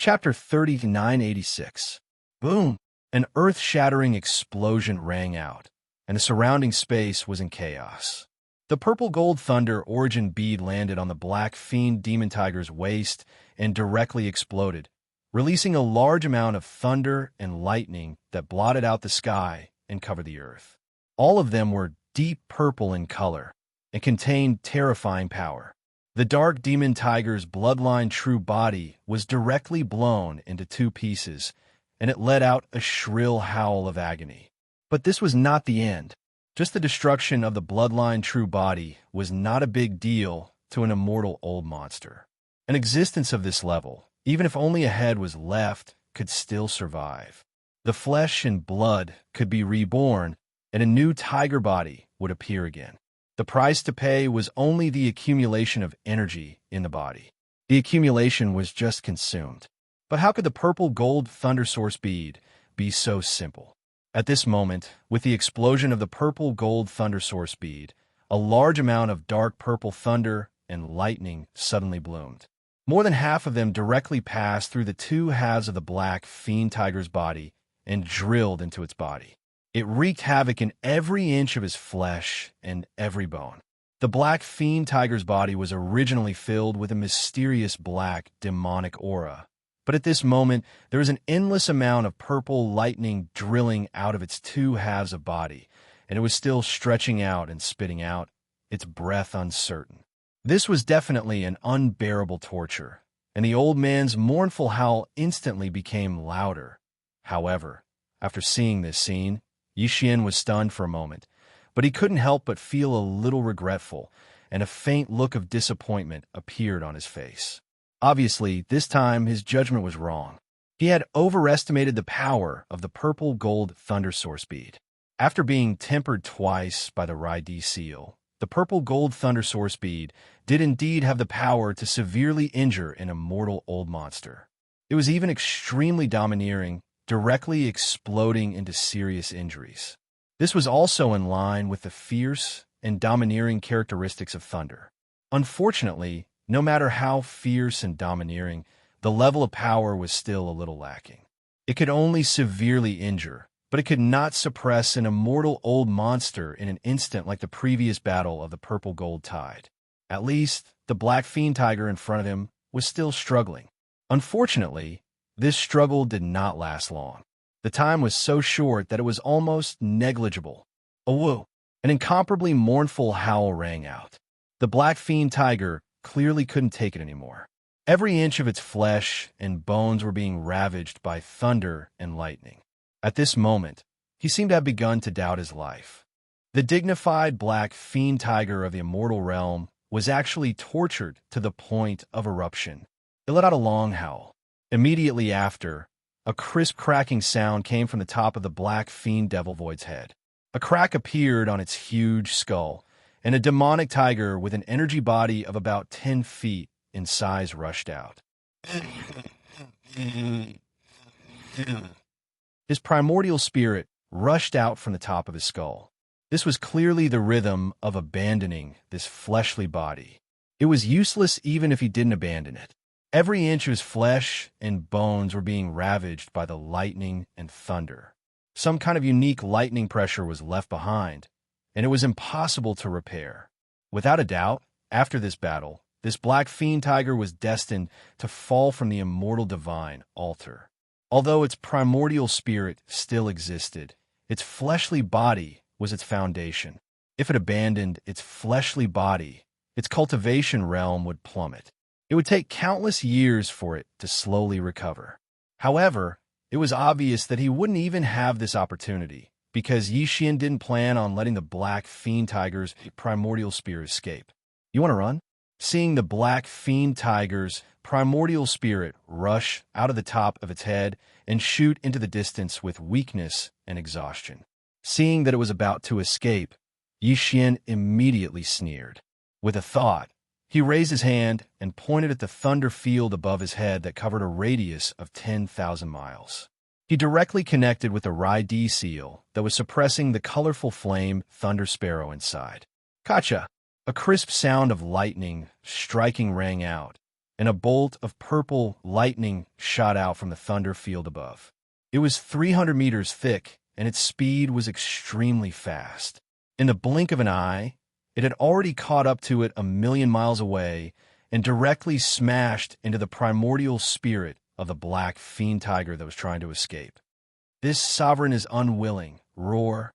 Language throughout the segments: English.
Chapter 3986. Boom! An earth-shattering explosion rang out, and the surrounding space was in chaos. The purple gold thunder origin bead landed on the black fiend demon tiger's waist and directly exploded, releasing a large amount of thunder and lightning that blotted out the sky and covered the earth. All of them were deep purple in color and contained terrifying power. The dark demon tiger's bloodline true body was directly blown into two pieces, and it let out a shrill howl of agony. But this was not the end. Just the destruction of the bloodline true body was not a big deal to an immortal old monster. An existence of this level, even if only a head was left, could still survive. The flesh and blood could be reborn, and a new tiger body would appear again. The price to pay was only the accumulation of energy in the body. The accumulation was just consumed. But how could the purple gold thunder source bead be so simple? At this moment, with the explosion of the purple gold thunder source bead, a large amount of dark purple thunder and lightning suddenly bloomed. More than half of them directly passed through the two halves of the black fiend tiger's body and drilled into its body. It wreaked havoc in every inch of his flesh and every bone. The black fiend tiger's body was originally filled with a mysterious black demonic aura, but at this moment there was an endless amount of purple lightning drilling out of its two halves of body, and it was still stretching out and spitting out, its breath uncertain. This was definitely an unbearable torture, and the old man's mournful howl instantly became louder. However, after seeing this scene, Yixian was stunned for a moment, but he couldn't help but feel a little regretful, and a faint look of disappointment appeared on his face. Obviously, this time his judgment was wrong. He had overestimated the power of the purple gold thunder source bead. After being tempered twice by the Rai seal, the purple gold thunder source bead did indeed have the power to severely injure an immortal old monster. It was even extremely domineering, directly exploding into serious injuries. This was also in line with the fierce and domineering characteristics of thunder. Unfortunately, no matter how fierce and domineering, the level of power was still a little lacking. It could only severely injure, but it could not suppress an immortal old monster in an instant like the previous battle of the purple gold tide. At least, the black fiend tiger in front of him was still struggling. Unfortunately, this struggle did not last long. The time was so short that it was almost negligible. Awoo! An incomparably mournful howl rang out. The black fiend tiger clearly couldn't take it anymore. Every inch of its flesh and bones were being ravaged by thunder and lightning. At this moment, he seemed to have begun to doubt his life. The dignified black fiend tiger of the immortal realm was actually tortured to the point of eruption. It let out a long howl. Immediately after, a crisp cracking sound came from the top of the black fiend devil void's head. A crack appeared on its huge skull, and a demonic tiger with an energy body of about 10 feet in size rushed out. His primordial spirit rushed out from the top of his skull. This was clearly the rhythm of abandoning this fleshly body. It was useless even if he didn't abandon it. Every inch of his flesh and bones were being ravaged by the lightning and thunder. Some kind of unique lightning pressure was left behind, and it was impossible to repair. Without a doubt, after this battle, this black fiend tiger was destined to fall from the immortal divine altar. Although its primordial spirit still existed, its fleshly body was its foundation. If it abandoned its fleshly body, its cultivation realm would plummet. It would take countless years for it to slowly recover. However, it was obvious that he wouldn't even have this opportunity, because Yixian didn't plan on letting the black fiend tiger's primordial spirit escape. You want to run? Seeing the black fiend tiger's primordial spirit rush out of the top of its head and shoot into the distance with weakness and exhaustion. Seeing that it was about to escape, Yixian immediately sneered. With a thought, he raised his hand and pointed at the thunder field above his head that covered a radius of 10,000 miles. He directly connected with the Rai seal that was suppressing the colorful flame thunder sparrow inside. Kacha! A crisp sound of lightning striking rang out, and a bolt of purple lightning shot out from the thunder field above. It was 300 meters thick, and its speed was extremely fast. In the blink of an eye, it had already caught up to it 1,000,000 miles away and directly smashed into the primordial spirit of the black fiend tiger that was trying to escape. This sovereign is unwilling, roar.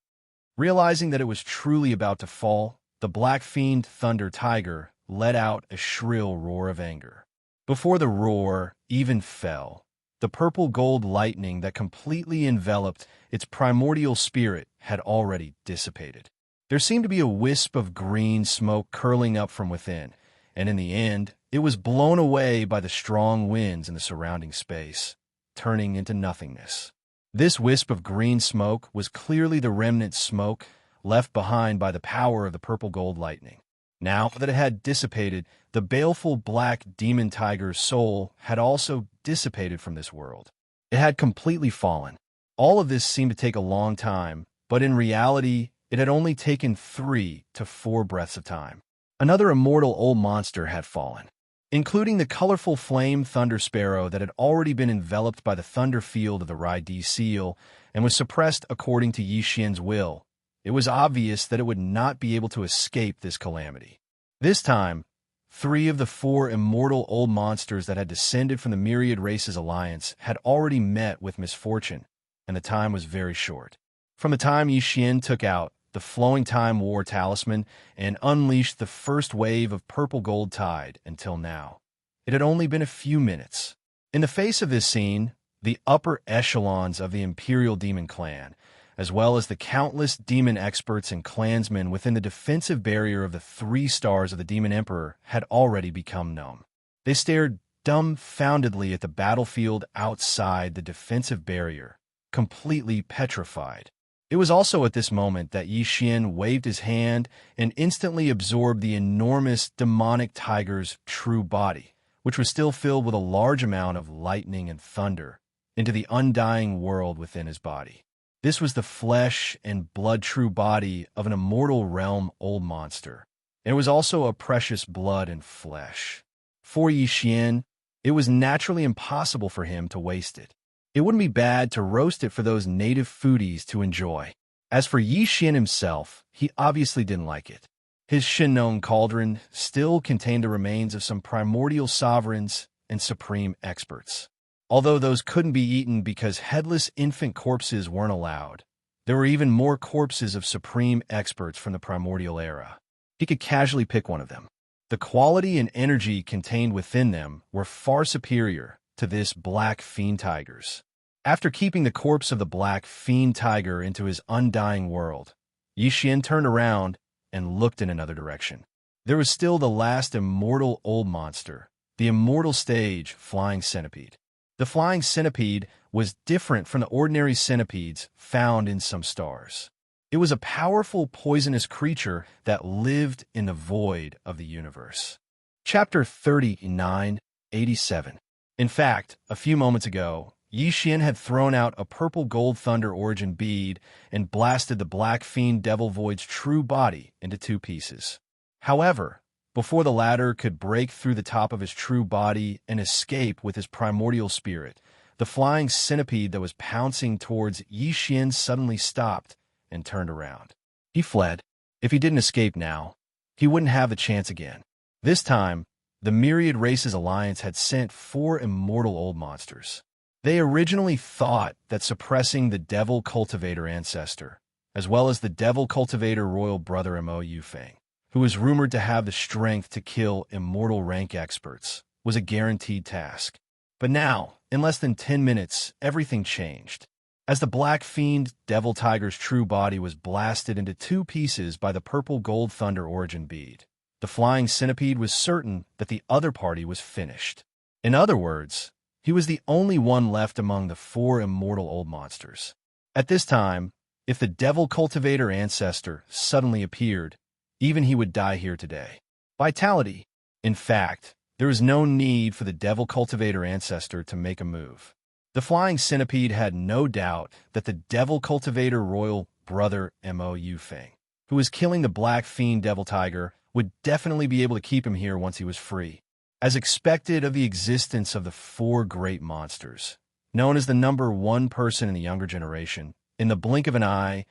Realizing that it was truly about to fall, the black fiend thunder tiger let out a shrill roar of anger. Before the roar even fell, the purple-gold lightning that completely enveloped its primordial spirit had already dissipated. There seemed to be a wisp of green smoke curling up from within, and in the end, it was blown away by the strong winds in the surrounding space, turning into nothingness. This wisp of green smoke was clearly the remnant smoke left behind by the power of the purple-gold lightning. Now that it had dissipated, the baleful black demon tiger's soul had also dissipated from this world. It had completely fallen. All of this seemed to take a long time, but in reality, it had only taken 3 to 4 breaths of time. Another immortal old monster had fallen, including the colorful flame thunder sparrow that had already been enveloped by the thunder field of the Rai-D seal and was suppressed according to Yi Xian's will. It was obvious that it would not be able to escape this calamity. This time, 3 of the 4 immortal old monsters that had descended from the Myriad Races Alliance had already met with misfortune, and the time was very short. From the time Yi Xian took out the Flowing Time War Talisman and unleashed the first wave of purple gold tide until now, it had only been a few minutes. In the face of this scene, the upper echelons of the Imperial Demon Clan, as well as the countless demon experts and clansmen within the defensive barrier of the 3 stars of the Demon Emperor, had already become numb. They stared dumbfoundedly at the battlefield outside the defensive barrier, completely petrified. It was also at this moment that Yi Xian waved his hand and instantly absorbed the enormous demonic tiger's true body, which was still filled with a large amount of lightning and thunder, into the undying world within his body. This was the flesh and blood true body of an immortal realm old monster. And it was also a precious blood and flesh. For Yi Xian, it was naturally impossible for him to waste it. It wouldn't be bad to roast it for those native foodies to enjoy. As for Yi Xian himself, he obviously didn't like it. His Shinnon cauldron still contained the remains of some primordial sovereigns and supreme experts. Although those couldn't be eaten because headless infant corpses weren't allowed, there were even more corpses of supreme experts from the primordial era. He could casually pick one of them. The quality and energy contained within them were far superior to this black fiend tiger's. After keeping the corpse of the black fiend tiger into his undying world, Yi Xian turned around and looked in another direction. There was still the last immortal old monster, the immortal stage flying centipede. The flying centipede was different from the ordinary centipedes found in some stars. It was a powerful poisonous creature that lived in the void of the universe. Chapter 39:87. In fact, a few moments ago, Yi Xian had thrown out a purple gold thunder origin bead and blasted the black fiend devil void's true body into 2 pieces. However, before the latter could break through the top of his true body and escape with his primordial spirit, the flying centipede that was pouncing towards Yi Xian suddenly stopped and turned around. He fled. If he didn't escape now, he wouldn't have the chance again. This time, the Myriad Races Alliance had sent 4 immortal old monsters. They originally thought that suppressing the Devil Cultivator ancestor, as well as the Devil Cultivator royal brother Mo Yufeng, who was rumored to have the strength to kill immortal rank experts, was a guaranteed task. But now, in less than 10 minutes, everything changed. As the black fiend devil tiger's true body was blasted into 2 pieces by the purple gold thunder origin bead, the flying centipede was certain that the other party was finished. In other words, he was the only one left among the 4 immortal old monsters. At this time, if the Devil Cultivator ancestor suddenly appeared, even he would die here today. Vitality. In fact, there was no need for the Devil Cultivator ancestor to make a move. The flying centipede had no doubt that the Devil Cultivator royal brother Mo Yufeng, who was killing the black fiend devil tiger, would definitely be able to keep him here once he was free. As expected of the existence of the four great monsters, known as the number one person in the younger generation, in the blink of an eye,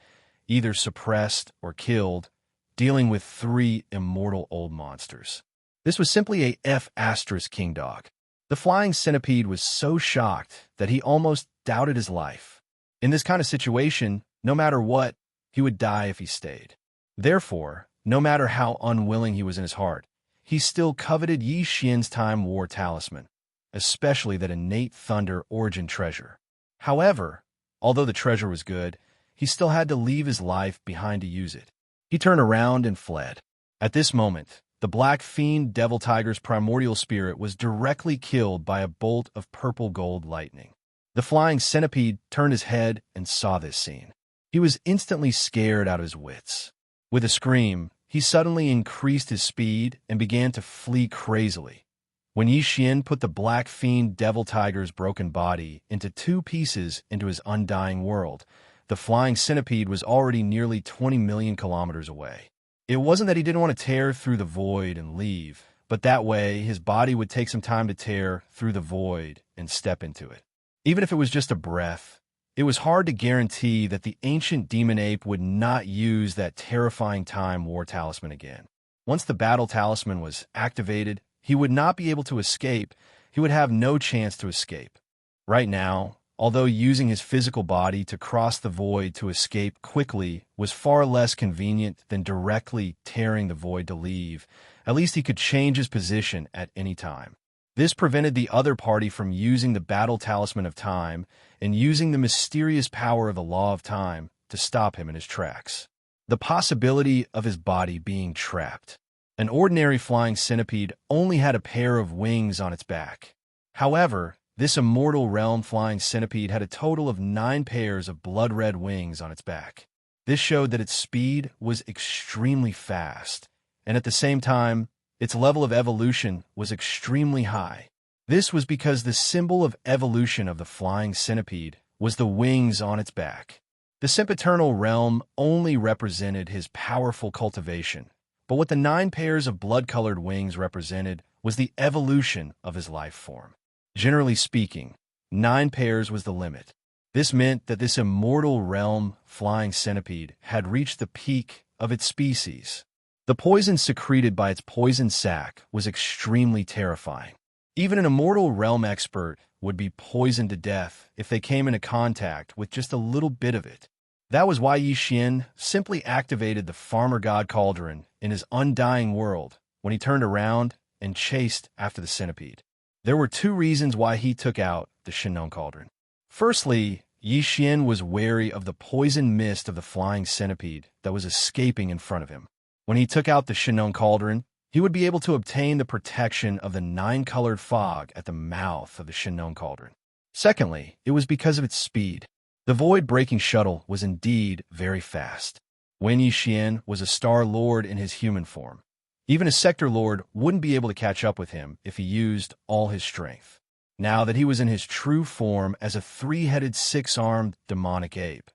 either suppressed or killed, dealing with three immortal old monsters. This was simply a F** king dog. The flying centipede was so shocked that he almost doubted his life. In this kind of situation, no matter what, he would die if he stayed. Therefore, no matter how unwilling he was in his heart, he still coveted Yi Xian's Time War talisman, especially that innate thunder origin treasure. However, although the treasure was good, he still had to leave his life behind to use it. He turned around and fled. At this moment, the Black Fiend Devil Tiger's primordial spirit was directly killed by a bolt of purple gold lightning. The flying centipede turned his head and saw this scene. He was instantly scared out of his wits. With a scream, he suddenly increased his speed and began to flee crazily. When Yi Xian put the Black Fiend Devil Tiger's broken body into two pieces into his undying world, the flying centipede was already nearly 20 million kilometers away. It wasn't that he didn't want to tear through the void and leave, but that way his body would take some time to tear through the void and step into it. Even if it was just a breath, it was hard to guarantee that the ancient demon ape would not use that terrifying Time War talisman again. Once the battle talisman was activated, he would not be able to escape. He would have no chance to escape. Right now, although using his physical body to cross the void to escape quickly was far less convenient than directly tearing the void to leave, at least he could change his position at any time. This prevented the other party from using the battle talisman of time and using the mysterious power of the law of time to stop him in his tracks. The possibility of his body being trapped. An ordinary flying centipede only had a pair of wings on its back. However, this immortal realm flying centipede had a total of 9 pairs of blood-red wings on its back. This showed that its speed was extremely fast, and at the same time, its level of evolution was extremely high. This was because the symbol of evolution of the flying centipede was the wings on its back. The sempiternal realm only represented his powerful cultivation, but what the 9 pairs of blood-colored wings represented was the evolution of his life form. Generally speaking, 9 pairs was the limit. This meant that this immortal realm flying centipede had reached the peak of its species. The poison secreted by its poison sac was extremely terrifying. Even an immortal realm expert would be poisoned to death if they came into contact with just a little bit of it. That was why Yi Xian simply activated the Farmer God Cauldron in his undying world when he turned around and chased after the centipede. There were 2 reasons why he took out the Shenong Cauldron. Firstly, Yi Xian was wary of the poison mist of the flying centipede that was escaping in front of him. When he took out the Shenong Cauldron, he would be able to obtain the protection of the 9-colored fog at the mouth of the Shenong Cauldron. Secondly, it was because of its speed. The void-breaking shuttle was indeed very fast. Wen Yixian was a Star Lord in his human form. Even a Sector Lord wouldn't be able to catch up with him if he used all his strength. Now that he was in his true form as a 3-headed, 6-armed demonic ape,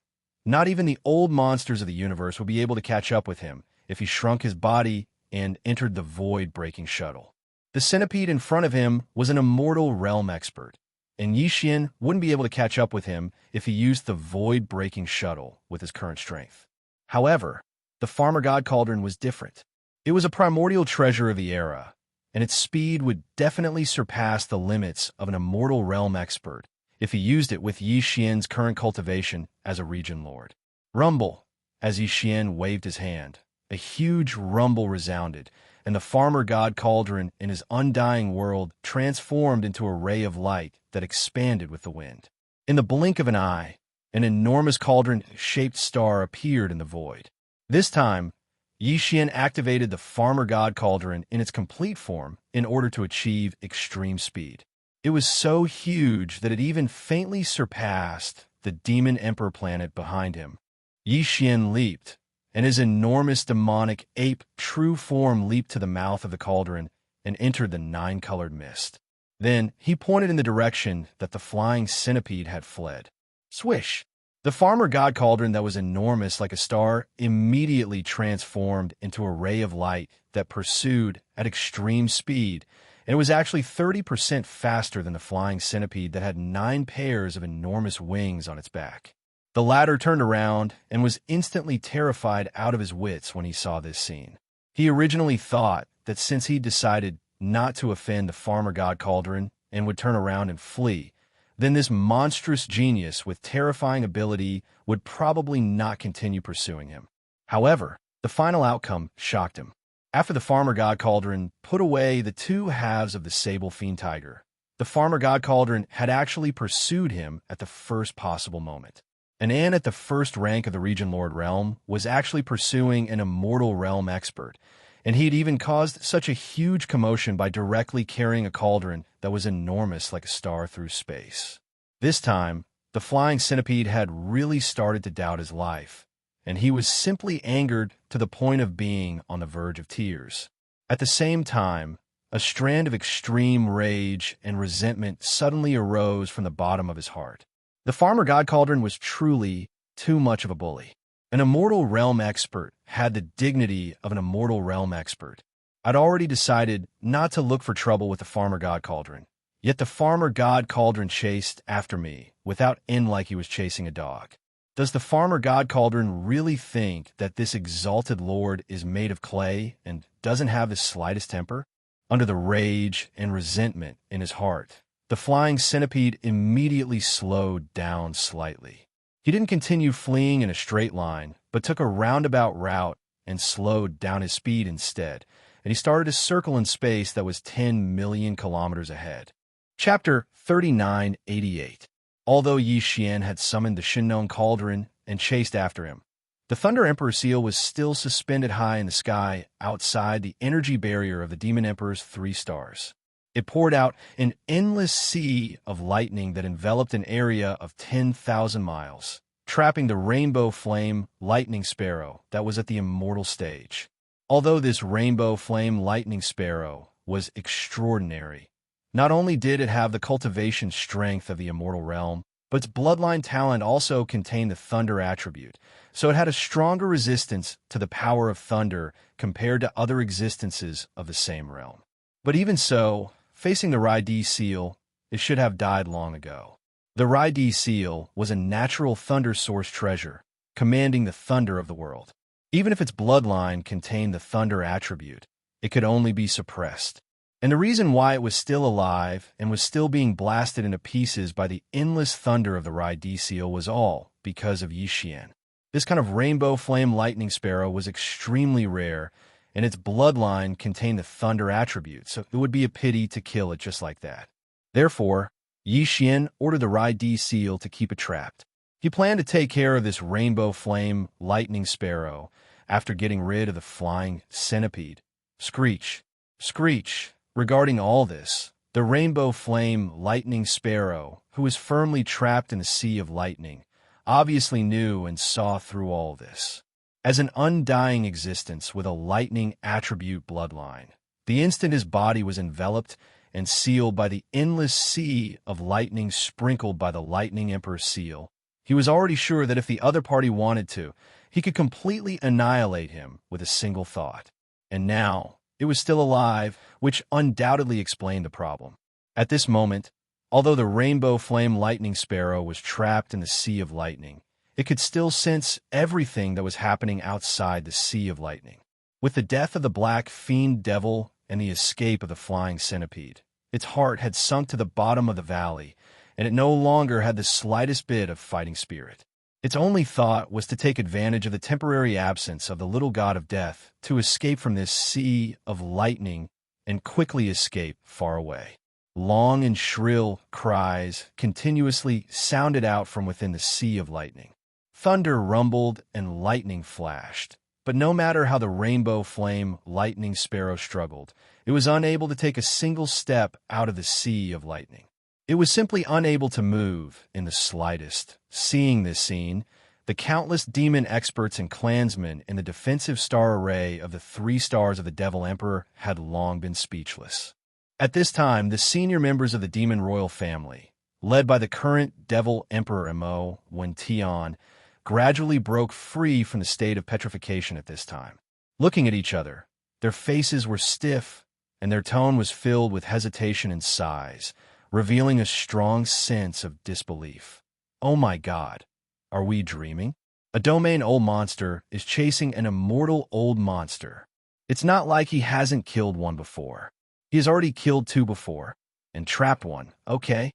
not even the old monsters of the universe would be able to catch up with him if he shrunk his body and entered the void-breaking shuttle. The centipede in front of him was an immortal realm expert, and Yi Xian wouldn't be able to catch up with him if he used the void-breaking shuttle with his current strength. However, the Farmer God Cauldron was different. It was a primordial treasure of the era, and its speed would definitely surpass the limits of an immortal realm expert if he used it with Yi Xian's current cultivation as a region lord. Rumble, as Yi Xian waved his hand. A huge rumble resounded, and the Farmer God Cauldron in his undying world transformed into a ray of light that expanded with the wind. In the blink of an eye, an enormous cauldron-shaped star appeared in the void. This time, Yi Xian activated the Farmer God Cauldron in its complete form in order to achieve extreme speed. It was so huge that it even faintly surpassed the Demon Emperor planet behind him. Yi Xian leaped, and his enormous demonic ape true form leaped to the mouth of the cauldron and entered the 9-colored mist. Then he pointed in the direction that the flying centipede had fled. Swish! The Farmer God Cauldron that was enormous like a star immediately transformed into a ray of light that pursued at extreme speed and it was actually 30% faster than the flying centipede that had 9 pairs of enormous wings on its back. The latter turned around and was instantly terrified out of his wits when he saw this scene. He originally thought that since he decided not to offend the farmer god Cauldron and would turn around and flee, then this monstrous genius with terrifying ability would probably not continue pursuing him. However, the final outcome shocked him. After the farmer god Cauldron put away the 2 halves of the sable fiend tiger, the farmer god Cauldron had actually pursued him at the first possible moment. An An at the first rank of the Region Lord realm was actually pursuing an immortal realm expert, and he had even caused such a huge commotion by directly carrying a cauldron that was enormous like a star through space. This time, the flying centipede had really started to doubt his life, and he was simply angered to the point of being on the verge of tears. At the same time, a strand of extreme rage and resentment suddenly arose from the bottom of his heart. The farmer god Cauldron was truly too much of a bully. An immortal realm expert had the dignity of an immortal realm expert. I'd already decided not to look for trouble with the farmer god Cauldron, yet the farmer god Cauldron chased after me without end like he was chasing a dog. Does the farmer god Cauldron really think that this exalted lord is made of clay and doesn't have the slightest temper? Under the rage and resentment in his heart, the flying centipede immediately slowed down slightly. He didn't continue fleeing in a straight line, but took a roundabout route and slowed down his speed instead, and he started a circle in space that was 10 million kilometers ahead. Chapter 3988. Although Yi Xian had summoned the Shinnon Cauldron and chased after him, the Thunder Emperor seal was still suspended high in the sky outside the energy barrier of the Demon Emperor's 3 stars. It poured out an endless sea of lightning that enveloped an area of 10,000 miles, trapping the rainbow flame lightning sparrow that was at the immortal stage. Although this rainbow flame lightning sparrow was extraordinary, not only did it have the cultivation strength of the immortal realm, but its bloodline talent also contained the thunder attribute, so it had a stronger resistance to the power of thunder compared to other existences of the same realm. But even so, facing the Rai-D seal, it should have died long ago. The Rai-D seal was a natural thunder source treasure, commanding the thunder of the world. Even if its bloodline contained the thunder attribute, it could only be suppressed. And the reason why it was still alive and was still being blasted into pieces by the endless thunder of the Rai-D seal was all because of Yi Xian. This kind of rainbow flame lightning sparrow was extremely rare, and its bloodline contained the thunder attribute, so it would be a pity to kill it just like that. Therefore, Yi Xian ordered the Rai-D seal to keep it trapped. He planned to take care of this rainbow flame lightning sparrow after getting rid of the flying centipede. Screech, screech. Regarding all this, the rainbow flame lightning sparrow, who was firmly trapped in a sea of lightning, obviously knew and saw through all this. As an undying existence with a lightning attribute bloodline, the instant his body was enveloped and sealed by the endless sea of lightning sprinkled by the Lightning Emperor seal, he was already sure that if the other party wanted to, he could completely annihilate him with a single thought. And now, it was still alive, which undoubtedly explained the problem. At this moment, although the rainbow flame lightning sparrow was trapped in the sea of lightning, it could still sense everything that was happening outside the sea of lightning. With the death of the black fiend devil and the escape of the flying centipede, its heart had sunk to the bottom of the valley, and it no longer had the slightest bit of fighting spirit. Its only thought was to take advantage of the temporary absence of the little god of death to escape from this sea of lightning and quickly escape far away. Long and shrill cries continuously sounded out from within the sea of lightning. Thunder rumbled and lightning flashed, but no matter how the rainbow flame lightning sparrow struggled, it was unable to take a single step out of the sea of lightning. It was simply unable to move in the slightest. Seeing this scene, the countless demon experts and clansmen in the defensive star array of the 3 stars of the Devil Emperor had long been speechless. At this time, the senior members of the Demon Royal family, led by the current Devil Emperor Mo Wen Tian, gradually broke free from the state of petrification at this time. Looking at each other, their faces were stiff and their tone was filled with hesitation and sighs, revealing a strong sense of disbelief. Oh my God, are we dreaming? A domain old monster is chasing an immortal old monster. It's not like he hasn't killed one before. He has already killed two before, and trapped one, okay?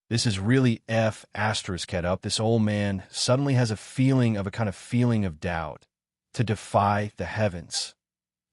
This is really F*** up. This old man suddenly has a kind of feeling of doubt, to defy the heavens.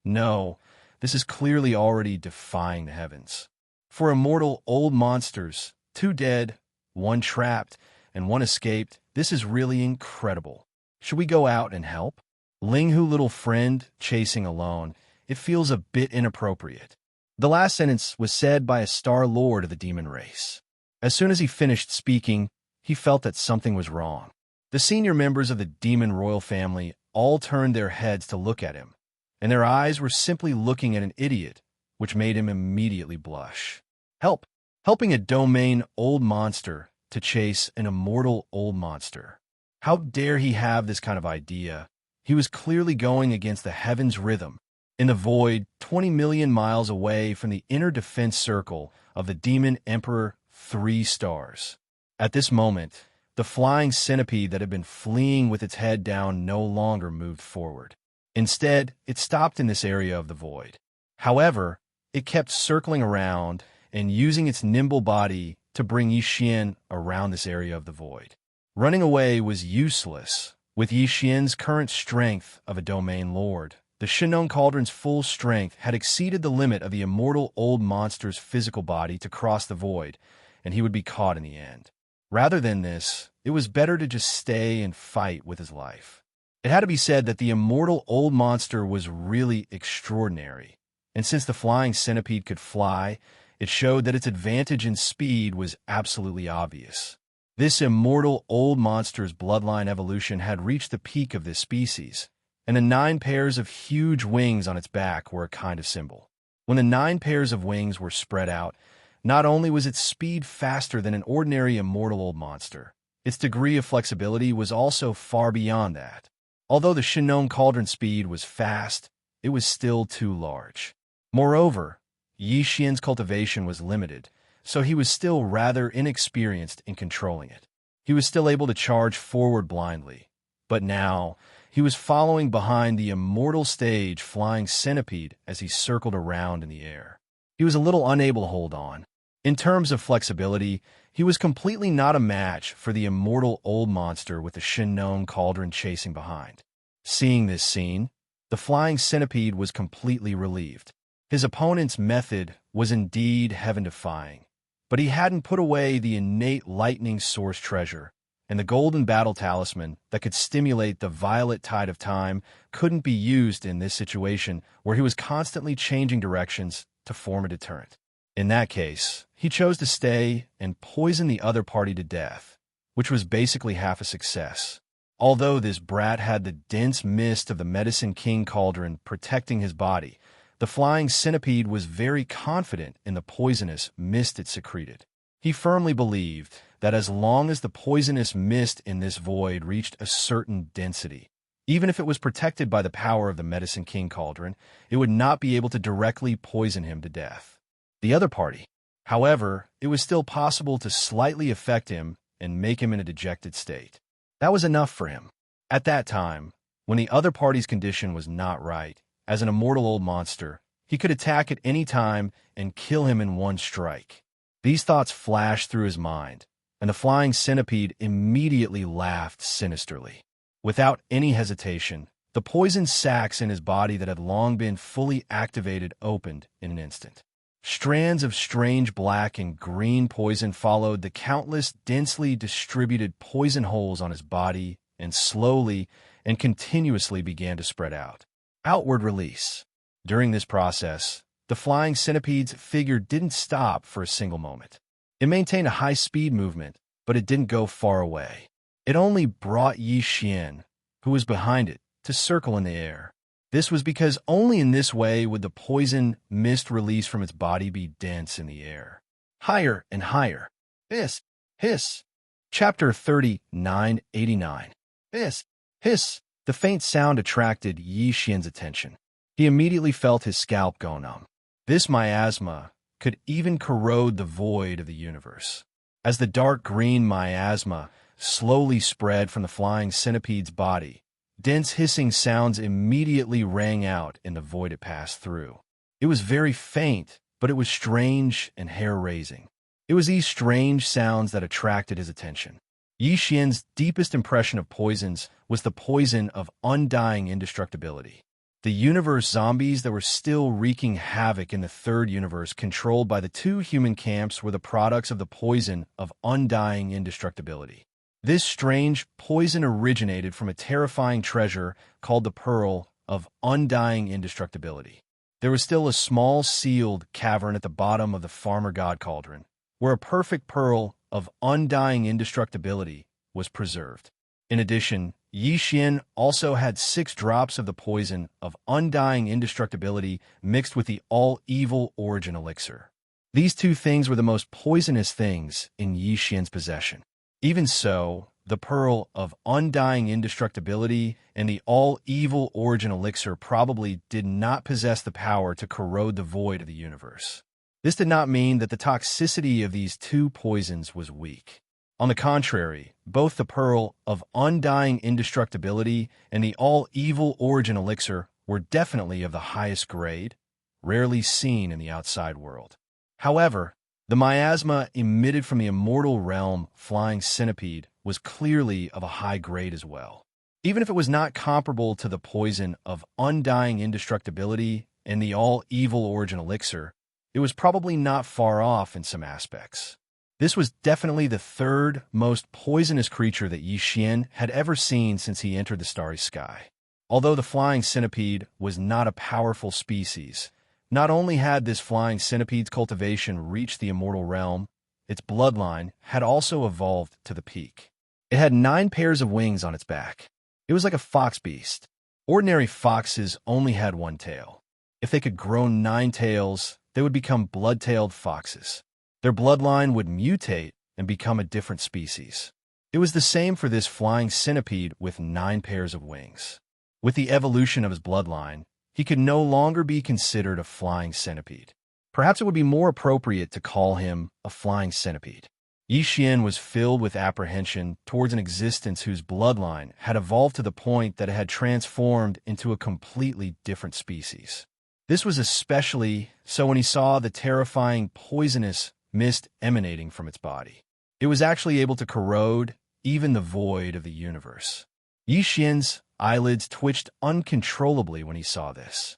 No, this is clearly already defying the heavens. For immortal old monsters, two dead, one trapped, and one escaped, this is really incredible. Should we go out and help? Ling Hu, little friend, chasing alone. It feels a bit inappropriate. The last sentence was said by a star lord of the demon race. As soon as he finished speaking, he felt that something was wrong. The senior members of the demon royal family all turned their heads to look at him, and their eyes were simply looking at an idiot, which made him immediately blush. Help! Helping a domain old monster to chase an immortal old monster. How dare he have this kind of idea? He was clearly going against the heaven's rhythm. In the void, 20 million miles away from the inner defense circle of the demon emperor, 3 stars. At this moment, the flying centipede that had been fleeing with its head down no longer moved forward. Instead, it stopped in this area of the void. However, it kept circling around and using its nimble body to bring Yixian around this area of the void. Running away was useless. With Yixian's current strength of a domain lord, the Shinnong Cauldron's full strength had exceeded the limit of the immortal old monster's physical body to cross the void, and he would be caught in the end. Rather than this, it was better to just stay and fight with his life. It had to be said that the immortal old monster was really extraordinary, and since the flying centipede could fly, it showed that its advantage in speed was absolutely obvious. This immortal old monster's bloodline evolution had reached the peak of this species, and the 9 pairs of huge wings on its back were a kind of symbol. When the 9 pairs of wings were spread out, not only was its speed faster than an ordinary immortal old monster, its degree of flexibility was also far beyond that. Although the Shinnong Cauldron speed was fast, it was still too large. Moreover, Yixian's cultivation was limited, so he was still rather inexperienced in controlling it. He was still able to charge forward blindly, but now he was following behind the immortal stage flying centipede as he circled around in the air. He was a little unable to hold on. In terms of flexibility, he was completely not a match for the immortal old monster with the Shinnong Cauldron chasing behind. Seeing this scene, the flying centipede was completely relieved. His opponent's method was indeed heaven-defying, but he hadn't put away the innate lightning source treasure, and the golden battle talisman that could stimulate the violet tide of time couldn't be used in this situation where he was constantly changing directions to form a deterrent. In that case, he chose to stay and poison the other party to death, which was basically half a success. Although this brat had the dense mist of the Medicine King Cauldron protecting his body, the flying centipede was very confident in the poisonous mist it secreted. He firmly believed that as long as the poisonous mist in this void reached a certain density, even if it was protected by the power of the Medicine King Cauldron, it would not be able to directly poison him to death. The other party, however, it was still possible to slightly affect him and make him in a dejected state. That was enough for him. At that time, when the other party's condition was not right, as an immortal old monster, he could attack at any time and kill him in one strike. These thoughts flashed through his mind, and the flying centipede immediately laughed sinisterly. Without any hesitation, the poison sacs in his body that had long been fully activated opened in an instant. Strands of strange black and green poison followed the countless densely distributed poison holes on his body and slowly and continuously began to spread out. Outward release. During this process, the flying centipede's figure didn't stop for a single moment. It maintained a high-speed movement, but it didn't go far away. It only brought Yixian, who was behind it, to circle in the air. This was because only in this way would the poison mist released from its body be dense in the air. Higher and higher. Hiss, hiss. Chapter 3989. Hiss, hiss. The faint sound attracted Yixian's attention. He immediately felt his scalp go numb. This miasma could even corrode the void of the universe. As the dark green miasma slowly spread from the flying centipede's body, dense hissing sounds immediately rang out in the void it passed through. It was very faint, but it was strange and hair-raising. It was these strange sounds that attracted his attention. Yi Xian's deepest impression of poisons was the poison of undying indestructibility. The universe zombies that were still wreaking havoc in the third universe controlled by the two human camps were the products of the poison of undying indestructibility. This strange poison originated from a terrifying treasure called the Pearl of Undying Indestructibility. There was still a small sealed cavern at the bottom of the Farmer God Cauldron, where a perfect pearl of undying indestructibility was preserved. In addition, Yi Xian also had 6 drops of the poison of undying indestructibility mixed with the all-evil origin elixir. These two things were the most poisonous things in Yi Xian's possession. Even so, the pearl of undying indestructibility and the all-evil origin elixir probably did not possess the power to corrode the void of the universe. This did not mean that the toxicity of these two poisons was weak. On the contrary, both the pearl of undying indestructibility and the all-evil origin elixir were definitely of the highest grade, rarely seen in the outside world. However, the miasma emitted from the immortal realm flying centipede was clearly of a high grade as well. Even if it was not comparable to the poison of undying indestructibility and the all-evil origin elixir, it was probably not far off in some aspects. This was definitely the third most poisonous creature that Yi Xian had ever seen since he entered the starry sky. Although the flying centipede was not a powerful species, not only had this flying centipede's cultivation reached the immortal realm, its bloodline had also evolved to the peak. It had 9 pairs of wings on its back. It was like a fox beast. Ordinary foxes only had 1 tail. If they could grow 9 tails, they would become blood-tailed foxes. Their bloodline would mutate and become a different species. It was the same for this flying centipede with 9 pairs of wings. With the evolution of his bloodline, he could no longer be considered a flying centipede. Perhaps it would be more appropriate to call him a flying centipede. Yi Xian was filled with apprehension towards an existence whose bloodline had evolved to the point that it had transformed into a completely different species. This was especially so when he saw the terrifying poisonous mist emanating from its body. It was actually able to corrode even the void of the universe. Yi Xian's eyelids twitched uncontrollably when he saw this.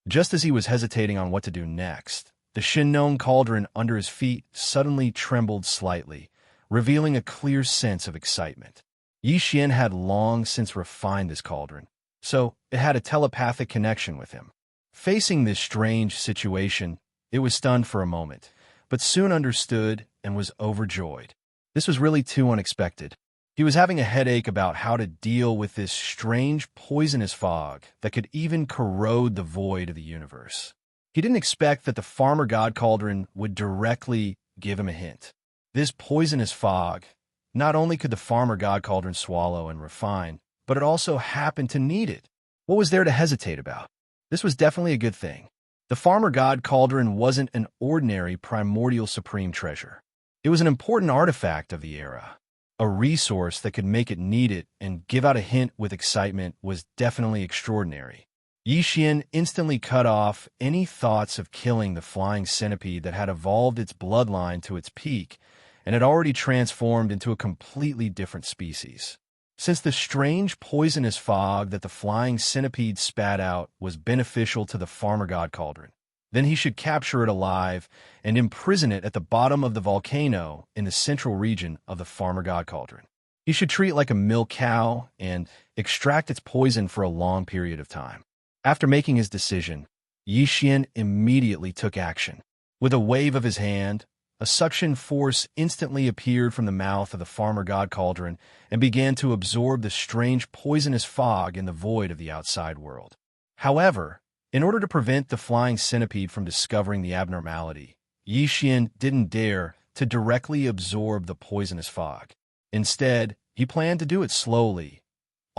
Just as he was hesitating on what to do next, the Shinnon cauldron under his feet suddenly trembled slightly, revealing a clear sense of excitement. Yi Xian had long since refined this cauldron, so it had a telepathic connection with him. Facing this strange situation, it was stunned for a moment, but soon understood and was overjoyed. This was really too unexpected. He was having a headache about how to deal with this strange poisonous fog that could even corrode the void of the universe. He didn't expect that the Farmer God Cauldron would directly give him a hint. This poisonous fog, not only could the Farmer God Cauldron swallow and refine, but it also happened to need it. What was there to hesitate about? This was definitely a good thing. The Farmer God Cauldron wasn't an ordinary primordial supreme treasure. It was an important artifact of the era. A resource that could make it need it and give out a hint with excitement was definitely extraordinary. Yi Xian instantly cut off any thoughts of killing the flying centipede that had evolved its bloodline to its peak and had already transformed into a completely different species. Since the strange poisonous fog that the flying centipede spat out was beneficial to the Farmer God Cauldron, then he should capture it alive and imprison it at the bottom of the volcano in the central region of the Farmer God Cauldron. He should treat it like a milk cow and extract its poison for a long period of time. After making his decision, Yi Xian immediately took action. With a wave of his hand, a suction force instantly appeared from the mouth of the Farmer God Cauldron and began to absorb the strange poisonous fog in the void of the outside world. However, in order to prevent the flying centipede from discovering the abnormality, Yi Xian didn't dare to directly absorb the poisonous fog. Instead, he planned to do it slowly,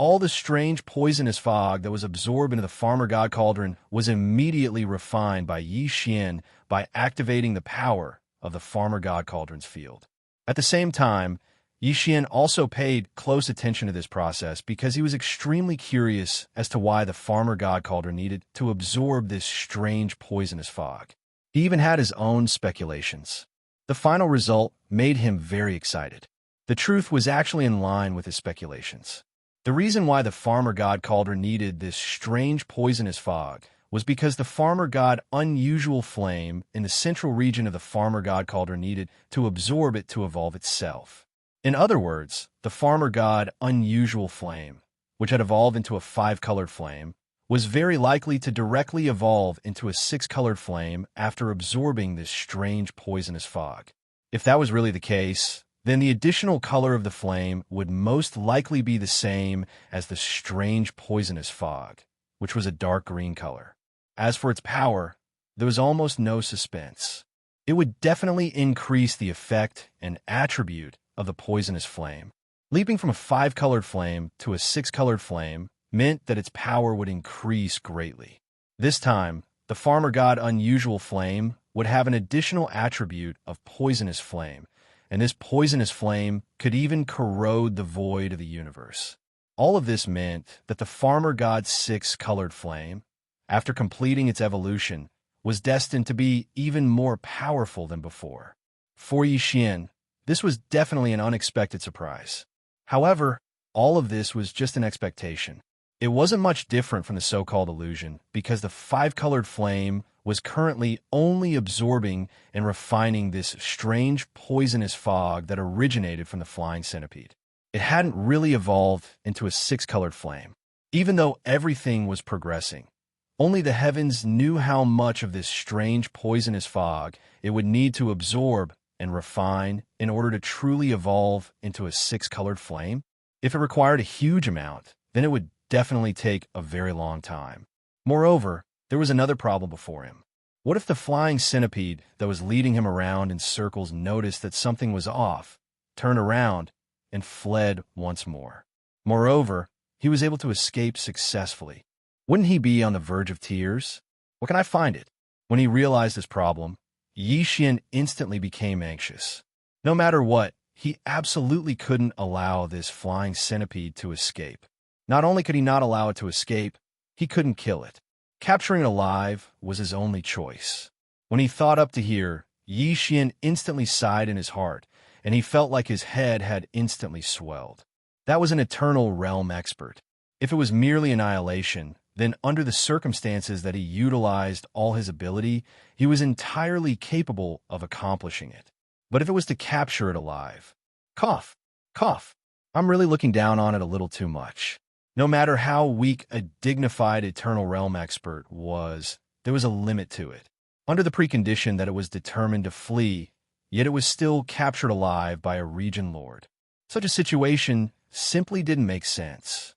all the strange poisonous fog that was absorbed into the farmer god cauldron was immediately refined by Yi Xian by activating the power of the farmer god cauldron's field. At the same time, Yi Xian also paid close attention to this process because he was extremely curious as to why the farmer god cauldron needed to absorb this strange poisonous fog. He even had his own speculations. The final result made him very excited. The truth was actually in line with his speculations. The reason why the farmer god cauldron needed this strange poisonous fog was because the farmer god unusual flame in the central region of the farmer god cauldron needed to absorb it to evolve itself. In other words, the farmer god unusual flame, which had evolved into a 5-colored flame, was very likely to directly evolve into a 6-colored flame after absorbing this strange poisonous fog. If that was really the case, then the additional color of the flame would most likely be the same as the strange poisonous fog, which was a dark green color. As for its power, there was almost no suspense. It would definitely increase the effect and attribute of the poisonous flame. Leaping from a 5-colored flame to a 6-colored flame meant that its power would increase greatly. This time, the farmer god unusual flame would have an additional attribute of poisonous flame, and this poisonous flame could even corrode the void of the universe. All of this meant that the farmer god's 6-colored flame, after completing its evolution, was destined to be even more powerful than before. For Yi Xian, this was definitely an unexpected surprise. However, all of this was just an expectation. It wasn't much different from the so-called illusion because the 5-colored flame was currently only absorbing and refining this strange poisonous fog that originated from the flying centipede. It hadn't really evolved into a 6-colored flame. Even though everything was progressing, only the heavens knew how much of this strange poisonous fog it would need to absorb and refine in order to truly evolve into a 6-colored flame. If it required a huge amount, then it would definitely take a very long time. Moreover, there was another problem before him. What if the flying centipede that was leading him around in circles noticed that something was off, turned around, and fled once more? Moreover, he was able to escape successfully. Wouldn't he be on the verge of tears? Where can I find it? When he realized this problem, Yi Xian instantly became anxious. No matter what, he absolutely couldn't allow this flying centipede to escape. Not only could he not allow it to escape, he couldn't kill it. Capturing it alive was his only choice. When he thought up to here, Yi Xian instantly sighed in his heart, and he felt like his head had instantly swelled. That was an eternal realm expert. If it was merely annihilation, then under the circumstances that he utilized all his ability, he was entirely capable of accomplishing it. But if it was to capture it alive, cough, cough, I'm really looking down on it a little too much. No matter how weak a dignified Eternal Realm expert was, there was a limit to it. Under the precondition that it was determined to flee, yet it was still captured alive by a region lord. Such a situation simply didn't make sense.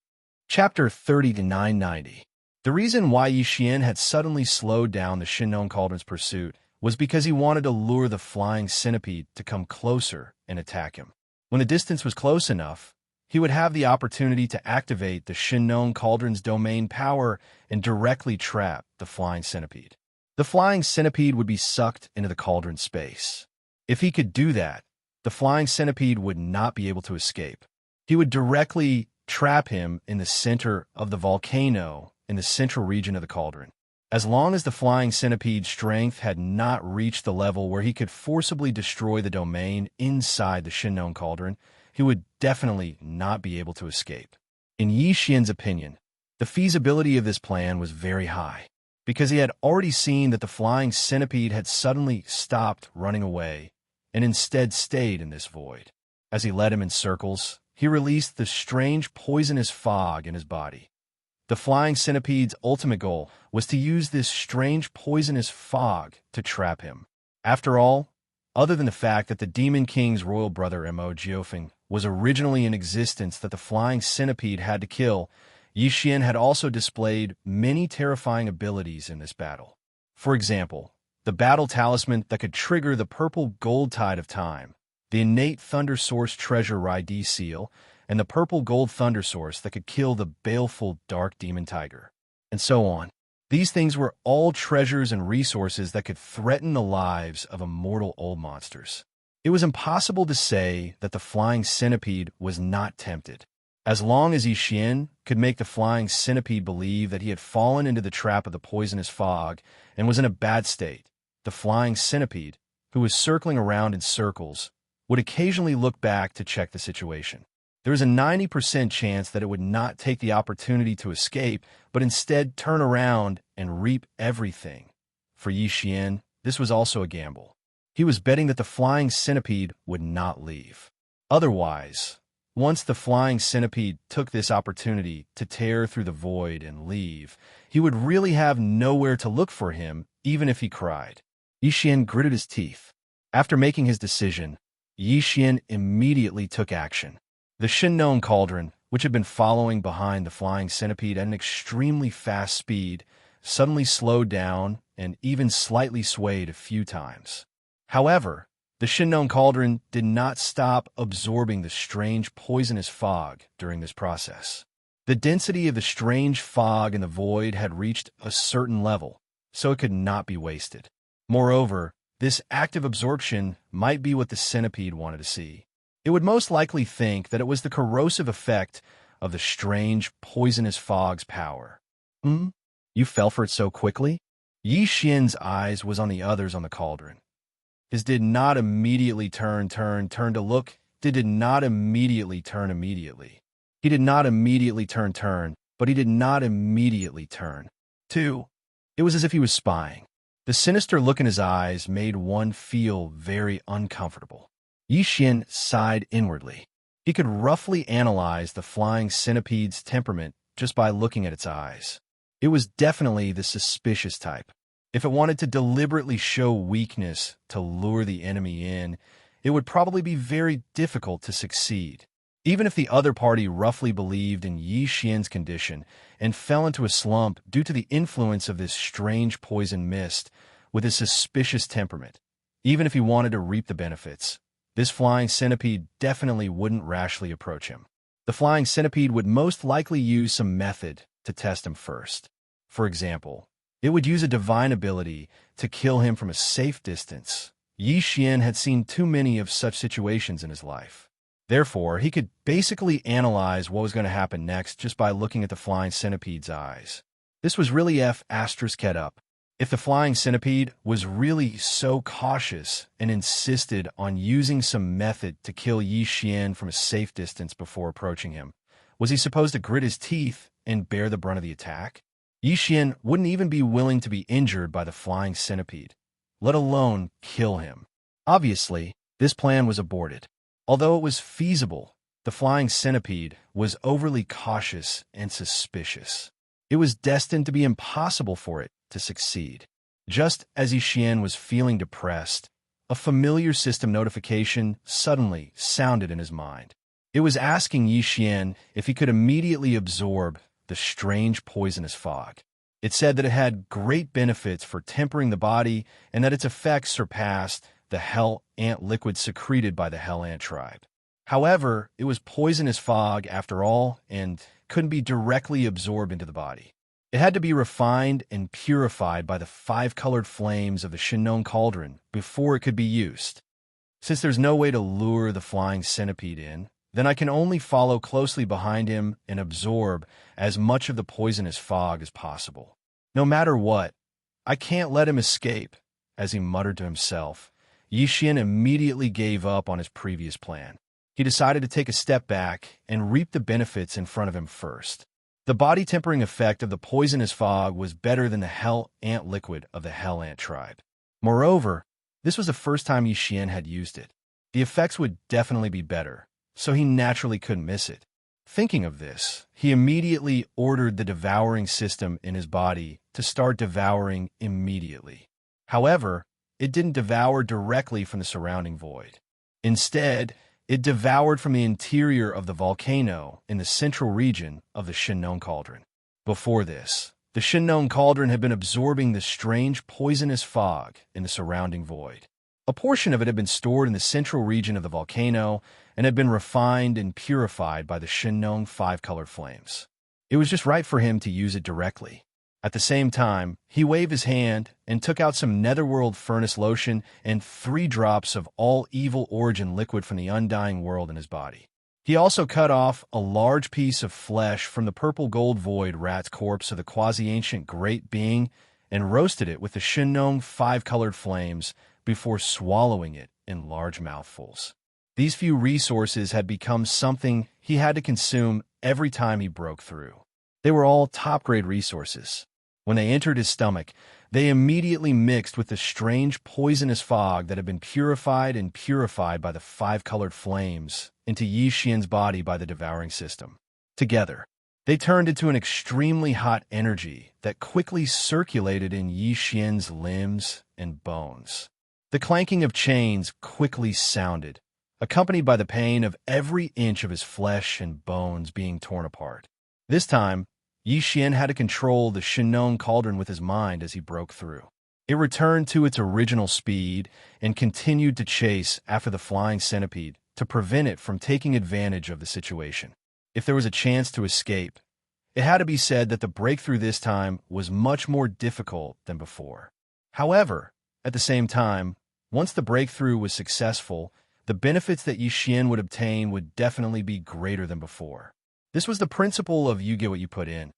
Chapter 30-990. The reason why Yi Xian had suddenly slowed down the Shinnon Cauldron's pursuit was because he wanted to lure the flying centipede to come closer and attack him. When the distance was close enough, he would have the opportunity to activate the Shinnon Cauldron's domain power and directly trap the flying centipede. The flying centipede would be sucked into the cauldron space. If he could do that, the flying centipede would not be able to escape. He would directly trap him in the center of the volcano in the central region of the cauldron. As long as the flying centipede's strength had not reached the level where he could forcibly destroy the domain inside the Shinnon Cauldron, he would definitely not be able to escape. In Yi Xian's opinion, the feasibility of this plan was very high, because he had already seen that the flying centipede had suddenly stopped running away and instead stayed in this void. As he led him in circles, he released the strange poisonous fog in his body. The flying centipede's ultimate goal was to use this strange poisonous fog to trap him. After all, other than the fact that the Demon King's royal brother Mo Jiofeng was originally in existence that the flying centipede had to kill, Yi Xian had also displayed many terrifying abilities in this battle. For example, the battle talisman that could trigger the purple gold tide of time, the innate thunder source treasure Rai D seal, and the purple gold thunder source that could kill the baleful dark demon tiger, and so on. These things were all treasures and resources that could threaten the lives of immortal old monsters. It was impossible to say that the flying centipede was not tempted. As long as Yi Xian could make the flying centipede believe that he had fallen into the trap of the poisonous fog and was in a bad state, the flying centipede, who was circling around in circles, would occasionally look back to check the situation. There was a 90% chance that it would not take the opportunity to escape, but instead turn around and reap everything. For Yi Xian, this was also a gamble. He was betting that the flying centipede would not leave. Otherwise, once the flying centipede took this opportunity to tear through the void and leave, he would really have nowhere to look for him, even if he cried. Yi Xian gritted his teeth. After making his decision, Yi Xian immediately took action. The Shinnon cauldron, which had been following behind the flying centipede at an extremely fast speed, suddenly slowed down and even slightly swayed a few times. However, the Shinnon cauldron did not stop absorbing the strange poisonous fog during this process. The density of the strange fog in the void had reached a certain level, so it could not be wasted. Moreover, this active absorption might be what the centipede wanted to see. It would most likely think that it was the corrosive effect of the strange, poisonous fog's power. You fell for it so quickly? Yi Xian's eyes was on the others on the cauldron. His did not immediately turn to look. Did not immediately turn immediately. He did not immediately turn, but he did not immediately turn. 2. It was as if he was spying. The sinister look in his eyes made one feel very uncomfortable. Yi Xian sighed inwardly. He could roughly analyze the flying centipede's temperament just by looking at its eyes. It was definitely the suspicious type. If it wanted to deliberately show weakness to lure the enemy in, it would probably be very difficult to succeed. Even if the other party roughly believed in Yi Xian's condition and fell into a slump due to the influence of this strange poison mist with his suspicious temperament, even if he wanted to reap the benefits, this flying centipede definitely wouldn't rashly approach him. The flying centipede would most likely use some method to test him first. For example, it would use a divine ability to kill him from a safe distance. Yi Xian had seen too many of such situations in his life. Therefore, he could basically analyze what was going to happen next just by looking at the flying centipede's eyes. This was really F***ed up. If the flying centipede was really so cautious and insisted on using some method to kill Yi Xian from a safe distance before approaching him, was he supposed to grit his teeth and bear the brunt of the attack? Yi Xian wouldn't even be willing to be injured by the flying centipede, let alone kill him. Obviously, this plan was aborted. Although it was feasible, the flying centipede was overly cautious and suspicious. It was destined to be impossible for it to succeed. Just as Yi Xian was feeling depressed, a familiar system notification suddenly sounded in his mind. It was asking Yi Xian if he could immediately absorb the strange poisonous fog. It said that it had great benefits for tempering the body and that its effects surpassed the hell ant liquid secreted by the hell ant tribe. However, it was poisonous fog after all and couldn't be directly absorbed into the body. It had to be refined and purified by the 5-colored flames of the Shinnon cauldron before it could be used. Since there's no way to lure the flying centipede in, then I can only follow closely behind him and absorb as much of the poisonous fog as possible. No matter what, I can't let him escape, as he muttered to himself. Yi Xian immediately gave up on his previous plan. He decided to take a step back and reap the benefits in front of him first. The body-tempering effect of the poisonous fog was better than the hell ant liquid of the hell ant tribe. Moreover, this was the first time Yi Xian had used it. The effects would definitely be better, so he naturally couldn't miss it. Thinking of this, he immediately ordered the devouring system in his body to start devouring immediately. However, it didn't devour directly from the surrounding void. Instead, it devoured from the interior of the volcano in the central region of the Shinnon cauldron. Before this, the Shinnon cauldron had been absorbing the strange poisonous fog in the surrounding void. A portion of it had been stored in the central region of the volcano and had been refined and purified by the Shinong five-colored flames. It was just right for him to use it directly. At the same time, he waved his hand and took out some netherworld furnace lotion and 3 drops of all evil origin liquid from the undying world in his body. He also cut off a large piece of flesh from the purple gold void rat's corpse of the quasi-ancient great being and roasted it with the Shinong five-colored flames before swallowing it in large mouthfuls. These few resources had become something he had to consume every time he broke through. They were all top-grade resources. When they entered his stomach, they immediately mixed with the strange poisonous fog that had been purified and purified by the five-colored flames into Yi Xian's body by the devouring system. Together, they turned into an extremely hot energy that quickly circulated in Yi Xian's limbs and bones. The clanking of chains quickly sounded, accompanied by the pain of every inch of his flesh and bones being torn apart. This time, Yi Xian had to control the Shinong cauldron with his mind as he broke through. It returned to its original speed and continued to chase after the flying centipede to prevent it from taking advantage of the situation. If there was a chance to escape, it had to be said that the breakthrough this time was much more difficult than before. However, at the same time, once the breakthrough was successful, the benefits that Yi Xian would obtain would definitely be greater than before. This was the principle of you get what you put in.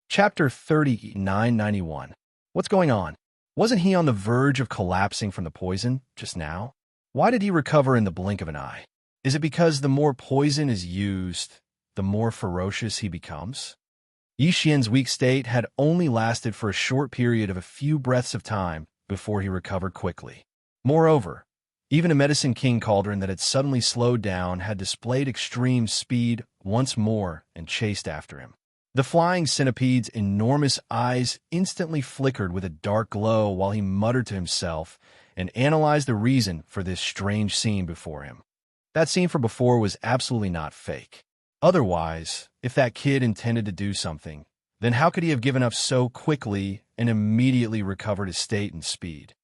Chapter 3991. What's going on? Wasn't he on the verge of collapsing from the poison just now? Why did he recover in the blink of an eye? Is it because the more poison is used, the more ferocious he becomes? Yi Xian's weak state had only lasted for a short period of a few breaths of time before he recovered quickly. Moreover, even a Medicine King cauldron that had suddenly slowed down had displayed extreme speed once more and chased after him. The flying centipede's enormous eyes instantly flickered with a dark glow while he muttered to himself and analyzed the reason for this strange scene before him. That scene from before was absolutely not fake. Otherwise, if that kid intended to do something, then how could he have given up so quickly and immediately recovered his state and speed?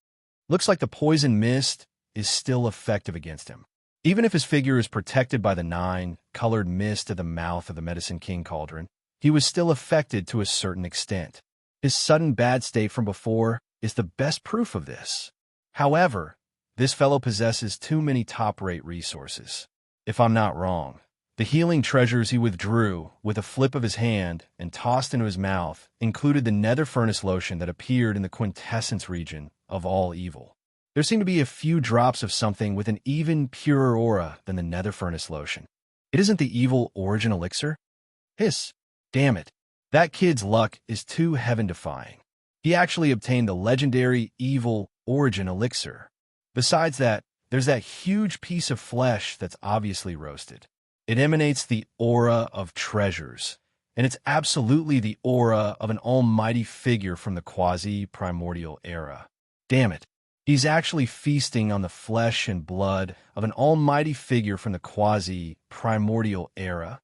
Looks like the poison mist is still effective against him. Even if his figure is protected by the 9-colored mist at the mouth of the Medicine King cauldron, he was still affected to a certain extent. His sudden bad state from before is the best proof of this. However, this fellow possesses too many top-rate resources. If I'm not wrong, the healing treasures he withdrew with a flip of his hand and tossed into his mouth included the nether furnace lotion that appeared in the quintessence region of all evil. There seemed to be a few drops of something with an even purer aura than the nether furnace lotion. It isn't the evil origin elixir? Hiss. Damn it. That kid's luck is too heaven-defying. He actually obtained the legendary evil origin elixir. Besides that, there's that huge piece of flesh that's obviously roasted. It emanates the aura of treasures, and it's absolutely the aura of an almighty figure from the quasi-primordial era. Damn it. He's actually feasting on the flesh and blood of an almighty figure from the quasi-primordial era.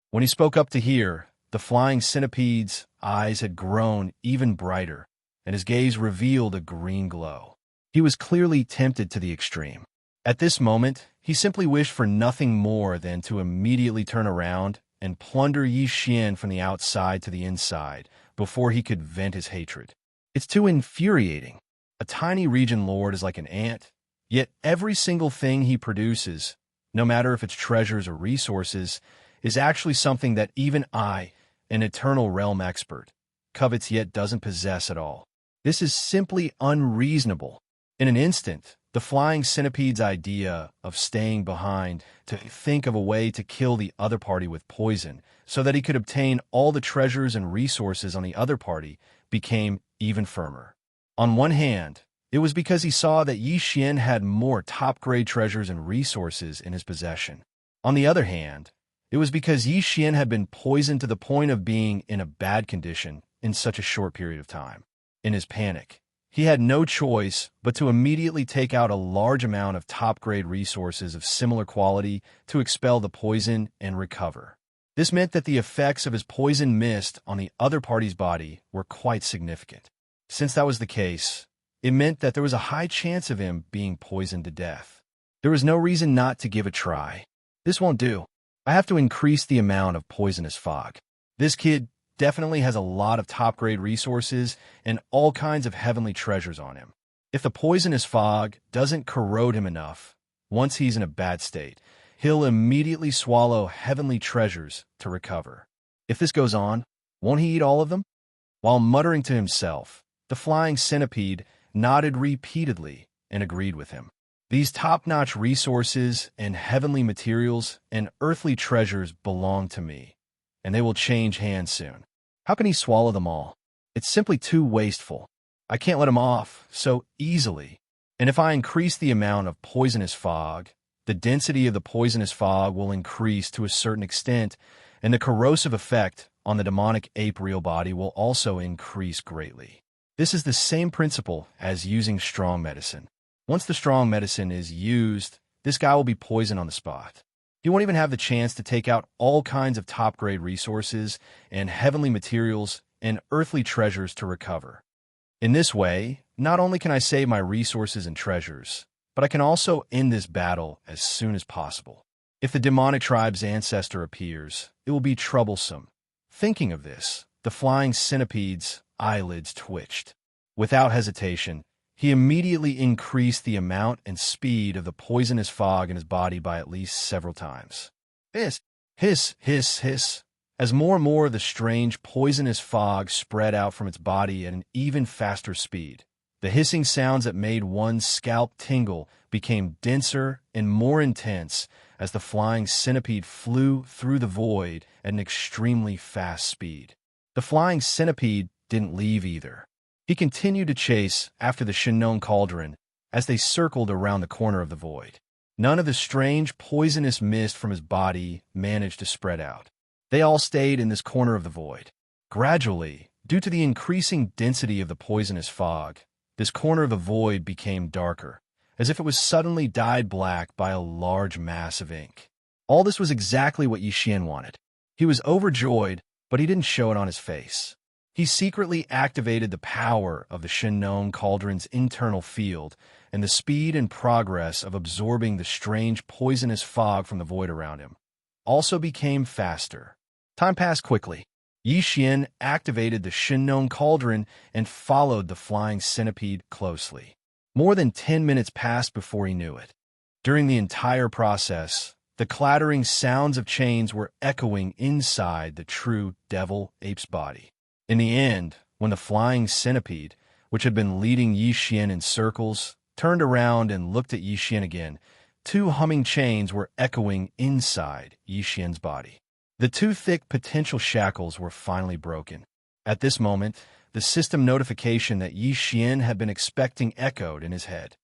When he spoke up to hear, the flying centipede's eyes had grown even brighter, and his gaze revealed a green glow. He was clearly tempted to the extreme. At this moment, he simply wished for nothing more than to immediately turn around and plunder Yi Xian from the outside to the inside before he could vent his hatred. It's too infuriating. A tiny region lord is like an ant, yet every single thing he produces, no matter if it's treasures or resources, is actually something that even I, an eternal realm expert, covets yet doesn't possess at all. This is simply unreasonable. In an instant, the flying centipede's idea of staying behind to think of a way to kill the other party with poison so that he could obtain all the treasures and resources on the other party became even firmer. On one hand, it was because he saw that Yi Xian had more top-grade treasures and resources in his possession. On the other hand, it was because Yi Xian had been poisoned to the point of being in a bad condition in such a short period of time. In his panic, he had no choice but to immediately take out a large amount of top-grade resources of similar quality to expel the poison and recover. This meant that the effects of his poison mist on the other party's body were quite significant. Since that was the case, It meant that there was a high chance of him being poisoned to death. There was no reason not to give a try. This won't do. I have to increase the amount of poisonous fog. This kid definitely has a lot of top-grade resources and all kinds of heavenly treasures on him. If the poisonous fog doesn't corrode him enough, once he's in a bad state, he'll immediately swallow heavenly treasures to recover. If this goes on, won't he eat all of them? While muttering to himself, the flying centipede nodded repeatedly and agreed with him. These top-notch resources and heavenly materials and earthly treasures belong to me, and they will change hands soon. How can he swallow them all? It's simply too wasteful. I can't let him off so easily. And if I increase the amount of poisonous fog, the density of the poisonous fog will increase to a certain extent, and the corrosive effect on the demonic ape real body will also increase greatly. This is the same principle as using strong medicine. Once the strong medicine is used, this guy will be poisoned on the spot. He won't even have the chance to take out all kinds of top-grade resources and heavenly materials and earthly treasures to recover. In this way, not only can I save my resources and treasures, but I can also end this battle as soon as possible. If the demonic tribe's ancestor appears, it will be troublesome. Thinking of this, the flying centipede's eyelids twitched. Without hesitation, he immediately increased the amount and speed of the poisonous fog in his body by at least several times. Hiss, hiss, hiss, hiss. As more and more of the strange poisonous fog spread out from its body at an even faster speed, the hissing sounds that made one's scalp tingle became denser and more intense as the flying centipede flew through the void at an extremely fast speed. The flying centipede didn't leave either. He continued to chase after the Shinnon cauldron as they circled around the corner of the void. None of the strange poisonous mist from his body managed to spread out. They all stayed in this corner of the void. Gradually, due to the increasing density of the poisonous fog, this corner of the void became darker, as if it was suddenly dyed black by a large mass of ink. All this was exactly what Yi Xian wanted. He was overjoyed, but he didn't show it on his face. He secretly activated the power of the Shinnon cauldron's internal field, and the speed and progress of absorbing the strange poisonous fog from the void around him also became faster. Time passed quickly. Yi Xian activated the Shinnon cauldron and followed the flying centipede closely. More than 10 minutes passed before he knew it. During the entire process, the clattering sounds of chains were echoing inside the true devil ape's body. In the end, when the flying centipede, which had been leading Yi Xian in circles, turned around and looked at Yi Xian again, 2 humming chains were echoing inside Yi Xian's body. The 2 thick potential shackles were finally broken. At this moment, the system notification that Yi Xian had been expecting echoed in his head.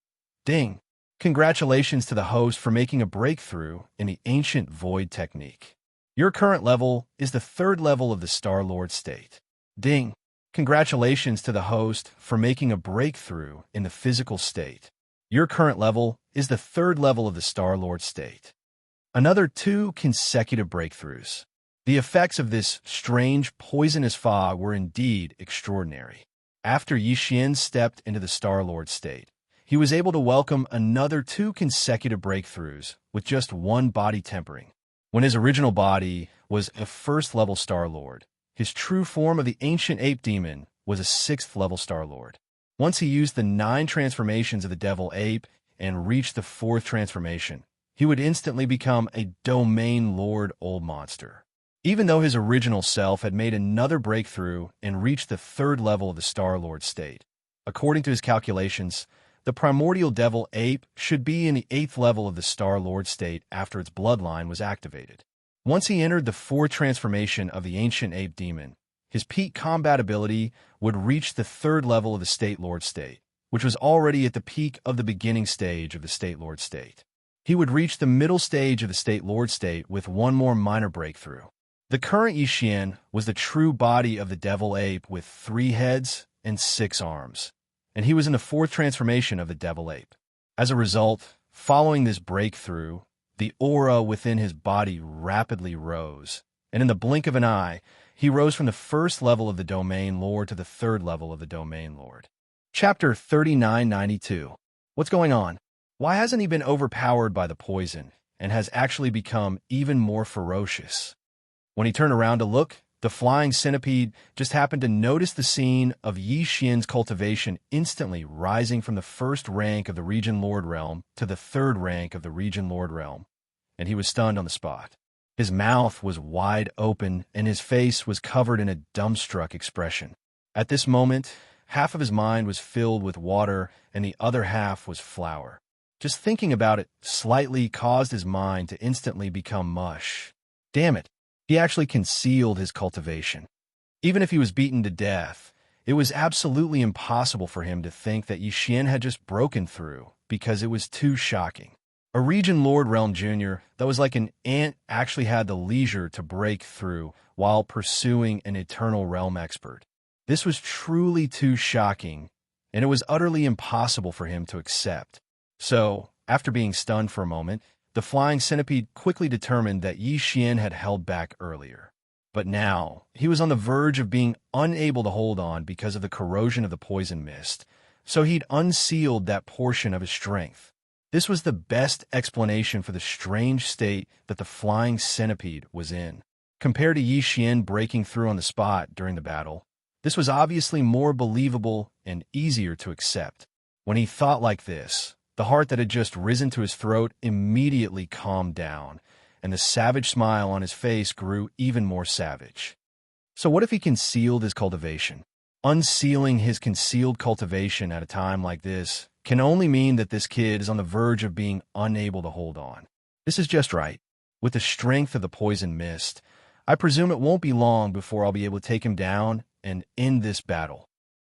Ding! Congratulations to the host for making a breakthrough in the ancient void technique. Your current level is the 3rd level of the Star-Lord state. Ding! Congratulations to the host for making a breakthrough in the physical state. Your current level is the 3rd level of the Star-Lord state. Another 2 consecutive breakthroughs. The effects of this strange, poisonous fog were indeed extraordinary. After Yi Xian stepped into the Star-Lord state, he was able to welcome another 2 consecutive breakthroughs with just 1 body tempering. When his original body was a 1st-level Star-Lord, his true form of the ancient ape demon was a 6th-level Star-Lord. Once he used the 9 transformations of the devil ape and reached the 4th transformation, he would instantly become a domain lord old monster. Even though his original self had made another breakthrough and reached the 3rd level of the Star-Lord state, according to his calculations, the primordial devil ape should be in the 8th level of the Star-Lord state after its bloodline was activated. Once he entered the 4th transformation of the ancient ape demon, his peak combat ability would reach the 3rd level of the State Lord state, which was already at the peak of the beginning stage of the State Lord state. He would reach the middle stage of the State Lord state with 1 more minor breakthrough. The current Yi Xian was the true body of the devil ape with 3 heads and 6 arms, and he was in the 4th transformation of the devil ape. As a result, following this breakthrough, the aura within his body rapidly rose, and in the blink of an eye, he rose from the 1st level of the Domain Lord to the 3rd level of the Domain Lord. Chapter 3992. What's going on? Why hasn't he been overpowered by the poison and has actually become even more ferocious? When he turned around to look, the flying centipede just happened to notice the scene of Yi Xian's cultivation instantly rising from the first rank of the Region Lord realm to the third rank of the Region Lord realm, and he was stunned on the spot. His mouth was wide open and his face was covered in a dumbstruck expression. At this moment, half of his mind was filled with water and the other half was flour. Just thinking about it slightly caused his mind to instantly become mush. Damn it, he actually concealed his cultivation. Even if he was beaten to death, it was absolutely impossible for him to think that Yi Xian had just broken through because it was too shocking. A Region Lord Realm Jr. that was like an ant actually had the leisure to break through while pursuing an Eternal Realm expert. This was truly too shocking, and it was utterly impossible for him to accept. So, after being stunned for a moment, the flying centipede quickly determined that Yi Xian had held back earlier. But now, he was on the verge of being unable to hold on because of the corrosion of the poison mist, so he'd unsealed that portion of his strength. This was the best explanation for the strange state that the flying centipede was in. Compared to Yi Xian breaking through on the spot during the battle, this was obviously more believable and easier to accept. When he thought like this, the heart that had just risen to his throat immediately calmed down, and the savage smile on his face grew even more savage. So what if he concealed his cultivation? Unsealing his concealed cultivation at a time like this can only mean that this kid is on the verge of being unable to hold on. This is just right. With the strength of the poison mist, I presume it won't be long before I'll be able to take him down and end this battle.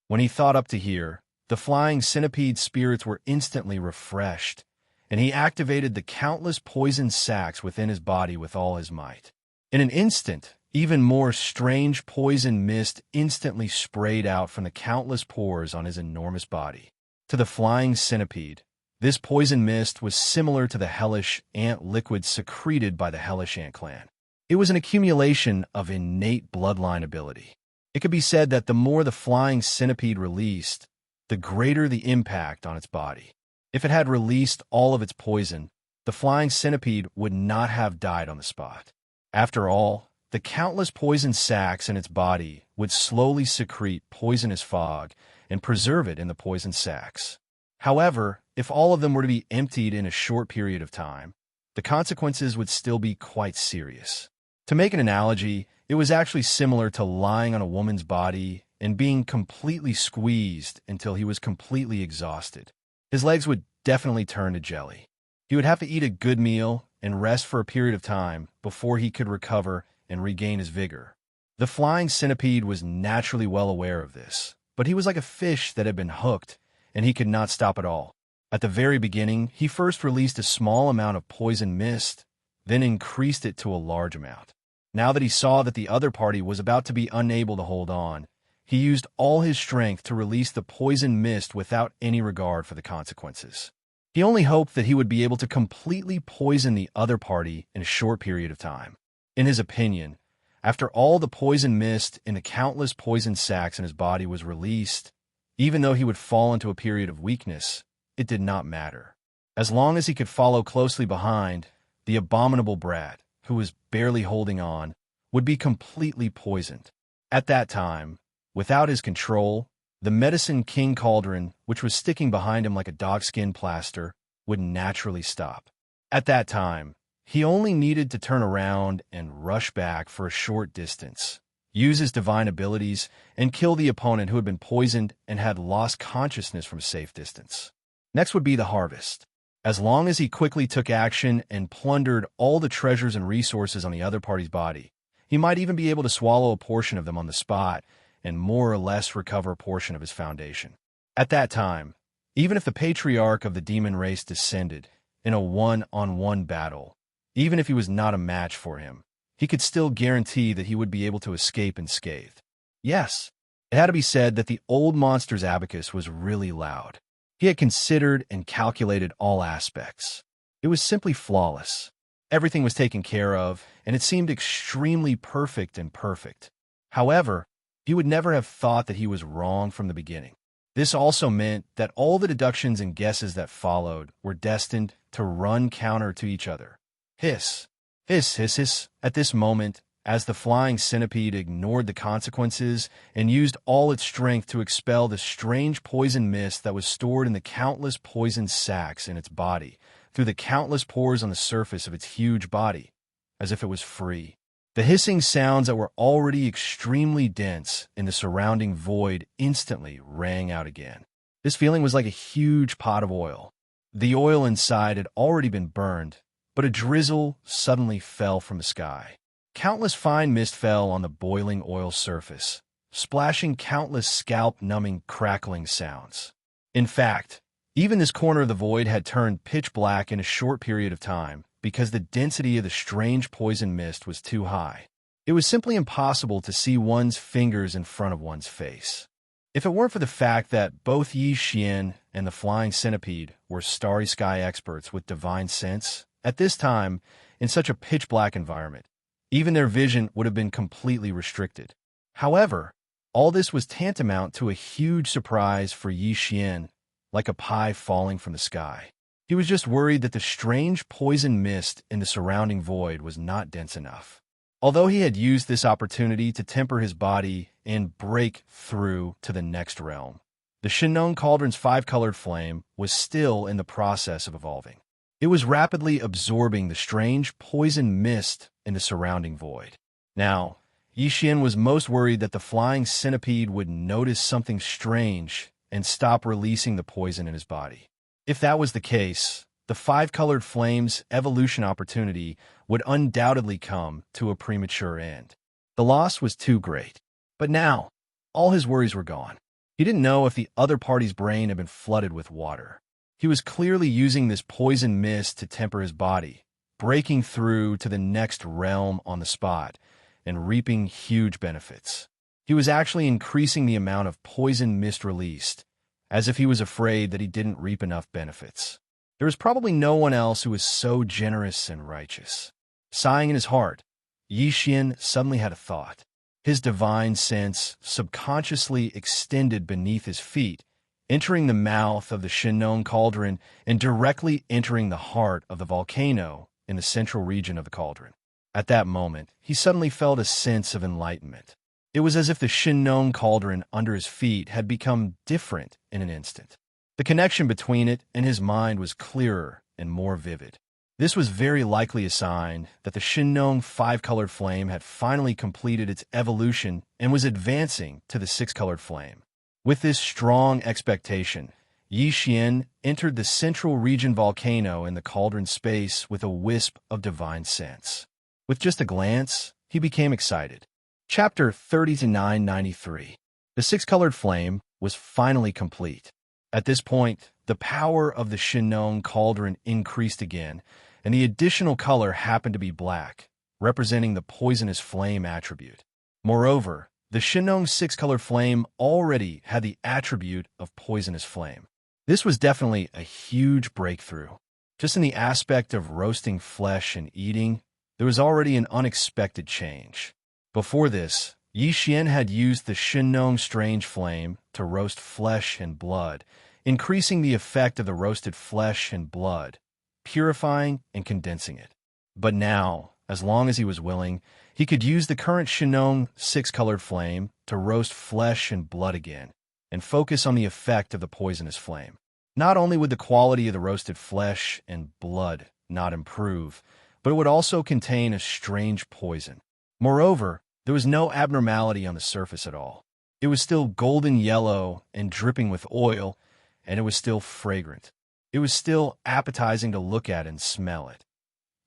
When he thought up to here, the flying centipede's spirits were instantly refreshed, and he activated the countless poison sacs within his body with all his might. In an instant, even more strange poison mist instantly sprayed out from the countless pores on his enormous body. To the flying centipede, this poison mist was similar to the hellish ant liquid secreted by the hellish ant clan. It was an accumulation of innate bloodline ability. It could be said that the more the flying centipede released, the greater the impact on its body. If it had released all of its poison, the flying centipede would not have died on the spot. After all, the countless poison sacs in its body would slowly secrete poisonous fog and preserve it in the poison sacs. However, if all of them were to be emptied in a short period of time, the consequences would still be quite serious. To make an analogy, it was actually similar to lying on a woman's body and being completely squeezed until he was completely exhausted. His legs would definitely turn to jelly. He would have to eat a good meal and rest for a period of time before he could recover and regain his vigor. The flying centipede was naturally well aware of this, but he was like a fish that had been hooked, and he could not stop at all. At the very beginning, he first released a small amount of poison mist, then increased it to a large amount. Now that he saw that the other party was about to be unable to hold on, he used all his strength to release the poison mist without any regard for the consequences. He only hoped that he would be able to completely poison the other party in a short period of time. In his opinion, after all the poison mist in the countless poison sacs in his body was released, even though he would fall into a period of weakness, it did not matter. As long as he could follow closely behind, the abominable brat, who was barely holding on, would be completely poisoned. At that time, without his control, the Medicine King Cauldron, which was sticking behind him like a dogskin plaster, would naturally stop. At that time, he only needed to turn around and rush back for a short distance, use his divine abilities, and kill the opponent who had been poisoned and had lost consciousness from a safe distance. Next would be the harvest. As long as he quickly took action and plundered all the treasures and resources on the other party's body, he might even be able to swallow a portion of them on the spot and more or less recover a portion of his foundation. At that time, even if the patriarch of the demon race descended in a one-on-one battle, even if he was not a match for him, he could still guarantee that he would be able to escape unscathed. Yes, it had to be said that the old monster's abacus was really loud. He had considered and calculated all aspects. It was simply flawless. Everything was taken care of, and it seemed extremely perfect and perfect. However, he would never have thought that he was wrong from the beginning. This also meant that all the deductions and guesses that followed were destined to run counter to each other. Hiss, hiss, hiss, hiss. At this moment, as the flying centipede ignored the consequences and used all its strength to expel the strange poison mist that was stored in the countless poison sacs in its body, through the countless pores on the surface of its huge body, as if it was free. The hissing sounds that were already extremely dense in the surrounding void instantly rang out again. This feeling was like a huge pot of oil. The oil inside had already been burned, but a drizzle suddenly fell from the sky. Countless fine mist fell on the boiling oil surface, splashing countless scalp-numbing crackling sounds. In fact, even this corner of the void had turned pitch black in a short period of time because the density of the strange poison mist was too high. It was simply impossible to see one's fingers in front of one's face. If it weren't for the fact that both Yi Xian and the flying centipede were starry sky experts with divine sense, at this time, in such a pitch-black environment, even their vision would have been completely restricted. However, all this was tantamount to a huge surprise for Yi Xian, like a pie falling from the sky. He was just worried that the strange poison mist in the surrounding void was not dense enough. Although he had used this opportunity to temper his body and break through to the next realm, the Shinong Cauldron's five-colored flame was still in the process of evolving. It was rapidly absorbing the strange poison mist in the surrounding void. Now, Yi Xian was most worried that the flying centipede would notice something strange and stop releasing the poison in his body. If that was the case, the five-colored flame's evolution opportunity would undoubtedly come to a premature end. The loss was too great. But now, all his worries were gone. He didn't know if the other party's brain had been flooded with water. He was clearly using this poison mist to temper his body, breaking through to the next realm on the spot, and reaping huge benefits. He was actually increasing the amount of poison mist released, as if he was afraid that he didn't reap enough benefits. There was probably no one else who was so generous and righteous. Sighing in his heart, Yi Xian suddenly had a thought. His divine sense subconsciously extended beneath his feet, entering the mouth of the Shinong Cauldron and directly entering the heart of the volcano in the central region of the cauldron. At that moment, he suddenly felt a sense of enlightenment. It was as if the Shinong Cauldron under his feet had become different in an instant. The connection between it and his mind was clearer and more vivid. This was very likely a sign that the Shinong five-colored flame had finally completed its evolution and was advancing to the six-colored flame. With this strong expectation, Yi Xian entered the central region volcano in the cauldron space with a wisp of divine sense. With just a glance, he became excited. Chapter 30-993. The six-colored flame was finally complete. At this point, the power of the Shinong Cauldron increased again, and the additional color happened to be black, representing the poisonous flame attribute. Moreover, the Shinong six-colored flame already had the attribute of poisonous flame. This was definitely a huge breakthrough. Just in the aspect of roasting flesh and eating, there was already an unexpected change. Before this, Yi Xian had used the Shinong strange flame to roast flesh and blood, increasing the effect of the roasted flesh and blood, purifying and condensing it. But now, as long as he was willing, he could use the current Shinong six-colored flame to roast flesh and blood again, and focus on the effect of the poisonous flame. Not only would the quality of the roasted flesh and blood not improve, but it would also contain a strange poison. Moreover, there was no abnormality on the surface at all. It was still golden yellow and dripping with oil, and it was still fragrant. It was still appetizing to look at and smell it.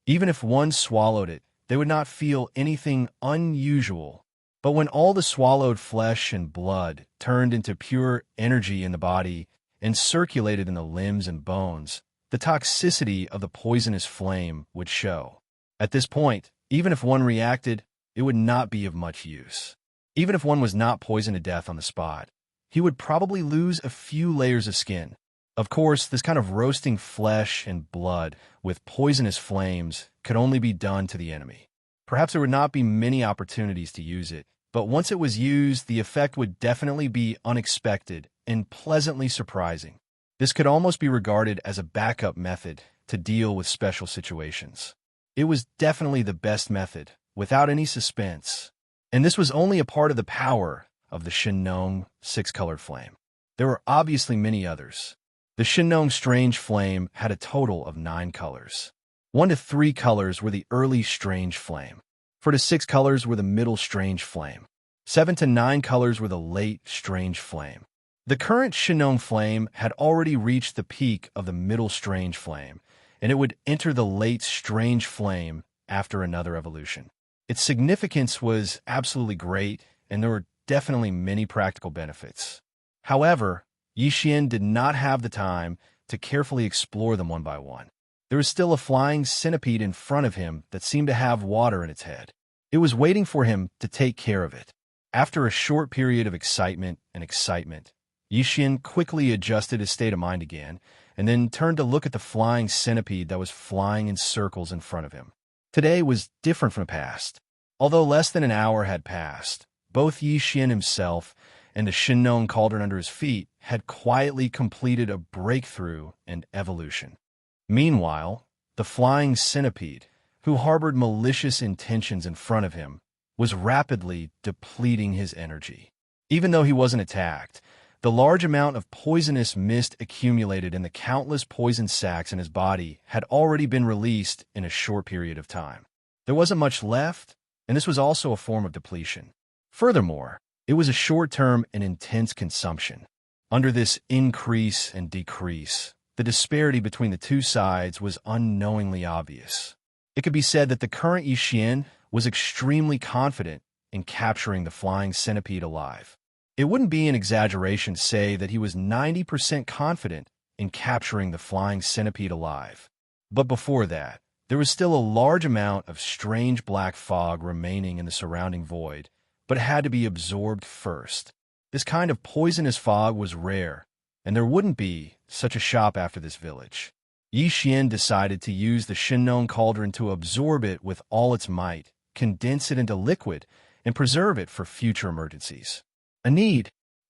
Even if one swallowed it, they would not feel anything unusual. But when all the swallowed flesh and blood turned into pure energy in the body and circulated in the limbs and bones, the toxicity of the poisonous flame would show. At this point, even if one reacted, it would not be of much use. Even if one was not poisoned to death on the spot, he would probably lose a few layers of skin. Of course, this kind of roasting flesh and blood with poisonous flames could only be done to the enemy. Perhaps there would not be many opportunities to use it, but once it was used, the effect would definitely be unexpected and pleasantly surprising. This could almost be regarded as a backup method to deal with special situations. It was definitely the best method, without any suspense. And this was only a part of the power of the Shin-Nong six-colored flame. There were obviously many others. The Shin-Nong strange flame had a total of 9 colors. 1 to 3 colors were the early strange flame. 4 to 6 colors were the middle strange flame. 7 to 9 colors were the late strange flame. The current Shin-Nong flame had already reached the peak of the middle strange flame, and it would enter the late strange flame after another evolution. Its significance was absolutely great, and there were definitely many practical benefits. However, Yixian did not have the time to carefully explore them one by one. There was still a flying centipede in front of him that seemed to have water in its head. It was waiting for him to take care of it. After a short period of excitement, Yixian quickly adjusted his state of mind again, and then turned to look at the flying centipede that was flying in circles in front of him. Today was different from the past. Although less than an hour had passed, both Yixian himself and the Shin-Nong cauldron under his feet had quietly completed a breakthrough and evolution. Meanwhile, the flying centipede, who harbored malicious intentions in front of him, was rapidly depleting his energy. Even though he wasn't attacked, the large amount of poisonous mist accumulated in the countless poison sacs in his body had already been released in a short period of time. There wasn't much left, and this was also a form of depletion. Furthermore, it was a short-term and intense consumption. Under this increase and decrease, the disparity between the two sides was unknowingly obvious. It could be said that the current Yixian was extremely confident in capturing the flying centipede alive. It wouldn't be an exaggeration to say that he was 90% confident in capturing the flying centipede alive. But before that, there was still a large amount of strange black fog remaining in the surrounding void, but it had to be absorbed first. This kind of poisonous fog was rare, and there wouldn't be such a shop after this village. Yixian decided to use the Shin-Nong cauldron to absorb it with all its might, condense it into liquid, and preserve it for future emergencies.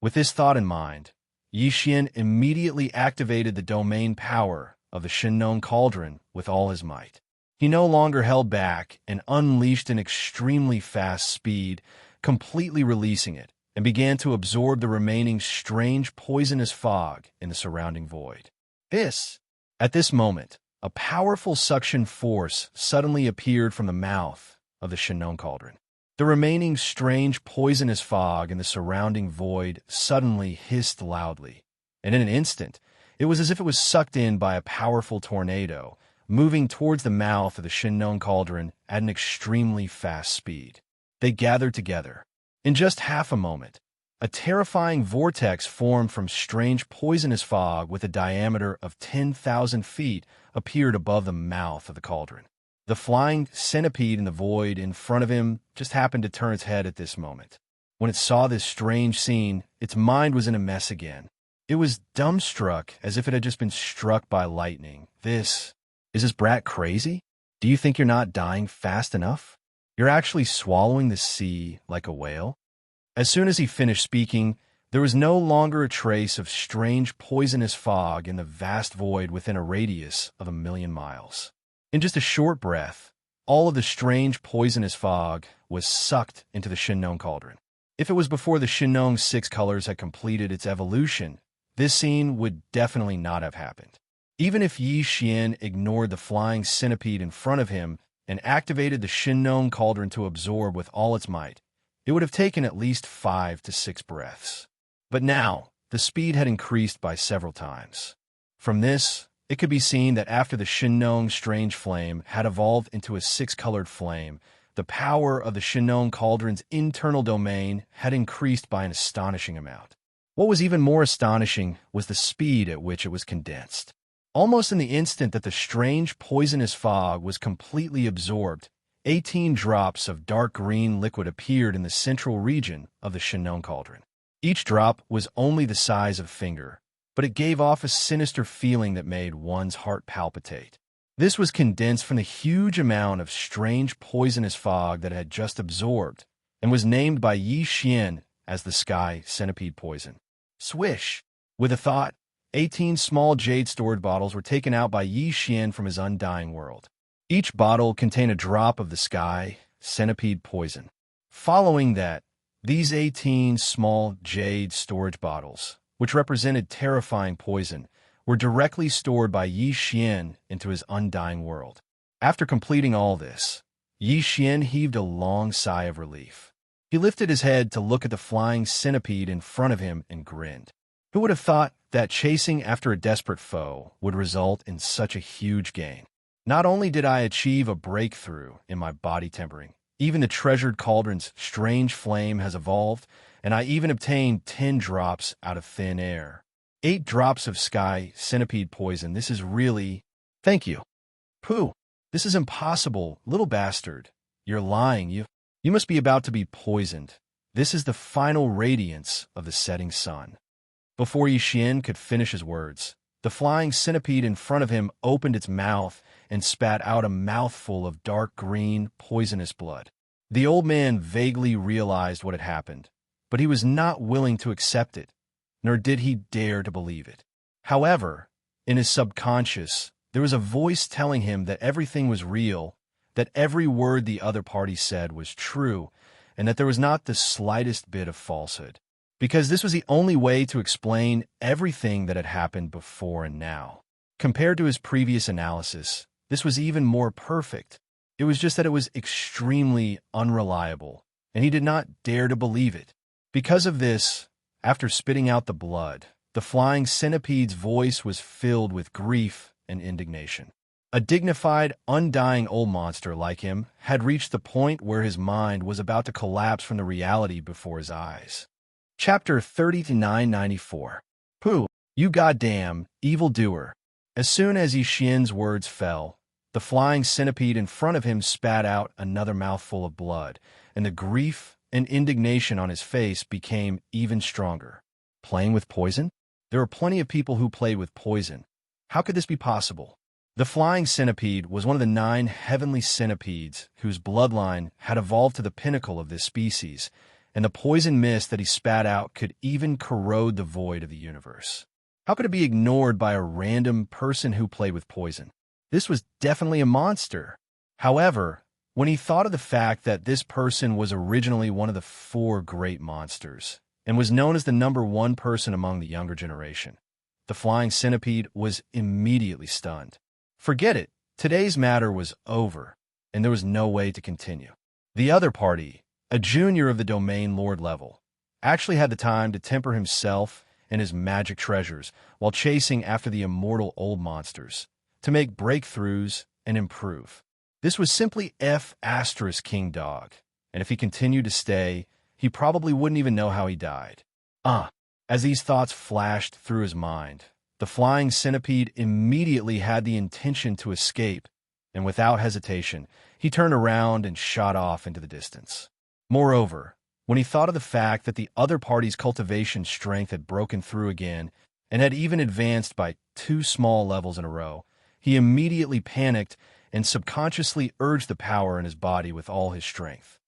With this thought in mind, Yixian immediately activated the domain power of the Shin-Nong cauldron with all his might. He no longer held back and unleashed an extremely fast speed, completely releasing it, and began to absorb the remaining strange poisonous fog in the surrounding void. At this moment, a powerful suction force suddenly appeared from the mouth of the Shin-Nong cauldron. The remaining strange poisonous fog in the surrounding void suddenly hissed loudly, and in an instant, it was as if it was sucked in by a powerful tornado, moving towards the mouth of the Shin-Nong cauldron at an extremely fast speed. They gathered together. In just half a moment, a terrifying vortex formed from strange poisonous fog with a diameter of 10,000 feet appeared above the mouth of the cauldron. The flying centipede in the void in front of him just happened to turn its head at this moment. When it saw this strange scene, its mind was in a mess again. It was dumbstruck as if it had just been struck by lightning. Is this brat crazy? Do you think you're not dying fast enough? You're actually swallowing the sea like a whale? As soon as he finished speaking, there was no longer a trace of strange poisonous fog in the vast void within a radius of 1,000,000 miles. In just a short breath, all of the strange poisonous fog was sucked into the Shin-Nong cauldron. If it was before the Shin-Nong 6 colors had completed its evolution, this scene would definitely not have happened. Even if Yixian ignored the flying centipede in front of him and activated the Shin-Nong cauldron to absorb with all its might, it would have taken at least 5 to 6 breaths. But now, the speed had increased by several times. From this, it could be seen that after the Shin-Nong strange flame had evolved into a 6-colored flame, the power of the Shin-Nong cauldron's internal domain had increased by an astonishing amount. What was even more astonishing was the speed at which it was condensed. Almost in the instant that the strange poisonous fog was completely absorbed, 18 drops of dark green liquid appeared in the central region of the Shin-Nong cauldron. Each drop was only the size of a finger, but it gave off a sinister feeling that made one's heart palpitate. This was condensed from the huge amount of strange poisonous fog that it had just absorbed, and was named by Yixian as the sky centipede poison. Swish! With a thought, 18 small jade storage bottles were taken out by Yi Xian from his undying world. Each bottle contained a drop of the sky centipede poison. Following that, these 18 small jade storage bottles, which represented terrifying poison, were directly stored by Yi Xian into his undying world. After completing all this, Yi Xian heaved a long sigh of relief. He lifted his head to look at the flying centipede in front of him and grinned. Who would have thought that chasing after a desperate foe would result in such a huge gain? Not only did I achieve a breakthrough in my body tempering, even the treasured cauldron's strange flame has evolved, and I even obtained 10 drops out of thin air. 8 drops of sky centipede poison. This is really... Thank you. Pooh. This is impossible, little bastard. You're lying. You must be about to be poisoned. This is the final radiance of the setting sun. Before Yi Xian could finish his words, the flying centipede in front of him opened its mouth and spat out a mouthful of dark green, poisonous blood. The old man vaguely realized what had happened, but he was not willing to accept it, nor did he dare to believe it. However, in his subconscious, there was a voice telling him that everything was real, that every word the other party said was true, and that there was not the slightest bit of falsehood. Because this was the only way to explain everything that had happened before and now. Compared to his previous analysis, this was even more perfect. It was just that it was extremely unreliable, and he did not dare to believe it. Because of this, after spitting out the blood, the flying centipede's voice was filled with grief and indignation. A dignified, undying old monster like him had reached the point where his mind was about to collapse from the reality before his eyes. Chapter 30-994. Pooh, you goddamn evildoer. As soon as Yi Xian's words fell, the flying centipede in front of him spat out another mouthful of blood, and the grief and indignation on his face became even stronger. Playing with poison? There are plenty of people who play with poison. How could this be possible? The flying centipede was one of the 9 heavenly centipedes whose bloodline had evolved to the pinnacle of this species, and the poison mist that he spat out could even corrode the void of the universe. How could it be ignored by a random person who played with poison? This was definitely a monster. However, when he thought of the fact that this person was originally one of the 4 great monsters, and was known as the #1 person among the younger generation, the flying centipede was immediately stunned. Forget it. Today's matter was over, and there was no way to continue. The other party, a junior of the domain lord level, actually had the time to temper himself and his magic treasures while chasing after the immortal old monsters, to make breakthroughs and improve. This was simply King Dog, and if he continued to stay, he probably wouldn't even know how he died. As these thoughts flashed through his mind, the flying centipede immediately had the intention to escape, and without hesitation, he turned around and shot off into the distance. Moreover, when he thought of the fact that the other party's cultivation strength had broken through again and had even advanced by 2 small levels in a row, he immediately panicked and subconsciously urged the power in his body with all his strength.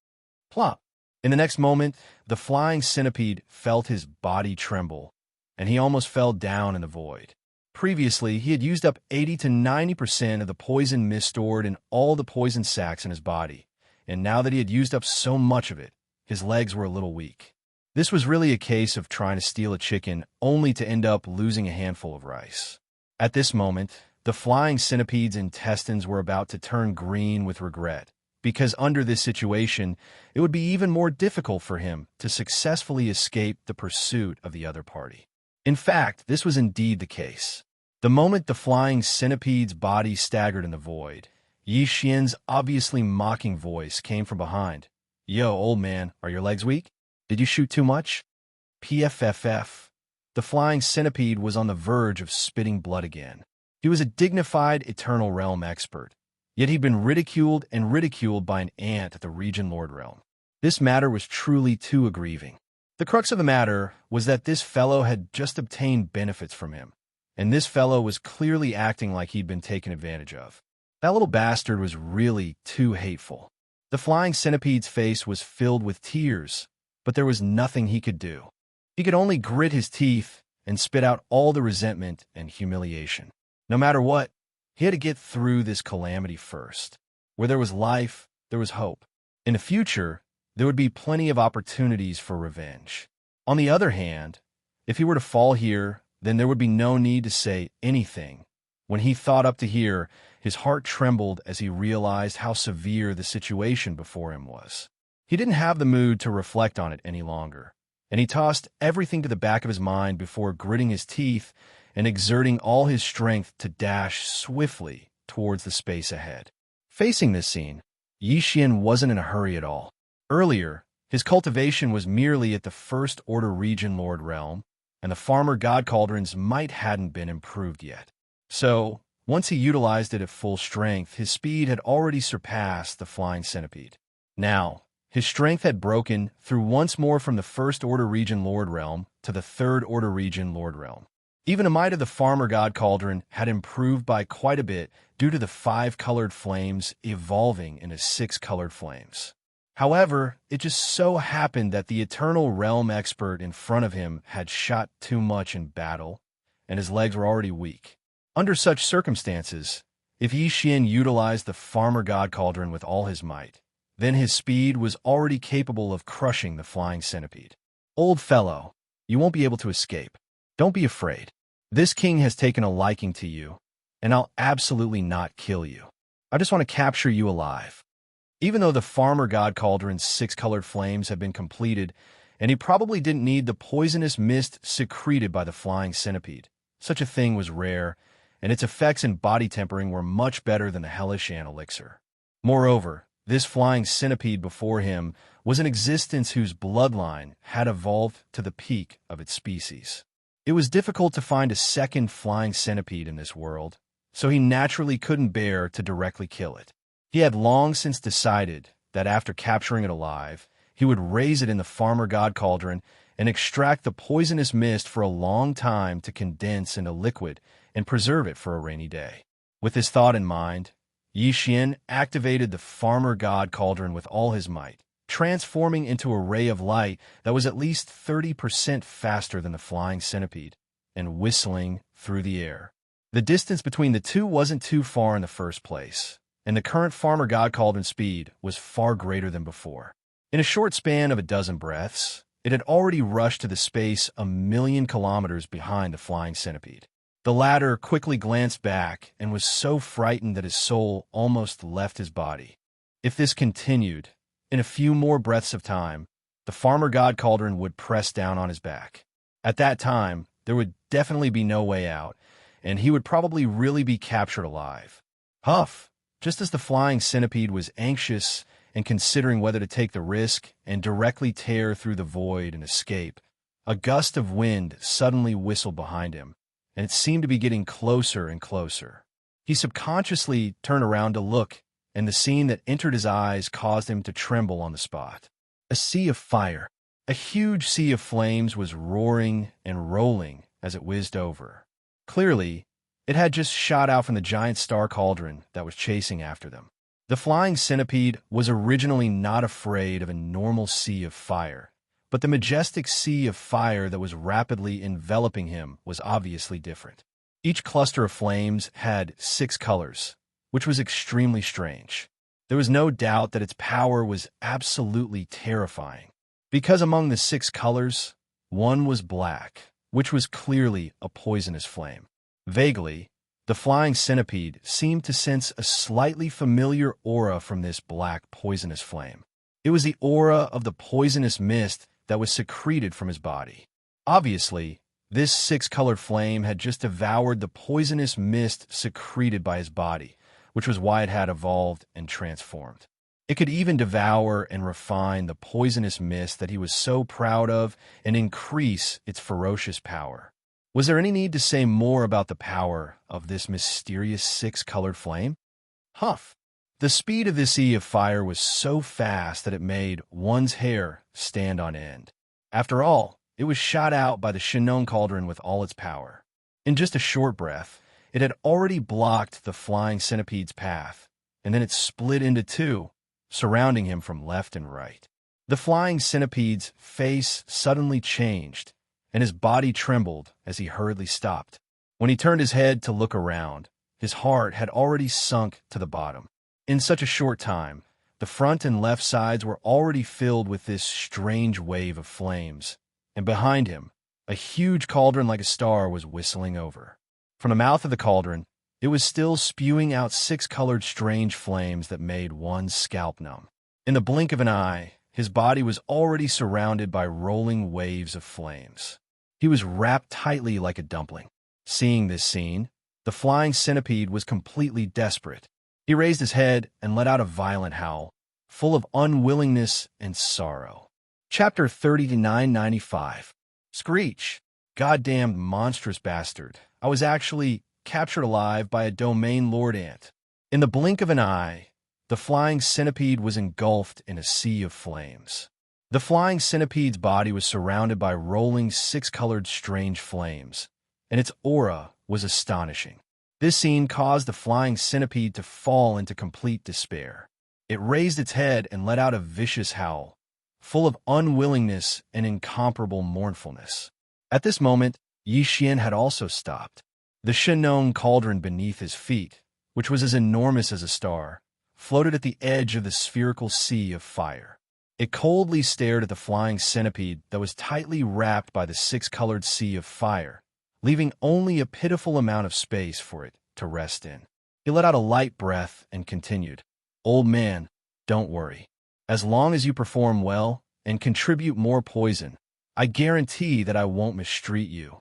Plop! In the next moment, the flying centipede felt his body tremble, and he almost fell down in the void. Previously, he had used up 80 to 90% of the poison mist stored in all the poison sacs in his body, and now that he had used up so much of it, his legs were a little weak. This was really a case of trying to steal a chicken only to end up losing a handful of rice. At this moment, the flying centipede's intestines were about to turn green with regret, because under this situation, it would be even more difficult for him to successfully escape the pursuit of the other party. In fact, this was indeed the case. The moment the flying centipede's body staggered in the void, Yi Xian's obviously mocking voice came from behind. Yo, old man, are your legs weak? Did you shoot too much? PFFF. The flying centipede was on the verge of spitting blood again. He was a dignified Eternal Realm expert, yet he'd been ridiculed and ridiculed by an ant at the Region Lord Realm. This matter was truly too aggrieving. The crux of the matter was that this fellow had just obtained benefits from him, and this fellow was clearly acting like he'd been taken advantage of. That little bastard was really too hateful. The flying centipede's face was filled with tears, but there was nothing he could do. He could only grit his teeth and spit out all the resentment and humiliation. No matter what, he had to get through this calamity first. Where there was life, there was hope. In the future, there would be plenty of opportunities for revenge. On the other hand, if he were to fall here, then there would be no need to say anything. When he thought up to here, his heart trembled as he realized how severe the situation before him was. He didn't have the mood to reflect on it any longer, and he tossed everything to the back of his mind before gritting his teeth and exerting all his strength to dash swiftly towards the space ahead. Facing this scene, Yi Xian wasn't in a hurry at all. Earlier, his cultivation was merely at the First Order Region Lord Realm, and the farmer god cauldron's might hadn't been improved yet. So, once he utilized it at full strength, his speed had already surpassed the flying centipede. Now, his strength had broken through once more from the First Order Region Lord Realm to the Third Order Region Lord Realm. Even the might of the farmer god cauldron had improved by quite a bit due to the 5-colored flames evolving into 6-colored flames. However, it just so happened that the Eternal Realm expert in front of him had shot too much in battle, and his legs were already weak. Under such circumstances, if Yi Xian utilized the farmer god cauldron with all his might, then his speed was already capable of crushing the flying centipede. Old fellow, you won't be able to escape. Don't be afraid. This king has taken a liking to you, and I'll absolutely not kill you. I just want to capture you alive. Even though the farmer god cauldron's 6-colored flames had been completed, and he probably didn't need the poisonous mist secreted by the flying centipede, such a thing was rare, and its effects and body tempering were much better than the hellish ant elixir. Moreover, this flying centipede before him was an existence whose bloodline had evolved to the peak of its species. It was difficult to find a second flying centipede in this world, so he naturally couldn't bear to directly kill it. He had long since decided that after capturing it alive, he would raise it in the farmer god cauldron and extract the poisonous mist for a long time to condense into liquid and preserve it for a rainy day. With this thought in mind, Yi Xian activated the farmer god cauldron with all his might, transforming into a ray of light that was at least 30% faster than the flying centipede, and whistling through the air. The distance between the two wasn't too far in the first place, and the current farmer god cauldron speed was far greater than before. In a short span of a dozen breaths, it had already rushed to the space 1,000,000 kilometers behind the flying centipede. The latter quickly glanced back and was so frightened that his soul almost left his body. If this continued, in a few more breaths of time, the farmer god cauldron would press down on his back. At that time, there would definitely be no way out, and he would probably really be captured alive. Huff! Just as the flying centipede was anxious and considering whether to take the risk and directly tear through the void and escape, a gust of wind suddenly whistled behind him, and it seemed to be getting closer and closer. He subconsciously turned around to look, and the scene that entered his eyes caused him to tremble on the spot. A sea of fire. A huge sea of flames was roaring and rolling as it whizzed over. Clearly, it had just shot out from the giant star cauldron that was chasing after them. The flying centipede was originally not afraid of a normal sea of fire, but the majestic sea of fire that was rapidly enveloping him was obviously different. Each cluster of flames had 6 colors, which was extremely strange. There was no doubt that its power was absolutely terrifying, because among the 6 colors, one was black, which was clearly a poisonous flame. Vaguely, the flying centipede seemed to sense a slightly familiar aura from this black poisonous flame. It was the aura of the poisonous mist that was secreted from his body. Obviously, this 6-colored flame had just devoured the poisonous mist secreted by his body, which was why it had evolved and transformed. It could even devour and refine the poisonous mist that he was so proud of and increase its ferocious power. Was there any need to say more about the power of this mysterious 6-colored flame? Huff! The speed of this sea of fire was so fast that it made one's hair stand on end. After all, it was shot out by the Shinon cauldron with all its power. In just a short breath, it had already blocked the flying centipede's path, and then it split into 2, surrounding him from left and right. The flying centipede's face suddenly changed, and his body trembled as he hurriedly stopped. When he turned his head to look around, his heart had already sunk to the bottom. In such a short time, the front and left sides were already filled with this strange wave of flames, and behind him, a huge cauldron like a star was whistling over. From the mouth of the cauldron, it was still spewing out six-colored strange flames that made one's scalp numb. In the blink of an eye, his body was already surrounded by rolling waves of flames. He was wrapped tightly like a dumpling. Seeing this scene, the flying centipede was completely desperate. He raised his head and let out a violent howl, full of unwillingness and sorrow. Chapter 3995. Screech. Goddamned monstrous bastard. I was actually captured alive by a domain lord ant. In the blink of an eye, the flying centipede was engulfed in a sea of flames. The flying centipede's body was surrounded by rolling six-colored strange flames, and its aura was astonishing. This scene caused the flying centipede to fall into complete despair. It raised its head and let out a vicious howl, full of unwillingness and incomparable mournfulness. At this moment, Yi Xian had also stopped. The Shenong cauldron beneath his feet, which was as enormous as a star, floated at the edge of the spherical sea of fire. It coldly stared at the flying centipede that was tightly wrapped by the six-colored sea of fire, leaving only a pitiful amount of space for it to rest in. He let out a light breath and continued, "Old man, don't worry. As long as you perform well and contribute more poison, I guarantee that I won't mistreat you."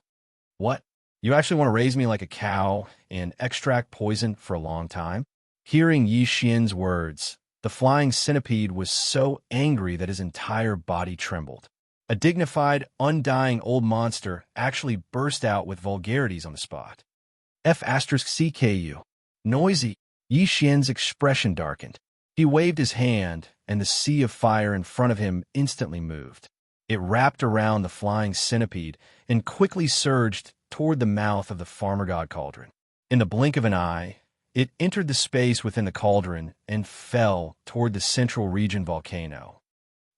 "What? You actually want to raise me like a cow and extract poison for a long time?" Hearing Yi Xian's words, the flying centipede was so angry that his entire body trembled. A dignified, undying old monster actually burst out with vulgarities on the spot. F*CKU. Noisy. Yi Xian's expression darkened. He waved his hand, and the sea of fire in front of him instantly moved. It wrapped around the flying centipede and quickly surged toward the mouth of the farmer god cauldron. In the blink of an eye, it entered the space within the cauldron and fell toward the central region volcano.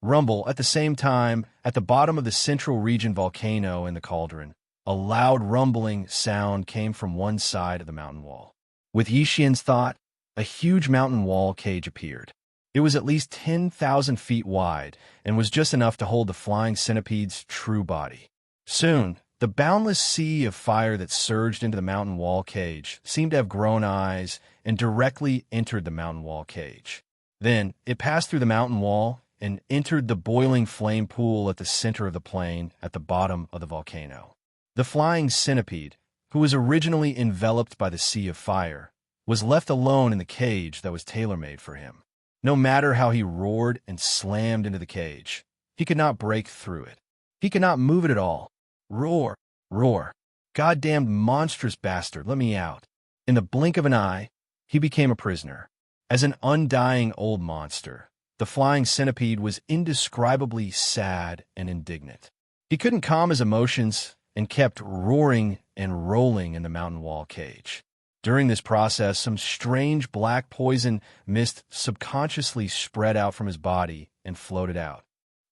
Rumble. At the same time, at the bottom of the central region volcano in the cauldron, a loud rumbling sound came from one side of the mountain wall. With Yi Xian's thought, a huge mountain wall cage appeared. It was at least 10,000 feet wide and was just enough to hold the flying centipede's true body. Soon, the boundless sea of fire that surged into the mountain wall cage seemed to have grown eyes and directly entered the mountain wall cage. Then, it passed through the mountain wall and entered the boiling flame pool at the center of the plain at the bottom of the volcano. The flying centipede, who was originally enveloped by the sea of fire, was left alone in the cage that was tailor-made for him. No matter how he roared and slammed into the cage, he could not break through it. He could not move it at all. Roar, roar. Goddamned monstrous bastard, let me out. In the blink of an eye, he became a prisoner. As an undying old monster, the flying centipede was indescribably sad and indignant. He couldn't calm his emotions and kept roaring and rolling in the mountain wall cage. During this process, some strange black poison mist subconsciously spread out from his body and floated out.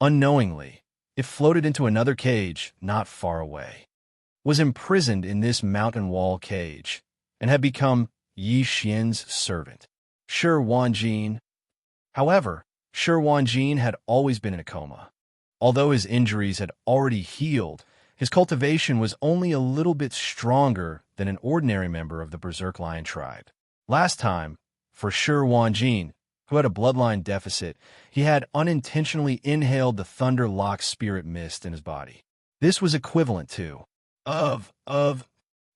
Unknowingly, it floated into another cage not far away. Was imprisoned in this mountain wall cage and had become Yi Xian's servant, Shi Wanjin. However, Shi Wanjin had always been in a coma. Although his injuries had already healed, his cultivation was only a little bit stronger than an ordinary member of the Berserk Lion tribe. Last time, for Shi Wanjin, who had a bloodline deficit, he had unintentionally inhaled the Thunder Lock spirit mist in his body. This was equivalent to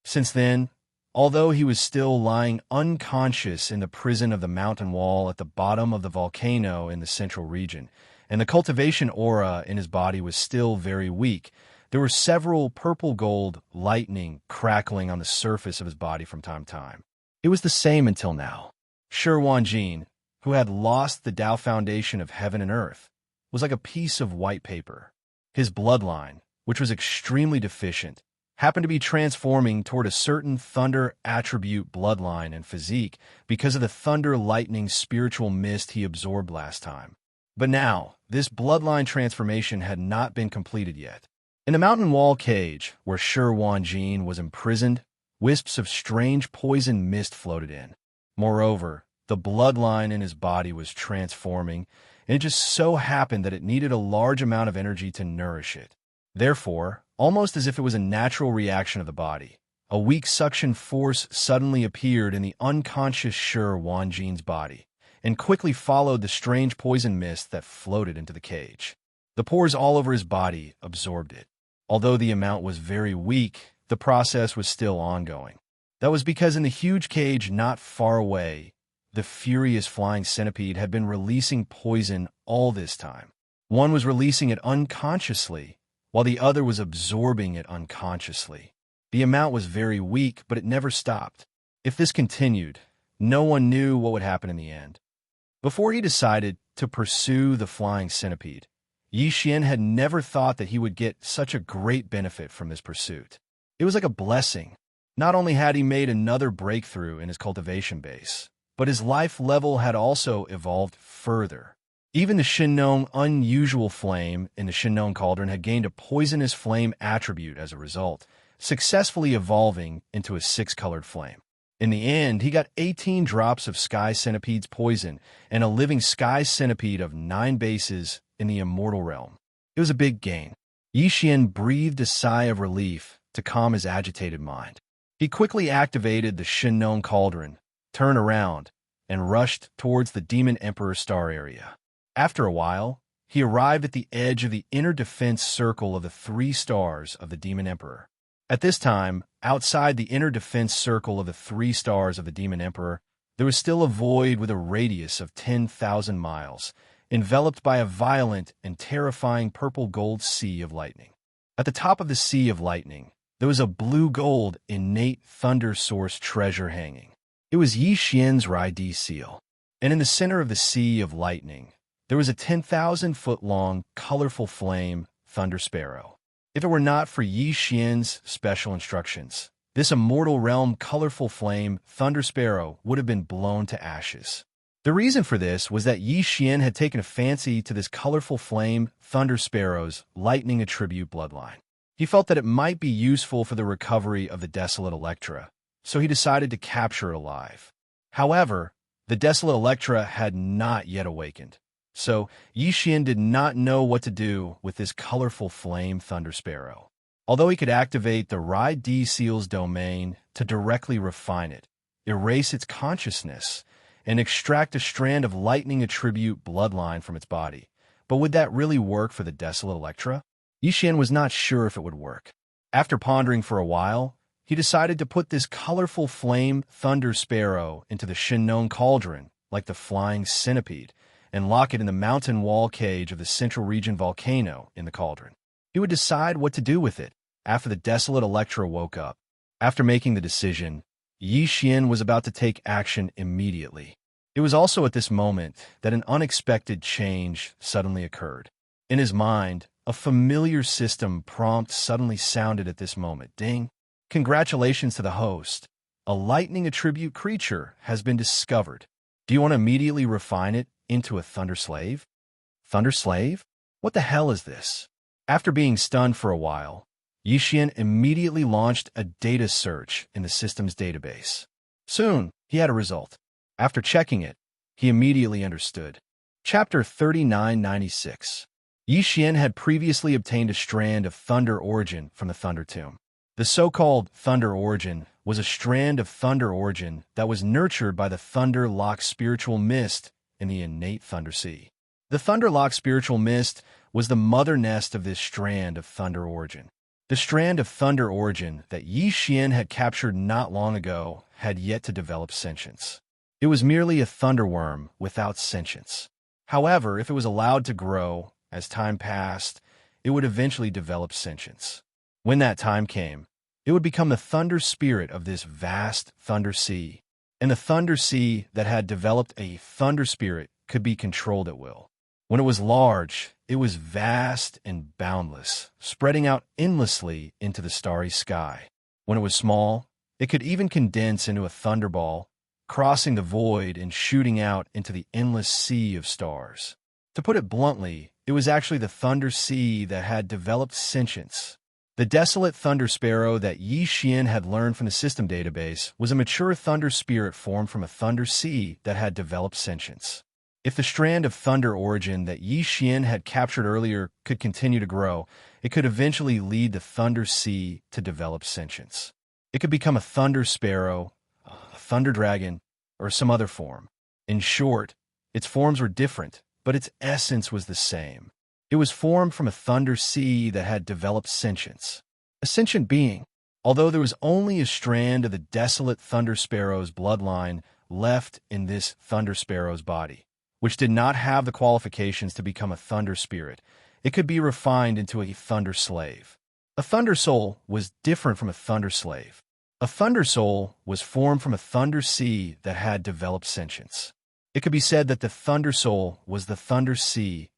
Since then, although he was still lying unconscious in the prison of the mountain wall at the bottom of the volcano in the central region, and the cultivation aura in his body was still very weak, there were several purple-gold lightning crackling on the surface of his body from time to time. It was the same until now. Shi Wanjin, who had lost the Tao foundation of heaven and earth, was like a piece of white paper. His bloodline, which was extremely deficient, happened to be transforming toward a certain thunder attribute bloodline and physique because of the thunder lightning spiritual mist he absorbed last time. But now, this bloodline transformation had not been completed yet. In the mountain wall cage where Shi Wanjin was imprisoned, wisps of strange poison mist floated in. Moreover, the bloodline in his body was transforming, and it just so happened that it needed a large amount of energy to nourish it. Therefore, almost as if it was a natural reaction of the body, a weak suction force suddenly appeared in the unconscious Shi Wanjin's body, and quickly followed the strange poison mist that floated into the cage. The pores all over his body absorbed it. Although the amount was very weak, the process was still ongoing. That was because in the huge cage not far away, the furious flying centipede had been releasing poison all this time. One was releasing it unconsciously, while the other was absorbing it unconsciously. The amount was very weak, but it never stopped. If this continued, no one knew what would happen in the end. Before he decided to pursue the flying centipede, Yi Xian had never thought that he would get such a great benefit from this pursuit. It was like a blessing. Not only had he made another breakthrough in his cultivation base, but his life level had also evolved further. Even the Shinnong unusual flame in the Shinnong cauldron had gained a poisonous flame attribute as a result, successfully evolving into a 6-colored flame. In the end, he got 18 drops of Sky Centipede's poison and a living Sky Centipede of 9 bases in the immortal realm. It was a big gain. Yi Xian breathed a sigh of relief to calm his agitated mind. He quickly activated the Shinnong cauldron, turned around, and rushed towards the Demon Emperor star area. After a while, he arrived at the edge of the inner defense circle of the 3 stars of the Demon Emperor. At this time, outside the inner defense circle of the 3 stars of the Demon Emperor, there was still a void with a radius of 10,000 miles, enveloped by a violent and terrifying purple-gold sea of lightning. At the top of the sea of lightning, there was a blue-gold innate thunder source treasure hanging. It was Yi Xian's Rai-Di seal. And in the center of the sea of lightning, there was a 10,000-foot-long, colorful flame thunder sparrow. If it were not for Yi Xian's special instructions, this immortal realm colorful flame thunder sparrow would have been blown to ashes. The reason for this was that Yi Xian had taken a fancy to this colorful flame thunder sparrow's lightning attribute bloodline. He felt that it might be useful for the recovery of the desolate Electra, so he decided to capture it alive. However, the desolate Electra had not yet awakened, so Yi Xian did not know what to do with this colorful flame thunder sparrow. Although he could activate the Rai-Di seal's domain to directly refine it, erase its consciousness, and extract a strand of lightning attribute bloodline from its body, but would that really work for the desolate Electra? Yi Xian was not sure if it would work. After pondering for a while, he decided to put this colorful flame thunder sparrow into the Shinnong cauldron, like the flying centipede, and lock it in the mountain wall cage of the central region volcano in the cauldron. He would decide what to do with it after the desolate Electra woke up. After making the decision, Yi Xian was about to take action immediately. It was also at this moment that an unexpected change suddenly occurred. In his mind, a familiar system prompt suddenly sounded at this moment. Ding! Congratulations to the host. A lightning attribute creature has been discovered. Do you want to immediately refine it into a Thunder Slave? Thunder Slave? What the hell is this? After being stunned for a while, Yi Xian immediately launched a data search in the system's database. Soon, he had a result. After checking it, he immediately understood. Chapter 3996. Yi Xian had previously obtained a strand of Thunder Origin from the Thunder Tomb. The so-called Thunder Origin was a strand of Thunder Origin that was nurtured by the Thunder Lock Spiritual Mist in the innate Thunder Sea. The Thunder Lock Spiritual Mist was the mother nest of this strand of Thunder Origin. The strand of Thunder Origin that Yi Xian had captured not long ago had yet to develop sentience. It was merely a thunderworm without sentience. However, if it was allowed to grow, as time passed, it would eventually develop sentience. When that time came, it would become the thunder spirit of this vast Thunder Sea, and the Thunder Sea that had developed a thunder spirit could be controlled at will. When it was large, it was vast and boundless, spreading out endlessly into the starry sky. When it was small, it could even condense into a thunderball, crossing the void and shooting out into the endless sea of stars. To put it bluntly, it was actually the Thunder Sea that had developed sentience. The desolate thunder sparrow that Yi Xian had learned from the system database was a mature thunder spirit formed from a thunder sea that had developed sentience. If the strand of thunder origin that Yi Xian had captured earlier could continue to grow, it could eventually lead the thunder sea to develop sentience. It could become a thunder sparrow, a thunder dragon, or some other form. In short, its forms were different, but its essence was the same. It was formed from a thunder sea that had developed sentience. A sentient being, although there was only a strand of the desolate thunder sparrow's bloodline left in this thunder sparrow's body, which did not have the qualifications to become a thunder spirit, it could be refined into a thunder slave. A thunder soul was different from a thunder slave. A thunder soul was formed from a thunder sea that had developed sentience. It could be said that the thunder soul was the thunder sea,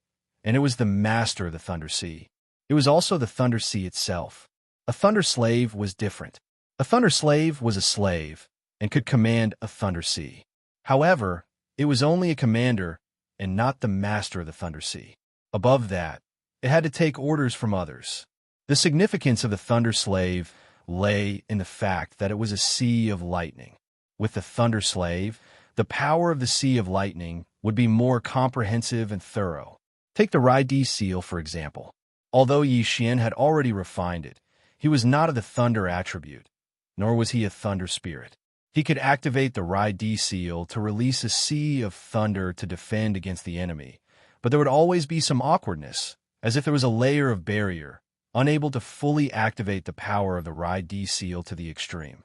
and it was the master of the thunder sea. It was also the thunder sea itself. A thunder slave was different. A thunder slave was a slave and could command a thunder sea. However, it was only a commander and not the master of the thunder sea. Above that, it had to take orders from others. The significance of the thunder slave lay in the fact that it was a sea of lightning. With the thunder slave, the power of the sea of lightning would be more comprehensive and thorough. Take the Rai-D seal, for example. Although Yi Xian had already refined it, he was not of the thunder attribute, nor was he a thunder spirit. He could activate the Rai-D seal to release a sea of thunder to defend against the enemy, but there would always be some awkwardness, as if there was a layer of barrier, unable to fully activate the power of the Rai-D seal to the extreme.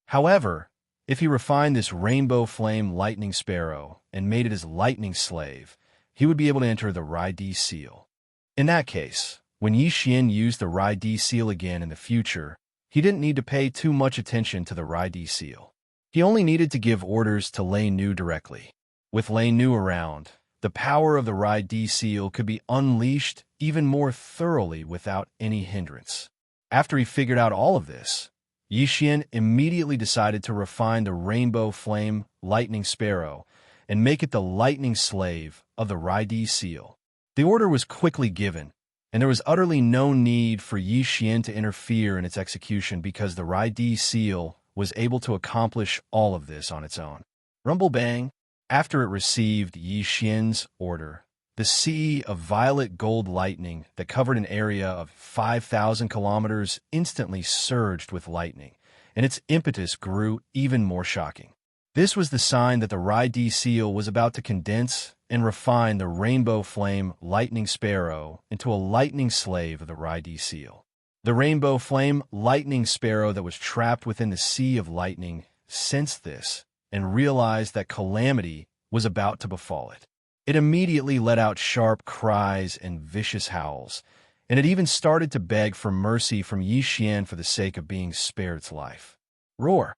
However, if he refined this rainbow flame lightning sparrow and made it his lightning slave, he would be able to enter the Rai-D seal. In that case, when Yi Xian used the Rai-D seal again in the future, he didn't need to pay too much attention to the Rai-D seal. He only needed to give orders to Lei Nu directly. With Lei Nu around, the power of the Rai-D seal could be unleashed even more thoroughly without any hindrance. After he figured out all of this, Yi Xian immediately decided to refine the rainbow flame lightning sparrow and make it the lightning slave of the Rai-D seal. The order was quickly given, and there was utterly no need for Yi Xian to interfere in its execution because the Rai-D seal was able to accomplish all of this on its own. Rumble bang! After it received Yi Xian's order, the sea of violet gold lightning that covered an area of 5,000 kilometers instantly surged with lightning, and its impetus grew even more shocking. This was the sign that the Rai-D seal was about to condense and refine the rainbow flame lightning sparrow into a lightning slave of the Rai-D seal. The rainbow flame lightning sparrow that was trapped within the sea of lightning sensed this and realized that calamity was about to befall it. It immediately let out sharp cries and vicious howls, and it even started to beg for mercy from Yi Xian for the sake of being spared its life. Roar!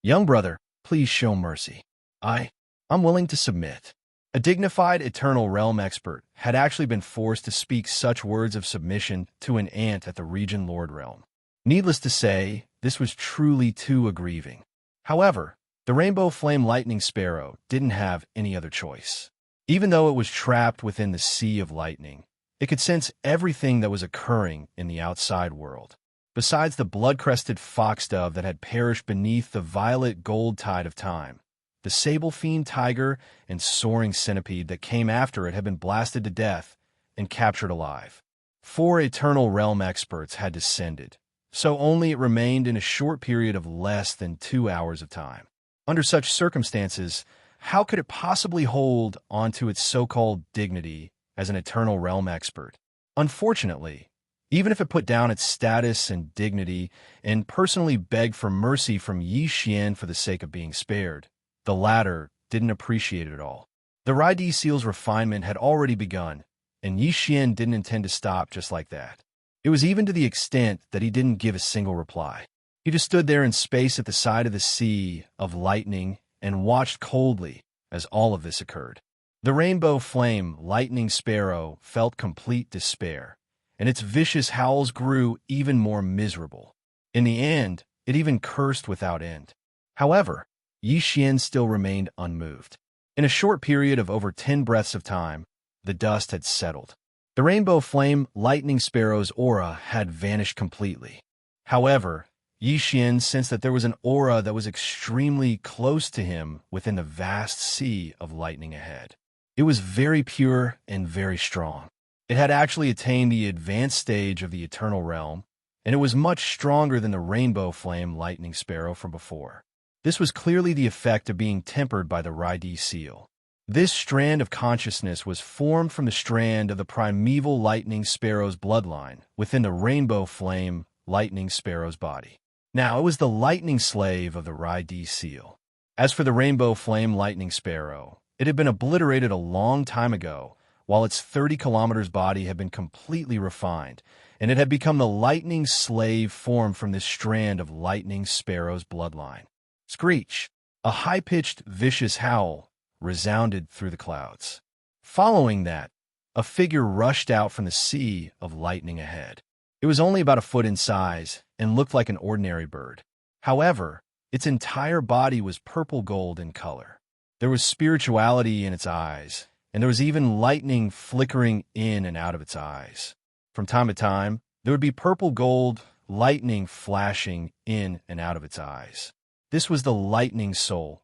Young brother, please show mercy. I'm willing to submit. A dignified Eternal Realm expert had actually been forced to speak such words of submission to an ant at the Region Lord Realm. Needless to say, this was truly too aggrieving. However, the Rainbow Flame Lightning Sparrow didn't have any other choice. Even though it was trapped within the sea of lightning, it could sense everything that was occurring in the outside world. Besides the blood-crested foxdove that had perished beneath the violet gold tide of time, the sable-fiend tiger and soaring centipede that came after it had been blasted to death and captured alive. 4 Eternal Realm experts had descended, so only it remained in a short period of less than 2 hours of time. Under such circumstances, how could it possibly hold onto its so-called dignity as an Eternal Realm expert? Unfortunately, even if it put down its status and dignity and personally begged for mercy from Yi Xian for the sake of being spared, the latter didn't appreciate it at all. The Rai-D seal's refinement had already begun, and Yi Xian didn't intend to stop just like that. It was even to the extent that he didn't give a single reply. He just stood there in space at the side of the sea of lightning and watched coldly as all of this occurred. The Rainbow Flame Lightning Sparrow felt complete despair, and its vicious howls grew even more miserable. In the end, it even cursed without end. However, Yi Xian still remained unmoved. In a short period of over 10 breaths of time, the dust had settled. The rainbow flame lightning sparrow's aura had vanished completely. However, Yi Xian sensed that there was an aura that was extremely close to him within the vast sea of lightning ahead. It was very pure and very strong. It had actually attained the advanced stage of the eternal realm, and it was much stronger than the rainbow flame lightning sparrow from before. This was clearly the effect of being tempered by the Rendezvous seal. This strand of consciousness was formed from the strand of the primeval lightning sparrow's bloodline within the rainbow flame lightning sparrow's body. Now, it was the lightning slave of the Rendezvous seal. As for the rainbow flame lightning sparrow, it had been obliterated a long time ago, while its 30 kilometers body had been completely refined, and it had become the lightning slave formed from this strand of lightning sparrow's bloodline. Screech! A high-pitched, vicious howl resounded through the clouds. Following that, a figure rushed out from the sea of lightning ahead. It was only about a foot in size and looked like an ordinary bird. However, its entire body was purple gold in color. There was spirituality in its eyes, and there was even lightning flickering in and out of its eyes. From time to time, there would be purple gold lightning flashing in and out of its eyes. This was the lightning soul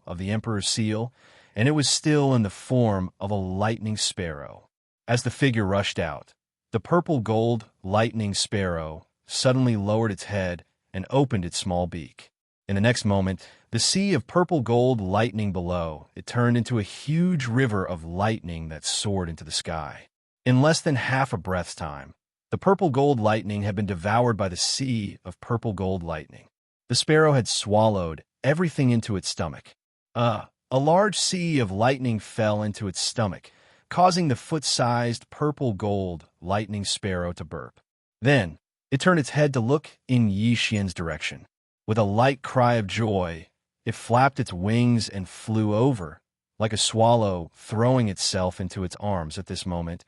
of the Emperor's seal, and it was still in the form of a lightning sparrow. As the figure rushed out, the purple gold lightning sparrow suddenly lowered its head and opened its small beak. In the next moment, the sea of purple gold lightning below, it turned into a huge river of lightning that soared into the sky. In less than half a breath's time, the purple gold lightning had been devoured by the sea of purple gold lightning. The sparrow had swallowed everything into its stomach. A large sea of lightning fell into its stomach, causing the foot-sized purple gold lightning sparrow to burp. Then, it turned its head to look in Yi Xian's direction. With a light cry of joy, it flapped its wings and flew over, like a swallow throwing itself into its arms. At this moment,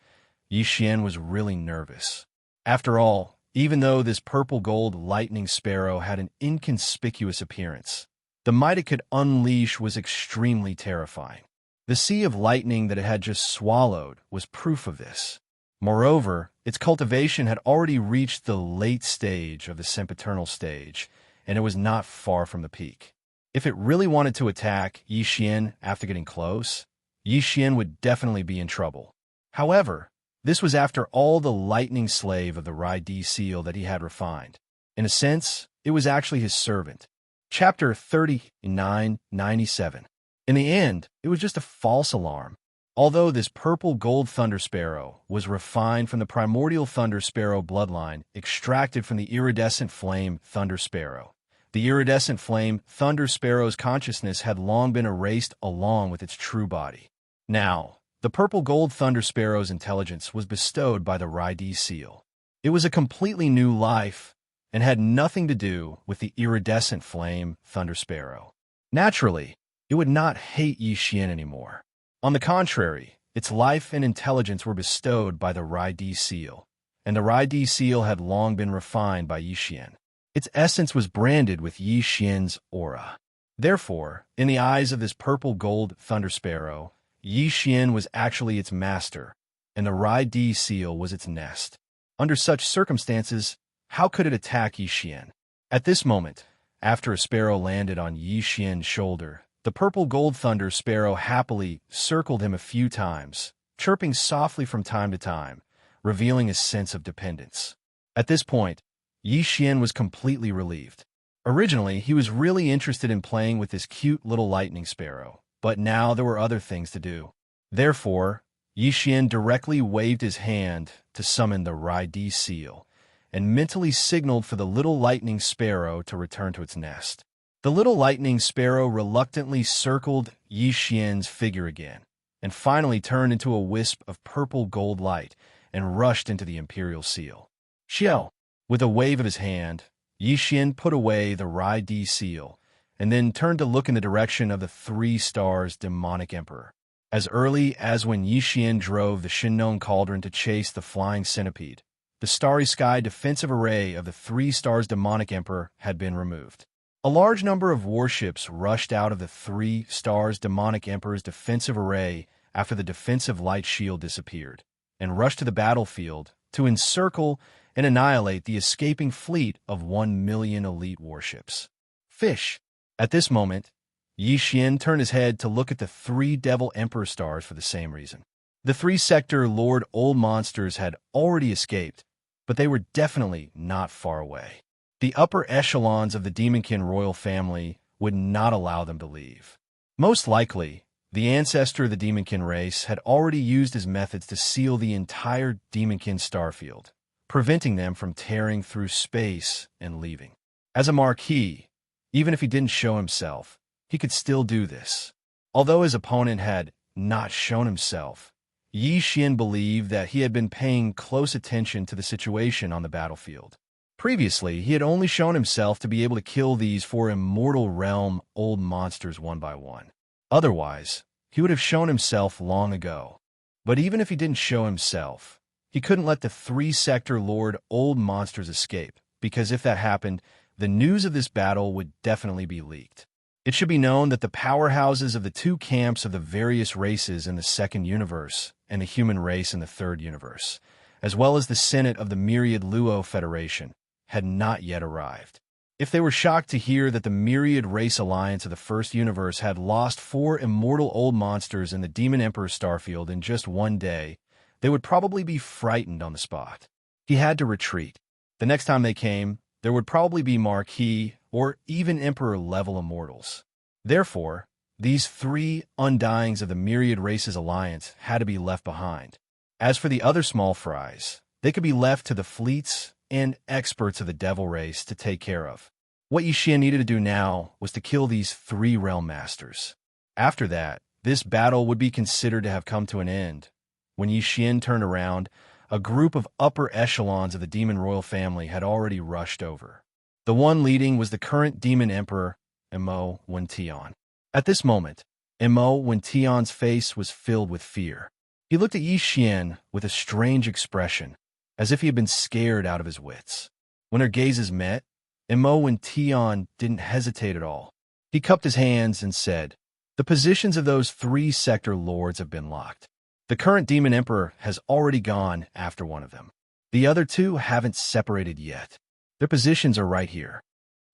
Yi Xian was really nervous. After all, even though this purple gold lightning sparrow had an inconspicuous appearance, the might it could unleash was extremely terrifying. The sea of lightning that it had just swallowed was proof of this. Moreover, its cultivation had already reached the late stage of the sempiternal stage, and it was not far from the peak. If it really wanted to attack Yi Xian after getting close, Yi Xian would definitely be in trouble. However, this was after all the lightning slave of the Rendezvous seal that he had refined. In a sense, it was actually his servant. Chapter 3997. In the end, it was just a false alarm. Although this purple gold thunder sparrow was refined from the primordial thunder sparrow bloodline extracted from the iridescent flame thunder sparrow, the iridescent flame thunder sparrow's consciousness had long been erased along with its true body. Now, the purple gold thunder sparrow's intelligence was bestowed by the Rendezvous seal. It was a completely new life and had nothing to do with the iridescent flame thunder sparrow. Naturally, it would not hate Yi Xian anymore. On the contrary, its life and intelligence were bestowed by the Rendezvous seal, and the Rendezvous seal had long been refined by Yi Xian. Its essence was branded with Yi Xian's aura. Therefore, in the eyes of this purple gold thunder sparrow, Yi Xian was actually its master, and the Rendezvous seal was its nest. Under such circumstances, how could it attack Yi Xian? At this moment, after a sparrow landed on Yi Xian's shoulder, the purple gold thunder sparrow happily circled him a few times, chirping softly from time to time, revealing a sense of dependence. At this point, Yi Xian was completely relieved. Originally, he was really interested in playing with this cute little lightning sparrow, but now there were other things to do. Therefore, Yi Xian directly waved his hand to summon the Rendezvous seal, and mentally signaled for the little lightning sparrow to return to its nest. The little lightning sparrow reluctantly circled Yi Xian's figure again, and finally turned into a wisp of purple gold light and rushed into the imperial seal. Xiao! With a wave of his hand, Yi Xian put away the Rendezvous seal, and then turned to look in the direction of the 3 stars demonic emperor. As early as when Yi Xian drove the Shinnon cauldron to chase the flying centipede, the starry sky defensive array of the 3 stars demonic emperor had been removed. A large number of warships rushed out of the 3 stars demonic emperor's defensive array after the defensive light shield disappeared. and rushed to the battlefield to encircle and annihilate the escaping fleet of 1 million elite warships. Fish. At this moment, Yi Xian turned his head to look at the 3 Devil Emperor stars for the same reason. The 3-sector Lord Old Monsters had already escaped, but they were definitely not far away. The upper echelons of the Demonkin royal family would not allow them to leave. Most likely, the ancestor of the Demonkin race had already used his methods to seal the entire Demonkin starfield, preventing them from tearing through space and leaving. As a Marquis, even if he didn't show himself, he could still do this. Although his opponent had not shown himself, Yi Xian believed that he had been paying close attention to the situation on the battlefield. Previously, he had only shown himself to be able to kill these 4 immortal realm old monsters one by one. Otherwise, he would have shown himself long ago. But even if he didn't show himself, he couldn't let the 3-sector Lord Old Monsters escape, because if that happened, the news of this battle would definitely be leaked. It should be known that the powerhouses of the 2 camps of the various races in the 2nd universe and the human race in the 3rd universe, as well as the Senate of the Myriad Luo Federation, had not yet arrived. If they were shocked to hear that the Myriad Race Alliance of the 1st universe had lost 4 immortal old monsters in the Demon Emperor starfield in just one day, they would probably be frightened on the spot. He had to retreat. The next time they came, there would probably be Marquis or even Emperor-level immortals. Therefore, these 3 undyings of the Myriad Races Alliance had to be left behind. As for the other small fries, they could be left to the fleets and experts of the Devil race to take care of. What Yi Xian needed to do now was to kill these 3 realm masters. After that, this battle would be considered to have come to an end. When Yi Xian turned around, a group of upper echelons of the Demon Royal family had already rushed over. The one leading was the current Demon Emperor, Immerse Wentian. At this moment, Immerse Wentian's face was filled with fear. He looked at Yi Xian with a strange expression, as if he had been scared out of his wits. When their gazes met, Immerse Wentian didn't hesitate at all. He cupped his hands and said, "The positions of those 3-sector lords have been locked. The current Demon Emperor has already gone after one of them. The other 2 haven't separated yet. Their positions are right here."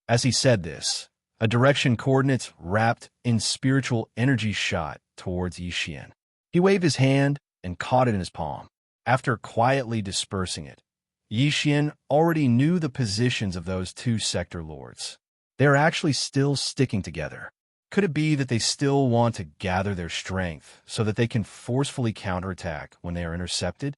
As he said this, a direction coordinates wrapped in spiritual energy shot towards Yi Xian. He waved his hand and caught it in his palm. After quietly dispersing it, Yi Xian already knew the positions of those 2-sector lords. They are actually still sticking together. Could it be that they still want to gather their strength so that they can forcefully counterattack when they are intercepted?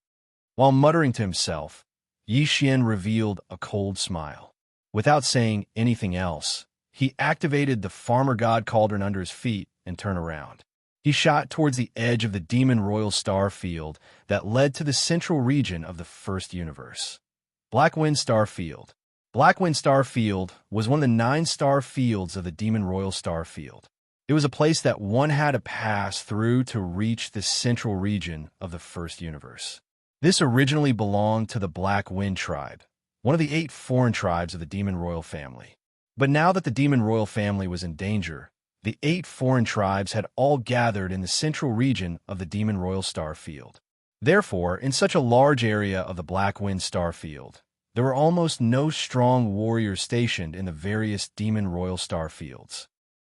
While muttering to himself, Yi Xian revealed a cold smile. Without saying anything else, he activated the Farmer God Cauldron under his feet and turned around. He shot towards the edge of the Demon Royal Star Field that led to the central region of the 1st universe. Blackwind Star Field. Blackwind Star Field was one of the 9 star fields of the Demon Royal Star Field. It was a place that one had to pass through to reach the central region of the 1st universe. This originally belonged to the Black Wind tribe, one of the 8 foreign tribes of the Demon Royal family. But now that the Demon Royal family was in danger, the 8 foreign tribes had all gathered in the central region of the Demon Royal Star Field. Therefore, in such a large area of the Black Wind Star Field, there were almost no strong warriors stationed in the various Demon Royal Star Fields.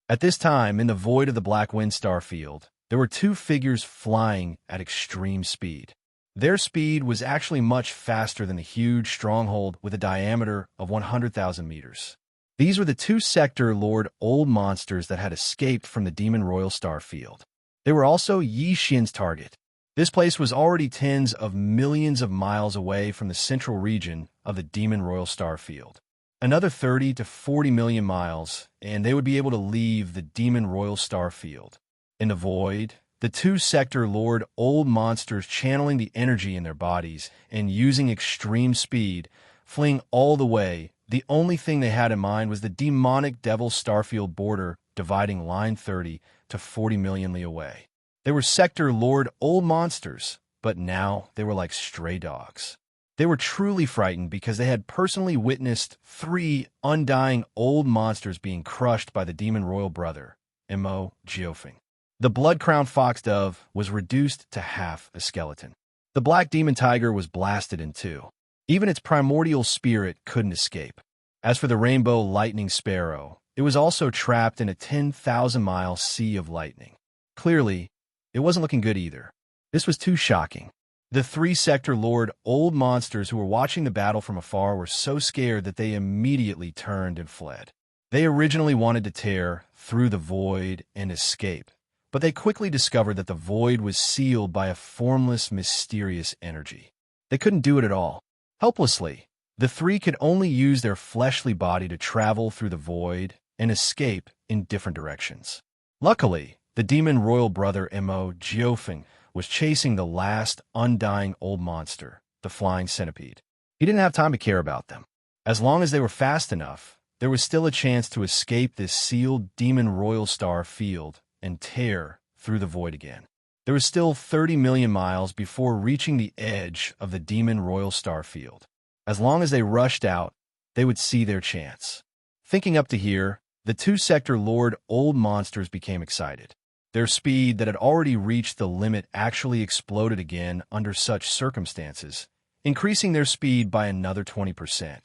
At this time, in the void of the Black Wind Star Field, there were 2 figures flying at extreme speed. Their speed was actually much faster than the huge stronghold with a diameter of 100,000 meters. These were the 2-sector Lord Old Monsters that had escaped from the Demon Royal Star Field. They were also Yi Xian's target. This place was already tens of millions of miles away from the central region of the Demon Royal Star Field. Another 30 to 40 million miles, and they would be able to leave the Demon Royal Star Field. In the void, the 2-sector Lord Old Monsters channeling the energy in their bodies and using extreme speed, fleeing all the way. The only thing they had in mind was the demonic Devil Starfield border dividing Line 30 to 40 million li away. They were Sector Lord Old Monsters, but now they were like stray dogs. They were truly frightened because they had personally witnessed 3 undying old monsters being crushed by the Demon Royal brother, Immerse Geofeng. The blood-crowned fox dove was reduced to half a skeleton. The black demon tiger was blasted in two. Even its primordial spirit couldn't escape. As for the rainbow lightning sparrow, it was also trapped in a 10,000-mile sea of lightning. Clearly, it wasn't looking good either. This was too shocking. The three-sector Lord old monsters who were watching the battle from afar were so scared that they immediately turned and fled. They originally wanted to tear through the void and escape, but they quickly discovered that the void was sealed by a formless, mysterious energy. They couldn't do it at all. Helplessly, the three could only use their fleshly body to travel through the void and escape in different directions. Luckily, the demon royal brother Mo Geofeng was chasing the last undying old monster, the flying centipede. He didn't have time to care about them. As long as they were fast enough, there was still a chance to escape this sealed demon royal star field and tear through the void again. There was still 30 million miles before reaching the edge of the demon royal star field. As long as they rushed out, they would see their chance. Thinking up to here, the two-sector Lord old monsters became excited. Their speed that had already reached the limit actually exploded again under such circumstances, increasing their speed by another 20%.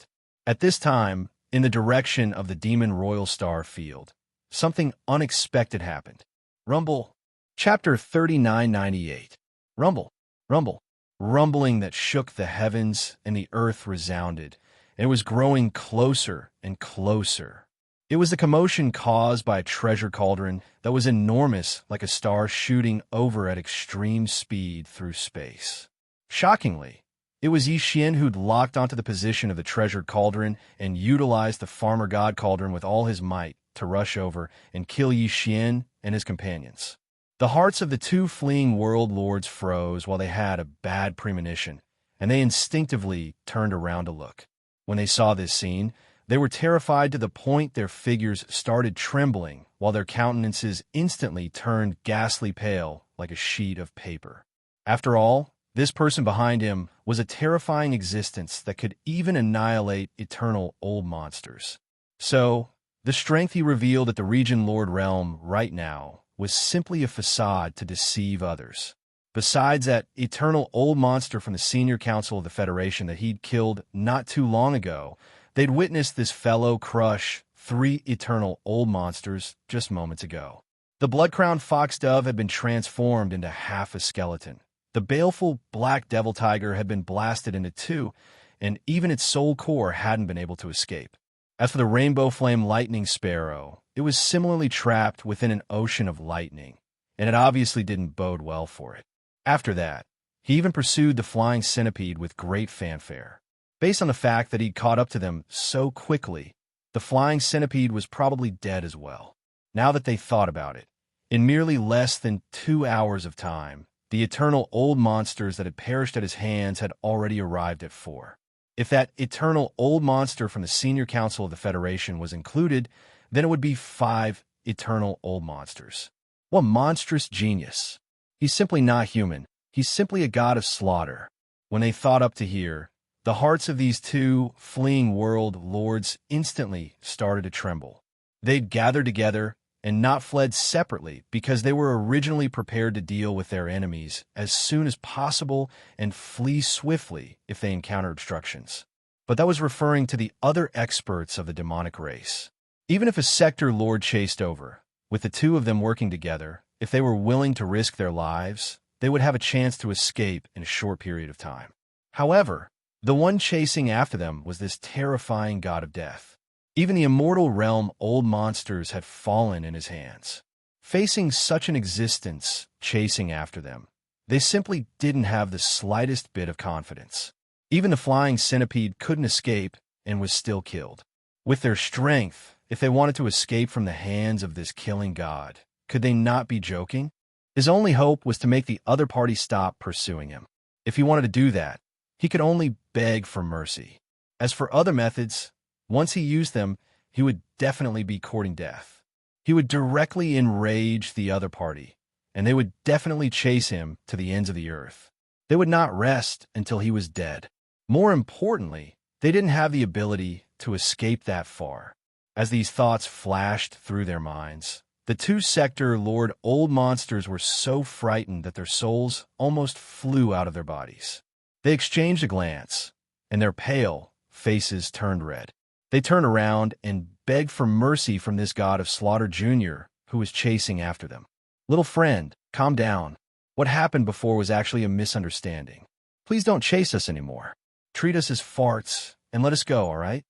At this time, in the direction of the demon royal star field, something unexpected happened. Rumble. Chapter 3998. Rumble. Rumble. Rumbling that shook the heavens and the earth resounded, and it was growing closer and closer. It was the commotion caused by a treasure cauldron that was enormous, like a star shooting over at extreme speed through space. Shockingly, it was Yi Xian who'd locked onto the position of the treasured cauldron and utilized the farmer god cauldron with all his might to rush over and kill Yi Xian and his companions. The hearts of the two fleeing world lords froze while they had a bad premonition, and they instinctively turned around to look. When they saw this scene, they were terrified to the point their figures started trembling, while their countenances instantly turned ghastly pale like a sheet of paper. After all, this person behind him was a terrifying existence that could even annihilate eternal old monsters. So, the strength he revealed at the Region Lord realm right now was simply a facade to deceive others. Besides that eternal old monster from the Senior Council of the Federation that he'd killed not too long ago, they'd witnessed this fellow crush 3 eternal old monsters just moments ago. The blood-crowned fox dove had been transformed into half a skeleton. The baleful black devil tiger had been blasted into 2, and even its soul core hadn't been able to escape. As for the rainbow flame lightning sparrow, it was similarly trapped within an ocean of lightning, and it obviously didn't bode well for it. After that, he even pursued the flying centipede with great fanfare. Based on the fact that he'd caught up to them so quickly, the flying centipede was probably dead as well. Now that they thought about it, in merely less than 2 hours of time, the eternal old monsters that had perished at his hands had already arrived at 4. If that eternal old monster from the Senior Council of the Federation was included, then it would be 5 eternal old monsters. What monstrous genius! He's simply not human. He's simply a god of slaughter. When they thought up to here, the hearts of these 2 fleeing world lords instantly started to tremble. They'd gathered together and not fled separately because they were originally prepared to deal with their enemies as soon as possible and flee swiftly if they encountered obstructions. But that was referring to the other experts of the demonic race. Even if a sector lord chased over, with the 2 of them working together, if they were willing to risk their lives, they would have a chance to escape in a short period of time. However, the one chasing after them was this terrifying god of death. Even the immortal realm old monsters had fallen in his hands. Facing such an existence chasing after them, they simply didn't have the slightest bit of confidence. Even the flying centipede couldn't escape and was still killed. With their strength, if they wanted to escape from the hands of this killing god, could they not be joking? His only hope was to make the other party stop pursuing him. If he wanted to do that, he could only beg for mercy. As for other methods, once he used them, he would definitely be courting death. He would directly enrage the other party, and they would definitely chase him to the ends of the earth. They would not rest until he was dead. More importantly, they didn't have the ability to escape that far. As these thoughts flashed through their minds, The two Sector Lord old monsters were so frightened that their souls almost flew out of their bodies. They exchanged a glance, and their pale faces turned red. They turned around and begged for mercy from this god of slaughter Jr., who was chasing after them. "Little friend, calm down. What happened before was actually a misunderstanding. Please don't chase us anymore. Treat us as farts and let us go, all right?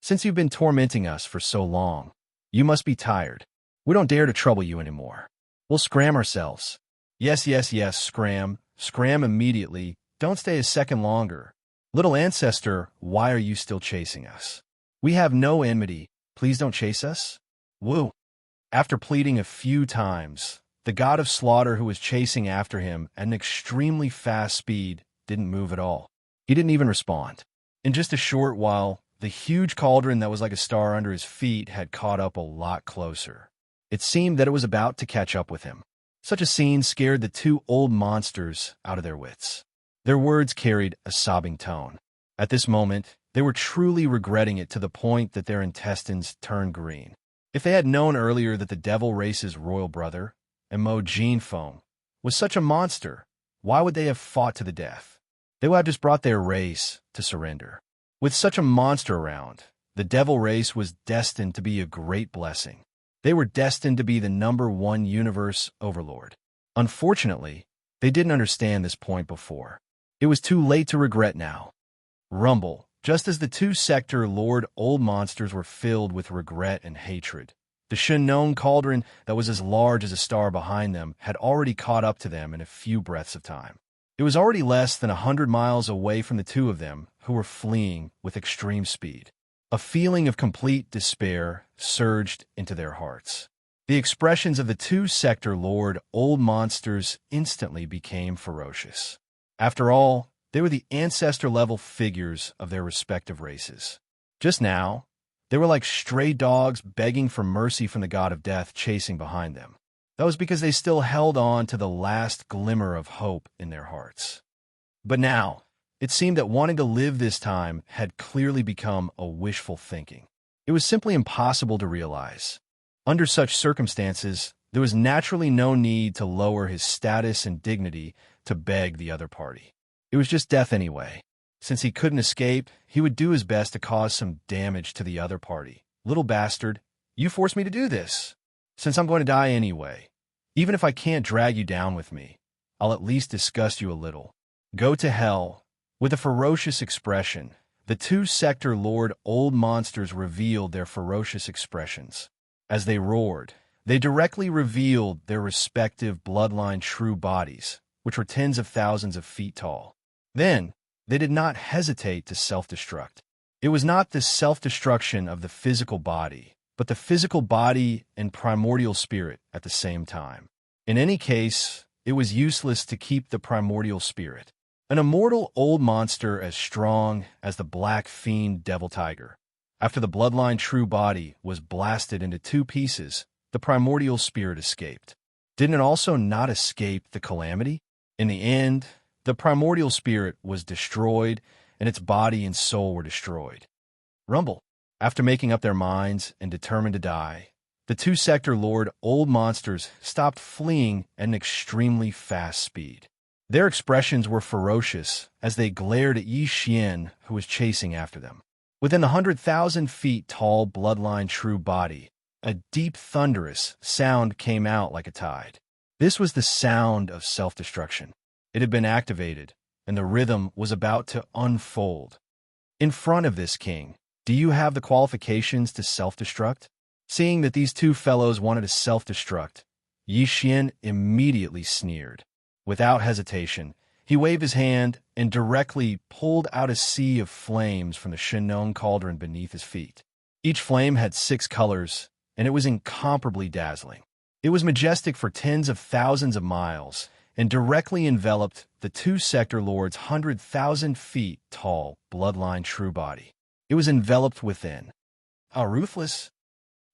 Since you've been tormenting us for so long, you must be tired. We don't dare to trouble you anymore. We'll scram ourselves." "Yes, yes, yes, scram. Scram immediately. Don't stay a second longer. Little ancestor, why are you still chasing us? We have no enmity. Please don't chase us." Woo. After pleading a few times, the god of slaughter who was chasing after him at an extremely fast speed didn't move at all. He didn't even respond. In just a short while, the huge cauldron that was like a star under his feet had caught up a lot closer. It seemed that it was about to catch up with him. Such a scene scared the two old monsters out of their wits. Their words carried a sobbing tone. At this moment, they were truly regretting it to the point that their intestines turned green. If they had known earlier that the devil race's royal brother, Emo Genefone, was such a monster, why would they have fought to the death? They would have just brought their race to surrender. With such a monster around, the devil race was destined to be a great blessing. They were destined to be the #1 universe overlord. Unfortunately, they didn't understand this point before. It was too late to regret now. Rumble, just as the two Sector Lord old monsters were filled with regret and hatred. The Shinnong cauldron that was as large as a star behind them had already caught up to them in a few breaths of time. It was already less than 100 miles away from the two of them, who were fleeing with extreme speed. A feeling of complete despair surged into their hearts. The expressions of the two Sector Lord old monsters instantly became ferocious. After all, they were the ancestor-level figures of their respective races. Just now, they were like stray dogs begging for mercy from the god of death chasing behind them. That was because they still held on to the last glimmer of hope in their hearts. But now, it seemed that wanting to live this time had clearly become a wishful thinking. It was simply impossible to realize. Under such circumstances, there was naturally no need to lower his status and dignity to beg the other party. It was just death anyway. Since he couldn't escape, he would do his best to cause some damage to the other party. "Little bastard, you forced me to do this. Since I'm going to die anyway, even if I can't drag you down with me, I'll at least disgust you a little. Go to hell." With a ferocious expression, the two Sector Lord old monsters revealed their ferocious expressions. As they roared, they directly revealed their respective bloodline true bodies, which were tens of thousands of feet tall. Then, they did not hesitate to self-destruct. It was not the self-destruction of the physical body, but the physical body and primordial spirit at the same time. In any case, it was useless to keep the primordial spirit. An immortal old monster as strong as the black fiend devil tiger. After the bloodline true body was blasted into two pieces, the primordial spirit escaped. Didn't it also not escape the calamity? In the end, the primordial spirit was destroyed, and its body and soul were destroyed. Rumble. After making up their minds and determined to die, the two Sector Lord old monsters stopped fleeing at an extremely fast speed. Their expressions were ferocious as they glared at Yi Xian, who was chasing after them. Within the 100,000 feet tall bloodline true body, a deep thunderous sound came out like a tide. This was the sound of self-destruction. It had been activated, and the rhythm was about to unfold. In front of this king, do you have the qualifications to self-destruct? Seeing that these two fellows wanted to self-destruct, Yi Xian immediately sneered. Without hesitation, he waved his hand and directly pulled out a sea of flames from the Shinnong cauldron beneath his feet. Each flame had 6 colors, and it was incomparably dazzling. It was majestic for tens of thousands of miles and directly enveloped the two Sector Lords' 100,000 feet tall bloodline true body. It was enveloped within. How ruthless!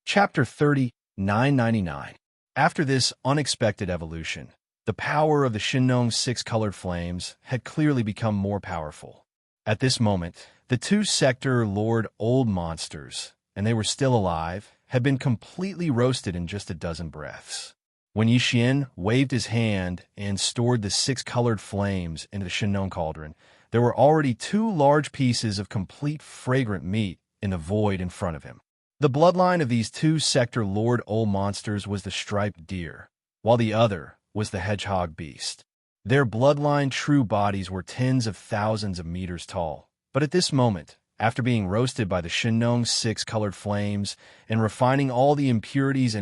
Chapter 30, 999. After this unexpected evolution, the power of the Shinnong's 6-colored flames had clearly become more powerful. At this moment, the two Sector Lord old monsters, and they were still alive, had been completely roasted in just a dozen breaths. When Yi Xian waved his hand and stored the 6 colored flames into the Shinnon cauldron, there were already 2 large pieces of complete fragrant meat in the void in front of him. The bloodline of these 2 sector Lord Old monsters was the striped deer, while the other was the hedgehog beast. Their bloodline true bodies were tens of thousands of meters tall, but at this moment, after being roasted by the Shinnong's 6 colored flames and refining all the impurities,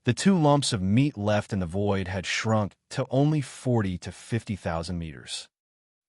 the 2 lumps of meat left in the void had shrunk to only 40 to 50,000 meters.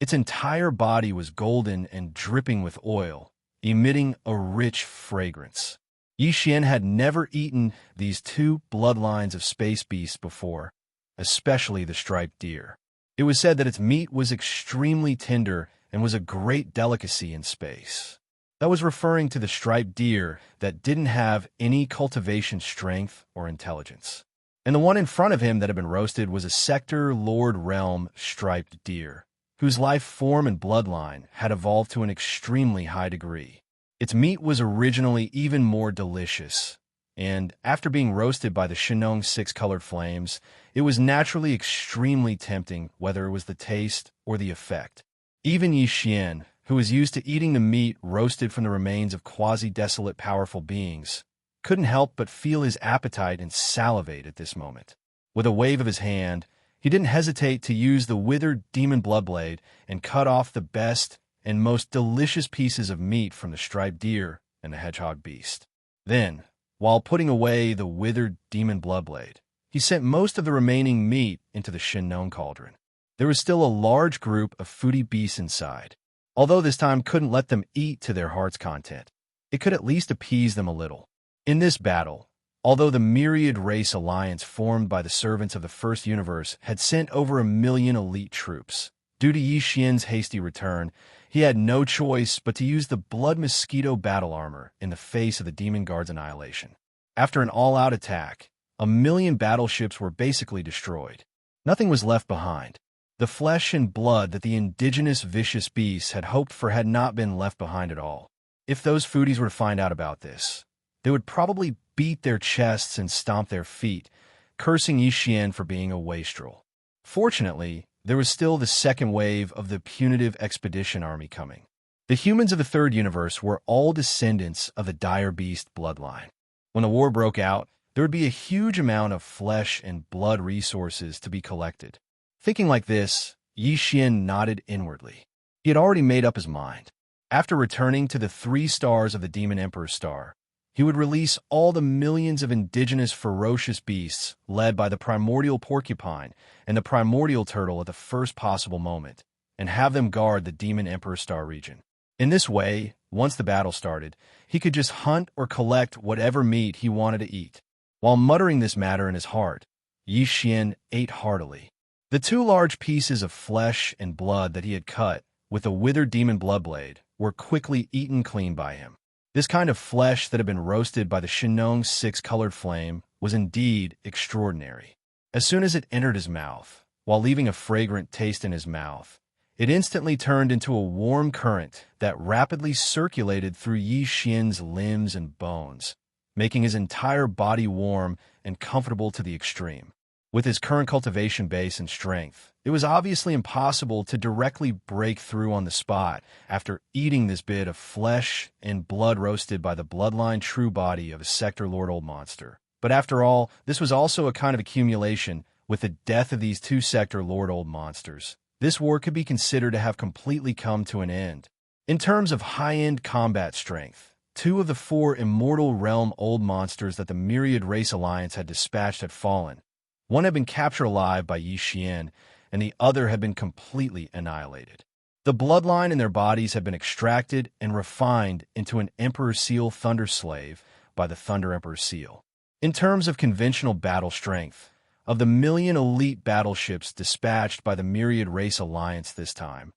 Its entire body was golden and dripping with oil, emitting a rich fragrance. Yi Xian had never eaten these 2 bloodlines of space beasts before, especially the striped deer. It was said that its meat was extremely tender and was a great delicacy in space. That was referring to the striped deer that didn't have any cultivation strength or intelligence. And the one in front of him that had been roasted was a Sector Lord Realm striped deer, whose life form and bloodline had evolved to an extremely high degree. Its meat was originally even more delicious, and after being roasted by the Shinnong's 6 colored flames, it was naturally extremely tempting, whether it was the taste or the effect. Even Yi Xian, who was used to eating the meat roasted from the remains of quasi-desolate powerful beings, couldn't help but feel his appetite and salivate at this moment. With a wave of his hand, he didn't hesitate to use the withered demon bloodblade and cut off the best and most delicious pieces of meat from the striped deer and the hedgehog beast. Then, while putting away the withered demon bloodblade, he sent most of the remaining meat into the Shinnon cauldron. There was still a large group of foodie beasts inside. Although this time couldn't let them eat to their heart's content, it could at least appease them a little. In this battle, although the myriad race alliance formed by the servants of the First Universe had sent over 1 million elite troops, due to Yi Xian's hasty return, he had no choice but to use the blood mosquito battle armor in the face of the Demon Guard's annihilation. After an all-out attack, 1 million battleships were basically destroyed. Nothing was left behind. The flesh and blood that the indigenous vicious beasts had hoped for had not been left behind at all. If those foodies were to find out about this, they would probably beat their chests and stomp their feet, cursing Yi Xian for being a wastrel. Fortunately, there was still the second wave of the punitive expedition army coming. The humans of the Third Universe were all descendants of the dire beast bloodline. When the war broke out, there would be a huge amount of flesh and blood resources to be collected. Thinking like this, Yi Xian nodded inwardly. He had already made up his mind. After returning to the 3 stars of the Demon Emperor's star, he would release all the millions of indigenous ferocious beasts led by the primordial porcupine and the primordial turtle at the first possible moment, and have them guard the Demon Emperor's star region. In this way, once the battle started, he could just hunt or collect whatever meat he wanted to eat. While muttering this matter in his heart, Yi Xian ate heartily. The 2 large pieces of flesh and blood that he had cut with a withered demon bloodblade were quickly eaten clean by him. This kind of flesh that had been roasted by the Shinnong's 6 colored flame was indeed extraordinary. As soon as it entered his mouth, while leaving a fragrant taste in his mouth, it instantly turned into a warm current that rapidly circulated through Yi Xian's limbs and bones, making his entire body warm and comfortable to the extreme. With his current cultivation base and strength, it was obviously impossible to directly break through on the spot after eating this bit of flesh and blood roasted by the bloodline true body of a Sector Lord Old monster. But after all, this was also a kind of accumulation. With the death of these 2 Sector Lord Old monsters, this war could be considered to have completely come to an end. In terms of high-end combat strength, 2 of the 4 Immortal Realm Old monsters that the Myriad Race Alliance had dispatched had fallen. One had been captured alive by Yi Xian, and the other had been completely annihilated. The bloodline in their bodies had been extracted and refined into an Emperor Seal Thunder Slave by the Thunder Emperor Seal. In terms of conventional battle strength, of the 1 million elite battleships dispatched by the Myriad Race Alliance this time,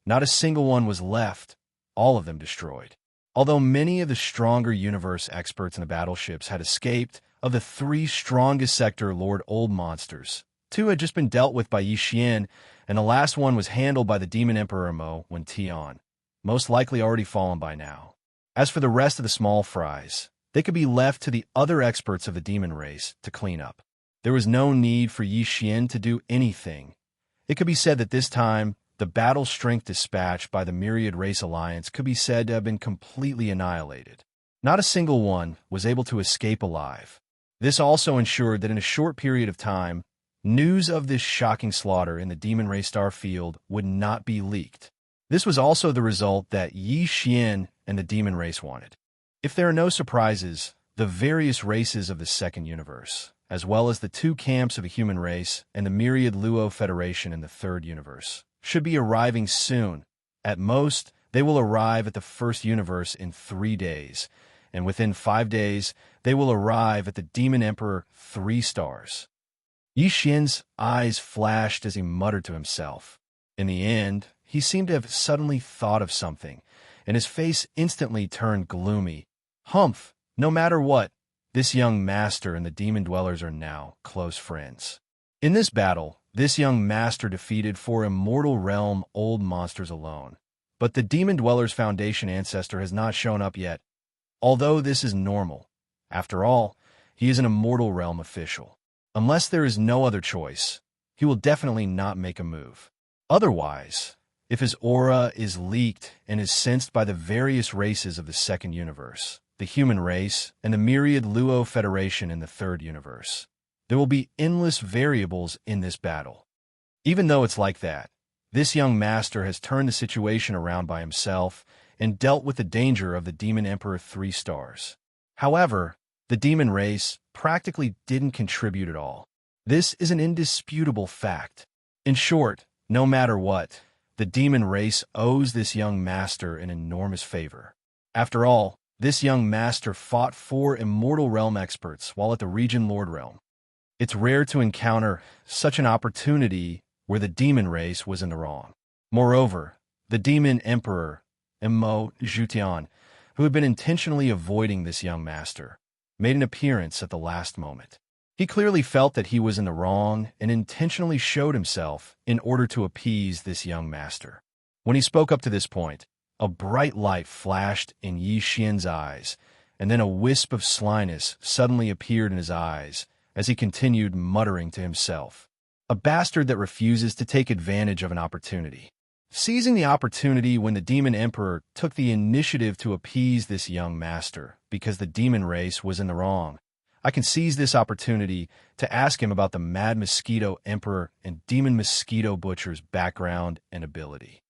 not a single one was left, all of them destroyed. Although many of the stronger universe experts in the battleships had escaped, of the 3 strongest Sector Lord Old monsters, 2 had just been dealt with by Yi Xian, and the last one was handled by the Demon Emperor Mo when Tian, most likely already fallen by now. As for the rest of the small fries, They could be left to the other experts of the demon race to clean up. There was no need for Yi Xian to do anything. It could be said that this time, the battle strength dispatched by the Myriad Race Alliance could be said to have been completely annihilated. Not a single one was able to escape alive. This also ensured that in a short period of time, news of this shocking slaughter in the Demon Race Star Field would not be leaked. This was also the result that Yi Xian and the Demon Race wanted. If there are no surprises, the various races of the Second Universe, as well as the two camps of a human race and the Myriad Luo Federation in the Third Universe, should be arriving soon. At most, they will arrive at the First Universe in 3 days, and within 5 days, they will arrive at the Demon Emperor 3 stars. Yi Xian's eyes flashed as he muttered to himself. In the end, he seemed to have suddenly thought of something, and his face instantly turned gloomy. Humph! No matter what, this young master and the demon dwellers are now close friends. In this battle, this young master defeated 4 immortal realm old monsters alone. But the demon dwellers' foundation ancestor has not shown up yet. Although this is normal. After all, he is an immortal realm official. Unless there is no other choice, he will definitely not make a move. Otherwise, if his aura is leaked and is sensed by the various races of the Second Universe, the human race, and the Myriad Luo Federation in the Third Universe, there will be endless variables in this battle. Even though it's like that, this young master has turned the situation around by himself and dealt with the danger of the Demon Emperor 3 stars. However, the demon race practically didn't contribute at all. This is an indisputable fact. In short, no matter what, the demon race owes this young master an enormous favor. After all, this young master fought 4 immortal realm experts while at the Region Lord realm. It's rare to encounter such an opportunity where the demon race was in the wrong. Moreover, the demon emperor, Mo Zhutian, who had been intentionally avoiding this young master, made an appearance at the last moment. He clearly felt that he was in the wrong and intentionally showed himself in order to appease this young master. When he spoke up to this point, a bright light flashed in Yi Xian's eyes, and then a wisp of slyness suddenly appeared in his eyes as he continued muttering to himself. A bastard that refuses to take advantage of an opportunity. Seizing the opportunity when the Demon Emperor took the initiative to appease this young master because the demon race was in the wrong, I can seize this opportunity to ask him about the Mad Mosquito Emperor and Demon Mosquito Butcher's background and ability.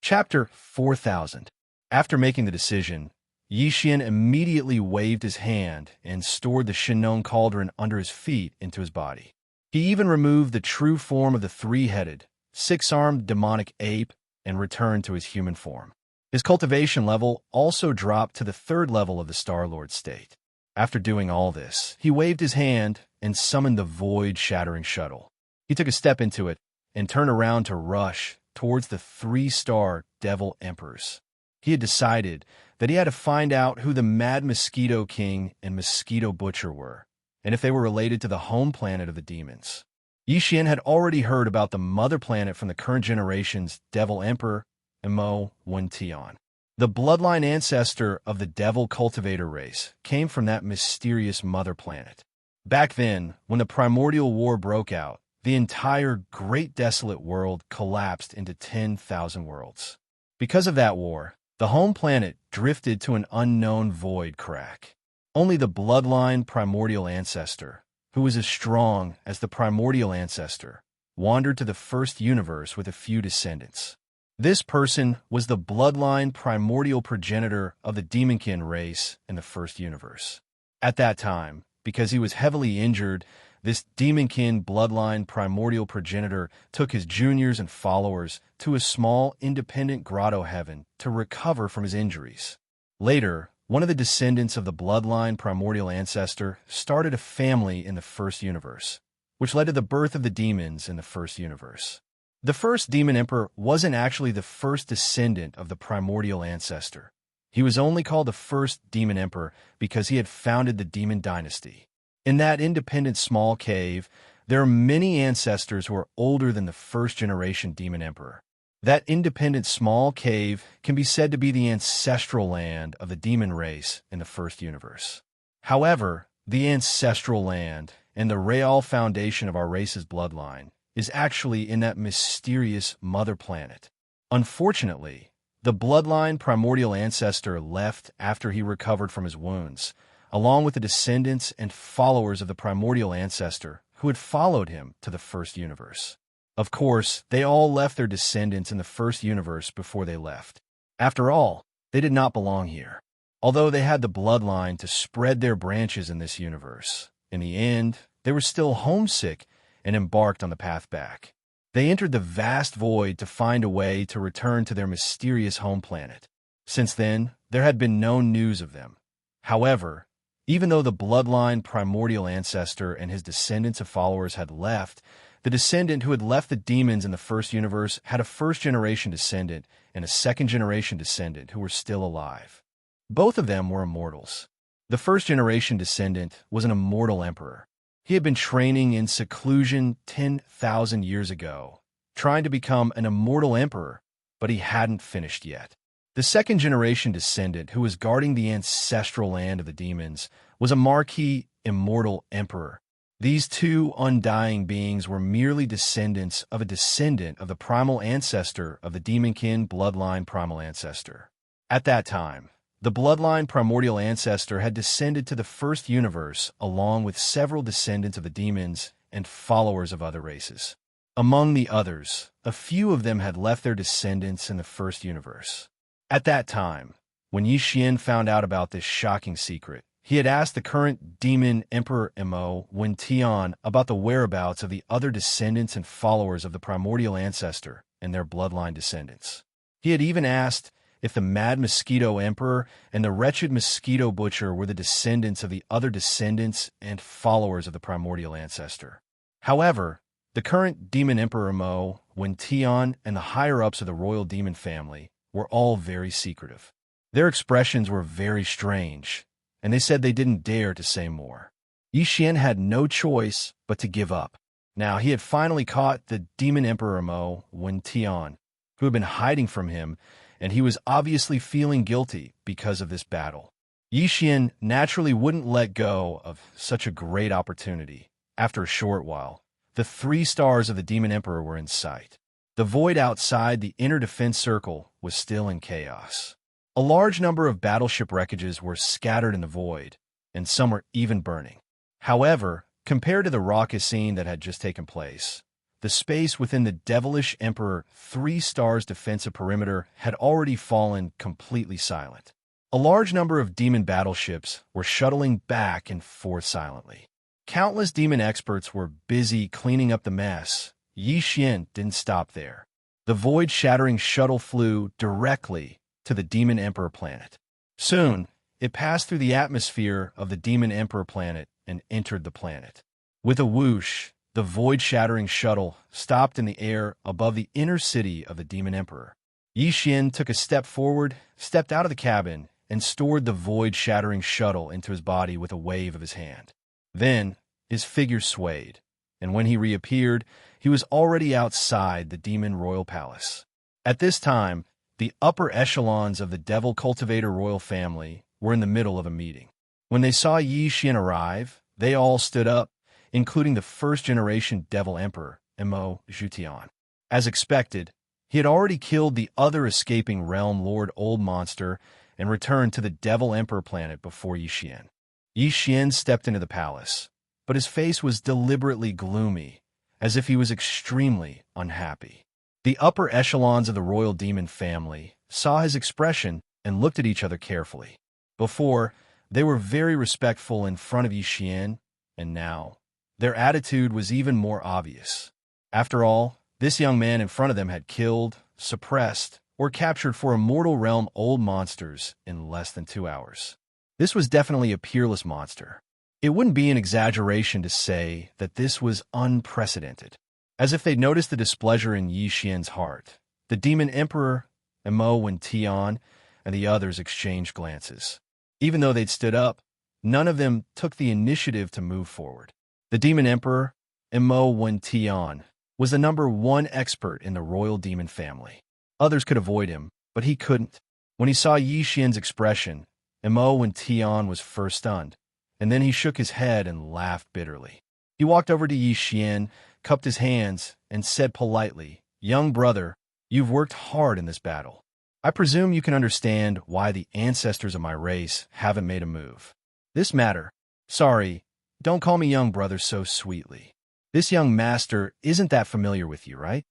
Chapter 4000. After making the decision, Yi Xian immediately waved his hand and stored the Shinnong Cauldron under his feet into his body. He even removed the true form of the 3-headed, 6-armed demonic ape and returned to his human form. His cultivation level also dropped to the 3rd level of the Star-Lord state. After doing all this, he waved his hand and summoned the void-shattering shuttle. He took a step into it and turned around to rush towards the 3-star Devil Emperors. He had decided that he had to find out who the Mad Mosquito King and Mosquito Butcher were, and if they were related to the home planet of the demons. Yi Xian had already heard about the mother planet from the current generation's Devil Emperor, Mo Wentian. The bloodline ancestor of the Devil Cultivator race came from that mysterious mother planet. Back then, when the Primordial War broke out, the entire Great Desolate World collapsed into 10,000 worlds. Because of that war, the home planet drifted to an unknown void crack. Only the bloodline primordial ancestor, who was as strong as the primordial ancestor, wandered to the First Universe with a few descendants. This person was the bloodline primordial progenitor of the Demonkin race in the First Universe. At that time, because he was heavily injured, this Demonkin bloodline primordial progenitor took his juniors and followers to a small independent grotto heaven to recover from his injuries. Later, one of the descendants of the bloodline primordial ancestor started a family in the First Universe, which led to the birth of the demons in the First Universe. The first Demon Emperor wasn't actually the first descendant of the primordial ancestor. He was only called the first Demon Emperor because he had founded the Demon Dynasty. In that independent small cave, there are many ancestors who are older than the first-generation Demon Emperor. That independent small cave can be said to be the ancestral land of the demon race in the First Universe. However, the ancestral land and the real foundation of our race's bloodline is actually in that mysterious mother planet. Unfortunately, the bloodline primordial ancestor left after he recovered from his wounds, along with the descendants and followers of the primordial ancestor who had followed him to the first universe. Of course, they all left their descendants in the first universe before they left. After all, they did not belong here. Although they had the bloodline to spread their branches in this universe, in the end, they were still homesick and embarked on the path back. They entered the vast void to find a way to return to their mysterious home planet. Since then, there had been no news of them. However, even though the bloodline primordial ancestor and his descendants of followers had left, the descendant who had left the demons in the first universe had a first-generation descendant and a second-generation descendant who were still alive. Both of them were immortals. The first-generation descendant was an immortal emperor. He had been training in seclusion 10,000 years ago, trying to become an immortal emperor, but he hadn't finished yet. The second-generation descendant, who was guarding the ancestral land of the demons, was a marquis immortal emperor. These two undying beings were merely descendants of a descendant of the primal ancestor of the demonkin bloodline primal ancestor. At that time, the bloodline primordial ancestor had descended to the first universe along with several descendants of the demons and followers of other races. Among the others, a few of them had left their descendants in the first universe. At that time, when Yi Xian found out about this shocking secret, he had asked the current demon Emperor Mo Wen Tian about the whereabouts of the other descendants and followers of the primordial ancestor and their bloodline descendants. He had even asked if the mad mosquito emperor and the wretched mosquito butcher were the descendants of the other descendants and followers of the primordial ancestor. However, the current demon Emperor Mo Wen Tian and the higher-ups of the royal demon family were all very secretive. Their expressions were very strange, and they said they didn't dare to say more. Yi Xian had no choice but to give up. Now, he had finally caught the demon Emperor Mo Wen Tian, who had been hiding from him, and he was obviously feeling guilty because of this battle. Yi Xian naturally wouldn't let go of such a great opportunity. After a short while, the 3 stars of the demon emperor were in sight. The void outside the inner defense circle was still in chaos. A large number of battleship wreckages were scattered in the void, and some were even burning. However, compared to the raucous scene that had just taken place, the space within the devilish Emperor 3 stars defensive perimeter had already fallen completely silent. A large number of demon battleships were shuttling back and forth silently. Countless demon experts were busy cleaning up the mess. Yi Xian didn't stop there. The void-shattering shuttle flew directly to the demon emperor planet. Soon, it passed through the atmosphere of the demon emperor planet and entered the planet. With a whoosh, the void-shattering shuttle stopped in the air above the inner city of the demon emperor. Yi Xian took a step forward, stepped out of the cabin, and stored the void-shattering shuttle into his body with a wave of his hand. Then, his figure swayed, and when he reappeared, he was already outside the demon royal palace. At this time, the upper echelons of the devil cultivator royal family were in the middle of a meeting. When they saw Yi Xian arrive, they all stood up, including the first-generation devil emperor, Mo Zhutian. As expected, he had already killed the other escaping realm lord old monster and returned to the devil emperor planet before Yi Xian. Yi Xian stepped into the palace, but his face was deliberately gloomy, as if he was extremely unhappy. The upper echelons of the royal demon family saw his expression and looked at each other carefully. Before, they were very respectful in front of Yi Xian, and now, their attitude was even more obvious. After all, this young man in front of them had killed, suppressed, or captured 4 immortal realm old monsters in less than 2 hours. This was definitely a peerless monster. It wouldn't be an exaggeration to say that this was unprecedented. As if they'd noticed the displeasure in Yi Xian's heart, the demon emperor, Mo Wen Tian, and the others exchanged glances. Even though they'd stood up, none of them took the initiative to move forward. The demon emperor, Mo Wen Tian, was the #1 expert in the royal demon family. Others could avoid him, but he couldn't. When he saw Yi Xian's expression, Mo Wen Tian was first stunned, and then he shook his head and laughed bitterly. He walked over to Yi Xian, cupped his hands, and said politely, "Young brother, you've worked hard in this battle. I presume you can understand why the ancestors of my race haven't made a move. This matter, sorry, don't call me young brother so sweetly. This young master isn't that familiar with you, right?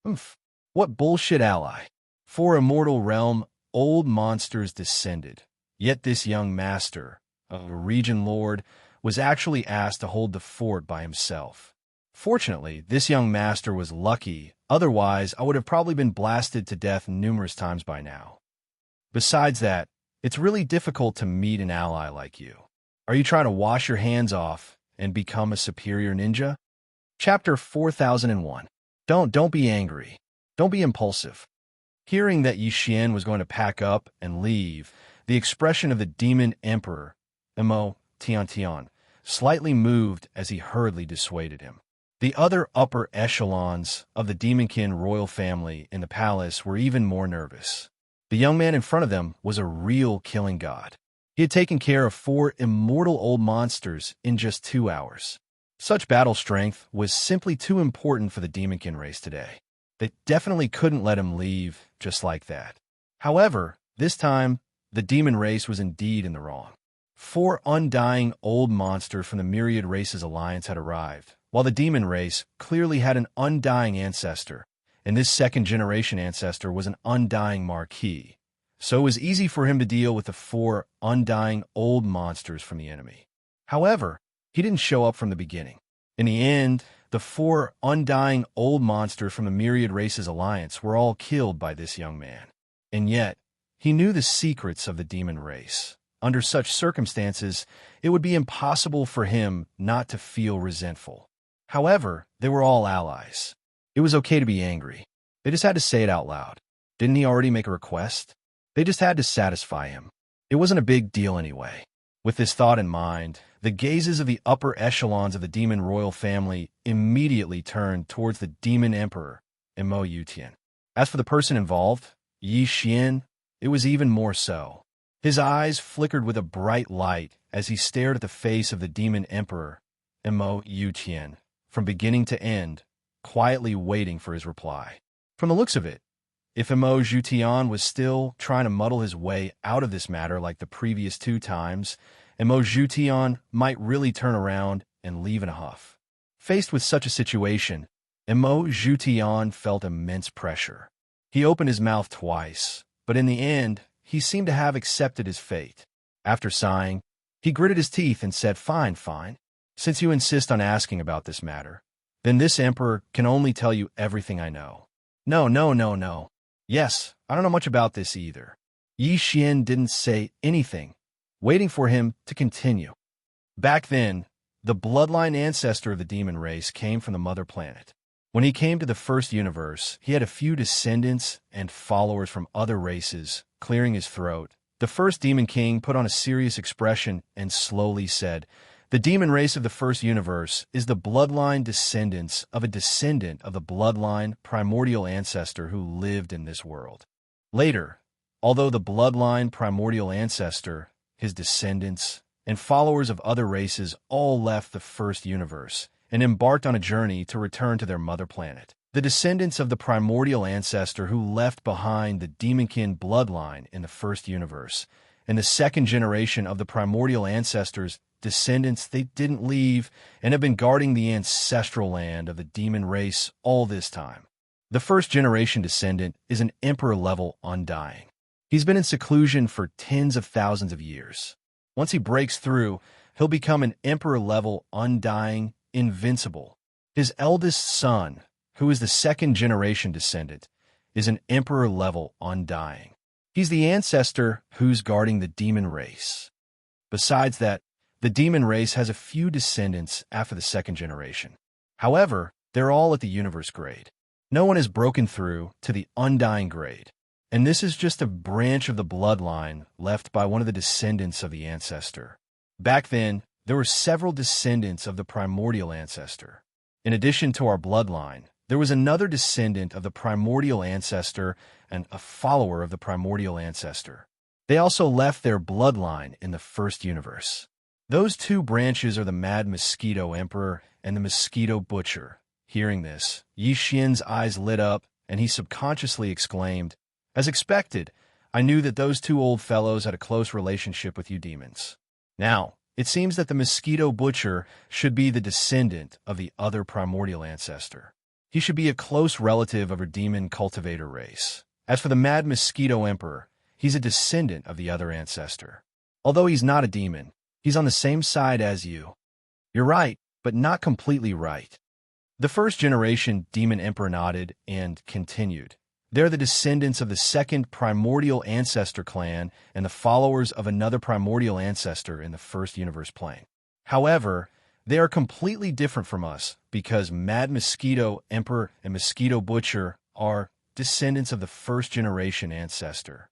Oomph, what bullshit ally. For immortal realm, old monsters descended. Yet this young master, a region lord, was actually asked to hold the fort by himself. Fortunately, this young master was lucky, otherwise I would have probably been blasted to death numerous times by now. Besides that, it's really difficult to meet an ally like you. Are you trying to wash your hands off and become a superior ninja?" Chapter 4001. Don't be angry. Don't be impulsive. Hearing that Yi Xian was going to pack up and leave, the expression of the demon emperor, Mo Tian, slightly moved as he hurriedly dissuaded him. The other upper echelons of the demonkin royal family in the palace were even more nervous. The young man in front of them was a real killing god. He had taken care of 4 immortal old monsters in just 2 hours. Such battle strength was simply too important for the demonkin race today. They definitely couldn't let him leave just like that. However, this time, the demon race was indeed in the wrong. 4 undying old monsters from the Myriad Races Alliance had arrived, while the demon race clearly had an undying ancestor, and this second-generation ancestor was an undying marquis, so it was easy for him to deal with the 4 undying old monsters from the enemy. However, he didn't show up from the beginning. In the end, the 4 undying old monsters from the Myriad Races Alliance were all killed by this young man. And yet, he knew the secrets of the demon race. Under such circumstances, it would be impossible for him not to feel resentful. However, they were all allies. It was okay to be angry. They just had to say it out loud. Didn't he already make a request? They just had to satisfy him. It wasn't a big deal anyway. With this thought in mind, the gazes of the upper echelons of the demon royal family immediately turned towards the demon emperor, Mo Yutian. As for the person involved, Yi Xian, it was even more so. His eyes flickered with a bright light as he stared at the face of the demon emperor, Mo Yutian, from beginning to end, quietly waiting for his reply. From the looks of it, if Mo Yutian was still trying to muddle his way out of this matter like the previous 2 times, Mo Yutian might really turn around and leave in a huff. Faced with such a situation, Mo Yutian felt immense pressure. He opened his mouth twice, but in the end, he seemed to have accepted his fate. After sighing, he gritted his teeth and said, Fine. Since you insist on asking about this matter, then this emperor can only tell you everything I know. No. Yes, I don't know much about this either. Yi Xian didn't say anything, waiting for him to continue. Back then, the bloodline ancestor of the demon race came from the mother planet. When he came to the first universe, he had a few descendants and followers from other races. Clearing his throat, the first demon king put on a serious expression and slowly said, "The demon race of the first universe is the bloodline descendants of a descendant of the bloodline primordial ancestor who lived in this world." Later, although the bloodline primordial ancestor, his descendants, and followers of other races all left the first universe and embarked on a journey to return to their mother planet, the descendants of the primordial ancestor who left behind the demonkin bloodline in the first universe, and the second generation of the primordial ancestors' descendants, they didn't leave and have been guarding the ancestral land of the demon race all this time. The first generation descendant is an emperor-level undying. He's been in seclusion for tens of thousands of years. Once he breaks through, he'll become an emperor-level undying, invincible. His eldest son, who is the second generation descendant, is an emperor-level undying. He's the ancestor who's guarding the demon race. Besides that, the demon race has a few descendants after the second generation. However, they're all at the universe grade. No one has broken through to the undying grade, and this is just a branch of the bloodline left by one of the descendants of the ancestor. Back then, there were several descendants of the primordial ancestor. In addition to our bloodline, there was another descendant of the primordial ancestor and a follower of the primordial ancestor. They also left their bloodline in the first universe. Those two branches are the Mad Mosquito Emperor and the Mosquito Butcher. Hearing this, Yi Xian's eyes lit up, and he subconsciously exclaimed, "As expected, I knew that those two old fellows had a close relationship with you demons. Now, it seems that the Mosquito Butcher should be the descendant of the other primordial ancestor. He should be a close relative of our demon cultivator race. As for the Mad Mosquito Emperor, he's a descendant of the other ancestor. Although he's not a demon, he's on the same side as you. You're right, but not completely right." The first generation demon emperor nodded and continued. "They're the descendants of the second primordial ancestor clan and the followers of another primordial ancestor in the first universe plane. However, they are completely different from us because Mad Mosquito Emperor and Mosquito Butcher are descendants of the first generation ancestor."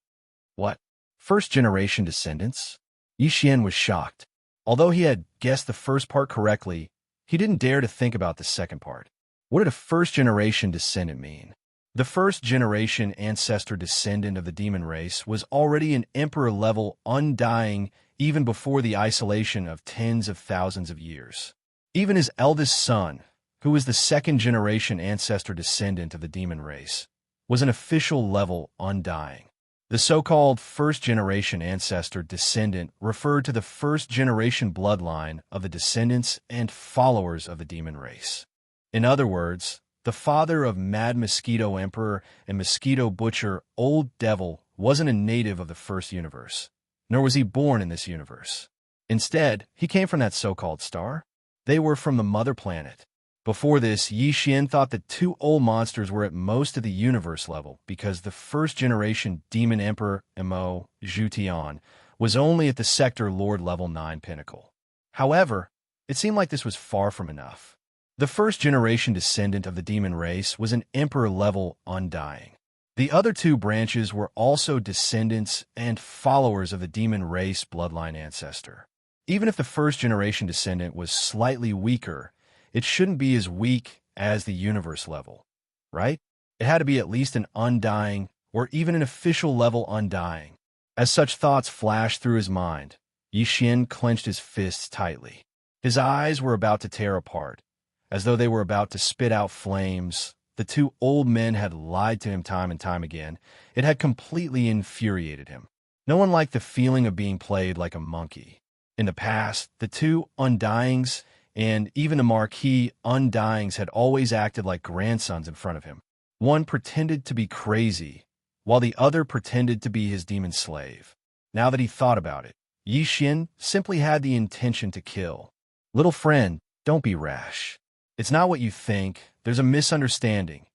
"What? First generation descendants?" Yi Xian was shocked. Although he had guessed the first part correctly, he didn't dare to think about the second part. What did a first generation descendant mean? The first generation ancestor descendant of the demon race was already an emperor-level undying even before the isolation of tens of thousands of years. Even his eldest son, who was the second generation ancestor descendant of the demon race, was an official level undying. The so-called first-generation ancestor descendant referred to the first-generation bloodline of the descendants and followers of the demon race. In other words, the father of Mad Mosquito Emperor and Mosquito Butcher Old Devil wasn't a native of the first universe, nor was he born in this universe. Instead, he came from that so-called star. They were from the mother planet. Before this, Yi Xian thought that two old monsters were at most at the universe level because the first-generation Demon Emperor, Mo Zhutian, was only at the Sector Lord level 9 pinnacle. However, it seemed like this was far from enough. The first-generation descendant of the demon race was an emperor-level undying. The other two branches were also descendants and followers of the demon race bloodline ancestor. Even if the first-generation descendant was slightly weaker, it shouldn't be as weak as the universe level, right? It had to be at least an undying or even an official level undying. As such thoughts flashed through his mind, Yi Xian clenched his fists tightly. His eyes were about to tear apart, as though they were about to spit out flames. The two old men had lied to him time and time again. It had completely infuriated him. No one liked the feeling of being played like a monkey. In the past, the two undyings and even the marquis undyings had always acted like grandsons in front of him. One pretended to be crazy, while the other pretended to be his demon slave. Now that he thought about it, Yi Xian simply had the intention to kill. "Little friend, don't be rash. It's not what you think. There's a misunderstanding."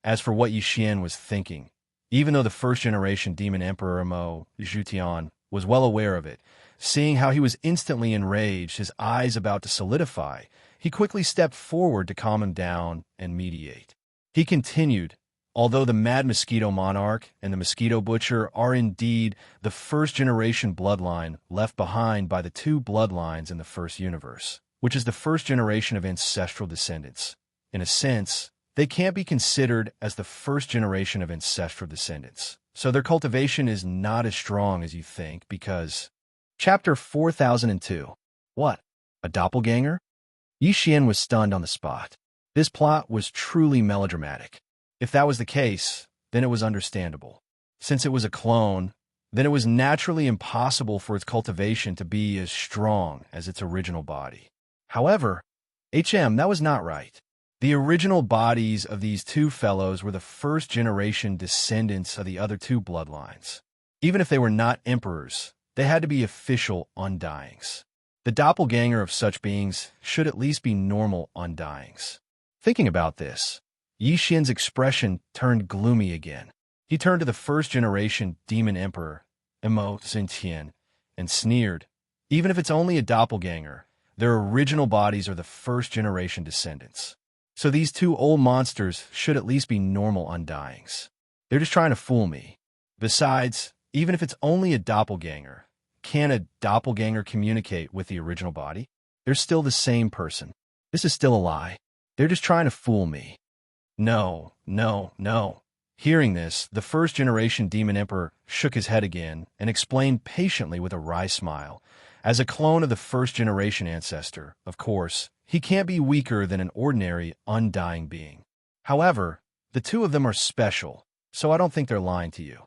As for what Yi Xian was thinking, even though the first-generation demon emperor Mo Zhutian was well aware of it, seeing how he was instantly enraged, his eyes about to solidify, he quickly stepped forward to calm him down and mediate. He continued, "Although the Mad Mosquito Monarch and the Mosquito Butcher are indeed the first-generation bloodline left behind by the two bloodlines in the first universe, which is the first generation of ancestral descendants, in a sense, they can't be considered as the first generation of ancestral descendants, so their cultivation is not as strong as you think because..." Chapter 4002. What? A doppelganger? Yi Xian was stunned on the spot. This plot was truly melodramatic. If that was the case, then it was understandable. Since it was a clone, then it was naturally impossible for its cultivation to be as strong as its original body. However, that was not right. The original bodies of these two fellows were the first-generation descendants of the other two bloodlines. Even if they were not emperors, they had to be official undyings. The doppelganger of such beings should at least be normal undyings. Thinking about this, Yi Xian's expression turned gloomy again. He turned to the first-generation demon emperor, Mo Zhutian, and sneered. Even if it's only a doppelganger, their original bodies are the first-generation descendants. So these two old monsters should at least be normal undyings. They're just trying to fool me. Besides, even if it's only a doppelganger, can a doppelganger communicate with the original body? They're still the same person. This is still a lie. They're just trying to fool me. No. Hearing this, the first-generation Demon Emperor shook his head again and explained patiently with a wry smile. As a clone of the first-generation ancestor, of course, he can't be weaker than an ordinary, undying being. However, the two of them are special, so I don't think they're lying to you.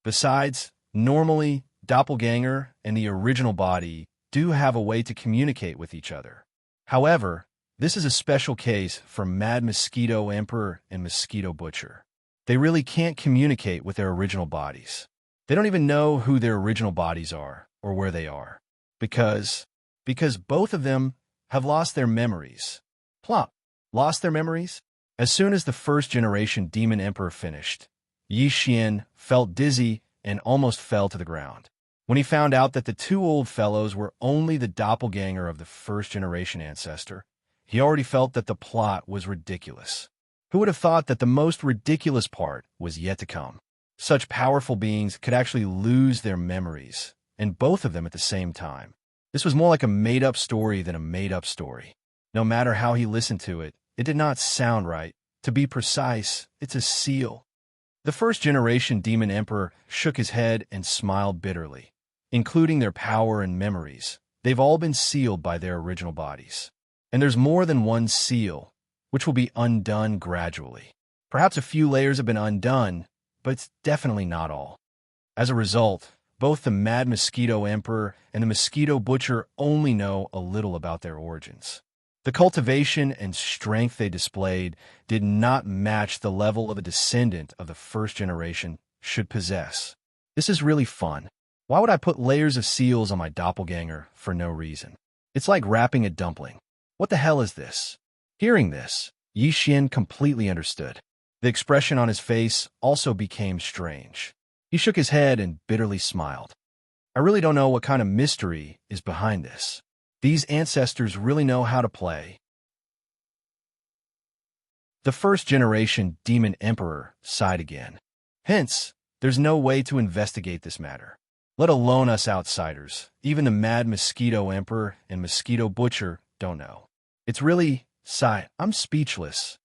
Besides, normally, Doppelganger and the original body do have a way to communicate with each other. However, this is a special case for Mad Mosquito Emperor and Mosquito Butcher. They really can't communicate with their original bodies. They don't even know who their original bodies are or where they are. Because both of them have lost their memories. Plop. Lost their memories? As soon as the first-generation Demon Emperor finished, Yi Xian felt dizzy and almost fell to the ground. When he found out that the two old fellows were only the doppelganger of the first-generation ancestor, he already felt that the plot was ridiculous. Who would have thought that the most ridiculous part was yet to come? Such powerful beings could actually lose their memories, and both of them at the same time. This was more like a made-up story than a made-up story. No matter how he listened to it, it did not sound right. To be precise, it's a seal. The first-generation Demon Emperor shook his head and smiled bitterly. Including their power and memories, they've all been sealed by their original bodies. And there's more than one seal, which will be undone gradually. Perhaps a few layers have been undone, but it's definitely not all. As a result, both the Mad Mosquito Emperor and the Mosquito Butcher only know a little about their origins. The cultivation and strength they displayed did not match the level of a descendant of the first generation should possess. This is really fun. Why would I put layers of seals on my doppelganger for no reason? It's like wrapping a dumpling. What the hell is this? Hearing this, Yi Xian completely understood. The expression on his face also became strange. He shook his head and bitterly smiled. I really don't know what kind of mystery is behind this. These ancestors really know how to play. The first-generation Demon Emperor sighed again. Hence, there's no way to investigate this matter. Let alone us outsiders. Even the Mad Mosquito Emperor and Mosquito Butcher don't know. It's really... Sigh, I'm speechless.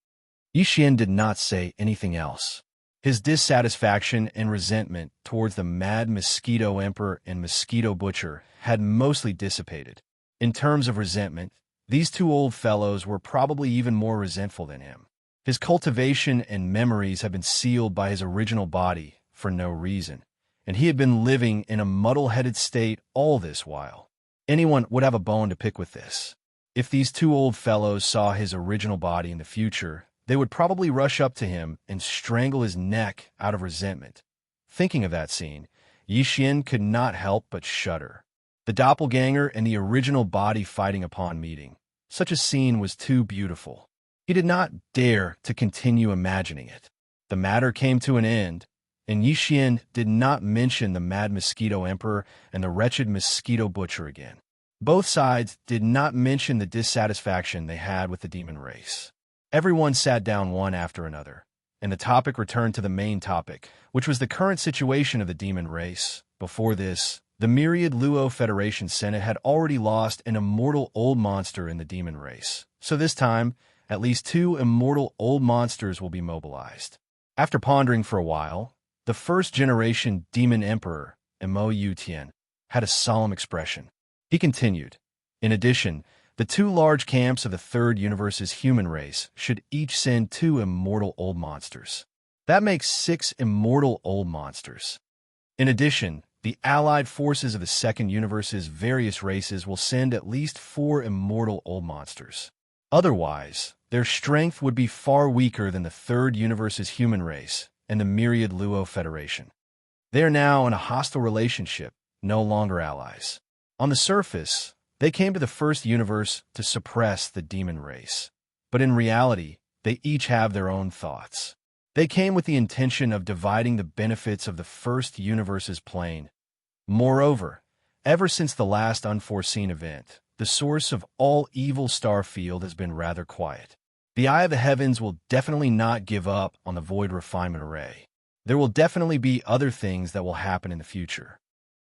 Yi Xian did not say anything else. His dissatisfaction and resentment towards the Mad Mosquito Emperor and Mosquito Butcher had mostly dissipated. In terms of resentment, these two old fellows were probably even more resentful than him. His cultivation and memories had been sealed by his original body for no reason, and he had been living in a muddle-headed state all this while. Anyone would have a bone to pick with this. If these two old fellows saw his original body in the future, they would probably rush up to him and strangle his neck out of resentment. Thinking of that scene, Yi Xian could not help but shudder. The doppelganger and the original body fighting upon meeting. Such a scene was too beautiful. He did not dare to continue imagining it. The matter came to an end, and Yi Xian did not mention the Mad Mosquito Emperor and the wretched Mosquito Butcher again. Both sides did not mention the dissatisfaction they had with the demon race. Everyone sat down one after another, and the topic returned to the main topic, which was the current situation of the demon race. Before this, the Myriad Luo Federation Senate had already lost an immortal old monster in the demon race. So this time, at least 2 immortal old monsters will be mobilized. After pondering for a while, the first-generation Demon Emperor, Mo Yutian, had a solemn expression. He continued, in addition, the 2 large camps of the Third Universe's human race should each send 2 immortal old monsters. That makes 6 immortal old monsters. In addition, the allied forces of the Second Universe's various races will send at least 4 immortal old monsters. Otherwise, their strength would be far weaker than the Third Universe's human race and the Myriad Luo Federation. They are now in a hostile relationship, no longer allies. On the surface, they came to the First Universe to suppress the demon race. But in reality, they each have their own thoughts. They came with the intention of dividing the benefits of the First Universe's plane. Moreover, ever since the last unforeseen event, the source of all evil star field has been rather quiet. The Eye of the Heavens will definitely not give up on the Void Refinement Array. There will definitely be other things that will happen in the future.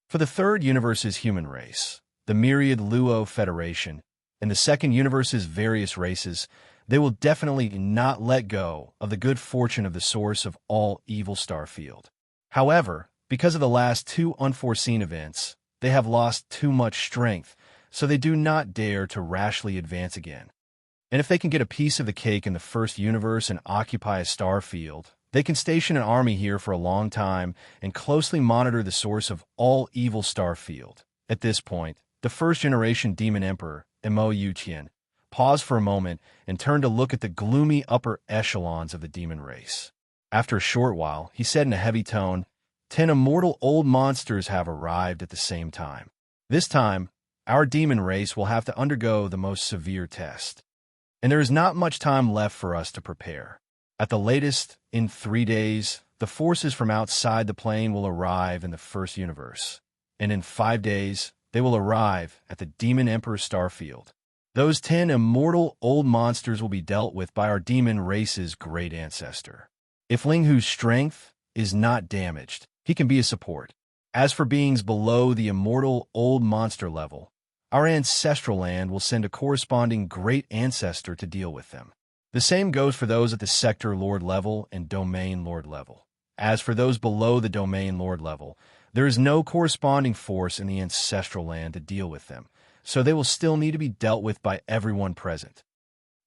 For the Third Universe's human race, the Myriad Luo Federation, and the Second Universe's various races, they will definitely not let go of the good fortune of the source of all evil starfield. However, because of the last two unforeseen events, they have lost too much strength, so they do not dare to rashly advance again. And if they can get a piece of the cake in the first universe and occupy a star field, they can station an army here for a long time and closely monitor the source of all evil star field. At this point, the first-generation Demon Emperor, Mo Yuqian, paused for a moment and turned to look at the gloomy upper echelons of the demon race. After a short while, he said in a heavy tone, 10 immortal old monsters have arrived at the same time. This time, our demon race will have to undergo the most severe test. And there is not much time left for us to prepare. At the latest, in 3 days, the forces from outside the plane will arrive in the first universe. And in 5 days, they will arrive at the Demon Emperor Starfield. Those 10 immortal old monsters will be dealt with by our demon race's great ancestor. If Ling Hu's strength is not damaged, he can be a support. As for beings below the immortal old monster level, our ancestral land will send a corresponding great ancestor to deal with them. The same goes for those at the Sector Lord level and Domain Lord level. As for those below the Domain Lord level, there is no corresponding force in the ancestral land to deal with them, so they will still need to be dealt with by everyone present.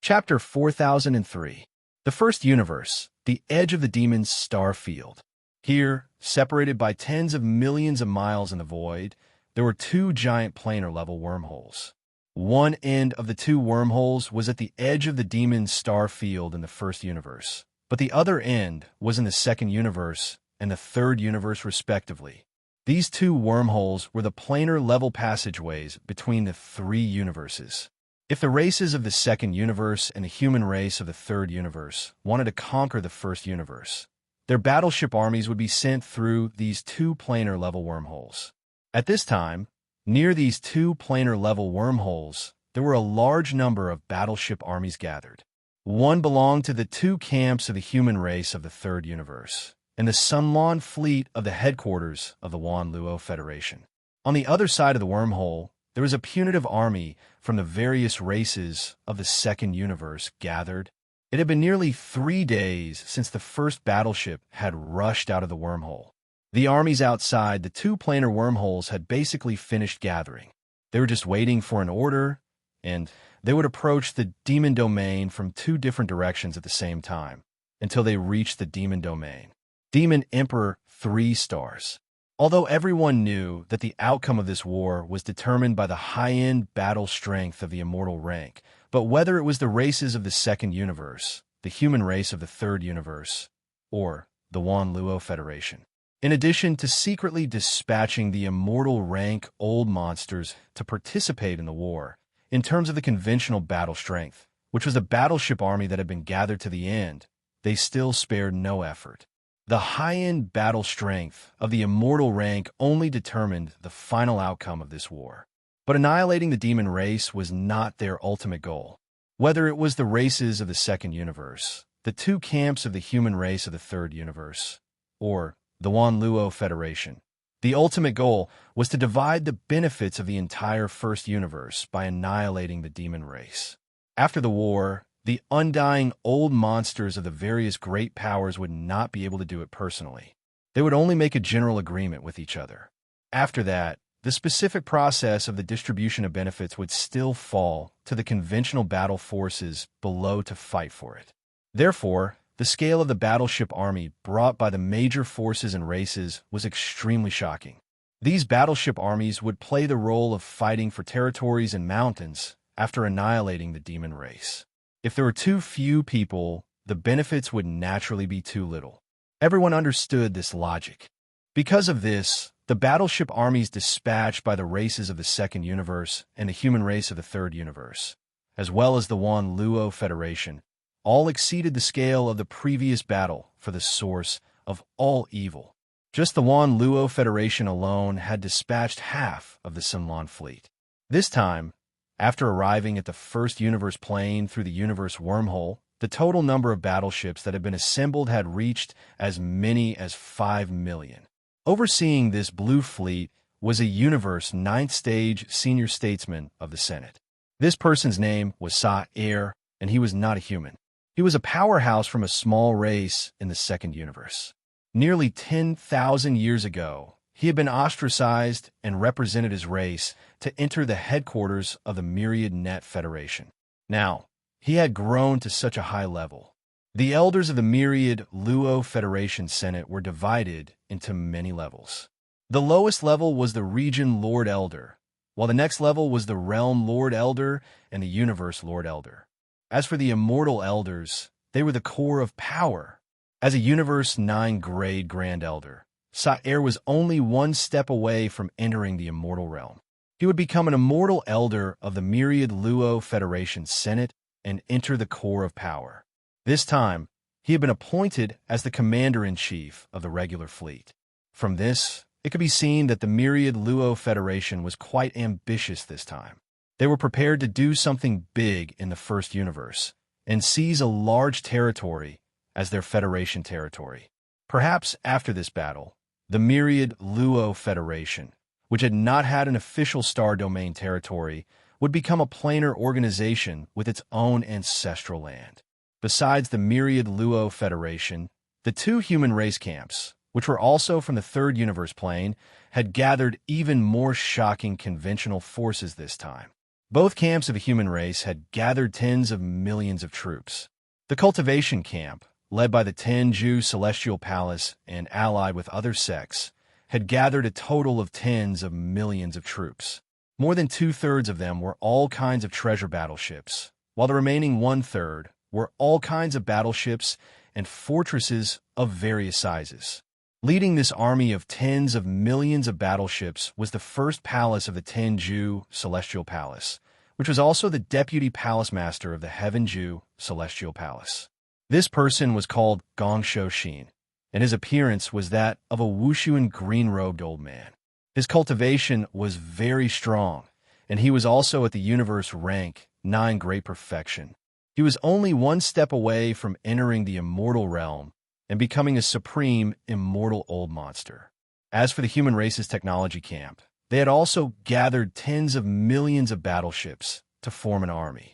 Chapter 4003. The First Universe, the Edge of the Demon's Star Field. Here, separated by tens of millions of miles in the void, there were two giant planar-level wormholes. One end of the two wormholes was at the edge of the demon's star field in the first universe, but the other end was in the second universe and the third universe respectively. These two wormholes were the planar-level passageways between the three universes. If the races of the second universe and the human race of the third universe wanted to conquer the first universe, their battleship armies would be sent through these two planar-level wormholes. At this time, near these two planar-level wormholes, there were a large number of battleship armies gathered. One belonged to the two camps of the human race of the third universe, and the Sunlon fleet of the headquarters of the Wan Luo Federation. On the other side of the wormhole, there was a punitive army from the various races of the second universe gathered. It had been nearly 3 days since the first battleship had rushed out of the wormhole. The armies outside the two planar wormholes had basically finished gathering. They were just waiting for an order, and they would approach the demon domain from two different directions at the same time, until they reached the demon domain. Demon Emperor 3 stars. Although everyone knew that the outcome of this war was determined by the high-end battle strength of the immortal rank, but whether it was the races of the second universe, the human race of the third universe, or the Wan Luo Federation. In addition to secretly dispatching the immortal rank old monsters to participate in the war, in terms of the conventional battle strength, which was the battleship army that had been gathered to the end, they still spared no effort. The high-end battle strength of the immortal rank only determined the final outcome of this war. But annihilating the demon race was not their ultimate goal. Whether it was the races of the second universe, the two camps of the human race of the third universe, or the Wan Luo Federation, the ultimate goal was to divide the benefits of the entire first universe by annihilating the demon race. After the war, the undying old monsters of the various great powers would not be able to do it personally. They would only make a general agreement with each other. After that, the specific process of the distribution of benefits would still fall to the conventional battle forces below to fight for it. Therefore, the scale of the battleship army brought by the major forces and races was extremely shocking. These battleship armies would play the role of fighting for territories and mountains after annihilating the demon race. If there were too few people, the benefits would naturally be too little. Everyone understood this logic. Because of this, the battleship armies dispatched by the races of the second universe and the human race of the third universe, as well as the Wan Luo Federation, all exceeded the scale of the previous battle for the source of all evil. Just the Wan Luo Federation alone had dispatched half of the Sunlon fleet. This time, after arriving at the first universe plane through the universe wormhole, the total number of battleships that had been assembled had reached as many as 5 million. Overseeing this blue fleet was a universe 9th stage senior statesman of the Senate. This person's name was Sa-Er, and he was not a human. He was a powerhouse from a small race in the second universe. Nearly 10,000 years ago, he had been ostracized and represented his race to enter the headquarters of the Myriad Net Federation. Now, he had grown to such a high level. The elders of the Myriad Luo Federation Senate were divided into many levels. The lowest level was the Region Lord Elder, while the next level was the Realm Lord Elder and the Universe Lord Elder. As for the Immortal Elders, they were the core of power. As a Universe 9 grade Grand Elder, Sa'er was only one step away from entering the Immortal Realm. He would become an Immortal Elder of the Myriad Luo Federation Senate and enter the core of power. This time, he had been appointed as the Commander-in-Chief of the regular fleet. From this, it could be seen that the Myriad Luo Federation was quite ambitious this time. They were prepared to do something big in the first universe and seize a large territory as their Federation territory. Perhaps after this battle, the Myriad Luo Federation, which had not had an official star domain territory, would become a planar organization with its own ancestral land. Besides the Myriad Luo Federation, the two human race camps, which were also from the third universe plane, had gathered even more shocking conventional forces this time. Both camps of the human race had gathered tens of millions of troops. The cultivation camp, led by the Tenju Celestial Palace and allied with other sects, had gathered a total of tens of millions of troops. More than two-thirds of them were all kinds of treasure battleships, while the remaining one-third were all kinds of battleships and fortresses of various sizes. Leading this army of tens of millions of battleships was the first palace of the Tenju Celestial Palace, which was also the deputy palace master of the Heavenju Celestial Palace. This person was called Gongsho Shin, and his appearance was that of a Wushuan green-robed old man. His cultivation was very strong, and he was also at the universe rank 9 Great Perfection. He was only one step away from entering the immortal realm and becoming a supreme immortal old monster. As for the human race's technology camp, they had also gathered tens of millions of battleships to form an army.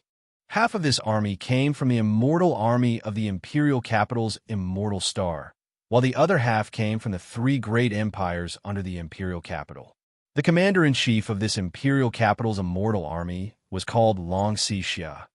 Half of this army came from the immortal army of the imperial capital's immortal star, while the other half came from the 3 great empires under the imperial capital. The commander-in-chief of this imperial capital's immortal army was called Long Xixia,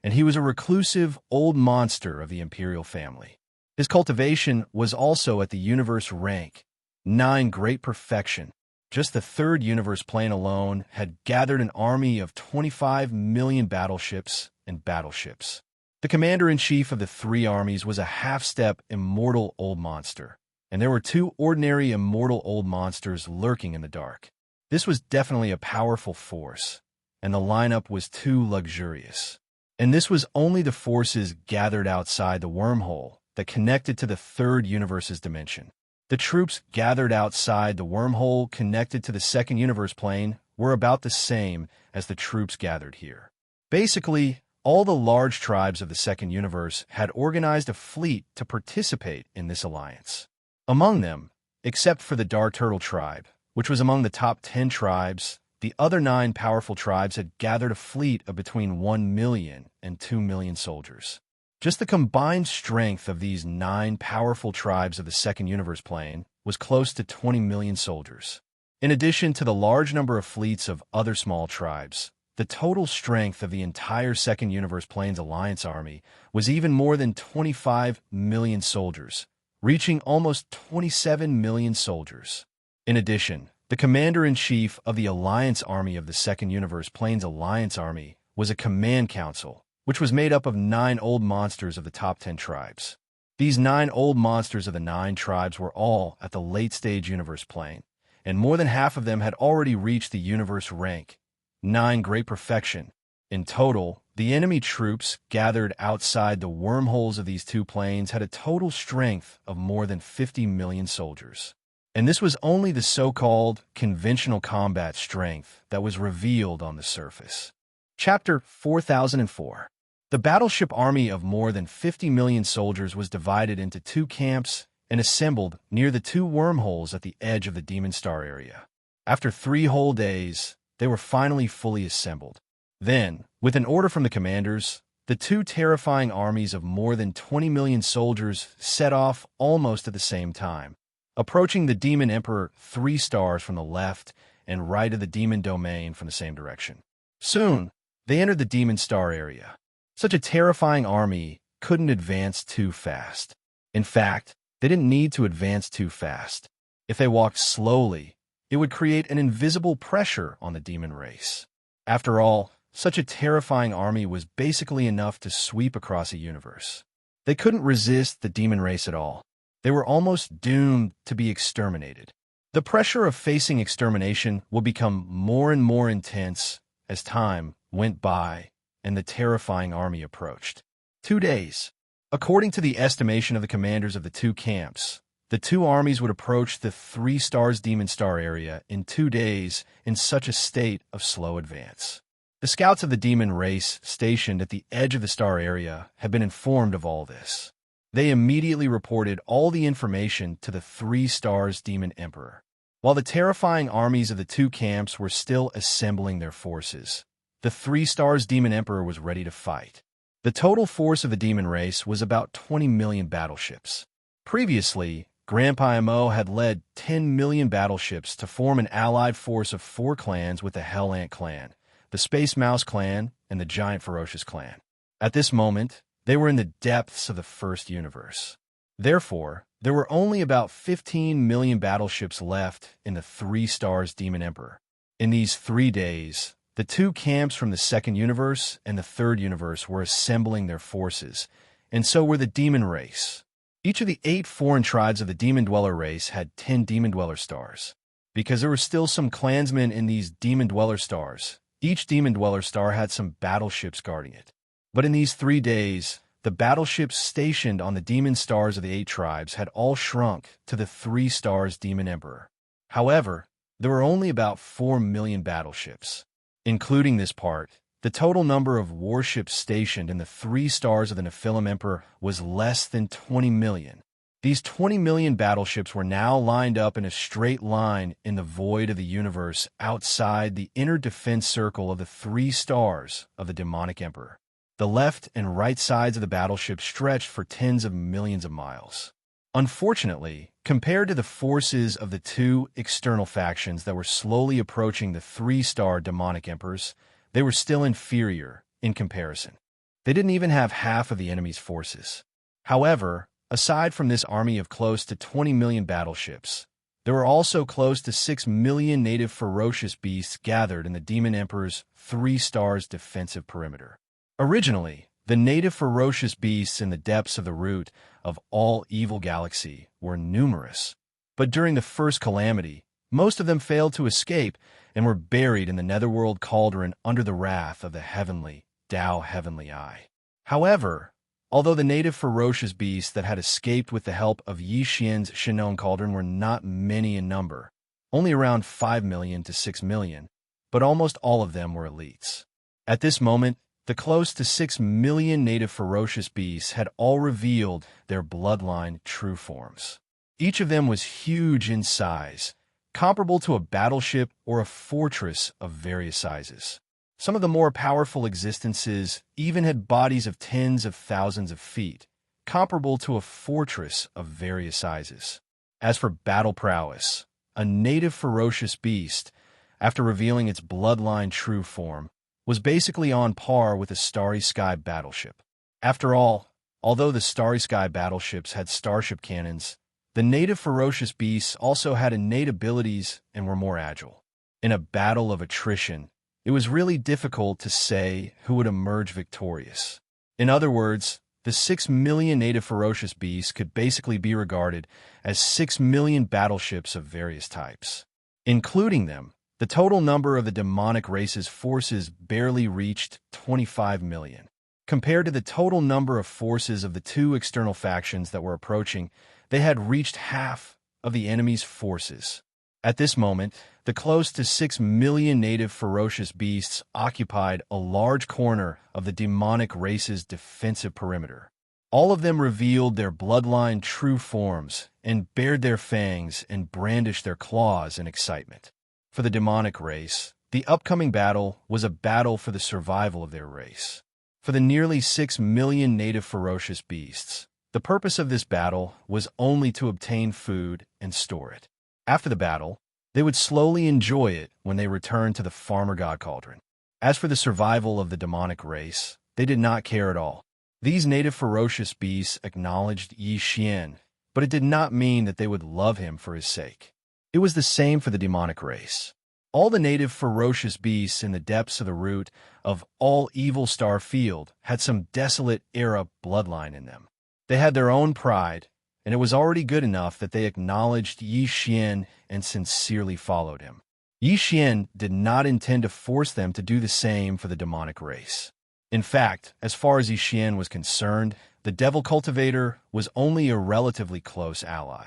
and he was a reclusive old monster of the imperial family. His cultivation was also at the universe rank 9 Great Perfection. Just the third universe plane alone had gathered an army of 25 million battleships and battleships. The commander-in-chief of the 3 armies was a half-step immortal old monster, and there were 2 ordinary immortal old monsters lurking in the dark. This was definitely a powerful force, and the lineup was too luxurious. And this was only the forces gathered outside the wormhole that connected to the third universe's dimension. The troops gathered outside the wormhole connected to the second universe plane were about the same as the troops gathered here. Basically, all the large tribes of the second universe had organized a fleet to participate in this alliance. Among them, except for the Dar Turtle tribe, which was among the top 10 tribes, the other 9 powerful tribes had gathered a fleet of between 1 million and 2 million soldiers. Just the combined strength of these 9 powerful tribes of the second universe plane was close to 20 million soldiers. In addition to the large number of fleets of other small tribes, the total strength of the entire second universe plane's alliance army was even more than 25 million soldiers, reaching almost 27 million soldiers. In addition, the commander-in-chief of the alliance army of the second universe plane's alliance army was a command council, which was made up of 9 old monsters of the top 10 tribes. These 9 old monsters of the 9 tribes were all at the late-stage universe plane, and more than half of them had already reached the universe rank 9 Great Perfection. In total, the enemy troops gathered outside the wormholes of these 2 planes had a total strength of more than 50 million soldiers. And this was only the so-called conventional combat strength that was revealed on the surface. Chapter 4004. The battleship army of more than 50 million soldiers was divided into 2 camps and assembled near the 2 wormholes at the edge of the Demon Star area. After 3 whole days, they were finally fully assembled. Then, with an order from the commanders, the two terrifying armies of more than 20 million soldiers set off almost at the same time, approaching the Demon Emperor 3 stars from the left and right of the Demon Domain from the same direction. Soon, they entered the Demon Star area. Such a terrifying army couldn't advance too fast. In fact, they didn't need to advance too fast. If they walked slowly, it would create an invisible pressure on the demon race. After all, such a terrifying army was basically enough to sweep across a universe. They couldn't resist the demon race at all. They were almost doomed to be exterminated. The pressure of facing extermination would become more and more intense as time went by and the terrifying army approached. 2 days. According to the estimation of the commanders of the two camps, the two armies would approach the 3 stars Demon Star area in 2 days in such a state of slow advance. The scouts of the demon race stationed at the edge of the star area had been informed of all this. They immediately reported all the information to the 3 stars Demon Emperor. While the terrifying armies of the two camps were still assembling their forces, the 3 stars Demon Emperor was ready to fight. The total force of the demon race was about 20 million battleships. Previously, Grandpa M.O. had led 10 million battleships to form an allied force of 4 clans with the Hell Ant clan, the Space Mouse clan, and the Giant Ferocious clan. At this moment, they were in the depths of the first universe. Therefore, there were only about 15 million battleships left in the 3 stars Demon Emperor. In these 3 days, the two camps from the second universe and the third universe were assembling their forces, and so were the demon race. Each of the 8 foreign tribes of the Demon Dweller race had 10 Demon Dweller stars. Because there were still some clansmen in these Demon Dweller stars, each Demon Dweller star had some battleships guarding it. But in these 3 days, the battleships stationed on the demon stars of the 8 tribes had all shrunk to the 3 stars Demon Emperor. However, there were only about 4 million battleships. Including this part, the total number of warships stationed in the 3 stars of the Nephilim Emperor was less than 20 million. These 20 million battleships were now lined up in a straight line in the void of the universe outside the inner defense circle of the 3 stars of the demonic emperor. The left and right sides of the battleship stretched for tens of millions of miles. Unfortunately, compared to the forces of the 2 external factions that were slowly approaching the 3-star demonic emperors, they were still inferior in comparison. They didn't even have half of the enemy's forces. However, aside from this army of close to 20 million battleships, there were also close to 6 million native ferocious beasts gathered in the Demon Emperor's 3 stars defensive perimeter. Originally, the native ferocious beasts in the depths of the root of all evil galaxy were numerous, but during the first calamity, most of them failed to escape and were buried in the netherworld cauldron under the wrath of the heavenly Tao Heavenly Eye. However, although the native ferocious beasts that had escaped with the help of Yi Xian's Shinon cauldron were not many in number, only around 5 million to 6 million, but almost all of them were elites. At this moment, the close to 6 million native ferocious beasts had all revealed their bloodline true forms. Each of them was huge in size, comparable to a battleship or a fortress of various sizes. Some of the more powerful existences even had bodies of tens of thousands of feet, comparable to a fortress of various sizes. As for battle prowess, a native ferocious beast, after revealing its bloodline true form, was basically on par with a Starry Sky battleship. After all, although the Starry Sky battleships had starship cannons, the native ferocious beasts also had innate abilities and were more agile. In a battle of attrition, it was really difficult to say who would emerge victorious. In other words, the 6 million native ferocious beasts could basically be regarded as 6 million battleships of various types. Including them, the total number of the demonic race's forces barely reached 25 million. Compared to the total number of forces of the 2 external factions that were approaching, they had reached half of the enemy's forces. At this moment, the close to 6 million native ferocious beasts occupied a large corner of the demonic race's defensive perimeter. All of them revealed their bloodline true forms and bared their fangs and brandished their claws in excitement. For the demonic race, the upcoming battle was a battle for the survival of their race. for the nearly 6 million native ferocious beasts. The purpose of this battle was only to obtain food and store it. After the battle, they would slowly enjoy it when they returned to the farmer god cauldron. As for the survival of the demonic race, they did not care at all. These native ferocious beasts acknowledged Yi Xian, but it did not mean that they would love him for his sake. It was the same for the demonic race. All the native ferocious beasts in the depths of the root of all evil star field had some desolate era bloodline in them. They had their own pride, and it was already good enough that they acknowledged Yi Xian and sincerely followed him. Yi Xian did not intend to force them to do the same for the demonic race. In fact, as far as Yi Xian was concerned, the devil cultivator was only a relatively close ally.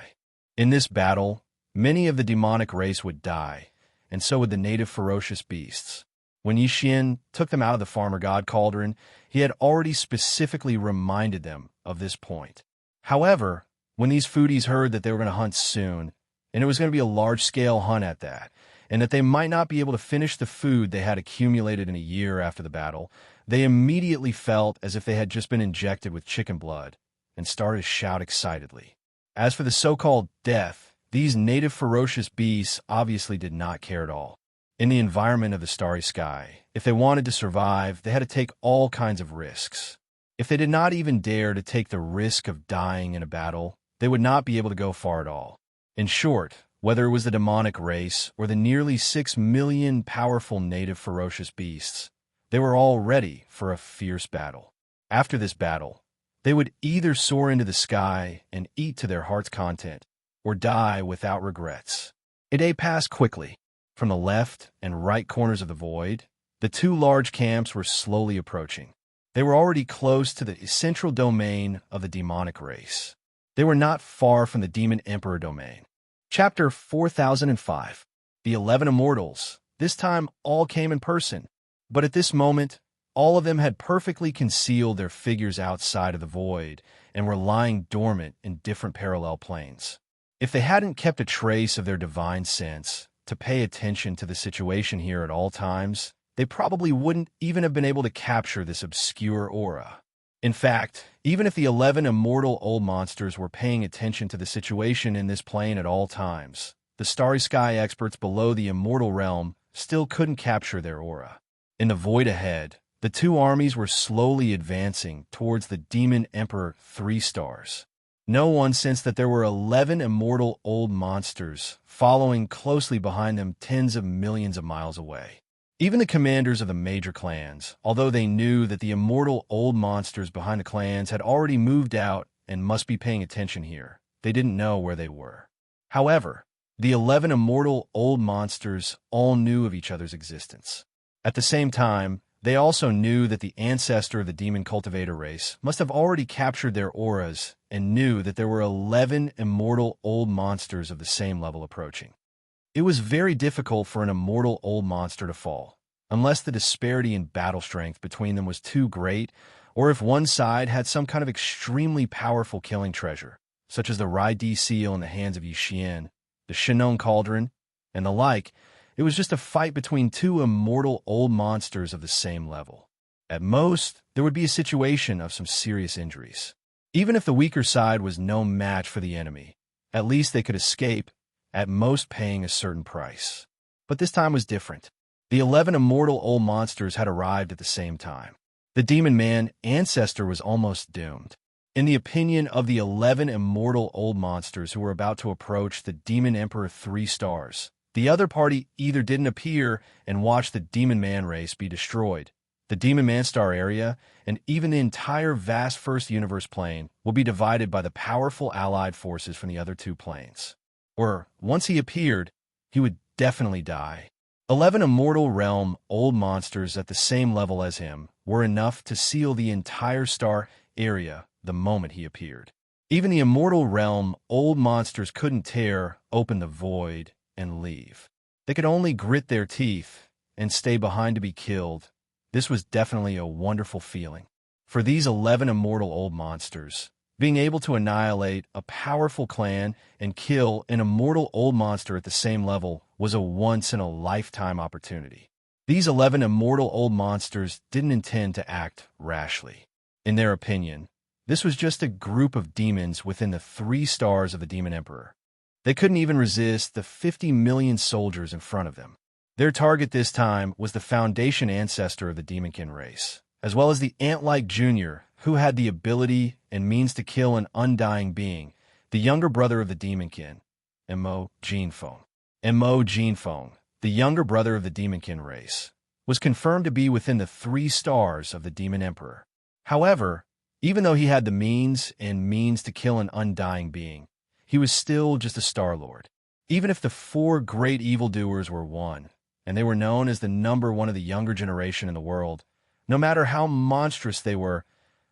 In this battle, many of the demonic race would die, and so would the native ferocious beasts. When Yi Xian took them out of the farmer god cauldron, he had already specifically reminded them of this point. However, when these foodies heard that they were going to hunt soon, and it was going to be a large-scale hunt at that, and that they might not be able to finish the food they had accumulated in a year after the battle, they immediately felt as if they had just been injected with chicken blood and started to shout excitedly. As for the so-called death, these native ferocious beasts obviously did not care at all. In the environment of the starry sky, if they wanted to survive, they had to take all kinds of risks. If they did not even dare to take the risk of dying in a battle, they would not be able to go far at all. In short, whether it was the demonic race or the nearly 6 million powerful native ferocious beasts, they were all ready for a fierce battle. After this battle, they would either soar into the sky and eat to their heart's content, or die without regrets. A day passed quickly. From the left and right corners of the void, the two large camps were slowly approaching. They were already close to the central domain of the demonic race. They were not far from the Demon Emperor domain. Chapter 4005. The 11 Immortals. This time all came in person, but at this moment, all of them had perfectly concealed their figures outside of the void and were lying dormant in different parallel planes. If they hadn't kept a trace of their divine sense to pay attention to the situation here at all times, they probably wouldn't even have been able to capture this obscure aura. In fact, even if the 11 immortal old monsters were paying attention to the situation in this plane at all times, the starry sky experts below the immortal realm still couldn't capture their aura. In the void ahead, the two armies were slowly advancing towards the Demon Emperor 3 stars. No one sensed that there were 11 immortal old monsters following closely behind them tens of millions of miles away. Even the commanders of the major clans, although they knew that the immortal old monsters behind the clans had already moved out and must be paying attention here, they didn't know where they were. However, the 11 immortal old monsters all knew of each other's existence. At the same time, they also knew that the ancestor of the demon cultivator race must have already captured their auras and knew that there were 11 immortal old monsters of the same level approaching. It was very difficult for an immortal old monster to fall, unless the disparity in battle strength between them was too great, or if one side had some kind of extremely powerful killing treasure, such as the Rai Di seal in the hands of Yi Xian, the Shinong Cauldron, and the like. It was just a fight between two immortal old monsters of the same level. At most, there would be a situation of some serious injuries. Even if the weaker side was no match for the enemy, at least they could escape, at most paying a certain price. But this time was different. The 11 immortal old monsters had arrived at the same time. The demon man ancestor was almost doomed. In the opinion of the 11 immortal old monsters who were about to approach the Demon Emperor 3 stars, the other party either didn't appear and watch the Demon Man race be destroyed. The Demon Man star area, and even the entire vast First Universe plane, will be divided by the powerful allied forces from the other two planes. Or, once he appeared, he would definitely die. 11 immortal realm old monsters at the same level as him were enough to seal the entire star area the moment he appeared. Even the immortal realm old monsters couldn't tear open the void and leave. They could only grit their teeth and stay behind to be killed. This was definitely a wonderful feeling. For these 11 immortal old monsters, being able to annihilate a powerful clan and kill an immortal old monster at the same level was a once-in-a-lifetime opportunity. These 11 immortal old monsters didn't intend to act rashly. In their opinion, this was just a group of demons within the 3 stars of the Demon Emperor. They couldn't even resist the 50 million soldiers in front of them. Their target this time was the foundation ancestor of the Demonkin race, as well as the ant-like junior who had the ability and means to kill an undying being, the younger brother of the Demonkin, Mo Jinfeng. Mo Jinfeng, the younger brother of the Demonkin race, was confirmed to be within the 3 stars of the Demon Emperor. However, even though he had the means to kill an undying being, he was still just a Star Lord. Even if the 4 great evildoers were one, and they were known as the number 1 of the younger generation in the world, no matter how monstrous they were,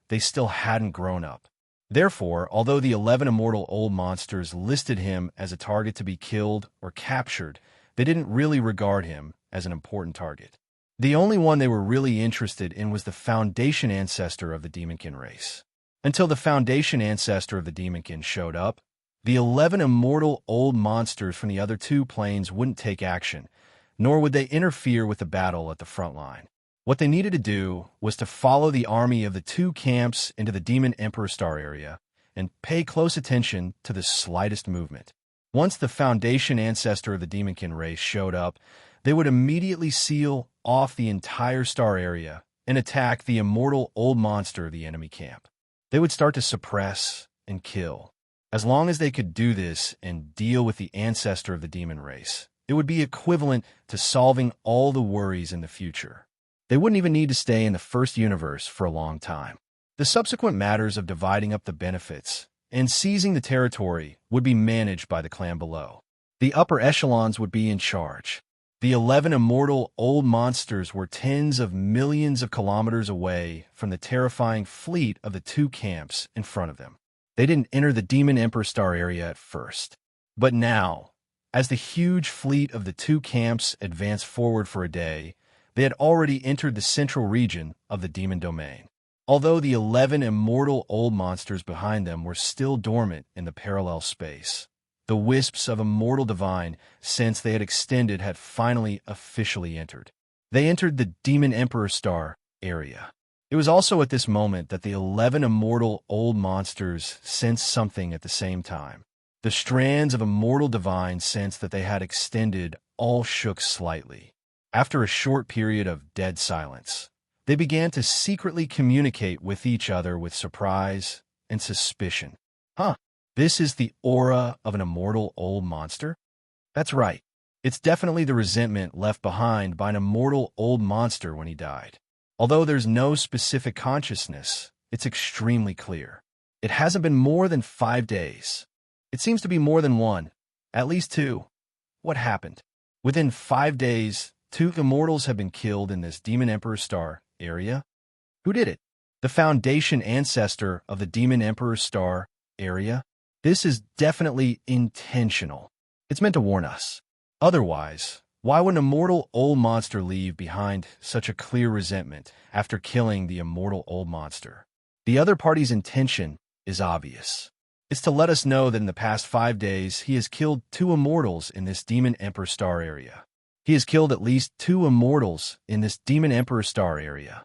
they still hadn't grown up. Therefore, although the 11 immortal old monsters listed him as a target to be killed or captured, they didn't really regard him as an important target. The only one they were really interested in was the foundation ancestor of the Demonkin race. Until the foundation ancestor of the Demonkin showed up, the 11 immortal old monsters from the other 2 planes wouldn't take action, nor would they interfere with the battle at the front line. What they needed to do was to follow the army of the 2 camps into the Demon Emperor Star area and pay close attention to the slightest movement. Once the foundation ancestor of the Demonkin race showed up, they would immediately seal off the entire star area and attack the immortal old monster of the enemy camp. They would start to suppress and kill. As long as they could do this and deal with the ancestor of the demon race, it would be equivalent to solving all the worries in the future. They wouldn't even need to stay in the first universe for a long time. The subsequent matters of dividing up the benefits and seizing the territory would be managed by the clan below. The upper echelons would be in charge. The 11 immortal old monsters were tens of millions of kilometers away from the terrifying fleet of the 2 camps in front of them. They didn't enter the Demon Emperor Star area at first. But now, as the huge fleet of the 2 camps advanced forward for a day, they had already entered the central region of the Demon Domain. Although the 11 immortal old monsters behind them were still dormant in the parallel space, the wisps of immortal divine sense they had extended had finally officially entered. They entered the Demon Emperor Star area. It was also at this moment that the 11 immortal old monsters sensed something at the same time. The strands of immortal divine sense that they had extended all shook slightly. After a short period of dead silence, they began to secretly communicate with each other with surprise and suspicion. This is the aura of an immortal old monster? That's right. It's definitely the resentment left behind by an immortal old monster when he died. Although there's no specific consciousness, it's extremely clear. It hasn't been more than 5 days. It seems to be more than 1, at least 2. What happened? Within 5 days, 2 immortals have been killed in this Demon Emperor Star area. Who did it? The foundation ancestor of the Demon Emperor Star area? This is definitely intentional. It's meant to warn us. Otherwise, why would an immortal old monster leave behind such a clear resentment after killing the immortal old monster? The other party's intention is obvious. It's to let us know that in the past 5 days, he has killed 2 immortals in this Demon Emperor Star area. He has killed at least 2 immortals in this Demon Emperor Star area.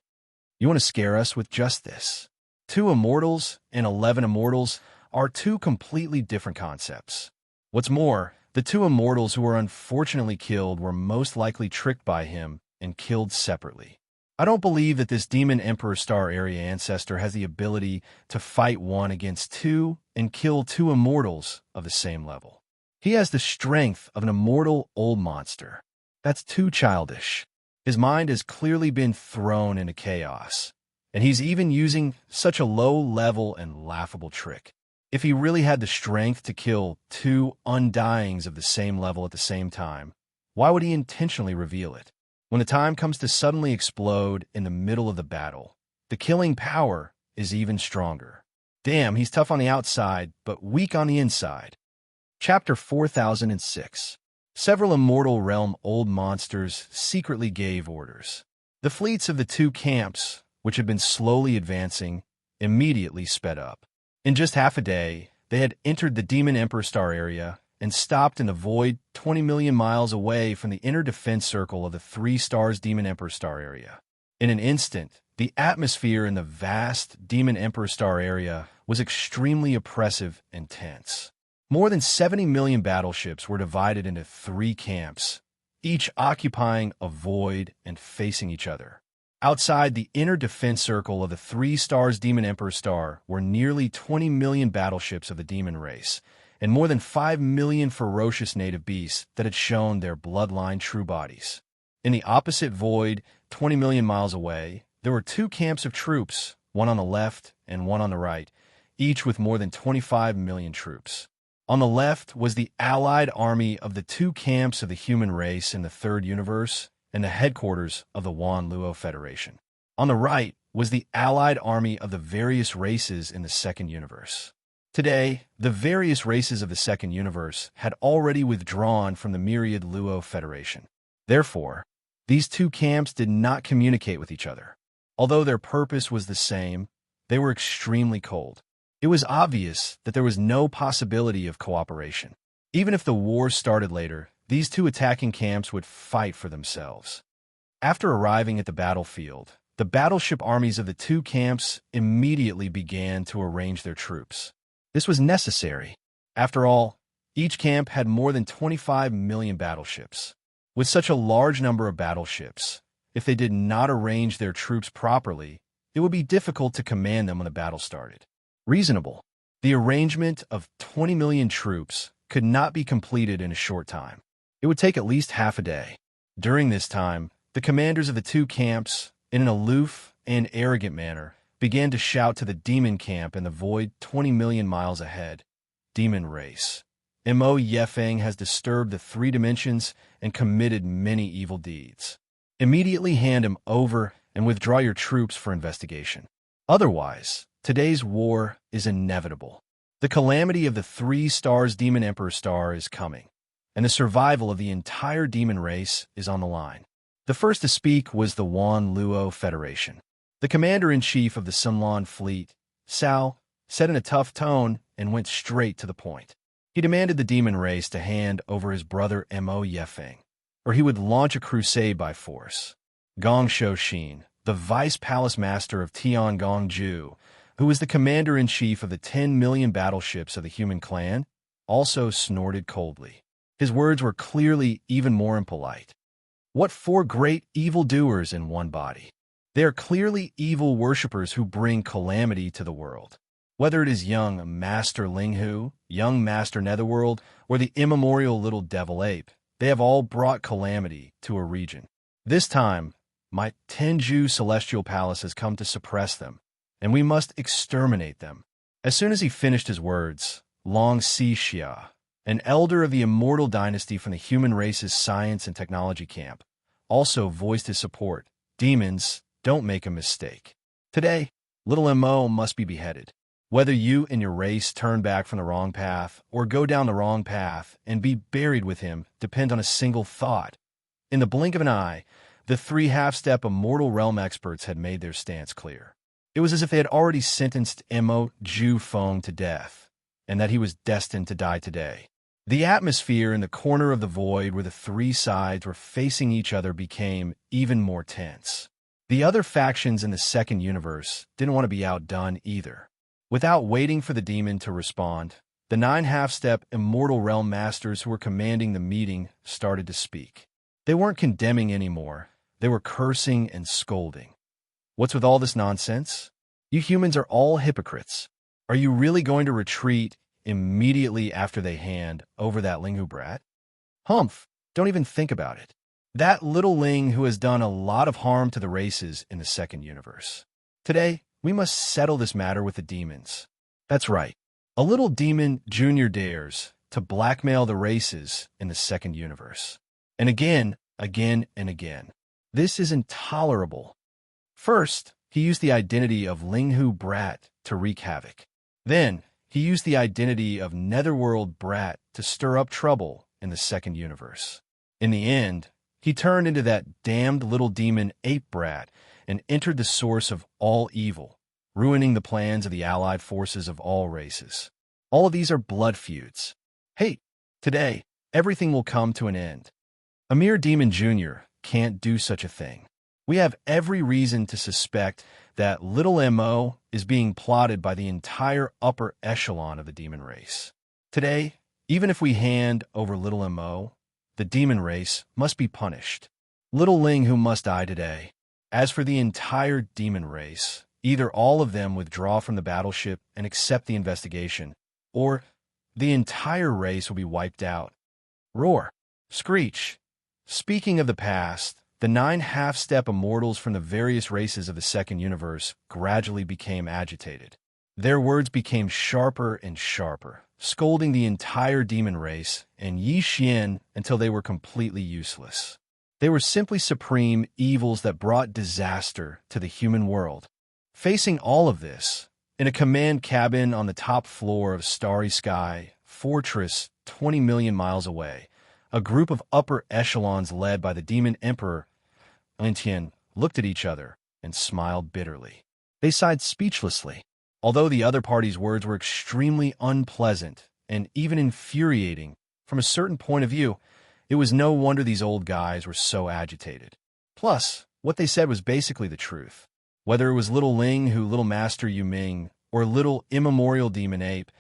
You want to scare us with just this? 2 immortals and 11 immortals are 2 completely different concepts. What's more, the 2 immortals who were unfortunately killed were most likely tricked by him and killed separately. I don't believe that this Demon Emperor Star area ancestor has the ability to fight 1 against 2 and kill 2 immortals of the same level. He has the strength of an immortal old monster. That's too childish. His mind has clearly been thrown into chaos, and he's even using such a low-level and laughable trick. If he really had the strength to kill 2 undyings of the same level at the same time, why would he intentionally reveal it? When the time comes to suddenly explode in the middle of the battle, the killing power is even stronger. Damn, he's tough on the outside, but weak on the inside. Chapter 4006. Several immortal realm old monsters secretly gave orders. The fleets of the 2 camps, which had been slowly advancing, immediately sped up. In just half a day, they had entered the Demon Emperor Star area and stopped in the void 20 million miles away from the inner defense circle of the 3 stars Demon Emperor star area. In an instant, the atmosphere in the vast Demon Emperor star area was extremely oppressive and tense. More than 70 million battleships were divided into 3 camps, each occupying a void and facing each other. Outside the inner defense circle of the 3 stars Demon Emperor star were nearly 20 million battleships of the demon race, and more than 5 million ferocious native beasts that had shown their bloodline true bodies. In the opposite void, 20 million miles away, there were 2 camps of troops, one on the left and one on the right, each with more than 25 million troops. On the left was the allied army of the 2 camps of the human race in the 3rd universe and the headquarters of the Wan Luo Federation. On the right was the allied army of the various races in the 2nd universe. Today, the various races of the 2nd universe had already withdrawn from the myriad Luo Federation. Therefore, these 2 camps did not communicate with each other. Although their purpose was the same, they were extremely cold. It was obvious that there was no possibility of cooperation. Even if the war started later, these 2 attacking camps would fight for themselves. After arriving at the battlefield, the battleship armies of the 2 camps immediately began to arrange their troops. This was necessary. After all, each camp had more than 25 million battleships. With such a large number of battleships, if they did not arrange their troops properly, it would be difficult to command them when the battle started. Reasonable. The arrangement of 20 million troops could not be completed in a short time. It would take at least half a day. During this time, the commanders of the 2 camps, in an aloof and arrogant manner, began to shout to the demon camp in the void 20 million miles ahead. Demon race. Mo Yefeng has disturbed the 3 dimensions and committed many evil deeds. Immediately hand him over and withdraw your troops for investigation. Otherwise, today's war is inevitable. The calamity of the 3 stars Demon Emperor star is coming, and the survival of the entire demon race is on the line. The first to speak was the Wan Luo Federation. The commander-in-chief of the Sunlan fleet, Cao, said in a tough tone and went straight to the point. He demanded the demon race to hand over his brother Mo Yefeng, or he would launch a crusade by force. Gong Shouxin, the vice palace master of Tiangongju, who was the commander-in-chief of the 10 million battleships of the human clan, also snorted coldly. His words were clearly even more impolite. What 4 great evildoers in one body? They are clearly evil worshippers who bring calamity to the world. Whether it is young Master Linghu, young Master Netherworld, or the immemorial little devil ape, they have all brought calamity to a region. This time, my Tenju celestial palace has come to suppress them, and we must exterminate them. As soon as he finished his words, Long Xixia, an elder of the immortal dynasty from the human race's science and technology camp, also voiced his support. Demons, don't make a mistake. Today, little Mo must be beheaded. Whether you and your race turn back from the wrong path or go down the wrong path and be buried with him depend on a single thought. In the blink of an eye, the 3 half-step immortal realm experts had made their stance clear. It was as if they had already sentenced Mo Ju Feng to death, and that he was destined to die today. The atmosphere in the corner of the void where the 3 sides were facing each other became even more tense. The other factions in the 2nd universe didn't want to be outdone either. Without waiting for the demon to respond, the 9 half-step immortal realm masters who were commanding the meeting started to speak. They weren't condemning anymore. They were cursing and scolding. What's with all this nonsense? You humans are all hypocrites. Are you really going to retreat immediately after they hand over that Linghu brat? Humph, don't even think about it. That little Ling who has done a lot of harm to the races in the 2nd universe. Today, we must settle this matter with the demons. That's right. A little demon junior dares to blackmail the races in the 2nd universe. And again, and again. This is intolerable. First, he used the identity of Linghu Brat to wreak havoc. Then, he used the identity of Netherworld Brat to stir up trouble in the 2nd universe. In the end, he turned into that damned little demon ape brat and entered the source of all evil, ruining the plans of the allied forces of all races. All of these are blood feuds. Hate, Today, everything will come to an end. A mere demon junior can't do such a thing. We have every reason to suspect that little MO is being plotted by the entire upper echelon of the demon race. Today, even if we hand over little MO, the demon race must be punished. Little Ling who must die today. As for the entire demon race, either all of them withdraw from the battleship and accept the investigation, or the entire race will be wiped out. Roar. Screech. Speaking of the past, the 9 half-step immortals from the various races of the second universe gradually became agitated. Their words became sharper and sharper, scolding the entire demon race and Yi Xian until they were completely useless. They were simply supreme evils that brought disaster to the human world. Facing all of this, in a command cabin on the top floor of Starry Sky Fortress 20 million miles away, a group of upper echelons led by the demon emperor, Lin looked at each other and smiled bitterly. They sighed speechlessly. Although the other party's words were extremely unpleasant and even infuriating from a certain point of view, it was no wonder these old guys were so agitated. Plus, what they said was basically the truth. Whether it was little Ling who little Master Yu Ming or little immemorial demon ape,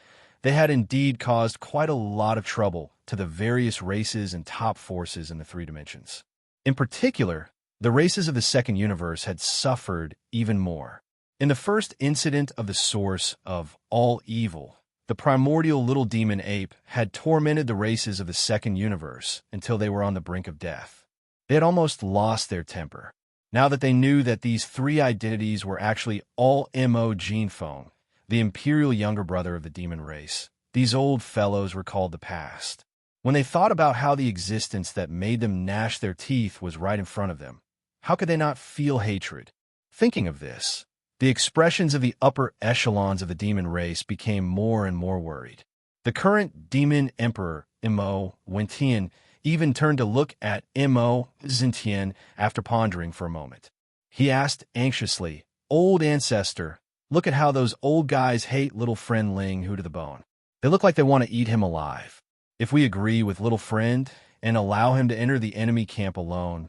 they had indeed caused quite a lot of trouble to the various races and top forces in the 3 dimensions. In particular, the races of the second universe had suffered even more. In the first incident of the source of all evil, the primordial little demon ape had tormented the races of the second universe until they were on the brink of death. They had almost lost their temper. Now that they knew that these 3 identities were actually all Mo Genefeng, the imperial younger brother of the demon race, these old fellows recalled the past. When they thought about how the existence that made them gnash their teeth was right in front of them, how could they not feel hatred? Thinking of this, the expressions of the upper echelons of the demon race became more and more worried. The current demon emperor, Mo Wentian, even turned to look at Mo Xintian after pondering for a moment. He asked anxiously, "Old ancestor, look at how those old guys hate little friend Ling Hu to the bone. They look like they want to eat him alive. If we agree with little friend and allow him to enter the enemy camp alone,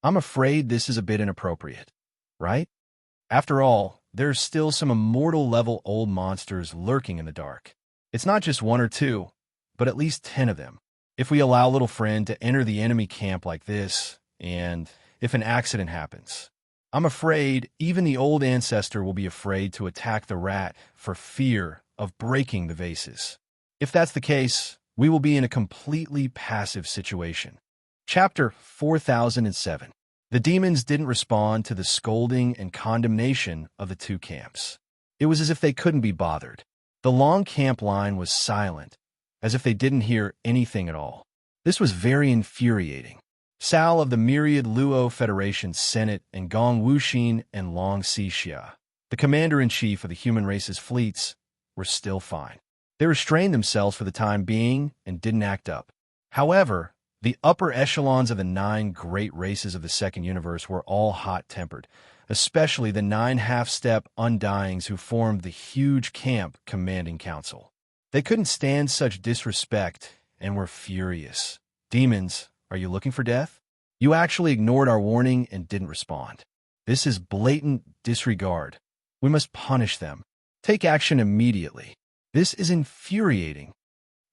I'm afraid this is a bit inappropriate, right? After all, there's still some immortal-level old monsters lurking in the dark. It's not just 1 or 2, but at least 10 of them. If we allow little friend to enter the enemy camp like this, and if an accident happens, I'm afraid even the old ancestor will be afraid to attack the rat for fear of breaking the vases. If that's the case, we will be in a completely passive situation." Chapter 4007. The demons didn't respond to the scolding and condemnation of the 2 camps. It was as if they couldn't be bothered. The long camp line was silent, as if they didn't hear anything at all. This was very infuriating. Sal of the Myriad Luo Federation Senate and Gong Wuxin and Long Xixia, the commander-in-chief of the human race's fleets, were still fine. They restrained themselves for the time being and didn't act up. However, the upper echelons of the 9 great races of the second universe were all hot-tempered, especially the 9 half-step undyings who formed the huge camp commanding council. They couldn't stand such disrespect and were furious. "Demons, are you looking for death? You actually ignored our warning and didn't respond. This is blatant disregard. We must punish them. Take action immediately. This is infuriating.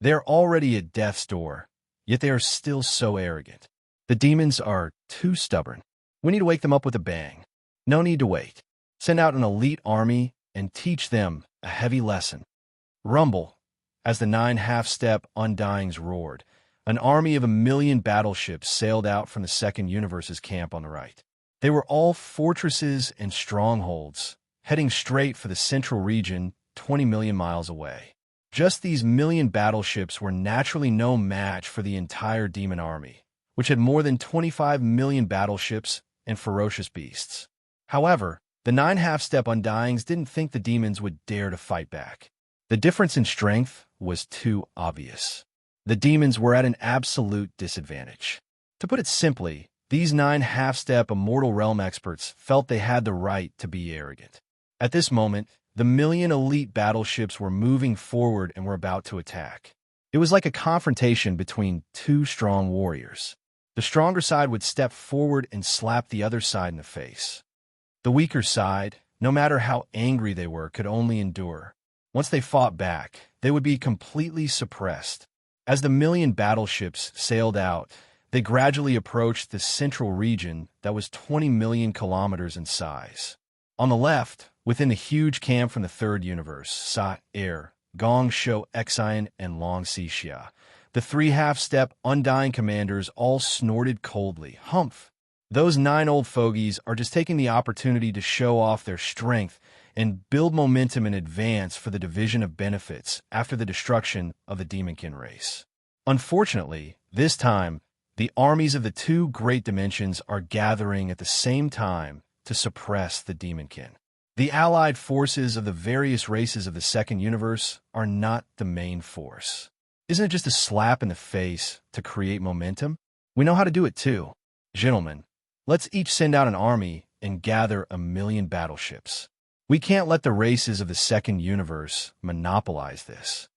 They're already at death's door, yet they are still so arrogant. The demons are too stubborn. We need to wake them up with a bang. No need to wait. Send out an elite army and teach them a heavy lesson." Rumble. As the 9 half-step undyings roared, an army of 1,000,000 battleships sailed out from the second universe's camp on the right. They were all fortresses and strongholds, heading straight for the central region 20 million miles away. Just these 1,000,000 battleships were naturally no match for the entire demon army, which had more than 25 million battleships and ferocious beasts. However, the 9 half-step undyings didn't think the demons would dare to fight back. The difference in strength was too obvious. The demons were at an absolute disadvantage. To put it simply, these 9 half-step immortal realm experts felt they had the right to be arrogant. At this moment, the 1,000,000 elite battleships were moving forward and were about to attack. It was like a confrontation between two strong warriors. The stronger side would step forward and slap the other side in the face. The weaker side, no matter how angry they were, could only endure. Once they fought back, they would be completely suppressed. As the million battleships sailed out, they gradually approached the central region that was 20 million kilometers in size. On the left, within the huge camp from the Third Universe, Sa, Air, Gong, Shou, Xian, and Long Xixia, the three half-step, undying commanders all snorted coldly. Humph! Those 9 old fogies are just taking the opportunity to show off their strength and build momentum in advance for the division of benefits after the destruction of the Demonkin race. Unfortunately, this time, the armies of the two great dimensions are gathering at the same time to suppress the Demonkin. The allied forces of the various races of the Second Universe are not the main force. Isn't it just a slap in the face to create momentum? We know how to do it too. Gentlemen, let's each send out an army and gather 1 million battleships. We can't let the races of the Second Universe monopolize this.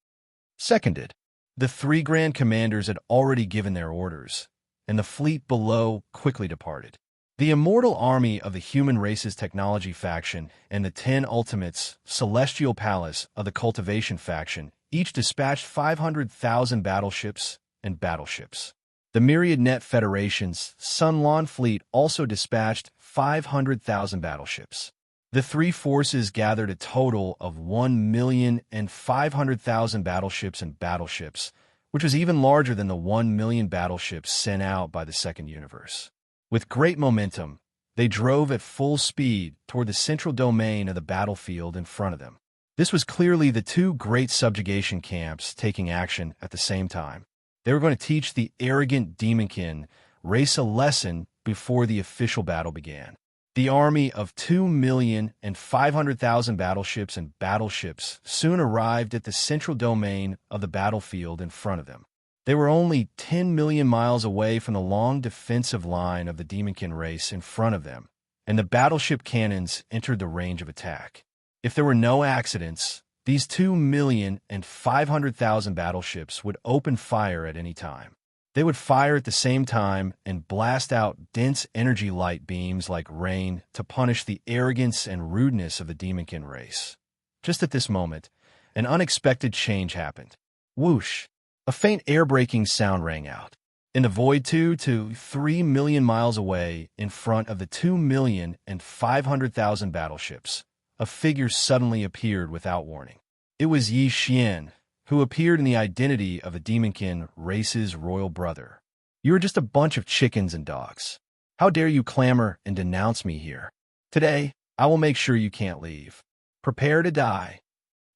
Seconded. The 3 grand commanders had already given their orders, and the fleet below quickly departed. The immortal army of the human race's technology faction and the 10 ultimates celestial palace of the cultivation faction each dispatched 500,000 battleships and battleships. The Myriad Net Federation's Sunlon fleet also dispatched 500,000 battleships. The 3 forces gathered a total of 1,500,000 battleships and battleships, which was even larger than the 1 million battleships sent out by the Second Universe. With great momentum, they drove at full speed toward the central domain of the battlefield in front of them. This was clearly the 2 great subjugation camps taking action at the same time. They were going to teach the arrogant Demonkin race a lesson before the official battle began. The army of 2,500,000 battleships and battleships soon arrived at the central domain of the battlefield in front of them. They were only 10 million miles away from the long defensive line of the Demonkin race in front of them, and the battleship cannons entered the range of attack. If there were no accidents, these 2,500,000 battleships would open fire at any time. They would fire at the same time and blast out dense energy light beams like rain to punish the arrogance and rudeness of the Demonkin race. Just at this moment, an unexpected change happened. Whoosh! A faint air-braking sound rang out. In the void 2 to 3 million miles away in front of the 2,500,000 battleships, a figure suddenly appeared without warning. It was Yi Xian, who appeared in the identity of a Demonkin race's royal brother. You are just a bunch of chickens and dogs. How dare you clamor and denounce me here? Today, I will make sure you can't leave. Prepare to die.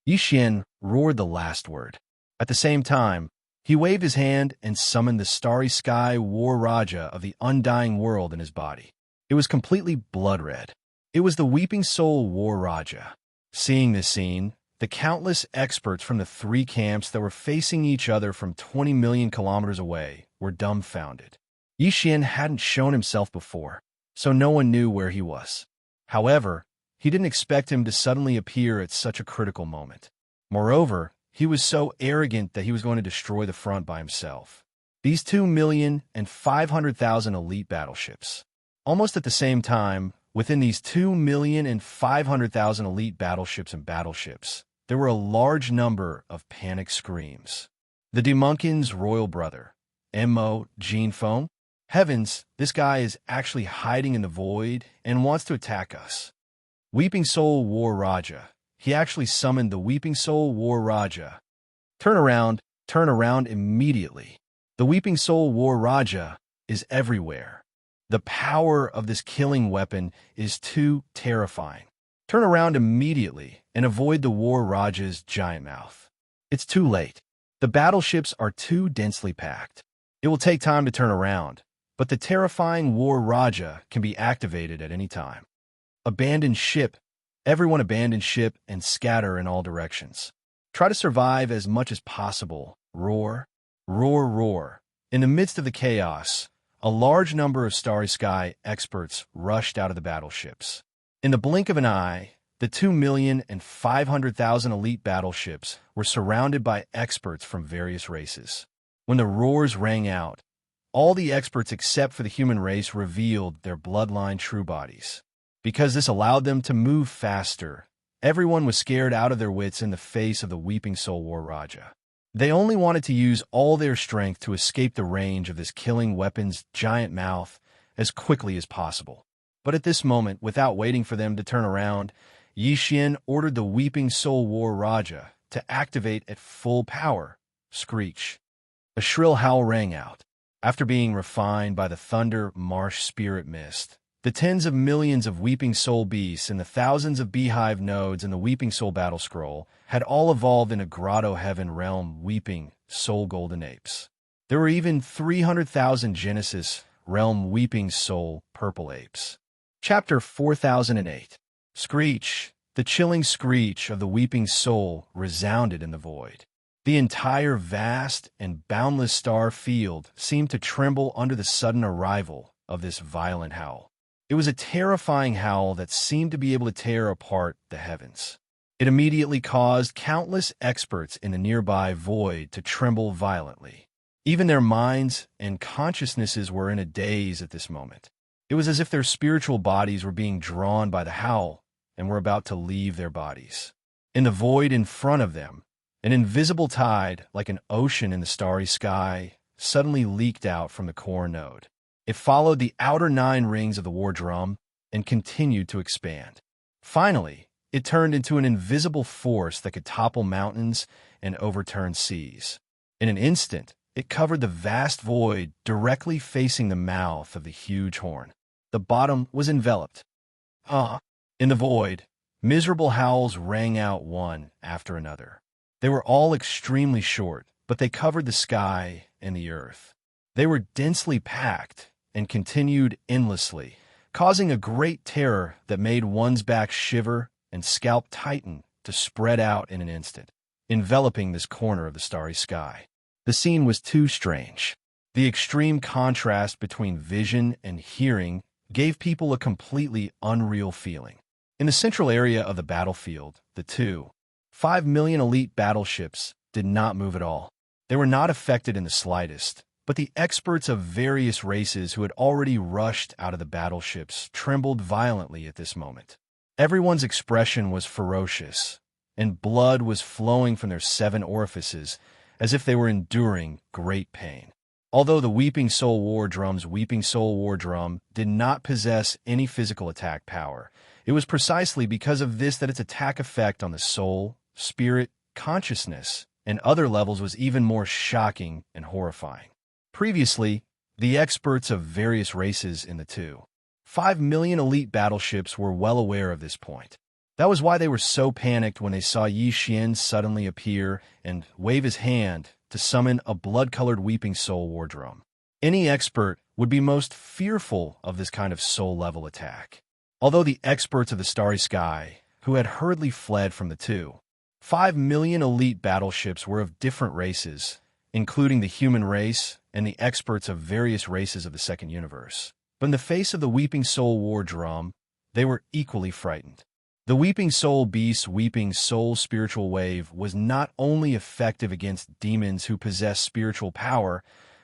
Yi Xian roared the last word. At the same time, he waved his hand and summoned the starry sky war Raja of the undying world in his body. It was completely blood red. It was the weeping soul war Raja. Seeing this scene, the countless experts from the 3 camps that were facing each other from 20 million kilometers away were dumbfounded. Yi Xian hadn't shown himself before, so no one knew where he was. However, he didn't expect him to suddenly appear at such a critical moment. Moreover, he was so arrogant that he was going to destroy the front by himself. These 2,500,000 elite battleships. Almost at the same time, within these 2,500,000 elite battleships and battleships, there were a large number of panic screams. The Demonkin's royal brother, Mo Jinfeng? Heavens, this guy is actually hiding in the void and wants to attack us. Weeping Soul War Raja. He actually summoned the Weeping Soul War Raja. Turn around immediately. The Weeping Soul War Raja is everywhere. The power of this killing weapon is too terrifying. Turn around immediately and avoid the War Raja's giant mouth. It's too late. The battleships are too densely packed. It will take time to turn around, but the terrifying War Raja can be activated at any time. Abandon ship. Everyone abandon ship and scatter in all directions. Try to survive as much as possible. Roar, roar, roar. In the midst of the chaos, a large number of starry sky experts rushed out of the battleships. In the blink of an eye, The 2,500,000 elite battleships were surrounded by experts from various races. When the roars rang out, all the experts except for the human race revealed their bloodline true bodies. Because this allowed them to move faster, everyone was scared out of their wits in the face of the Weeping Soul War Raja. They only wanted to use all their strength to escape the range of this killing weapon's giant mouth as quickly as possible. But at this moment, without waiting for them to turn around, Yi Xian ordered the Weeping Soul War Raja to activate at full power. Screech. A shrill howl rang out. After being refined by the thunder marsh spirit mist, the tens of millions of Weeping Soul beasts and the thousands of beehive nodes in the Weeping Soul Battle Scroll had all evolved in a Grotto Heaven realm Weeping Soul Golden Apes. There were even 300,000 Genesis realm Weeping Soul Purple Apes. Chapter 4008. Screech. The chilling screech of the Weeping Soul resounded in the void. The entire vast and boundless star field seemed to tremble under the sudden arrival of this violent howl. It was a terrifying howl that seemed to be able to tear apart the heavens. It immediately caused countless experts in the nearby void to tremble violently. Even their minds and consciousnesses were in a daze at this moment. It was as if their spiritual bodies were being drawn by the howl and were about to leave their bodies. In the void in front of them, an invisible tide, like an ocean in the starry sky, suddenly leaked out from the core node. It followed the outer 9 rings of the war drum and continued to expand. Finally, it turned into an invisible force that could topple mountains and overturn seas. In an instant, it covered the vast void directly facing the mouth of the huge horn. The bottom was enveloped. In the void, miserable howls rang out one after another. They were all extremely short, but they covered the sky and the earth. They were densely packed and continued endlessly, causing a great terror that made one's back shiver and scalp tighten to spread out in an instant, enveloping this corner of the starry sky. The scene was too strange. The extreme contrast between vision and hearing gave people a completely unreal feeling. In the central area of the battlefield, the 5 million elite battleships did not move at all. They were not affected in the slightest, but the experts of various races who had already rushed out of the battleships trembled violently at this moment. Everyone's expression was ferocious, and blood was flowing from their 7 orifices as if they were enduring great pain. Although the Weeping Soul War Drum's Weeping Soul War Drum did not possess any physical attack power, it was precisely because of this that its attack effect on the soul, spirit, consciousness, and other levels was even more shocking and horrifying. Previously, the experts of various races in the 5 million elite battleships were well aware of this point. That was why they were so panicked when they saw Yi Xian suddenly appear and wave his hand to summon a blood-colored Weeping Soul War Drum. Any expert would be most fearful of this kind of soul-level attack. Although the experts of the starry sky, who had hurriedly fled from the 5 million elite battleships, were of different races, including the human race and the experts of various races of the second universe. But in the face of the Weeping Soul War Drum, they were equally frightened. The Weeping Soul Beast's Weeping Soul Spiritual Wave was not only effective against demons who possess spiritual power,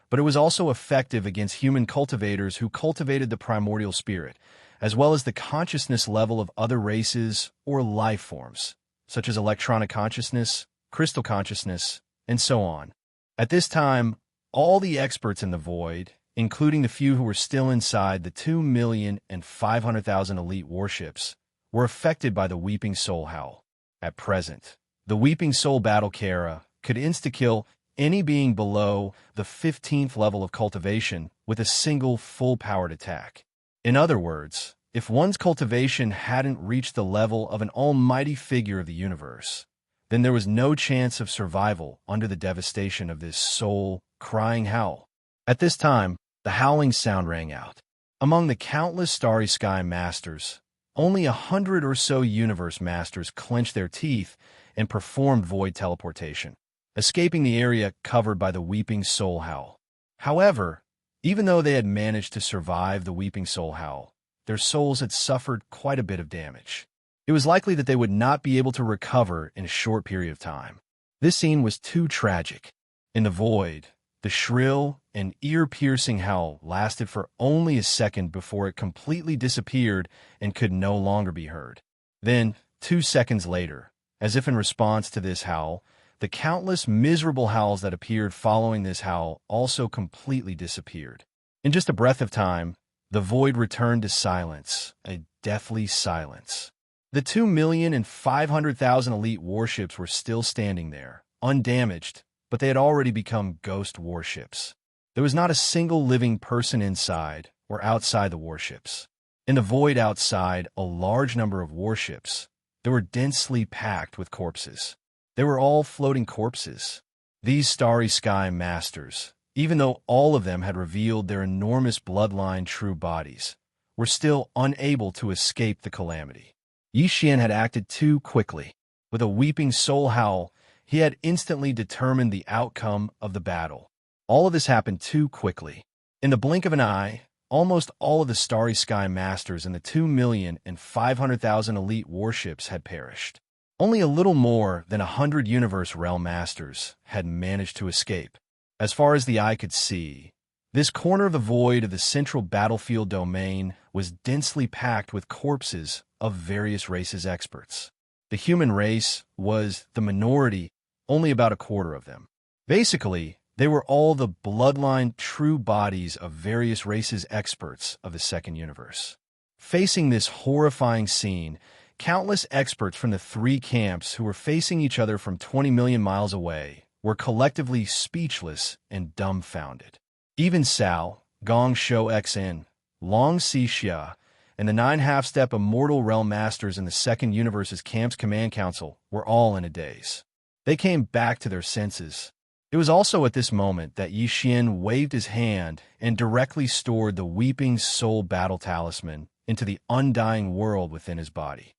but it was also effective against human cultivators who cultivated the primordial spirit, as well as the consciousness level of other races or life forms, such as electronic consciousness, crystal consciousness, and so on. At this time, all the experts in the void, including the few who were still inside the 2,500,000 elite warships, were affected by the Weeping Soul Howl. At present, the Weeping Soul Battle Kara could insta-kill any being below the 15th level of cultivation with a single full-powered attack. In other words, if one's cultivation hadn't reached the level of an almighty figure of the universe, then there was no chance of survival under the devastation of this soul-crying howl. At this time, the howling sound rang out. Among the countless starry sky masters, only 100 or so universe masters clenched their teeth and performed void teleportation, escaping the area covered by the Weeping Soul Howl. However, even though they had managed to survive the Weeping Soul Howl, their souls had suffered quite a bit of damage. It was likely that they would not be able to recover in a short period of time. This scene was too tragic. In the void, the shrill and ear-piercing howl lasted for only a second before it completely disappeared and could no longer be heard. Then, 2 seconds later, as if in response to this howl, the countless miserable howls that appeared following this howl also completely disappeared. In just a breath of time, the void returned to silence, a deathly silence. The 2,500,000 elite warships were still standing there, undamaged, but they had already become ghost warships. There was not a single living person inside or outside the warships. In the void outside a large number of warships, they were densely packed with corpses. They were all floating corpses. These starry sky masters, even though all of them had revealed their enormous bloodline true bodies, were still unable to escape the calamity. Yi Xian had acted too quickly. With a weeping soul howl, he had instantly determined the outcome of the battle. All of this happened too quickly. In the blink of an eye, almost all of the starry sky masters and the 2,500,000 elite warships had perished. Only a little more than 100 universe realm masters had managed to escape. As far as the eye could see, this corner of the void of the central battlefield domain was densely packed with corpses of various races experts. The human race was the minority, only about a quarter of them. Basically, they were all the bloodline true bodies of various races experts of the second universe. Facing this horrifying scene, countless experts from the 3 camps who were facing each other from 20 million miles away were collectively speechless and dumbfounded. Even Sao, Gong Shou XN, Long Xixia, and the 9 half-step immortal realm masters in the second universe's camp's command council were all in a daze. They came back to their senses. It was also at this moment that Yi Xian waved his hand and directly stored the Weeping Soul Battle Talisman into the undying world within his body.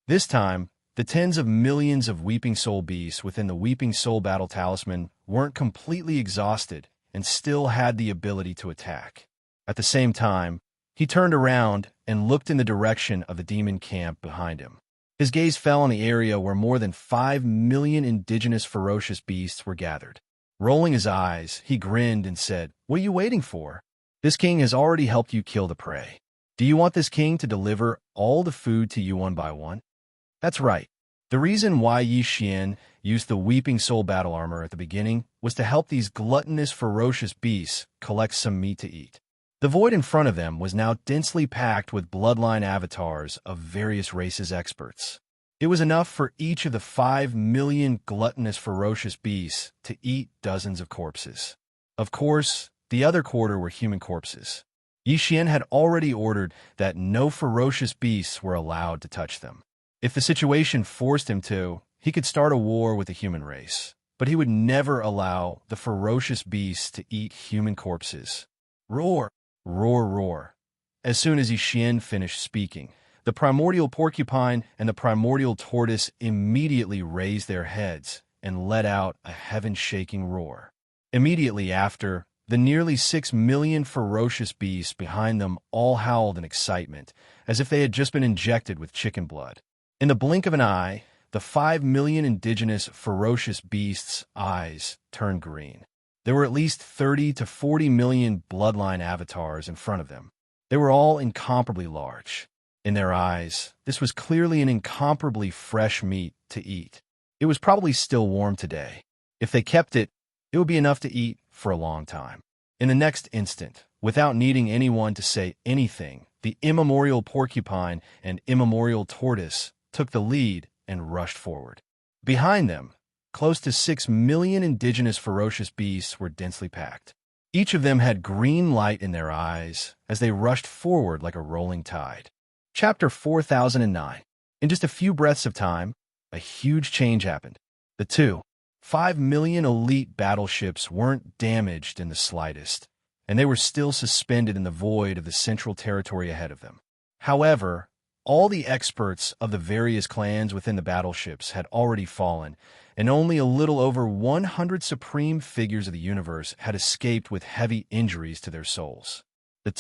This time, the tens of millions of Weeping Soul beasts within the Weeping Soul Battle Talisman weren't completely exhausted and still had the ability to attack. At the same time, he turned around and looked in the direction of the demon camp behind him. His gaze fell on the area where more than 5 million indigenous ferocious beasts were gathered. Rolling his eyes, he grinned and said, "What are you waiting for? This king has already helped you kill the prey. Do you want this king to deliver all the food to you one by one?" That's right. The reason why Yi Xian used the Weeping Soul battle armor at the beginning was to help these gluttonous ferocious beasts collect some meat to eat. The void in front of them was now densely packed with bloodline avatars of various races experts. It was enough for each of the 5 million gluttonous ferocious beasts to eat dozens of corpses. Of course, the other quarter were human corpses. Yi Xian had already ordered that no ferocious beasts were allowed to touch them. If the situation forced him to, he could start a war with the human race, but he would never allow the ferocious beasts to eat human corpses. Roar! Roar, roar. As soon as Yi Xian finished speaking, the primordial porcupine and the primordial tortoise immediately raised their heads and let out a heaven-shaking roar. Immediately after, the nearly 6 million ferocious beasts behind them all howled in excitement, as if they had just been injected with chicken blood. In the blink of an eye, the 5 million indigenous ferocious beasts' eyes turned green. There were at least 30 to 40 million bloodline avatars in front of them. They were all incomparably large. In their eyes, this was clearly an incomparably fresh meat to eat. It was probably still warm today. If they kept it, it would be enough to eat for a long time. In the next instant, without needing anyone to say anything, the immemorial porcupine and immemorial tortoise took the lead and rushed forward. Behind them, close to 6 million indigenous ferocious beasts were densely packed. Each of them had green light in their eyes as they rushed forward like a rolling tide. Chapter 4009. In just a few breaths of time, a huge change happened. The 5 million elite battleships weren't damaged in the slightest, and they were still suspended in the void of the central territory ahead of them. However, all the experts of the various clans within the battleships had already fallen, and only a little over 100 supreme figures of the universe had escaped with heavy injuries to their souls. The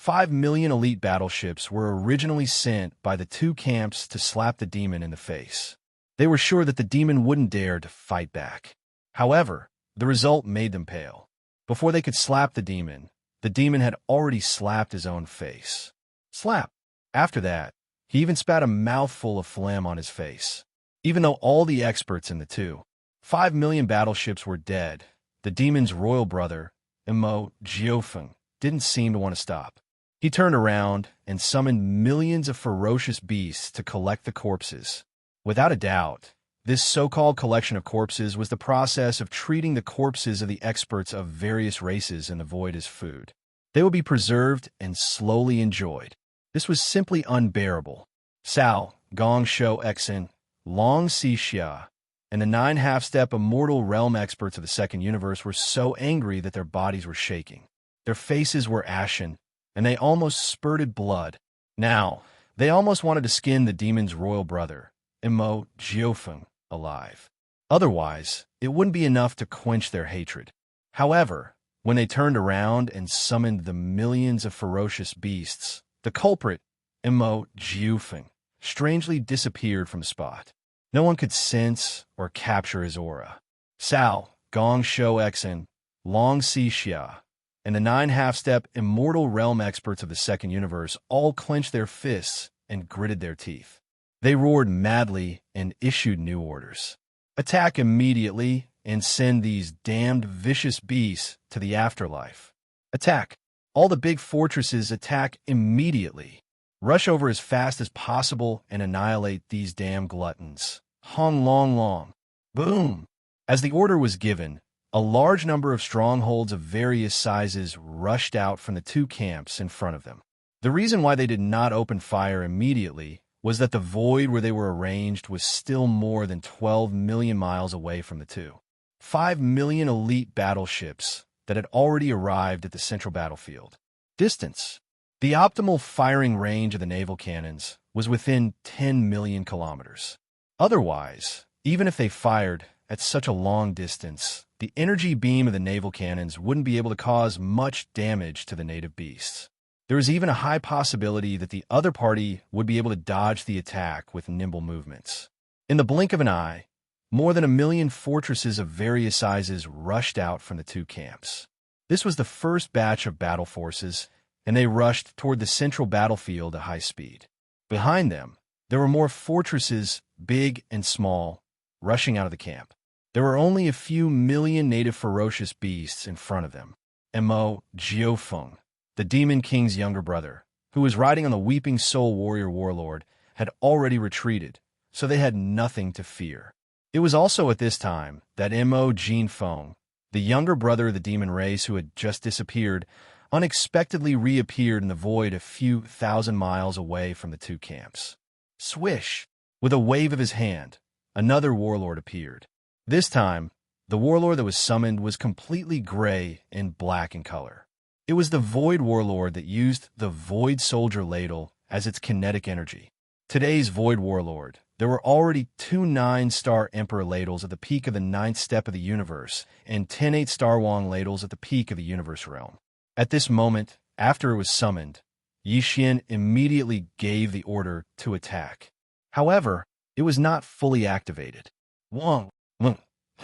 5 million elite battleships were originally sent by the two camps to slap the demon in the face. They were sure that the demon wouldn't dare to fight back. However, the result made them pale. Before they could slap the demon had already slapped his own face. Slap! After that, he even spat a mouthful of phlegm on his face. Even though all the experts in the 5 million battleships were dead, the demon's royal brother, Immerse, didn't seem to want to stop. He turned around and summoned millions of ferocious beasts to collect the corpses. Without a doubt, this so-called collection of corpses was the process of treating the corpses of the experts of various races in the void as food. They would be preserved and slowly enjoyed. This was simply unbearable. Sao, Gong Shou Exin, Long Si Xia, and the 9 half-step immortal realm experts of the second universe were so angry that their bodies were shaking. Their faces were ashen, and they almost spurted blood. Now, they almost wanted to skin the demon's royal brother, Immerse, alive. Otherwise, it wouldn't be enough to quench their hatred. However, when they turned around and summoned the millions of ferocious beasts, the culprit, Immerse, strangely disappeared from the spot. No one could sense or capture his aura. Sao, Gong Shou Exin, Long Si Xia, and the 9 half-step immortal realm experts of the second universe all clenched their fists and gritted their teeth. They roared madly and issued new orders. Attack immediately and send these damned vicious beasts to the afterlife. Attack! All the big fortresses attack immediately. Rush over as fast as possible and annihilate these damn gluttons. Hong long long. Boom! As the order was given, a large number of strongholds of various sizes rushed out from the two camps in front of them. The reason why they did not open fire immediately was that the void where they were arranged was still more than 12 million miles away from the 5 million elite battleships that had already arrived at the central battlefield. Distance. The optimal firing range of the naval cannons was within 10 million kilometers. Otherwise, even if they fired at such a long distance, the energy beam of the naval cannons wouldn't be able to cause much damage to the native beasts. There is even a high possibility that the other party would be able to dodge the attack with nimble movements. In the blink of an eye, more than 1 million fortresses of various sizes rushed out from the two camps. This was the first batch of battle forces, and they rushed toward the central battlefield at high speed. Behind them, there were more fortresses, big and small, rushing out of the camp. There were only a few million native ferocious beasts in front of them. Immerse, the Demon King's younger brother, who was riding on the Weeping Soul Warrior Warlord, had already retreated, so they had nothing to fear. It was also at this time that Immerse, the younger brother of the demon race who had just disappeared, unexpectedly reappeared in the void a few thousand miles away from the two camps. Swish! With a wave of his hand, another warlord appeared. This time, the warlord that was summoned was completely gray and black in color. It was the Void Warlord that used the Void Soldier Ladle as its kinetic energy. Today's Void Warlord, there were already 2 9-star Emperor Ladles at the peak of the 9th step of the universe and 10 8-star Wong Ladles at the peak of the universe realm. At this moment, after it was summoned, Yixin immediately gave the order to attack. However, it was not fully activated. Wong,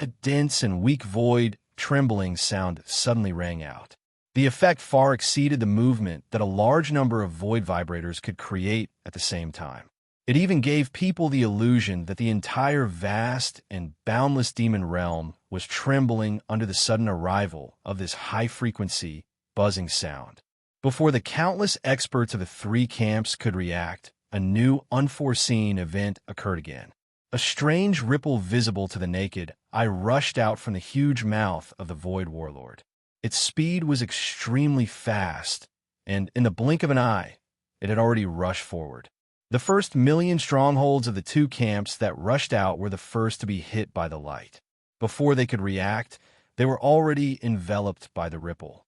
a dense and weak void trembling sound suddenly rang out. The effect far exceeded the movement that a large number of void vibrators could create at the same time. It even gave people the illusion that the entire vast and boundless demon realm was trembling under the sudden arrival of this high-frequency, buzzing sound. Before the countless experts of the 3 camps could react, a new, unforeseen event occurred again. A strange ripple visible to the naked eye rushed out from the huge mouth of the Void Warlord. Its speed was extremely fast, and in the blink of an eye, it had already rushed forward. The first million strongholds of the 2 camps that rushed out were the first to be hit by the light. Before they could react, they were already enveloped by the ripple.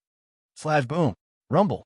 Slash boom, rumble.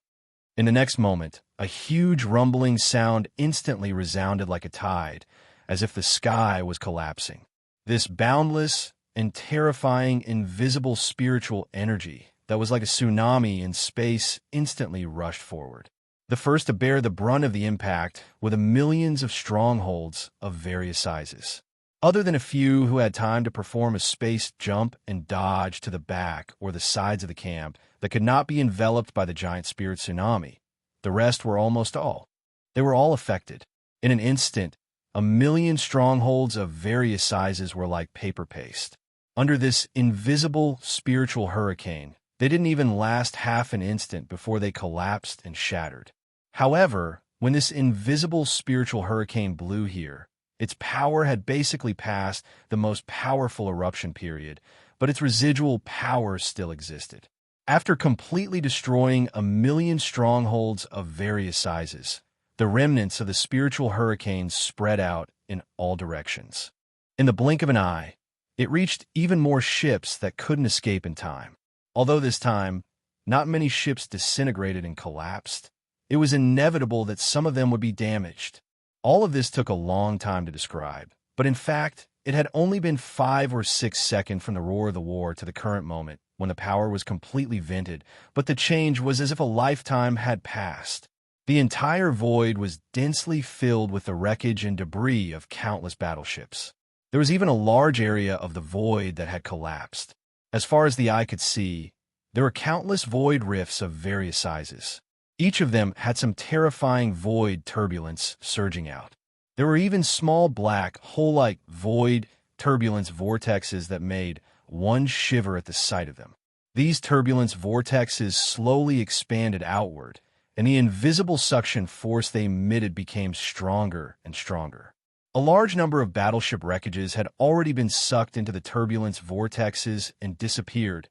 In the next moment, a huge rumbling sound instantly resounded like a tide, as if the sky was collapsing. This boundless and terrifying invisible spiritual energy that was like a tsunami in space instantly rushed forward. the first to bear the brunt of the impact were the millions of strongholds of various sizes. Other than a few who had time to perform a space jump and dodge to the back or the sides of the camp that could not be enveloped by the giant spirit tsunami, the rest were almost all. They were all affected. In an instant, 1,000,000 strongholds of various sizes were like paper paste. Under this invisible spiritual hurricane, they didn't even last half an instant before they collapsed and shattered. However, when this invisible spiritual hurricane blew here, its power had basically passed the most powerful eruption period, but its residual power still existed. After completely destroying 1,000,000 strongholds of various sizes, the remnants of the spiritual hurricane spread out in all directions. In the blink of an eye, it reached even more ships that couldn't escape in time. Although this time, not many ships disintegrated and collapsed, it was inevitable that some of them would be damaged. All of this took a long time to describe, but in fact, it had only been 5 or 6 seconds from the roar of the war to the current moment, when the power was completely vented, but the change was as if a lifetime had passed. The entire void was densely filled with the wreckage and debris of countless battleships. There was even a large area of the void that had collapsed. As far as the eye could see, there were countless void rifts of various sizes. Each of them had some terrifying void turbulence surging out. There were even small black, hole-like void turbulence vortexes that made one shiver at the sight of them. These turbulence vortexes slowly expanded outward, and the invisible suction force they emitted became stronger and stronger. A large number of battleship wreckages had already been sucked into the turbulence vortexes and disappeared.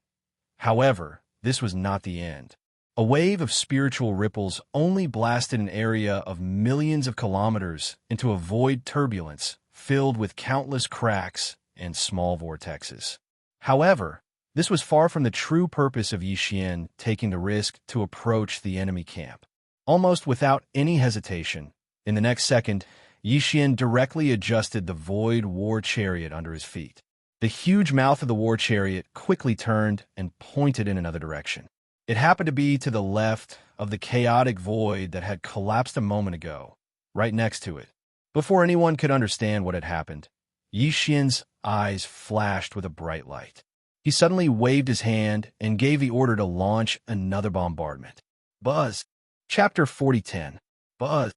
However, this was not the end. A wave of spiritual ripples only blasted an area of millions of kilometers into a void turbulence filled with countless cracks and small vortexes. However, this was far from the true purpose of Yi Xian taking the risk to approach the enemy camp. Almost without any hesitation, in the next second, Yi Xian directly adjusted the void war chariot under his feet. The huge mouth of the war chariot quickly turned and pointed in another direction. It happened to be to the left of the chaotic void that had collapsed a moment ago, right next to it. Before anyone could understand what had happened, Yi Xian's eyes flashed with a bright light. He suddenly waved his hand and gave the order to launch another bombardment. Buzz. Chapter 40:10. Buzz.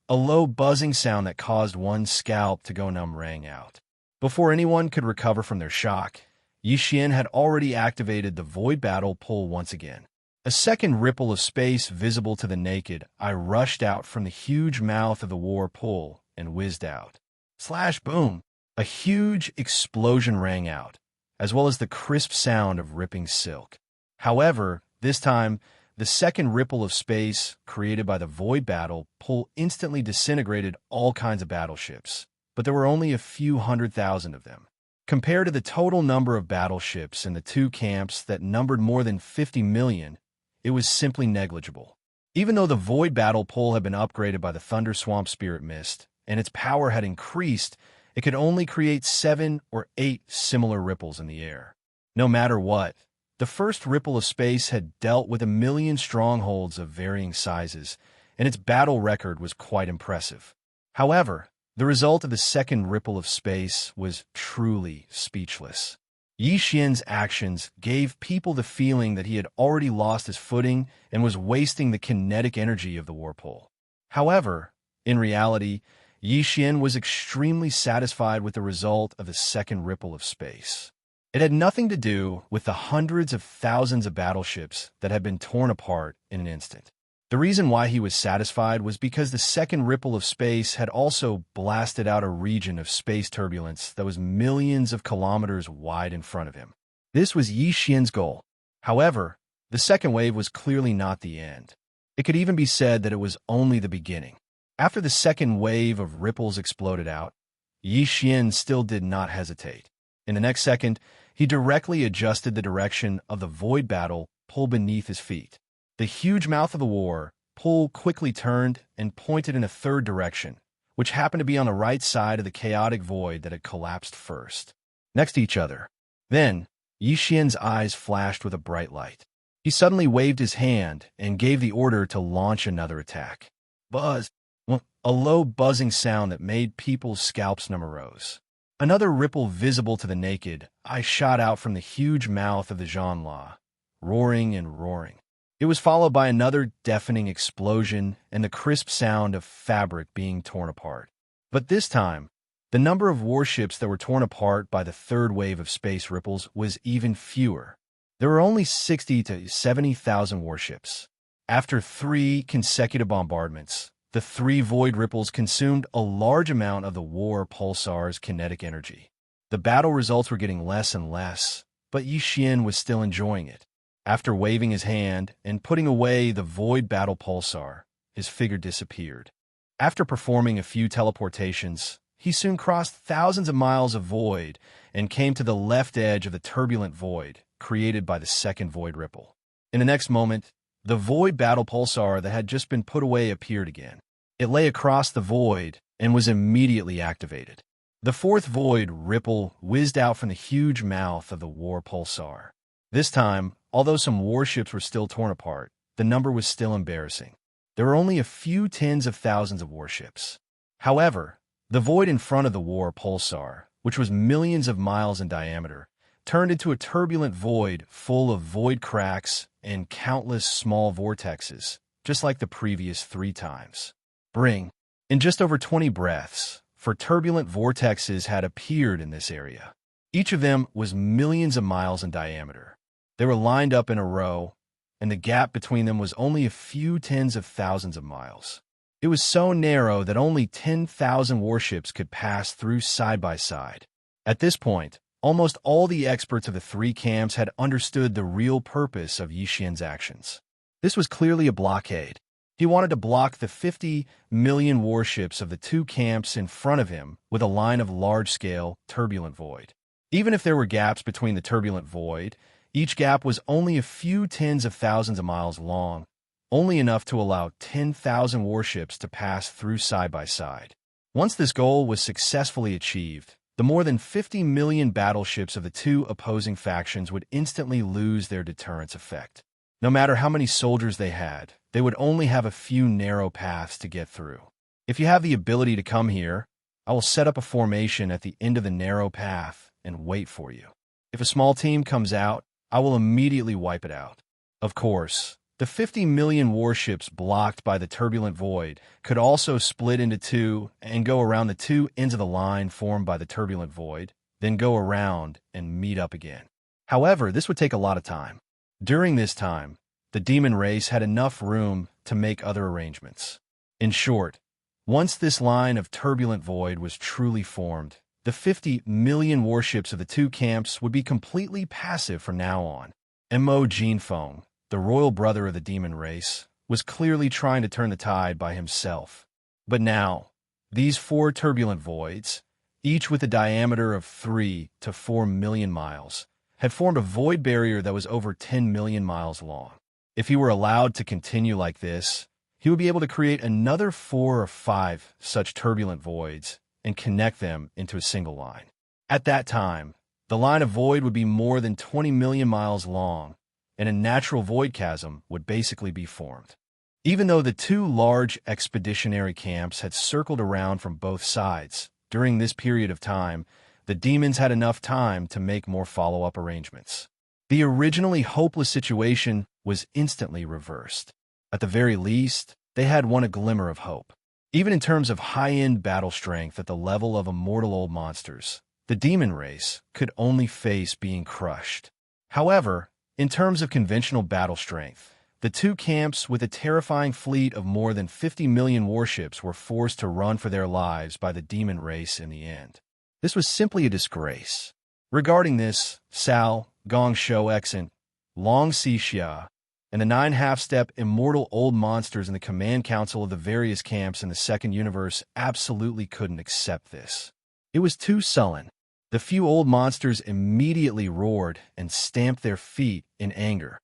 A low buzzing sound that caused one's scalp to go numb rang out. Before anyone could recover from their shock, Yi Xian had already activated the void battle pull once again. A second ripple of space visible to the naked eye rushed out from the huge mouth of the war pull and whizzed out. Slash boom! A huge explosion rang out, as well as the crisp sound of ripping silk. However, this time, the second ripple of space created by the void battle pull instantly disintegrated all kinds of battleships, but there were only a few 100,000 of them. Compared to the total number of battleships in the two camps that numbered more than 50 million, it was simply negligible. Even though the void battle pull had been upgraded by the Thunder Swamp Spirit Mist, and its power had increased, it could only create 7 or 8 similar ripples in the air. No matter what, the first ripple of space had dealt with 1,000,000 strongholds of varying sizes, and its battle record was quite impressive. However, the result of the second ripple of space was truly speechless. Yi Xian's actions gave people the feeling that he had already lost his footing and was wasting the kinetic energy of the war pull. However, in reality, Yi Xian was extremely satisfied with the result of the second ripple of space. It had nothing to do with the hundreds of thousands of battleships that had been torn apart in an instant. The reason why he was satisfied was because the second ripple of space had also blasted out a region of space turbulence that was millions of kilometers wide in front of him. This was Yi Xian's goal. However, the second wave was clearly not the end. It could even be said that it was only the beginning. After the second wave of ripples exploded out, Yi Xian still did not hesitate. In the next second, he directly adjusted the direction of the void battle pull beneath his feet. The huge mouth of the war pull quickly turned and pointed in a third direction, which happened to be on the right side of the chaotic void that had collapsed first, next to each other. Then, Yi Xian's eyes flashed with a bright light. He suddenly waved his hand and gave the order to launch another attack. Buzz! A low buzzing sound that made people's scalps numb arose. Another ripple visible to the naked eye shot out from the huge mouth of the Jean-La, roaring and roaring. It was followed by another deafening explosion and the crisp sound of fabric being torn apart. But this time, the number of warships that were torn apart by the third wave of space ripples was even fewer. There were only 60 to 70,000 warships. After 3 consecutive bombardments, the 3 void ripples consumed a large amount of the war pulsar's kinetic energy. The battle results were getting less and less, but Yi Xian was still enjoying it. After waving his hand and putting away the void battle pulsar, his figure disappeared. After performing a few teleportations, he soon crossed thousands of miles of void and came to the left edge of the turbulent void created by the second void ripple. In the next moment, the void battle pulsar that had just been put away appeared again. It lay across the void and was immediately activated. The fourth void ripple whizzed out from the huge mouth of the war pulsar. This time, although some warships were still torn apart, the number was still embarrassing. There were only a few tens of thousands of warships. However, the void in front of the war pulsar, which was millions of miles in diameter, turned into a turbulent void full of void cracks and countless small vortexes, just like the previous 3 times. In just over 20 breaths, for turbulent vortexes had appeared in this area. Each of them was millions of miles in diameter. They were lined up in a row, and the gap between them was only a few tens of thousands of miles. It was so narrow that only 10,000 warships could pass through side by side. At this point, almost all the experts of the 3 camps had understood the real purpose of Yi Xian's actions. This was clearly a blockade. He wanted to block the 50 million warships of the 2 camps in front of him with a line of large-scale, turbulent void. Even if there were gaps between the turbulent void, each gap was only a few tens of thousands of miles long, only enough to allow 10,000 warships to pass through side by side. Once this goal was successfully achieved, the more than 50 million battleships of the 2 opposing factions would instantly lose their deterrence effect. No matter how many soldiers they had, they would only have a few narrow paths to get through. If you have the ability to come here, I will set up a formation at the end of the narrow path and wait for you. If a small team comes out, I will immediately wipe it out. Of course, the 50 million warships blocked by the turbulent void could also split into 2 and go around the 2 ends of the line formed by the turbulent void, then go around and meet up again. However, this would take a lot of time. During this time, the demon race had enough room to make other arrangements. In short, once this line of turbulent void was truly formed, the 50 million warships of the 2 camps would be completely passive from now on. Mo Jinfeng, the royal brother of the demon race, was clearly trying to turn the tide by himself. But now, these 4 turbulent voids, each with a diameter of 3 to 4 million miles, had formed a void barrier that was over 10 million miles long. If he were allowed to continue like this, he would be able to create another 4 or 5 such turbulent voids and connect them into a single line. At that time, the line of void would be more than 20 million miles long, and a natural void chasm would basically be formed. Even though the 2 large expeditionary camps had circled around from both sides, during this period of time, the demons had enough time to make more follow-up arrangements. The originally hopeless situation was instantly reversed. At the very least, they had won a glimmer of hope. Even in terms of high-end battle strength at the level of immortal old monsters, the demon race could only face being crushed. However, in terms of conventional battle strength, the 2 camps with a terrifying fleet of more than 50 million warships were forced to run for their lives by the demon race in the end. This was simply a disgrace. Regarding this, Cao, Gongshou Exant, Long Xixia, and the 9 half-step immortal old monsters in the command council of the various camps in the second universe absolutely couldn't accept this. It was too sullen. The few old monsters immediately roared and stamped their feet in anger.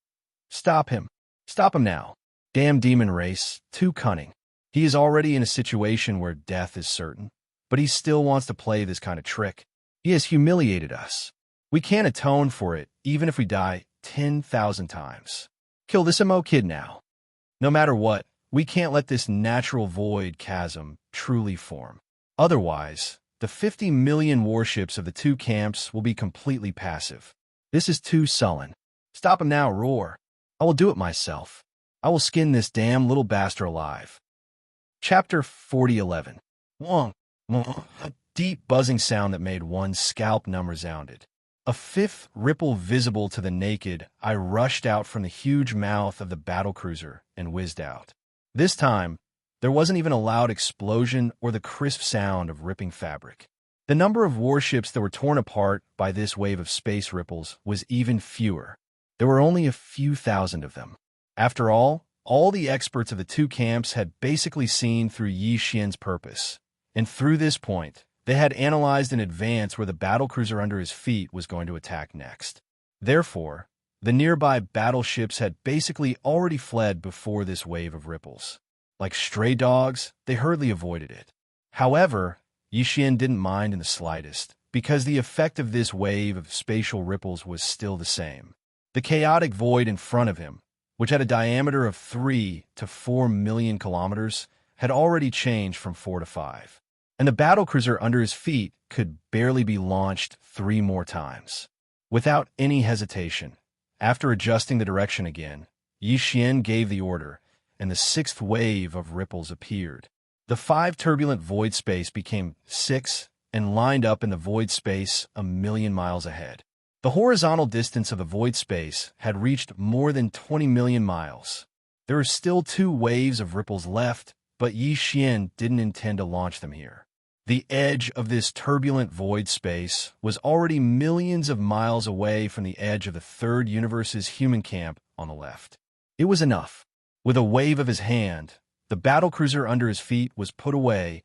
Stop him. Stop him now. Damn demon race, too cunning. He is already in a situation where death is certain, but he still wants to play this kind of trick. He has humiliated us. We can't atone for it, even if we die 10,000 times. Kill this MO kid now. No matter what, we can't let this natural void chasm truly form. Otherwise, the 50 million warships of the two camps will be completely passive. This is too sullen. Stop him now, roar. I will do it myself. I will skin this damn little bastard alive. Chapter 4011. Wong. A deep buzzing sound that made one's scalp numb resounded. A fifth ripple visible to the naked eye rushed out from the huge mouth of the battlecruiser and whizzed out. This time, there wasn't even a loud explosion or the crisp sound of ripping fabric. The number of warships that were torn apart by this wave of space ripples was even fewer. There were only a few thousand of them. After all the experts of the two camps had basically seen through Yi Xian's purpose, and through this point, they had analyzed in advance where the battlecruiser under his feet was going to attack next. Therefore, the nearby battleships had basically already fled before this wave of ripples. Like stray dogs, they hurriedly avoided it. However, Yi Xian didn't mind in the slightest, because the effect of this wave of spatial ripples was still the same. The chaotic void in front of him, which had a diameter of 3 to 4 million kilometers, had already changed from 4 to 5. And the battlecruiser under his feet could barely be launched 3 more times. Without any hesitation, after adjusting the direction again, Yi Xian gave the order, and the 6th wave of ripples appeared. The 5 turbulent void space became 6 and lined up in the void space a million miles ahead. The horizontal distance of the void space had reached more than 20 million miles. There are still 2 waves of ripples left, but Yi Xian didn't intend to launch them here. The edge of this turbulent void space was already millions of miles away from the edge of the third universe's human camp on the left. It was enough. With a wave of his hand, the battlecruiser under his feet was put away,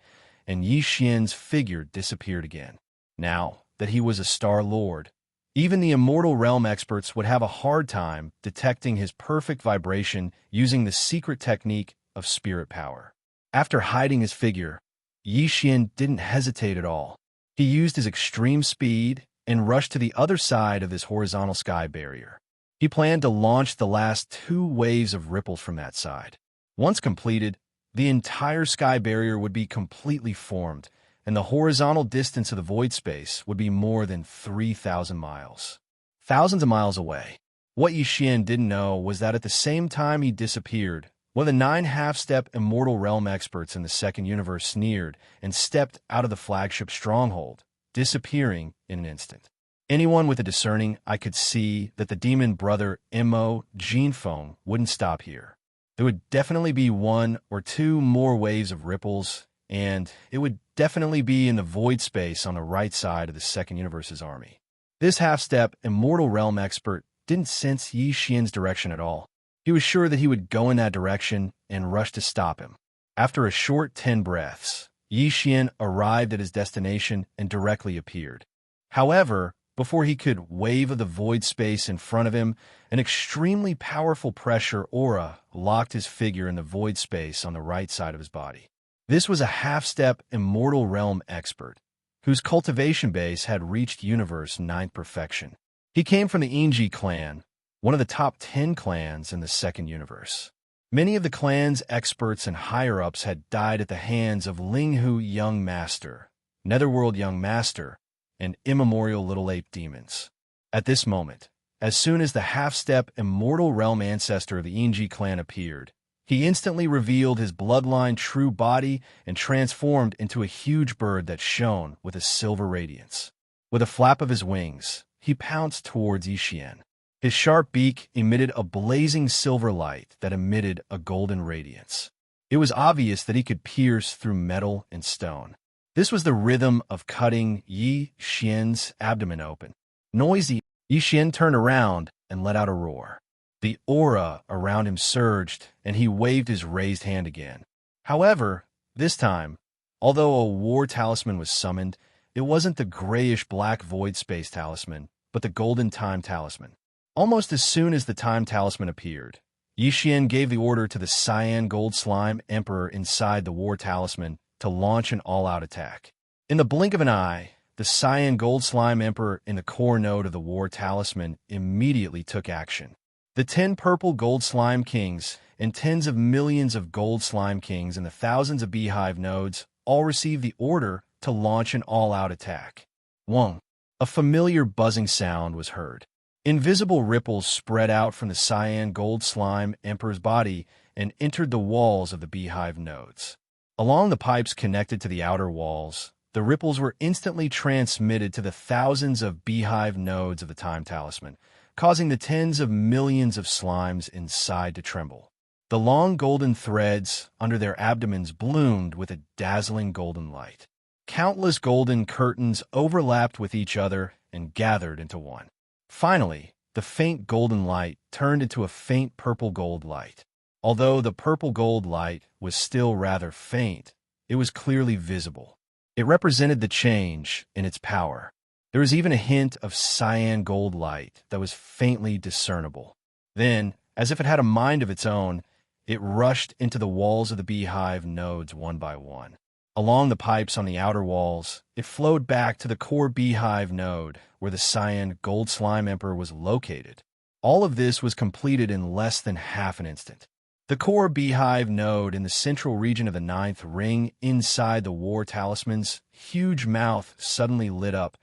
and Yi Xian's figure disappeared again. Now that he was a Star Lord, even the immortal realm experts would have a hard time detecting his perfect vibration using the secret technique of spirit power. After hiding his figure, Yi Xian didn't hesitate at all. He used his extreme speed and rushed to the other side of this horizontal sky barrier. He planned to launch the last 2 waves of ripples from that side. Once completed, the entire sky barrier would be completely formed, and the horizontal distance of the void space would be more than 3,000 miles. Thousands of miles away. What Yi Xian didn't know was that at the same time he disappeared, one of the 9 half-step immortal realm experts in the second universe sneered and stepped out of the flagship stronghold, disappearing in an instant. Anyone with a discerning eye could see that the demon brother Mo Jinfeng wouldn't stop here. There would definitely be 1 or 2 more waves of ripples, and it would definitely be in the void space on the right side of the second universe's army. This half-step immortal realm expert didn't sense Yi Xian's direction at all. He was sure that he would go in that direction and rush to stop him. After a short 10 breaths, Yi Xian arrived at his destination and directly appeared. However, before he could wave the void space in front of him, an extremely powerful pressure aura locked his figure in the void space on the right side of his body. This was a half-step immortal realm expert, whose cultivation base had reached universe 9th perfection. He came from the Enji clan, one of the top 10 clans in the second universe. Many of the clan's experts and higher-ups had died at the hands of Linghu Young Master, Netherworld Young Master, and immemorial Little Ape demons. At this moment, as soon as the half-step immortal realm ancestor of the Enji clan appeared, he instantly revealed his bloodline true body and transformed into a huge bird that shone with a silver radiance. With a flap of his wings, he pounced towards Yi Xian. His sharp beak emitted a blazing silver light that emitted a golden radiance. It was obvious that he could pierce through metal and stone. This was the rhythm of cutting Yi Xian's abdomen open. Noisy, Yi Xian turned around and let out a roar. The aura around him surged, and he waved his raised hand again. However, this time, although a war talisman was summoned, it wasn't the grayish-black void space talisman, but the golden time talisman. Almost as soon as the time talisman appeared, Yi Xian gave the order to the cyan gold slime emperor inside the war talisman to launch an all-out attack. In the blink of an eye, the cyan gold slime emperor in the core node of the war talisman immediately took action. The 10 purple gold slime kings and tens of millions of gold slime kings and the thousands of beehive nodes all received the order to launch an all-out attack. 1. A familiar buzzing sound was heard. Invisible ripples spread out from the cyan gold slime emperor's body and entered the walls of the beehive nodes. Along the pipes connected to the outer walls, the ripples were instantly transmitted to the thousands of beehive nodes of the time talisman, causing the tens of millions of slimes inside to tremble. The long golden threads under their abdomens bloomed with a dazzling golden light. Countless golden curtains overlapped with each other and gathered into one. Finally, the faint golden light turned into a faint purple gold light. Although the purple gold light was still rather faint, it was clearly visible. It represented the change in its power. There was even a hint of cyan gold light that was faintly discernible. Then, as if it had a mind of its own, it rushed into the walls of the beehive nodes one by one. Along the pipes on the outer walls, it flowed back to the core beehive node where the cyan gold slime emperor was located. All of this was completed in less than half an instant. The core beehive node in the central region of the 9th ring inside the war talisman's huge mouth suddenly lit up,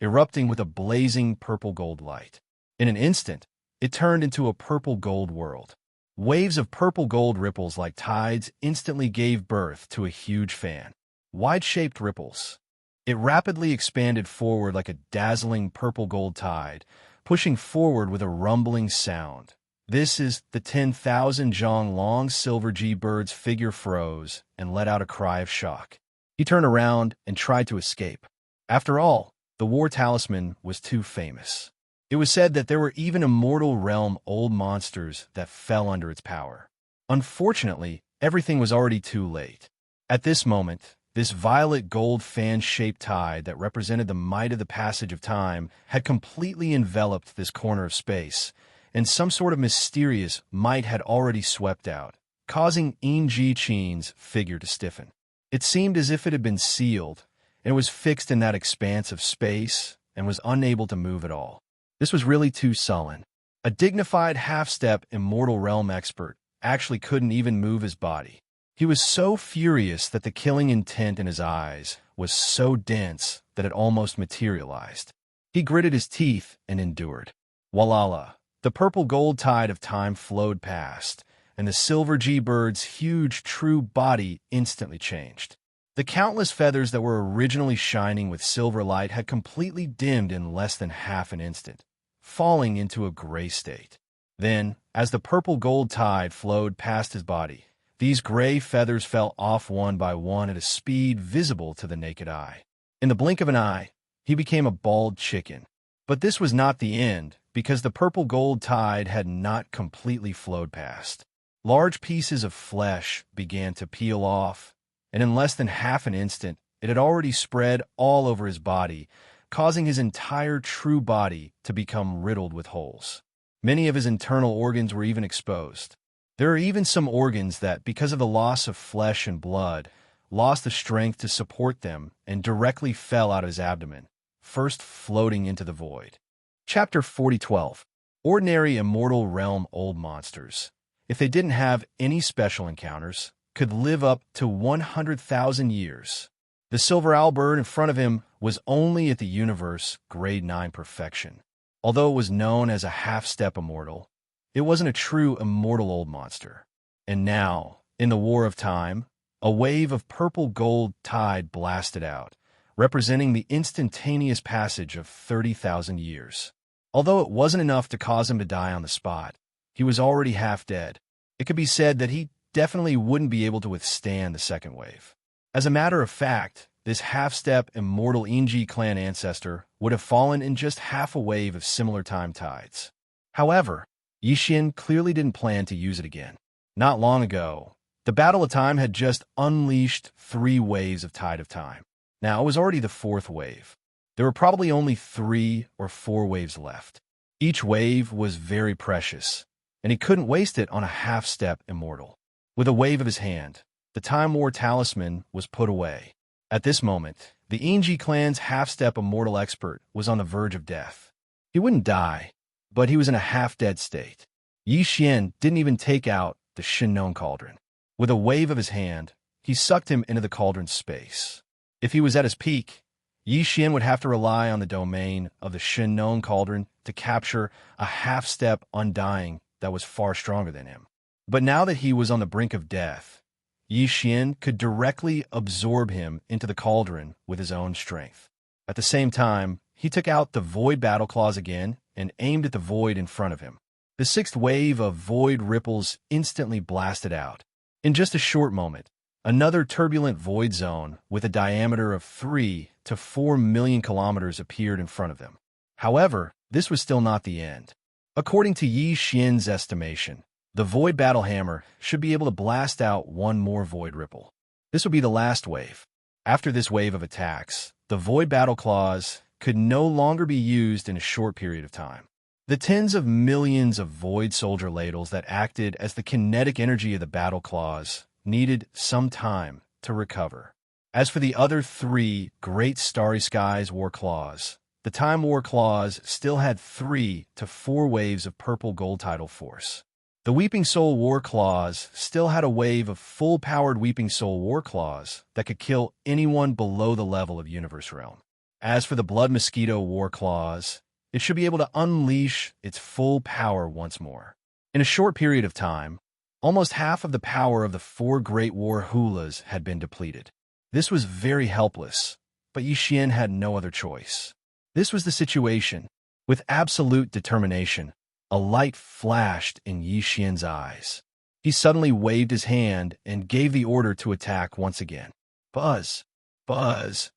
erupting with a blazing purple gold light. In an instant, it turned into a purple gold world. Waves of purple gold ripples like tides instantly gave birth to a huge fan. Wide-shaped ripples. It rapidly expanded forward like a dazzling purple gold tide, pushing forward with a rumbling sound. This is the 10,000 zhong long silver G-bird's figure froze and let out a cry of shock. He turned around and tried to escape. After all, the war talisman was too famous. It was said that there were even immortal realm old monsters that fell under its power. Unfortunately, everything was already too late. At this moment, this violet gold fan-shaped tide that represented the might of the passage of time had completely enveloped this corner of space, and some sort of mysterious might had already swept out, causing Enrichin's figure to stiffen. It seemed as if it had been sealed, and it was fixed in that expanse of space and was unable to move at all. This was really too sullen. A dignified half-step immortal realm expert actually couldn't even move his body. He was so furious that the killing intent in his eyes was so dense that it almost materialized. He gritted his teeth and endured. Walala, the purple gold tide of time flowed past, and the silver G-bird's huge true body instantly changed. The countless feathers that were originally shining with silver light had completely dimmed in less than half an instant, falling into a gray state. Then, as the purple gold tide flowed past his body, these gray feathers fell off one by one at a speed visible to the naked eye. In the blink of an eye, he became a bald chicken. But this was not the end, because the purple gold tide had not completely flowed past. Large pieces of flesh began to peel off, and in less than half an instant, it had already spread all over his body, causing his entire true body to become riddled with holes. Many of his internal organs were even exposed. There are even some organs that, because of the loss of flesh and blood, lost the strength to support them and directly fell out of his abdomen, first floating into the void. Chapter 4012. Ordinary immortal realm old monsters, if they didn't have any special encounters, could live up to 100,000 years. The silver owl bird in front of him was only at the universe grade 9 perfection. Although it was known as a half-step immortal, it wasn't a true immortal old monster. And now, in the War of Time, a wave of purple gold tide blasted out, representing the instantaneous passage of 30,000 years. Although it wasn't enough to cause him to die on the spot, he was already half dead. It could be said that he definitely wouldn't be able to withstand the second wave. As a matter of fact, this half-step immortal Enji clan ancestor would have fallen in just half a wave of similar time tides. However, Yixin clearly didn't plan to use it again. Not long ago, the Battle of Time had just unleashed 3 waves of Tide of Time. Now, it was already the 4th wave. There were probably only 3 or 4 waves left. Each wave was very precious, and he couldn't waste it on a half-step immortal. With a wave of his hand, the Time War talisman was put away. At this moment, the Enji clan's half-step immortal expert was on the verge of death. He wouldn't die, but he was in a half-dead state. Yi Xian didn't even take out the Shinnon cauldron. With a wave of his hand, he sucked him into the cauldron's space. If he was at his peak, Yi Xian would have to rely on the domain of the Shinnon cauldron to capture a half-step undying that was far stronger than him. But now that he was on the brink of death, Yi Xian could directly absorb him into the cauldron with his own strength. At the same time, he took out the void battle claws again and aimed at the void in front of him. The sixth wave of void ripples instantly blasted out. In just a short moment, another turbulent void zone with a diameter of 3 to 4 million kilometers appeared in front of them. However, this was still not the end. According to Yi Xian's estimation, the void battle hammer should be able to blast out one more void ripple. This would be the last wave. After this wave of attacks, the void battle claws could no longer be used in a short period of time. The tens of millions of void soldier ladles that acted as the kinetic energy of the battle claws needed some time to recover. As for the other 3 Great Starry Skies War Claws, the Time War Claws still had 3 to 4 waves of purple gold tidal force. The Weeping Soul War Claws still had a wave of full-powered Weeping Soul War Claws that could kill anyone below the level of Universe Realm. As for the Blood Mosquito War Claws, it should be able to unleash its full power once more. In a short period of time, almost half of the power of the 4 Great War Hulas had been depleted. This was very helpless, but Yi Xian had no other choice. This was the situation. With absolute determination, a light flashed in Yi Xian's eyes. He suddenly waved his hand and gave the order to attack once again. Buzz! Buzz!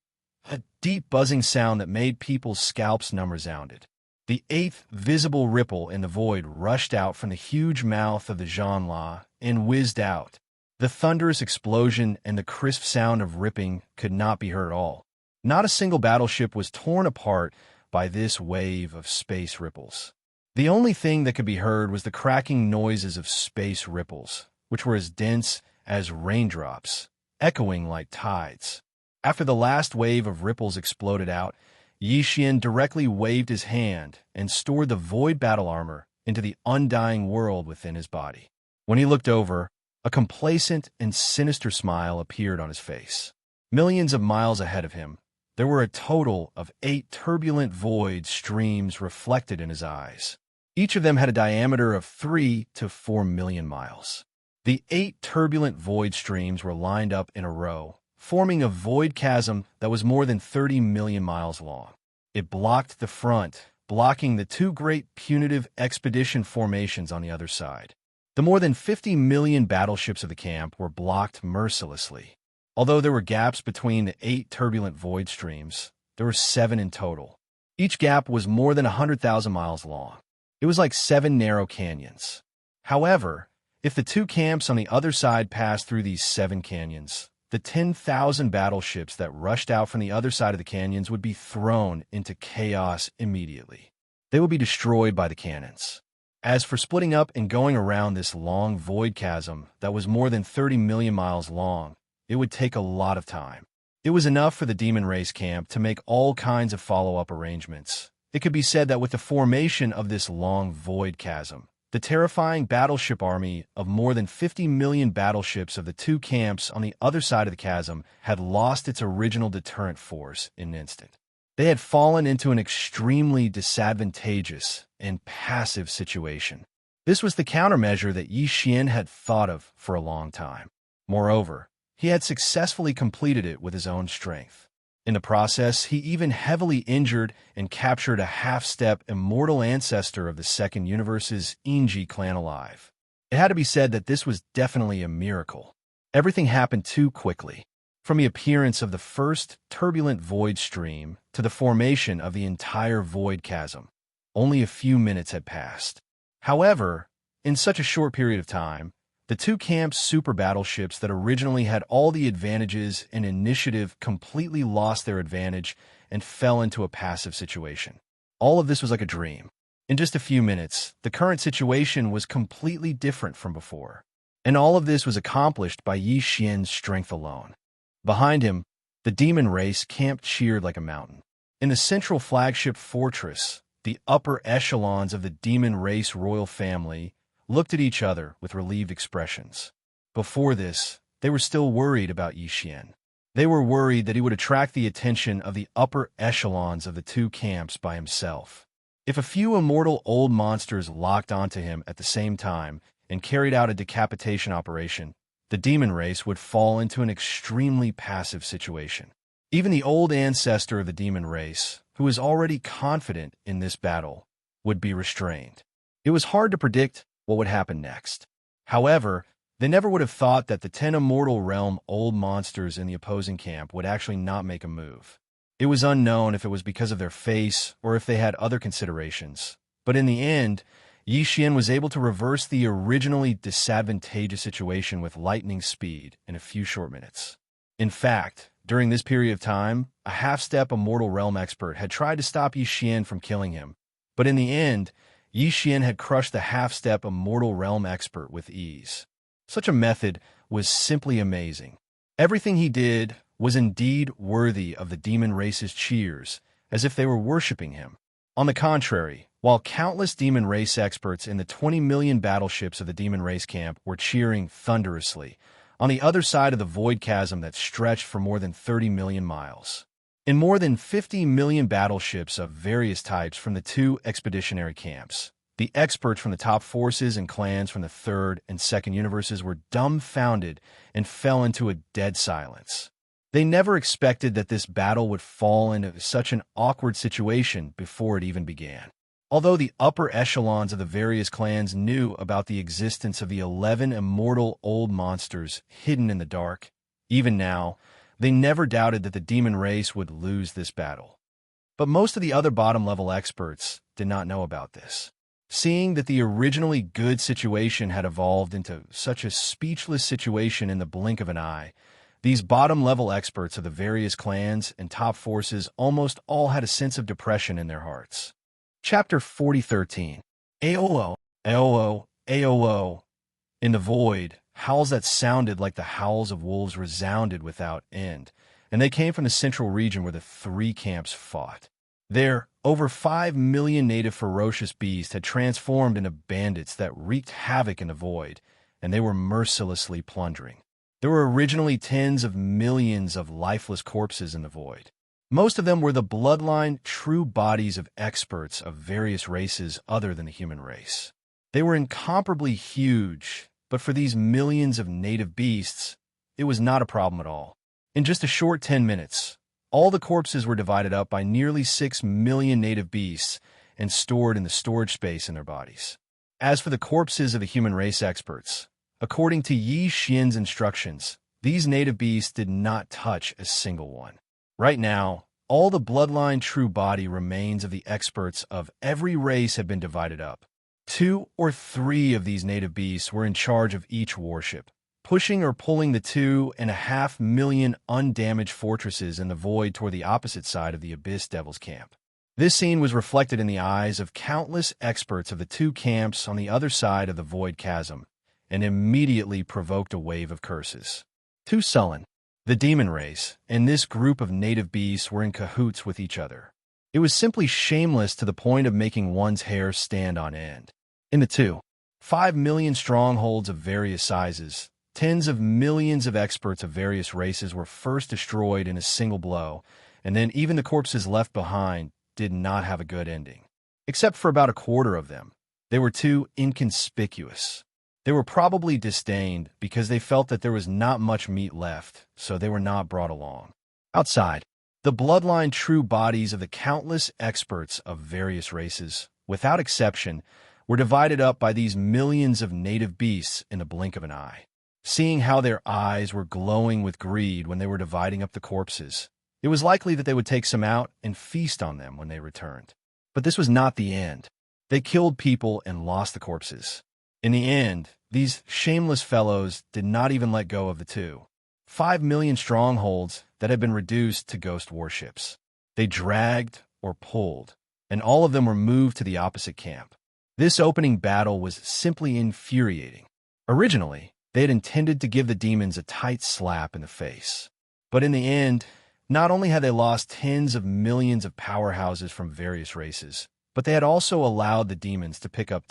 A deep buzzing sound that made people's scalps numb resounded. The 8th visible ripple in the void rushed out from the huge mouth of the Zhanla and whizzed out. The thunderous explosion and the crisp sound of ripping could not be heard at all. Not a single battleship was torn apart by this wave of space ripples. The only thing that could be heard was the cracking noises of space ripples, which were as dense as raindrops, echoing like tides. After the last wave of ripples exploded out, Yi Xian directly waved his hand and stored the void battle armor into the undying world within his body. When he looked over, a complacent and sinister smile appeared on his face. Millions of miles ahead of him, there were a total of 8 turbulent void streams reflected in his eyes. Each of them had a diameter of 3 to 4 million miles. The 8 turbulent void streams were lined up in a row, forming a void chasm that was more than 30 million miles long. It blocked the front, blocking the 2 great punitive expedition formations on the other side. The more than 50 million battleships of the camp were blocked mercilessly. Although there were gaps between the 8 turbulent void streams, there were 7 in total. Each gap was more than 100,000 miles long. It was like 7 narrow canyons. However, if the 2 camps on the other side passed through these 7 canyons, the 10,000 battleships that rushed out from the other side of the canyons would be thrown into chaos immediately. They would be destroyed by the cannons. As for splitting up and going around this long void chasm that was more than 30 million miles long, it would take a lot of time. It was enough for the Demon Race camp to make all kinds of follow-up arrangements. It could be said that with the formation of this long void chasm, the terrifying battleship army of more than 50 million battleships of the 2 camps on the other side of the chasm had lost its original deterrent force in an instant. They had fallen into an extremely disadvantageous and passive situation. This was the countermeasure that Yi Xian had thought of for a long time. Moreover, he had successfully completed it with his own strength. In the process, he even heavily injured and captured a half-step immortal ancestor of the Second Universe's Enji clan alive. It had to be said that this was definitely a miracle. Everything happened too quickly. From the appearance of the first turbulent void stream to the formation of the entire void chasm, only a few minutes had passed. However, in such a short period of time, the 2 camps' super battleships that originally had all the advantages and initiative completely lost their advantage and fell into a passive situation. All of this was like a dream. In just a few minutes, the current situation was completely different from before. And all of this was accomplished by Yi Xian's strength alone. Behind him, the Demon Race camp cheered like a mountain. In the central flagship fortress, the upper echelons of the Demon Race royal family, looked at each other with relieved expressions. Before this, they were still worried about Yi Xian. They were worried that he would attract the attention of the upper echelons of the two camps by himself. If a few immortal old monsters locked onto him at the same time and carried out a decapitation operation, the demon race would fall into an extremely passive situation. Even the old ancestor of the demon race, who was already confident in this battle, would be restrained. It was hard to predict what would happen next. However, they never would have thought that the 10 immortal realm old monsters in the opposing camp would actually not make a move. It was unknown if it was because of their face or if they had other considerations. But in the end, Yi Xian was able to reverse the originally disadvantageous situation with lightning speed in a few short minutes. In fact, during this period of time, a half-step immortal realm expert had tried to stop Yi Xian from killing him, but in the end, Yi Xian had crushed the half-step immortal realm expert with ease. Such a method was simply amazing. Everything he did was indeed worthy of the demon race's cheers, as if they were worshipping him. On the contrary, while countless demon race experts in the 20 million battleships of the demon race camp were cheering thunderously, on the other side of the void chasm that stretched for more than 30 million miles. In more than 50 million battleships of various types from the two expeditionary camps, the experts from the top forces and clans from the third and second universes were dumbfounded and fell into a dead silence. They never expected that this battle would fall into such an awkward situation before it even began. Although the upper echelons of the various clans knew about the existence of the 11 immortal old monsters hidden in the dark, even now, they never doubted that the demon race would lose this battle. But most of the other bottom-level experts did not know about this. Seeing that the originally good situation had evolved into such a speechless situation in the blink of an eye, these bottom-level experts of the various clans and top forces almost all had a sense of depression in their hearts. Chapter 4013. Aolo, Aolo, Aolo. In the void, howls that sounded like the howls of wolves resounded without end, and they came from the central region where the three camps fought. There, over 5 million native ferocious beasts had transformed into bandits that wreaked havoc in the void, and they were mercilessly plundering. There were originally tens of millions of lifeless corpses in the void. Most of them were the bloodline true bodies of experts of various races other than the human race. They were incomparably huge, but for these millions of native beasts, it was not a problem at all. In just a short 10 minutes, all the corpses were divided up by nearly 6 million native beasts and stored in the storage space in their bodies. As for the corpses of the human race experts, according to Yi Xian's instructions, these native beasts did not touch a single one. Right now, all the bloodline true body remains of the experts of every race had been divided up. 2 or 3 of these native beasts were in charge of each warship, pushing or pulling the 2.5 million undamaged fortresses in the void toward the opposite side of the Abyss Devil's camp. This scene was reflected in the eyes of countless experts of the two camps on the other side of the void chasm, and immediately provoked a wave of curses. Too sullen. The demon race and this group of native beasts were in cahoots with each other. It was simply shameless to the point of making one's hair stand on end. In the 5 million strongholds of various sizes, tens of millions of experts of various races were first destroyed in a single blow, and then even the corpses left behind did not have a good ending. Except for about a quarter of them. They were too inconspicuous. They were probably disdained because they felt that there was not much meat left, so they were not brought along. Outside, the bloodline true bodies of the countless experts of various races, without exception, were divided up by these millions of native beasts in the blink of an eye. Seeing how their eyes were glowing with greed when they were dividing up the corpses, it was likely that they would take some out and feast on them when they returned. But this was not the end. They killed people and lost the corpses. In the end, these shameless fellows did not even let go of the 5 million strongholds that had been reduced to ghost warships. They dragged or pulled, and all of them were moved to the opposite camp. This opening battle was simply infuriating. Originally, they had intended to give the demons a tight slap in the face. But in the end, not only had they lost tens of millions of powerhouses from various races, but they had also allowed the demons to pick up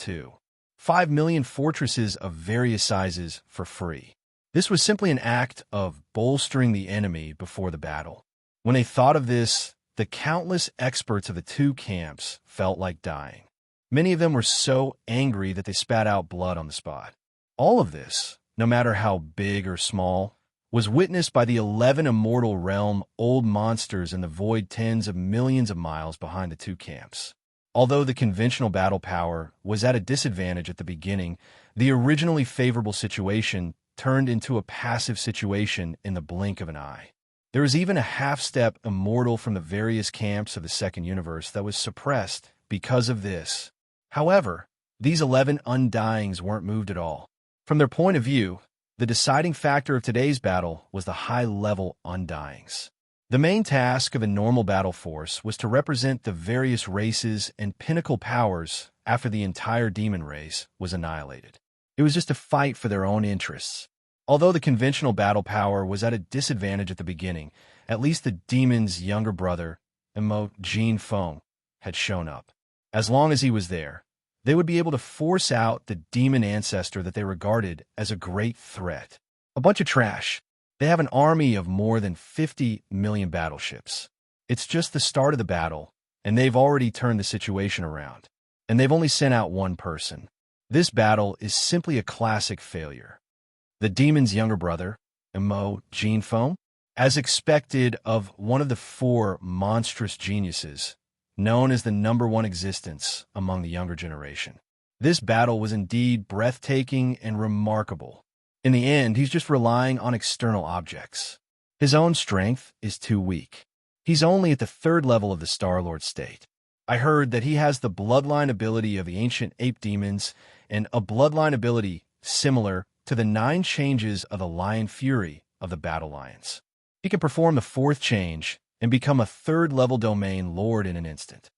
5 million fortresses of various sizes for free. This was simply an act of bolstering the enemy before the battle. When they thought of this, the countless experts of the two camps felt like dying. Many of them were so angry that they spat out blood on the spot. All of this, no matter how big or small, was witnessed by the 11 immortal realm old monsters in the void tens of millions of miles behind the two camps. Although the conventional battle power was at a disadvantage at the beginning, the originally favorable situation turned into a passive situation in the blink of an eye. There was even a half-step immortal from the various camps of the second universe that was suppressed because of this. However, these 11 undyings weren't moved at all. From their point of view, the deciding factor of today's battle was the high-level undyings. The main task of a normal battle force was to represent the various races and pinnacle powers after the entire demon race was annihilated. It was just a fight for their own interests. Although the conventional battle power was at a disadvantage at the beginning, at least the demon's younger brother, Jin Feng, had shown up. As long as he was there, they would be able to force out the demon ancestor that they regarded as a great threat. A bunch of trash. They have an army of more than 50 million battleships. It's just the start of the battle, and they've already turned the situation around. And they've only sent out one person. This battle is simply a classic failure. The demon's younger brother, Jin Feng, as expected of one of the four monstrous geniuses, known as the #1 existence among the younger generation. This battle was indeed breathtaking and remarkable. In the end, he's just relying on external objects. His own strength is too weak. He's only at the 3rd level of the Star-Lord state. I heard that he has the bloodline ability of the ancient ape demons and a bloodline ability similar to the 9 changes of the Lion Fury of the Battle Lions. He can perform the 4th change and become a 3rd-level domain lord in an instant.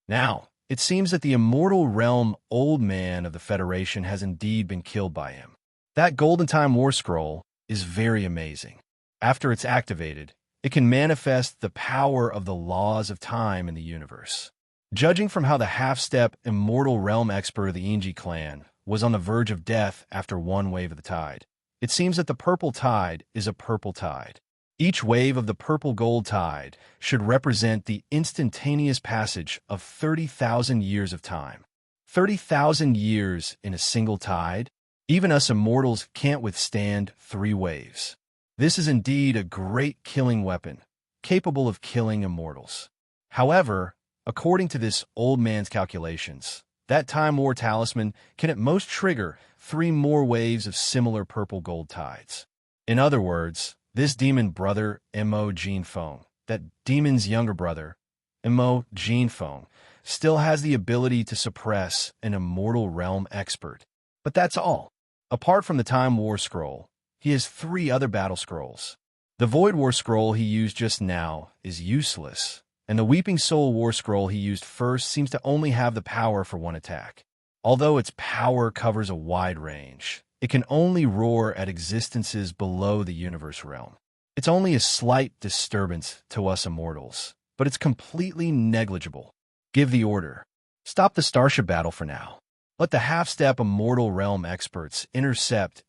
Now, it seems that the immortal realm old man of the Federation has indeed been killed by him. That Golden Time War Scroll is very amazing. After it's activated, it can manifest the power of the laws of time in the universe. Judging from how the half-step immortal realm expert of the Enji clan was on the verge of death after one wave of the tide, it seems that the purple tide is a purple tide. Each wave of the purple-gold tide should represent the instantaneous passage of 30,000 years of time. 30,000 years in a single tide? Even us immortals can't withstand 3 waves. This is indeed a great killing weapon, capable of killing immortals. However, according to this old man's calculations, that Time War talisman can at most trigger 3 more waves of similar purple-gold tides. In other words, this demon brother, Jin Feng, that demon's younger brother, Jin Feng, still has the ability to suppress an immortal realm expert. But that's all. Apart from the Time War Scroll, he has 3 other battle scrolls. The Void War Scroll he used just now is useless, and the Weeping Soul War Scroll he used first seems to only have the power for 1 attack. Although its power covers a wide range, it can only roar at existences below the universe realm. It's only a slight disturbance to us immortals, but it's completely negligible. Give the order. Stop the starship battle for now. Let the half-step immortal realm experts intercept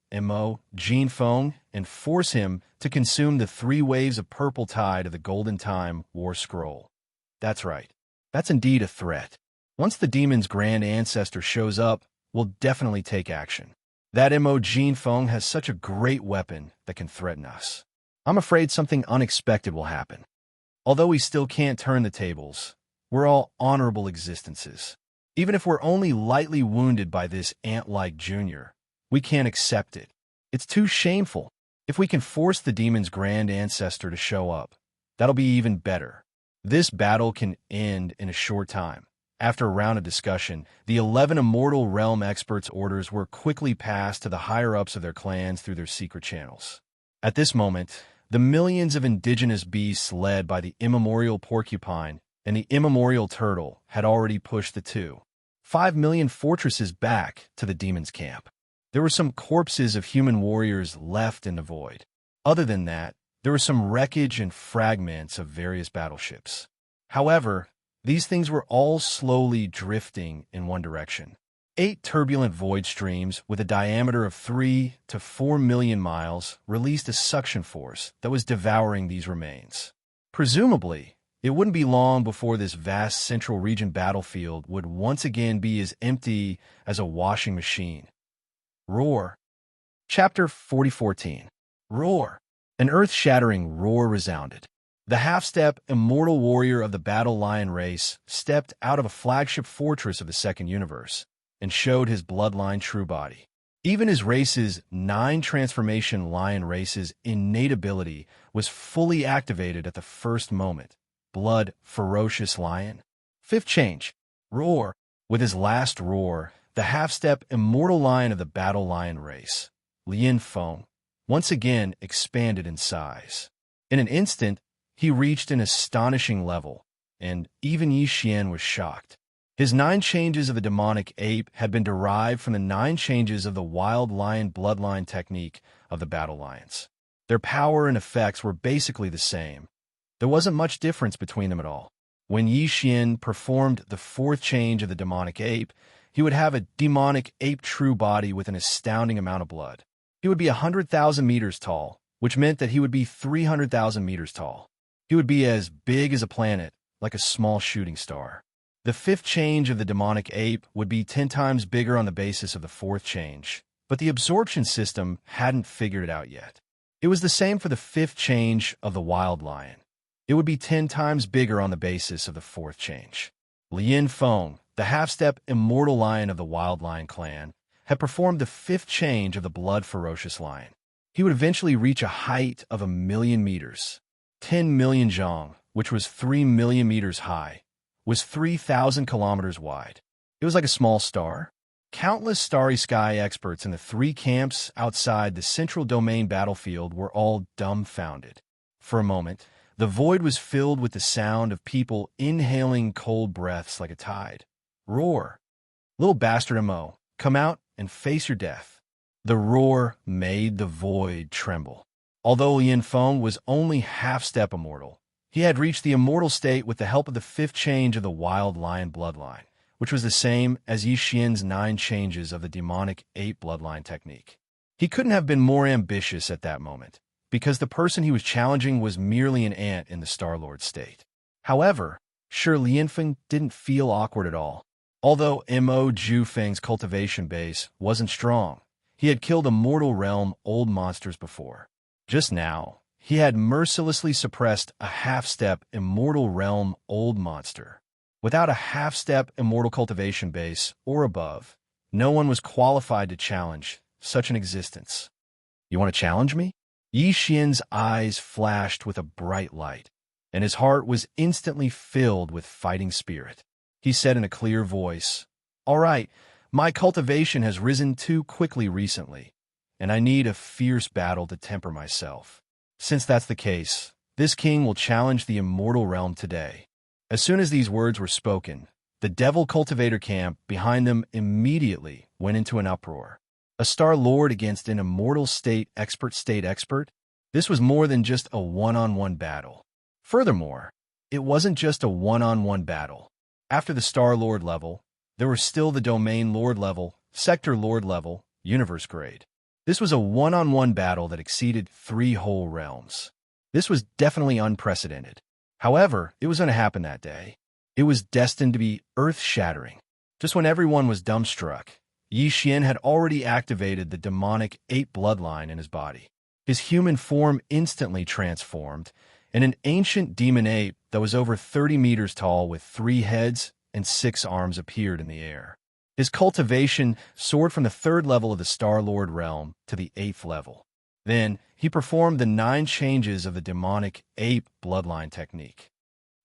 Jin Feng and force him to consume the 3 waves of purple tide of the Golden Time War Scroll. That's right. That's indeed a threat. Once the demon's grand ancestor shows up, we'll definitely take action. That Jin Feng has such a great weapon that can threaten us. I'm afraid something unexpected will happen. Although we still can't turn the tables, we're all honorable existences. Even if we're only lightly wounded by this ant-like junior, we can't accept it. It's too shameful. If we can force the demon's grand ancestor to show up, that'll be even better. This battle can end in a short time. After a round of discussion, the 11 immortal realm experts' orders were quickly passed to the higher-ups of their clans through their secret channels. At this moment, the millions of indigenous beasts led by the immemorial porcupine and the immemorial turtle had already pushed the 5 million fortresses back to the demon's camp. There were some corpses of human warriors left in the void. Other than that, there was some wreckage and fragments of various battleships. However, these things were all slowly drifting in one direction. 8 turbulent void streams with a diameter of 3 to 4 million miles released a suction force that was devouring these remains. Presumably, it wouldn't be long before this vast central region battlefield would once again be as empty as a washing machine. Roar. Chapter 4014. Roar. An earth-shattering roar resounded. The half-step, immortal warrior of the Battle Lion race stepped out of a flagship fortress of the Second Universe and showed his bloodline true body. Even his race's 9 transformation lion race's innate ability was fully activated at the first moment. Blood, ferocious lion. 5th change. Roar. With his last roar, the half-step immortal lion of the Battle Lion race, Lian Feng, once again expanded in size. In an instant, he reached an astonishing level, and even Yi Xian was shocked. His 9 changes of the demonic ape had been derived from the 9 changes of the wild lion bloodline technique of the battle lions. Their power and effects were basically the same. There wasn't much difference between them at all. When Yi Xian performed the 4th change of the demonic ape, he would have a demonic ape true body with an astounding amount of blood. He would be 100,000 meters tall, which meant that he would be 300,000 meters tall. He would be as big as a planet, like a small shooting star. The 5th change of the demonic ape would be 10 times bigger on the basis of the 4th change, but the absorption system hadn't figured it out yet. It was the same for the 5th change of the wild lion. It would be 10 times bigger on the basis of the 4th change. Lian Feng, the half-step immortal lion of the wild lion clan, had performed the 5th change of the blood ferocious lion. He would eventually reach a height of 1,000,000 meters. 10 million zhang, which was 3 million meters high, was 3,000 kilometers wide. It was like a small star. Countless starry sky experts in the 3 camps outside the central domain battlefield were all dumbfounded. For a moment, the void was filled with the sound of people inhaling cold breaths like a tide. Roar. Little bastard Mo, come out and face your death. The roar made the void tremble. Although Lian Feng was only half-step immortal, he had reached the immortal state with the help of the 5th change of the wild lion bloodline, which was the same as Yi Xian's 9 changes of the demonic ape bloodline technique. He couldn't have been more ambitious at that moment, because the person he was challenging was merely an ant in the Star-Lord state. However, sure, Lian Feng didn't feel awkward at all. Although Mo Jufeng's cultivation base wasn't strong, he had killed immortal realm old monsters before. Just now, he had mercilessly suppressed a half-step immortal realm old monster. Without a half-step immortal cultivation base or above, no one was qualified to challenge such an existence. You want to challenge me? Yi Xian's eyes flashed with a bright light, and his heart was instantly filled with fighting spirit. He said in a clear voice, "All right, my cultivation has risen too quickly recently, and I need a fierce battle to temper myself. Since that's the case, this king will challenge the immortal realm today." As soon as these words were spoken, the devil cultivator camp behind them immediately went into an uproar. A Star Lord against an immortal state expert? This was more than just a one-on-one battle. Furthermore, it wasn't just a one-on-one battle. After the Star Lord level, there were still the Domain Lord level, Sector Lord level, Universe grade. This was a one-on-one battle that exceeded 3 whole realms. This was definitely unprecedented. However, it was going to happen that day. It was destined to be earth-shattering. Just when everyone was dumbstruck, Yi Xian had already activated the demonic ape bloodline in his body. His human form instantly transformed, and an ancient demon ape that was over 30 meters tall with 3 heads and 6 arms appeared in the air. His cultivation soared from the 3rd level of the Star-Lord realm to the 8th level. Then, he performed the 9 changes of the demonic ape bloodline technique.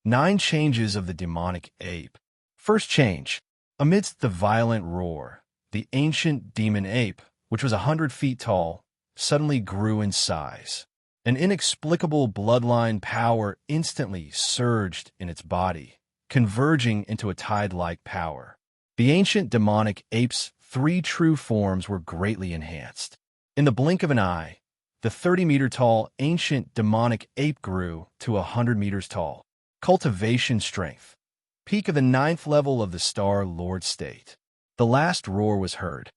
9 changes of the demonic ape. First change. Amidst the violent roar, the ancient demon ape, which was 100 feet tall, suddenly grew in size. An inexplicable bloodline power instantly surged in its body, converging into a tide-like power. The ancient demonic ape's 3 true forms were greatly enhanced. In the blink of an eye, the 30-meter-tall ancient demonic ape grew to 100 meters tall. Cultivation strength. Peak of the 9th level of the Star Lord state. The last roar was heard.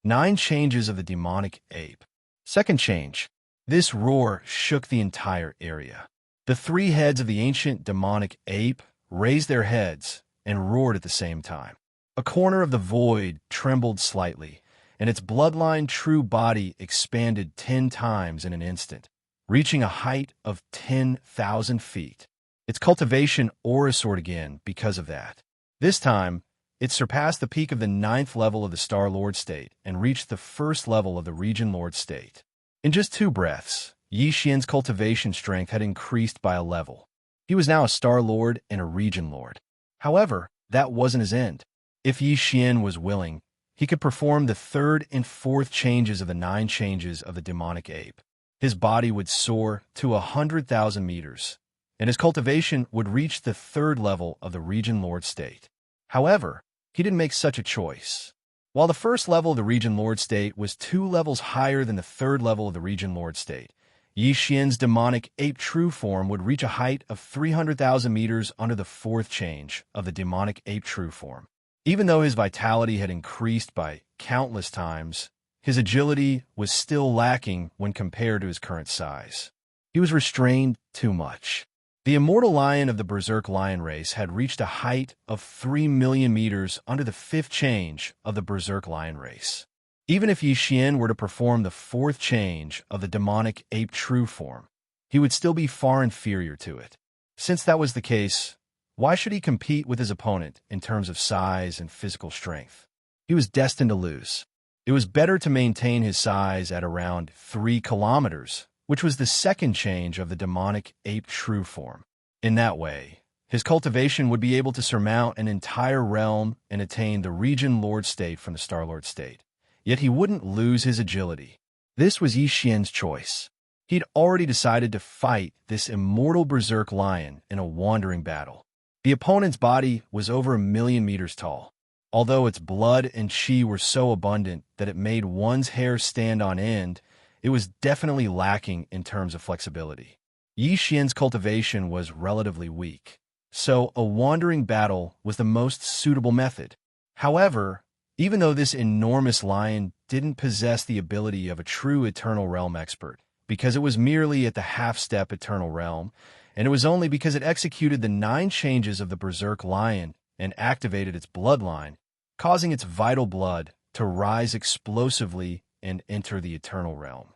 9 changes of the demonic ape. Second change. This roar shook the entire area. The 3 heads of the ancient demonic ape raised their heads and roared at the same time. A corner of the void trembled slightly, and its bloodline true body expanded 10 times in an instant, reaching a height of 10,000 feet. Its cultivation aura soared again because of that. This time, it surpassed the peak of the 9th level of the Star Lord state and reached the 1st level of the Region Lord state. In just 2 breaths, Yi Xian's cultivation strength had increased by a level. He was now a Star Lord and a Region Lord. However, that wasn't his end. If Yi Xian was willing, he could perform the 3rd and 4th changes of the 9 changes of the demonic ape. His body would soar to 100,000 meters, and his cultivation would reach the 3rd level of the Region Lord state. However, he didn't make such a choice. While the 1st level of the Region Lord state was 2 levels higher than the 3rd level of the Region Lord state, Yi Xian's demonic ape true form would reach a height of 300,000 meters under the 4th change of the demonic ape true form. Even though his vitality had increased by countless times, his agility was still lacking when compared to his current size. He was restrained too much. The immortal lion of the Berserk lion race had reached a height of 3 million meters under the 5th change of the Berserk lion race. Even if Yi Xian were to perform the 4th change of the demonic ape true form, he would still be far inferior to it. Since that was the case, why should he compete with his opponent in terms of size and physical strength? He was destined to lose. It was better to maintain his size at around 3 kilometers, which was the 2nd change of the demonic ape true form. In that way, his cultivation would be able to surmount an entire realm and attain the Region Lord state from the Star Lord state. Yet he wouldn't lose his agility. This was Yi Xian's choice. He'd already decided to fight this immortal Berserk lion in a wandering battle. The opponent's body was over 1 million meters tall. Although its blood and chi were so abundant that it made one's hair stand on end, it was definitely lacking in terms of flexibility. Yi Xian's cultivation was relatively weak, so a wandering battle was the most suitable method. However, even though this enormous lion didn't possess the ability of a true Eternal Realm expert, because it was merely at the half-step Eternal Realm, and it was only because it executed the 9 changes of the Berserk lion and activated its bloodline, causing its vital blood to rise explosively and enter the Eternal Realm.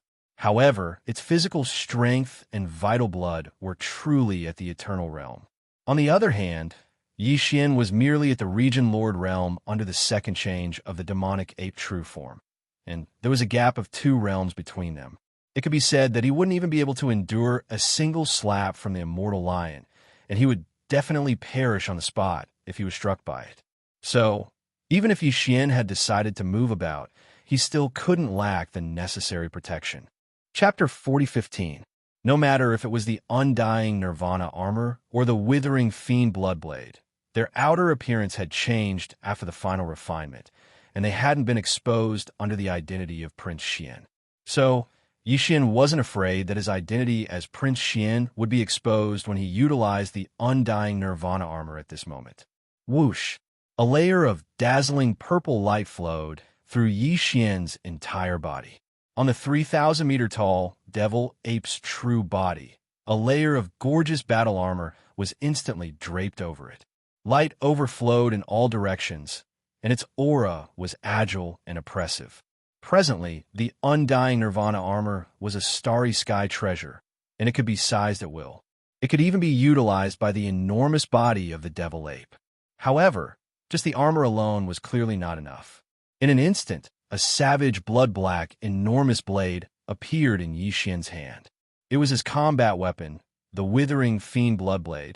However, its physical strength and vital blood were truly at the Eternal Realm. On the other hand, Yi Xian was merely at the Region Lord realm under the 2nd change of the demonic ape true form, and there was a gap of 2 realms between them. It could be said that he wouldn't even be able to endure a single slap from the immortal lion, and he would definitely perish on the spot if he was struck by it. So, even if Yi Xian had decided to move about, he still couldn't lack the necessary protection. Chapter 40:15. No matter if it was the undying Nirvana armor or the withering fiend bloodblade, their outer appearance had changed after the final refinement, and they hadn't been exposed under the identity of Prince Xian. So, Yi Xian wasn't afraid that his identity as Prince Xian would be exposed when he utilized the undying Nirvana armor at this moment. Whoosh! A layer of dazzling purple light flowed through Yi Xian's entire body. On the 3,000-meter-tall devil ape's true body, a layer of gorgeous battle armor was instantly draped over it. Light overflowed in all directions, and its aura was agile and oppressive. Presently, the undying Nirvana armor was a starry sky treasure, and it could be sized at will. It could even be utilized by the enormous body of the devil ape. However, just the armor alone was clearly not enough. In an instant, a savage, blood-black, enormous blade appeared in Yi Xian's hand. It was his combat weapon, the withering fiend bloodblade,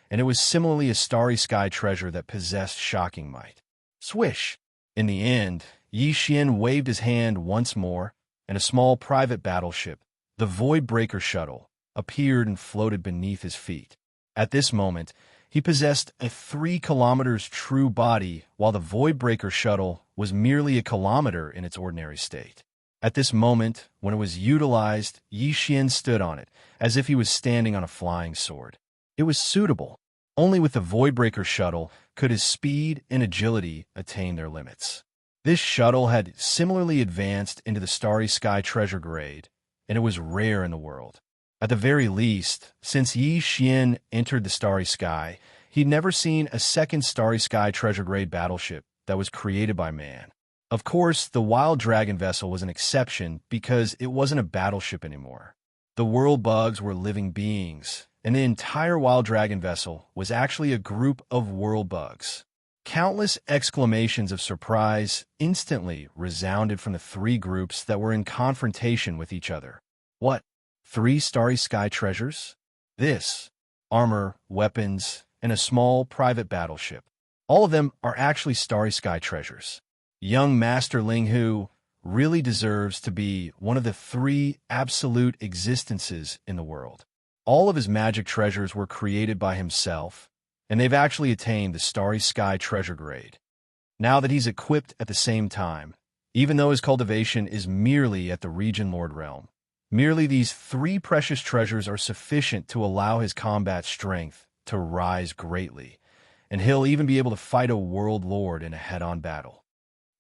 and it was similarly a starry sky treasure that possessed shocking might. Swish! In the end, Yi Xian waved his hand once more, and a small private battleship, the Voidbreaker shuttle, appeared and floated beneath his feet. At this moment, he possessed a 3 kilometers true body, while the Voidbreaker shuttle was merely a kilometer in its ordinary state. At this moment, when it was utilized, Yi Xian stood on it, as if he was standing on a flying sword. It was suitable. Only with the Voidbreaker shuttle could his speed and agility attain their limits. This shuttle had similarly advanced into the starry sky treasure grade, and it was rare in the world. At the very least, since Yi Xian entered the starry sky, he'd never seen a second starry sky treasure grade battleship that was created by man. Of course, the Wild Dragon vessel was an exception because it wasn't a battleship anymore. The world bugs were living beings, and the entire Wild Dragon vessel was actually a group of world bugs. Countless exclamations of surprise instantly resounded from the three groups that were in confrontation with each other. What? 3 starry sky treasures? This. Armor, weapons, and a small private battleship. All of them are actually starry sky treasures. Young Master Ling Hu really deserves to be one of the 3 absolute existences in the world. All of his magic treasures were created by himself, and they've actually attained the starry sky treasure grade. Now that he's equipped at the same time, even though his cultivation is merely at the Region Lord realm, merely these 3 precious treasures are sufficient to allow his combat strength to rise greatly, and he'll even be able to fight a world lord in a head-on battle.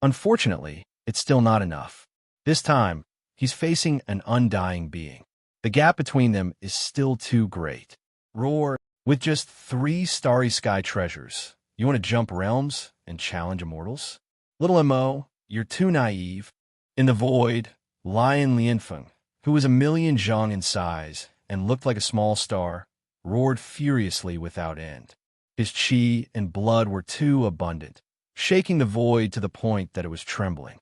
Unfortunately, it's still not enough. This time, he's facing an undying being. The gap between them is still too great. Roar, with just 3 starry sky treasures, you want to jump realms and challenge immortals? Little Mo, you're too naive. In the void, Lion Lianfeng, who was 1,000,000 zhang in size and looked like a small star, roared furiously without end. His qi and blood were too abundant, shaking the void to the point that it was trembling.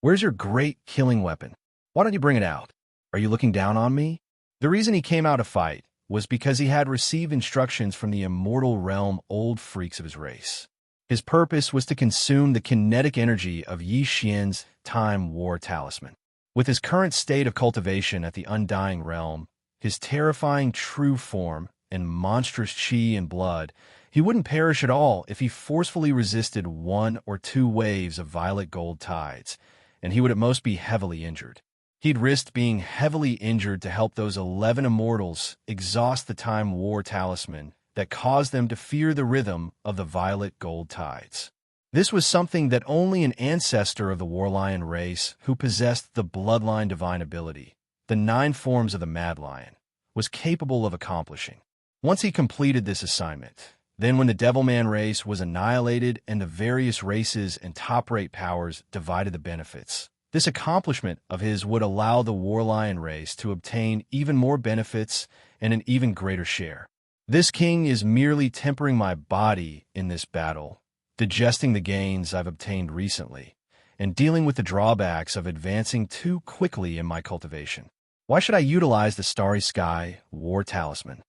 Where's your great killing weapon? Why don't you bring it out? Are you looking down on me? The reason he came out to fight was because he had received instructions from the immortal realm old freaks of his race. His purpose was to consume the kinetic energy of Yi Xian's Time War Talisman. With his current state of cultivation at the Undying Realm, his terrifying true form, and monstrous qi and blood, he wouldn't perish at all if he forcefully resisted 1 or 2 waves of violet gold tides, and he would at most be heavily injured. He'd risked being heavily injured to help those 11 immortals exhaust the Time War Talisman that caused them to fear the rhythm of the violet gold tides. This was something that only an ancestor of the Warlion race who possessed the bloodline divine ability, the 9 forms of the Mad Lion, was capable of accomplishing. Once he completed this assignment, then when the Devilman race was annihilated and the various races and top-rate powers divided the benefits, this accomplishment of his would allow the Warlion race to obtain even more benefits and an even greater share. This king is merely tempering my body in this battle, digesting the gains I've obtained recently, and dealing with the drawbacks of advancing too quickly in my cultivation. Why should I utilize the Starry Sky War Talisman?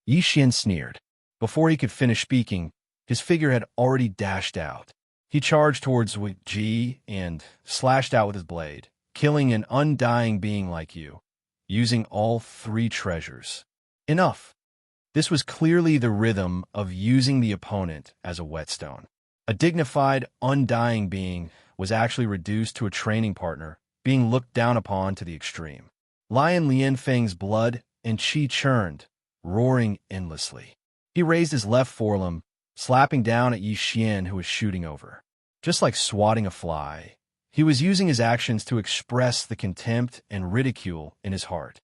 Yi Xian sneered. Before he could finish speaking, his figure had already dashed out. He charged towards Ji and slashed out with his blade, killing an undying being like you, using all 3 treasures. Enough. This was clearly the rhythm of using the opponent as a whetstone. A dignified, undying being was actually reduced to a training partner, being looked down upon to the extreme. Lion Lianfeng's blood and qi churned, roaring endlessly. He raised his left forelimb, slapping down at Yi Xian, who was shooting over. Just like swatting a fly, he was using his actions to express the contempt and ridicule in his heart.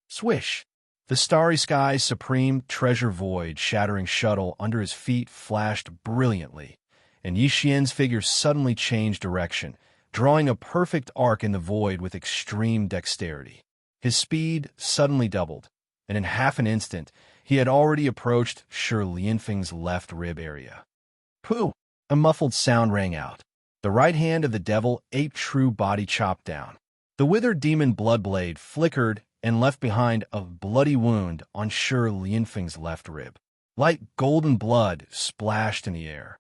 Swish! The Starry Sky's supreme treasure void shattering shuttle under his feet flashed brilliantly, and Yi Xian's figure suddenly changed direction, drawing a perfect arc in the void with extreme dexterity. His speed suddenly doubled, and in half an instant, he had already approached Shi Lianfeng's left rib area. Pooh! A muffled sound rang out. The right hand of the devil ape true body chopped down. The withered demon blood blade flickered and left behind a bloody wound on Shi Lianfeng's left rib. Light golden blood splashed in the air.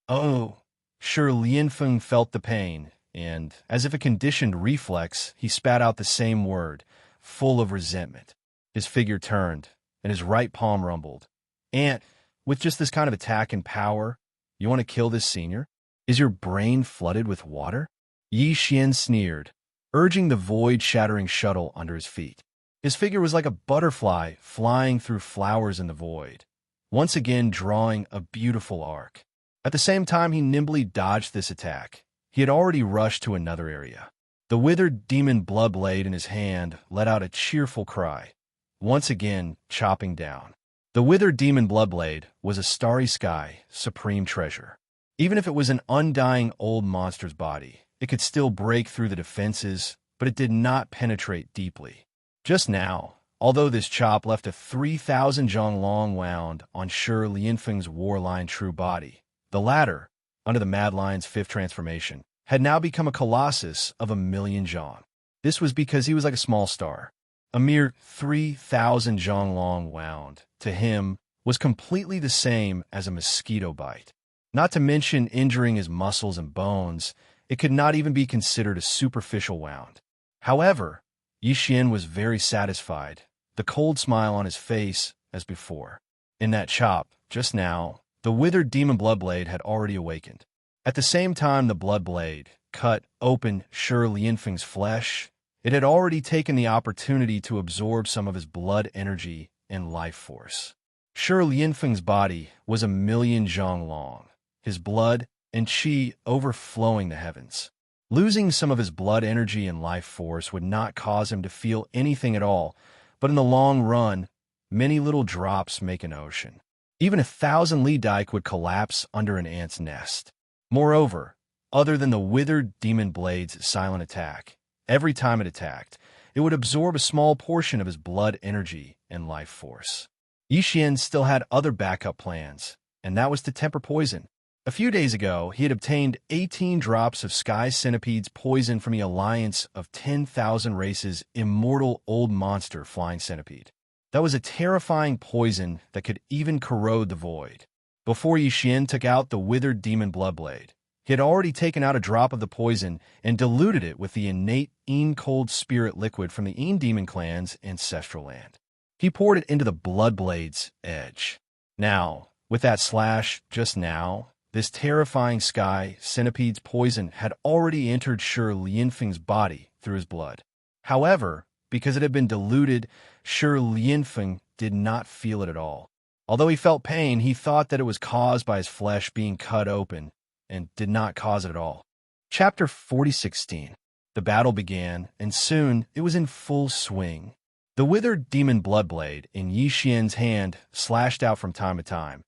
Oh! Shi Lianfeng felt the pain, and, as if a conditioned reflex, he spat out the same word, full of resentment. His figure turned, and his right palm rumbled. "Aunt, with just this kind of attack and power, you want to kill this senior? Is your brain flooded with water?" Yi Xian sneered, urging the void-shattering shuttle under his feet. His figure was like a butterfly flying through flowers in the void, once again drawing a beautiful arc. At the same time, he nimbly dodged this attack, he had already rushed to another area. The withered demon bloodblade in his hand let out a cheerful cry, once again chopping down. The withered demon bloodblade was a starry sky supreme treasure. Even if it was an undying old monster's body, it could still break through the defenses, but it did not penetrate deeply. Just now, although this chop left a 3,000 zhong long wound on Shi Lianfeng's warline true body, the latter, under the Mad Lion's fifth transformation, had now become a colossus of 1,000,000 zhong. This was because he was like a small star. A mere 3,000 zhong long wound, to him, was completely the same as a mosquito bite. Not to mention injuring his muscles and bones, it could not even be considered a superficial wound. However, Yi Xian was very satisfied, the cold smile on his face as before. In that chop, just now, the withered demon bloodblade had already awakened. At the same time the bloodblade cut open Shi Lianfeng's flesh, it had already taken the opportunity to absorb some of his blood energy and life force. Shi Lianfeng's body was 1,000,000 zhong long, his blood and qi overflowing the heavens. Losing some of his blood energy and life force would not cause him to feel anything at all, but in the long run, many little drops make an ocean. Even 1,000 Li Dike would collapse under an ant's nest. Moreover, other than the withered demon blade's silent attack, every time it attacked, it would absorb a small portion of his blood energy and life force. Yi Xian still had other backup plans, and that was to temper poison. A few days ago, he had obtained 18 drops of Sky Centipede's poison from the alliance of 10,000 races immortal old monster flying centipede. That was a terrifying poison that could even corrode the void. Before Yi Xian took out the withered demon bloodblade, he had already taken out a drop of the poison and diluted it with the innate cold spirit liquid from the demon clan's ancestral land. He poured it into the bloodblade's edge. Now, with that slash just now, this terrifying Sky Centipede's poison had already entered Shi Lianfeng's body through his blood. However, because it had been diluted, Shi Lianfeng did not feel it at all. Although he felt pain, he thought that it was caused by his flesh being cut open, and did not cause it at all. Chapter 4016. The battle began, and soon it was in full swing. The withered demon bloodblade in Yi Xian's hand slashed out from time to time,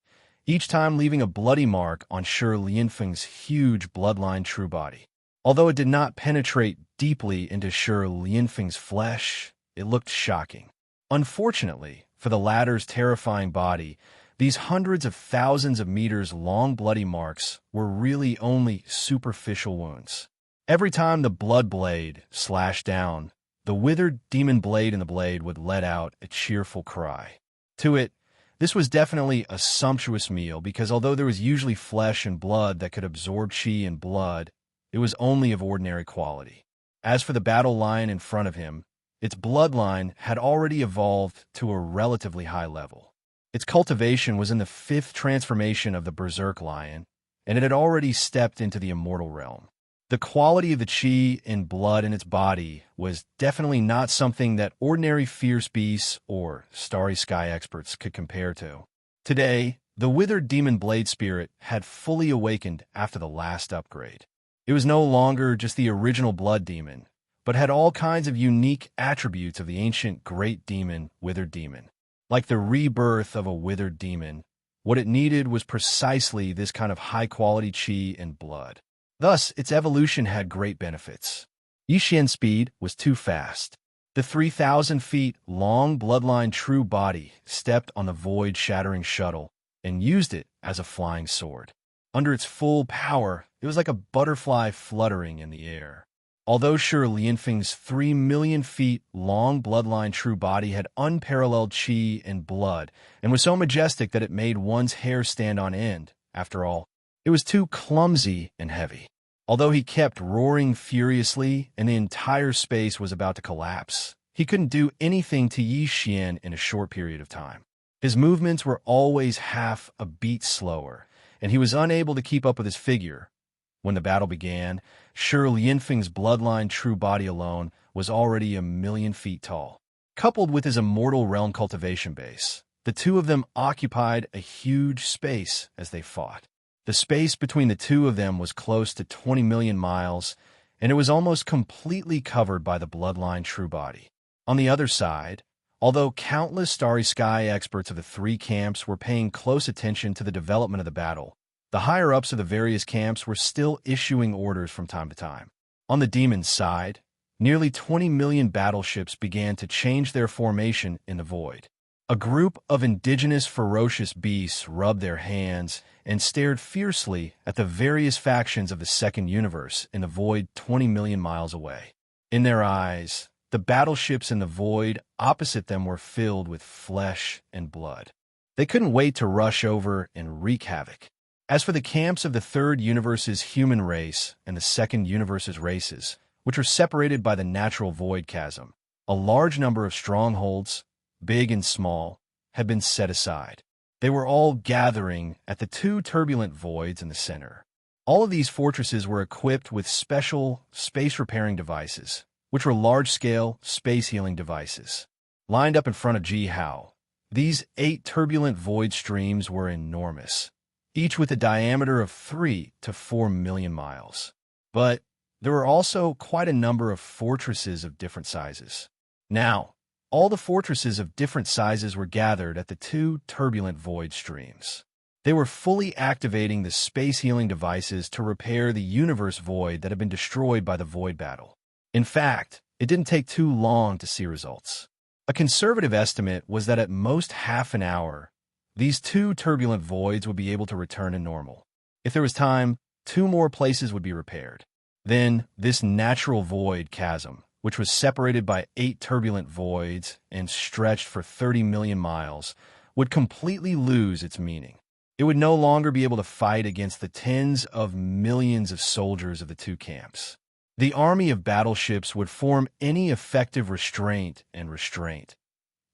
each time leaving a bloody mark on Shi Lianfeng's huge bloodline true body. Although it did not penetrate deeply into Shi Lianfeng's flesh, it looked shocking. Unfortunately, for the latter's terrifying body, these hundreds of thousands of meters long bloody marks were really only superficial wounds. Every time the blood blade slashed down, the withered demon blade in the blade would let out a cheerful cry. To it, this was definitely a sumptuous meal because although there was usually flesh and blood that could absorb qi and blood, it was only of ordinary quality. As for the battle lion in front of him, its bloodline had already evolved to a relatively high level. Its cultivation was in the 5th transformation of the Berserk Lion, and it had already stepped into the immortal realm. The quality of the qi and blood in its body was definitely not something that ordinary fierce beasts or starry sky experts could compare to. Today, the withered demon blade spirit had fully awakened after the last upgrade. It was no longer just the original blood demon, but had all kinds of unique attributes of the ancient great demon, withered demon. Like the rebirth of a withered demon, what it needed was precisely this kind of high-quality qi and blood. Thus, its evolution had great benefits. Yi Xian's speed was too fast. The 3,000 feet long bloodline true body stepped on the void-shattering shuttle and used it as a flying sword. Under its full power, it was like a butterfly fluttering in the air. Although Shi Lianfeng's 3,000,000 feet long bloodline true body had unparalleled qi and blood and was so majestic that it made one's hair stand on end, after all, it was too clumsy and heavy. Although he kept roaring furiously and the entire space was about to collapse, he couldn't do anything to Yi Xian in a short period of time. His movements were always half a beat slower, and he was unable to keep up with his figure. When the battle began, Shi Lianfeng's bloodline true body alone was already 1,000,000 feet tall. Coupled with his immortal realm cultivation base, the two of them occupied a huge space as they fought. The space between the two of them was close to 20 million miles, and it was almost completely covered by the bloodline true body. On the other side, although countless starry sky experts of the three camps were paying close attention to the development of the battle, the higher-ups of the various camps were still issuing orders from time to time. On the demons' side, nearly 20 million battleships began to change their formation in the void. A group of indigenous ferocious beasts rubbed their hands and stared fiercely at the various factions of the second universe in the void 20 million miles away. In their eyes, the battleships in the void opposite them were filled with flesh and blood. They couldn't wait to rush over and wreak havoc. As for the camps of the third universe's human race and the second universe's races, which were separated by the natural void chasm, a large number of strongholds, big and small, had been set aside. They were all gathering at the two turbulent voids in the center. All of these fortresses were equipped with special space-repairing devices, which were large-scale space-healing devices. Lined up in front of Ji-Hao, these 8 turbulent void streams were enormous, each with a diameter of 3 to 4 million miles. But there were also quite a number of fortresses of different sizes. Now, all the fortresses of different sizes were gathered at the 2 turbulent void streams. They were fully activating the space-healing devices to repair the universe void that had been destroyed by the void battle. In fact, it didn't take too long to see results. A conservative estimate was that at most half an hour, these 2 turbulent voids would be able to return to normal. If there was time, 2 more places would be repaired. Then, this natural void chasm, which was separated by 8 turbulent voids and stretched for 30 million miles, would completely lose its meaning. It would no longer be able to fight against the tens of millions of soldiers of the 2 camps. The army of battleships would form any effective restraint and restraint.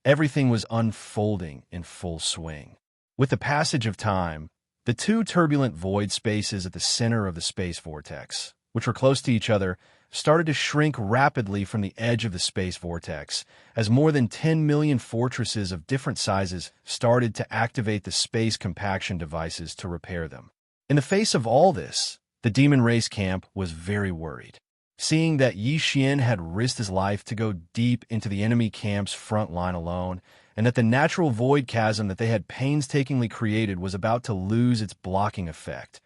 Everything was unfolding in full swing. With the passage of time, the 2 turbulent void spaces at the center of the space vortex, which were close to each other, started to shrink rapidly from the edge of the space vortex as more than 10 million fortresses of different sizes started to activate the space compaction devices to repair them. In the face of all this, the demon race camp was very worried. Seeing that Yi Xian had risked his life to go deep into the enemy camp's front line alone, and that the natural void chasm that they had painstakingly created was about to lose its blocking effect,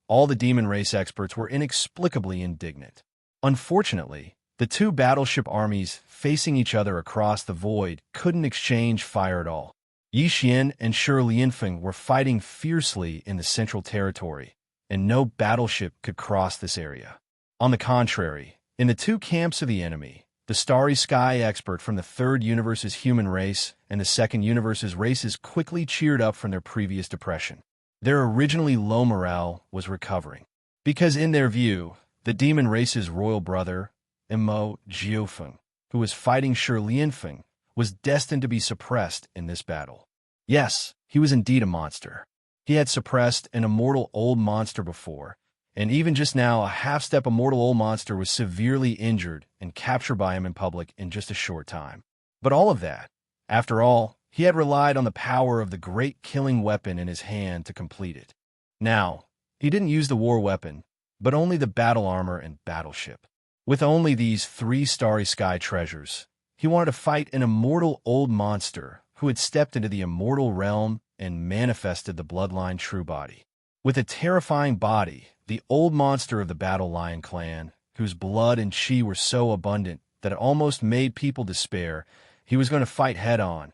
all the demon race experts were inexplicably indignant. Unfortunately, the 2 battleship armies facing each other across the void couldn't exchange fire at all. Yi Xian and Shi Lianfeng were fighting fiercely in the central territory, and no battleship could cross this area. On the contrary, in the 2 camps of the enemy, the starry sky expert from the third universe's human race and the second universe's races quickly cheered up from their previous depression. Their originally low morale was recovering, because in their view, the demon race's royal brother, Mo Jiufeng, who was fighting Shi Lianfeng, was destined to be suppressed in this battle. Yes, he was indeed a monster. He had suppressed an immortal old monster before, and even just now a half-step immortal old monster was severely injured and captured by him in public in just a short time. But all of that, after all, he had relied on the power of the great killing weapon in his hand to complete it. Now, he didn't use the war weapon, but only the battle armor and battleship. With only these 3 starry sky treasures, he wanted to fight an immortal old monster who had stepped into the immortal realm and manifested the bloodline true body. With a terrifying body, the old monster of the Battle Lion clan, whose blood and chi were so abundant that it almost made people despair, he was going to fight head-on.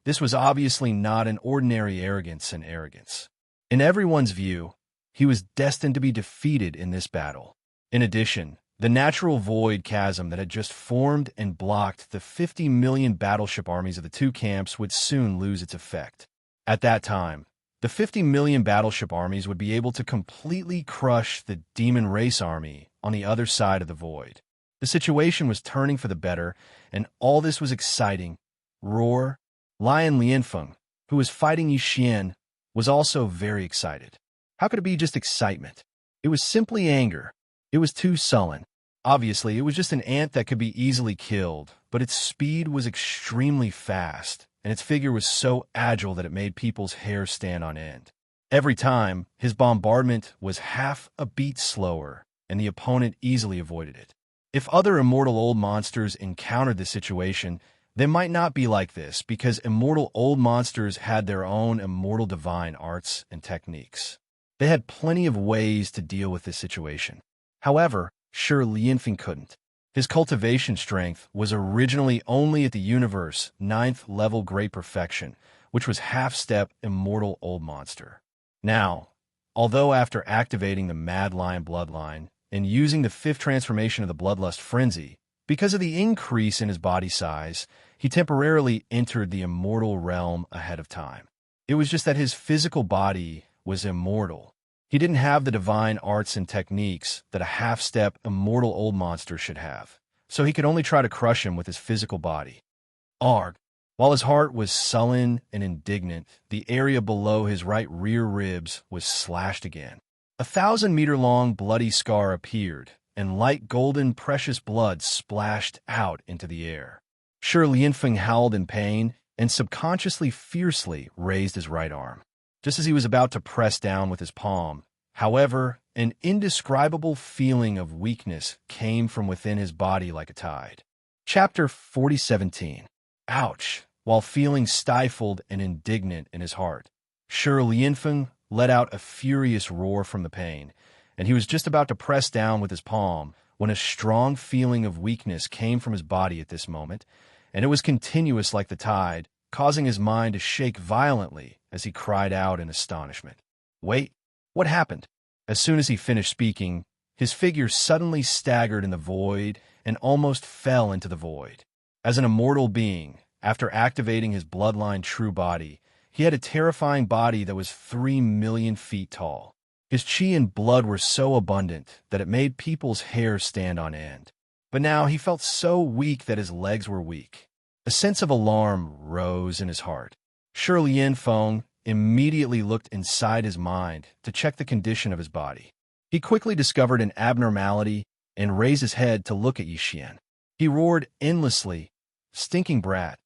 This was obviously not an ordinary arrogance. In everyone's view, he was destined to be defeated in this battle. In addition, the natural void chasm that had just formed and blocked the 50 million battleship armies of the 2 camps would soon lose its effect. At that time, the 50 million battleship armies would be able to completely crush the demon race army on the other side of the void. The situation was turning for the better, and all this was exciting. Lion Lianfeng, who was fighting Yi Xian, was also very excited. How could it be just excitement? It was simply anger. It was too sullen. Obviously, it was just an ant that could be easily killed, but its speed was extremely fast, and its figure was so agile that it made people's hair stand on end. Every time, his bombardment was half a beat slower, and the opponent easily avoided it. If other immortal old monsters encountered this situation, they might not be like this because immortal old monsters had their own immortal divine arts and techniques. They had plenty of ways to deal with this situation. However, Sure Lianfeng couldn't. His cultivation strength was originally only at the universe 9th level Great Perfection, which was half-step immortal old monster. Now, although after activating the Mad Lion bloodline and using the 5th transformation of the Bloodlust Frenzy, because of the increase in his body size, he temporarily entered the immortal realm ahead of time. It was just that his physical body was immortal. He didn't have the divine arts and techniques that a half-step immortal old monster should have, so he could only try to crush him with his physical body. Arg! While his heart was sullen and indignant, the area below his right rear ribs was slashed again. A 1,000-meter-long bloody scar appeared, and light golden precious blood splashed out into the air. Sure Lianfeng howled in pain and subconsciously fiercely raised his right arm, just as he was about to press down with his palm. However, an indescribable feeling of weakness came from within his body like a tide. Chapter 4017. Ouch! While feeling stifled and indignant in his heart, Sure Lianfeng let out a furious roar from the pain, and he was just about to press down with his palm when a strong feeling of weakness came from his body at this moment, and it was continuous like the tide, causing his mind to shake violently as he cried out in astonishment. Wait, what happened? As soon as he finished speaking, his figure suddenly staggered in the void and almost fell into the void. As an immortal being, after activating his bloodline true body, he had a terrifying body that was 3 million feet tall. His chi and blood were so abundant that it made people's hair stand on end. But now he felt so weak that his legs were weak. A sense of alarm rose in his heart. Sure Lianfeng immediately looked inside his mind to check the condition of his body. He quickly discovered an abnormality and raised his head to look at Yixian. He roared endlessly, "Stinking brat!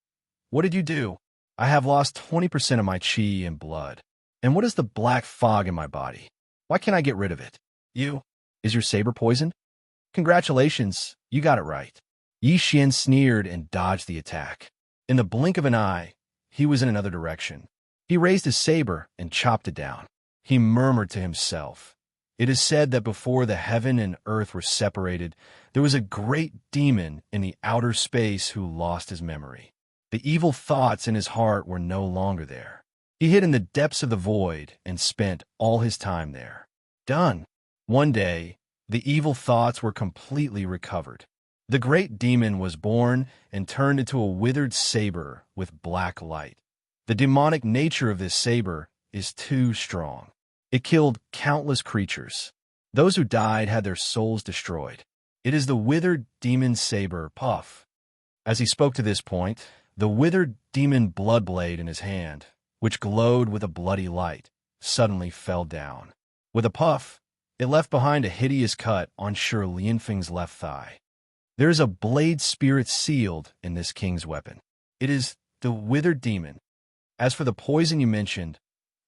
What did you do? I have lost 20% of my chi and blood. And what is the black fog in my body? Why can't I get rid of it? Is your saber poisoned? Congratulations, you got it right." Yixian sneered and dodged the attack. In the blink of an eye, he was in another direction. He raised his saber and chopped it down. He murmured to himself. It is said that before the heaven and earth were separated, there was a great demon in the outer space who lost his memory. The evil thoughts in his heart were no longer there. He hid in the depths of the void and spent all his time there. Done. One day, the evil thoughts were completely recovered. The great demon was born and turned into a withered saber with black light. The demonic nature of this saber is too strong. It killed countless creatures. Those who died had their souls destroyed. It is the withered demon saber, Puff. As he spoke to this point, the withered demon blood blade in his hand, which glowed with a bloody light, suddenly fell down. With a puff, it left behind a hideous cut on Sure Lianfeng's left thigh. There is a blade spirit sealed in this king's weapon. It is the withered demon. As for the poison you mentioned,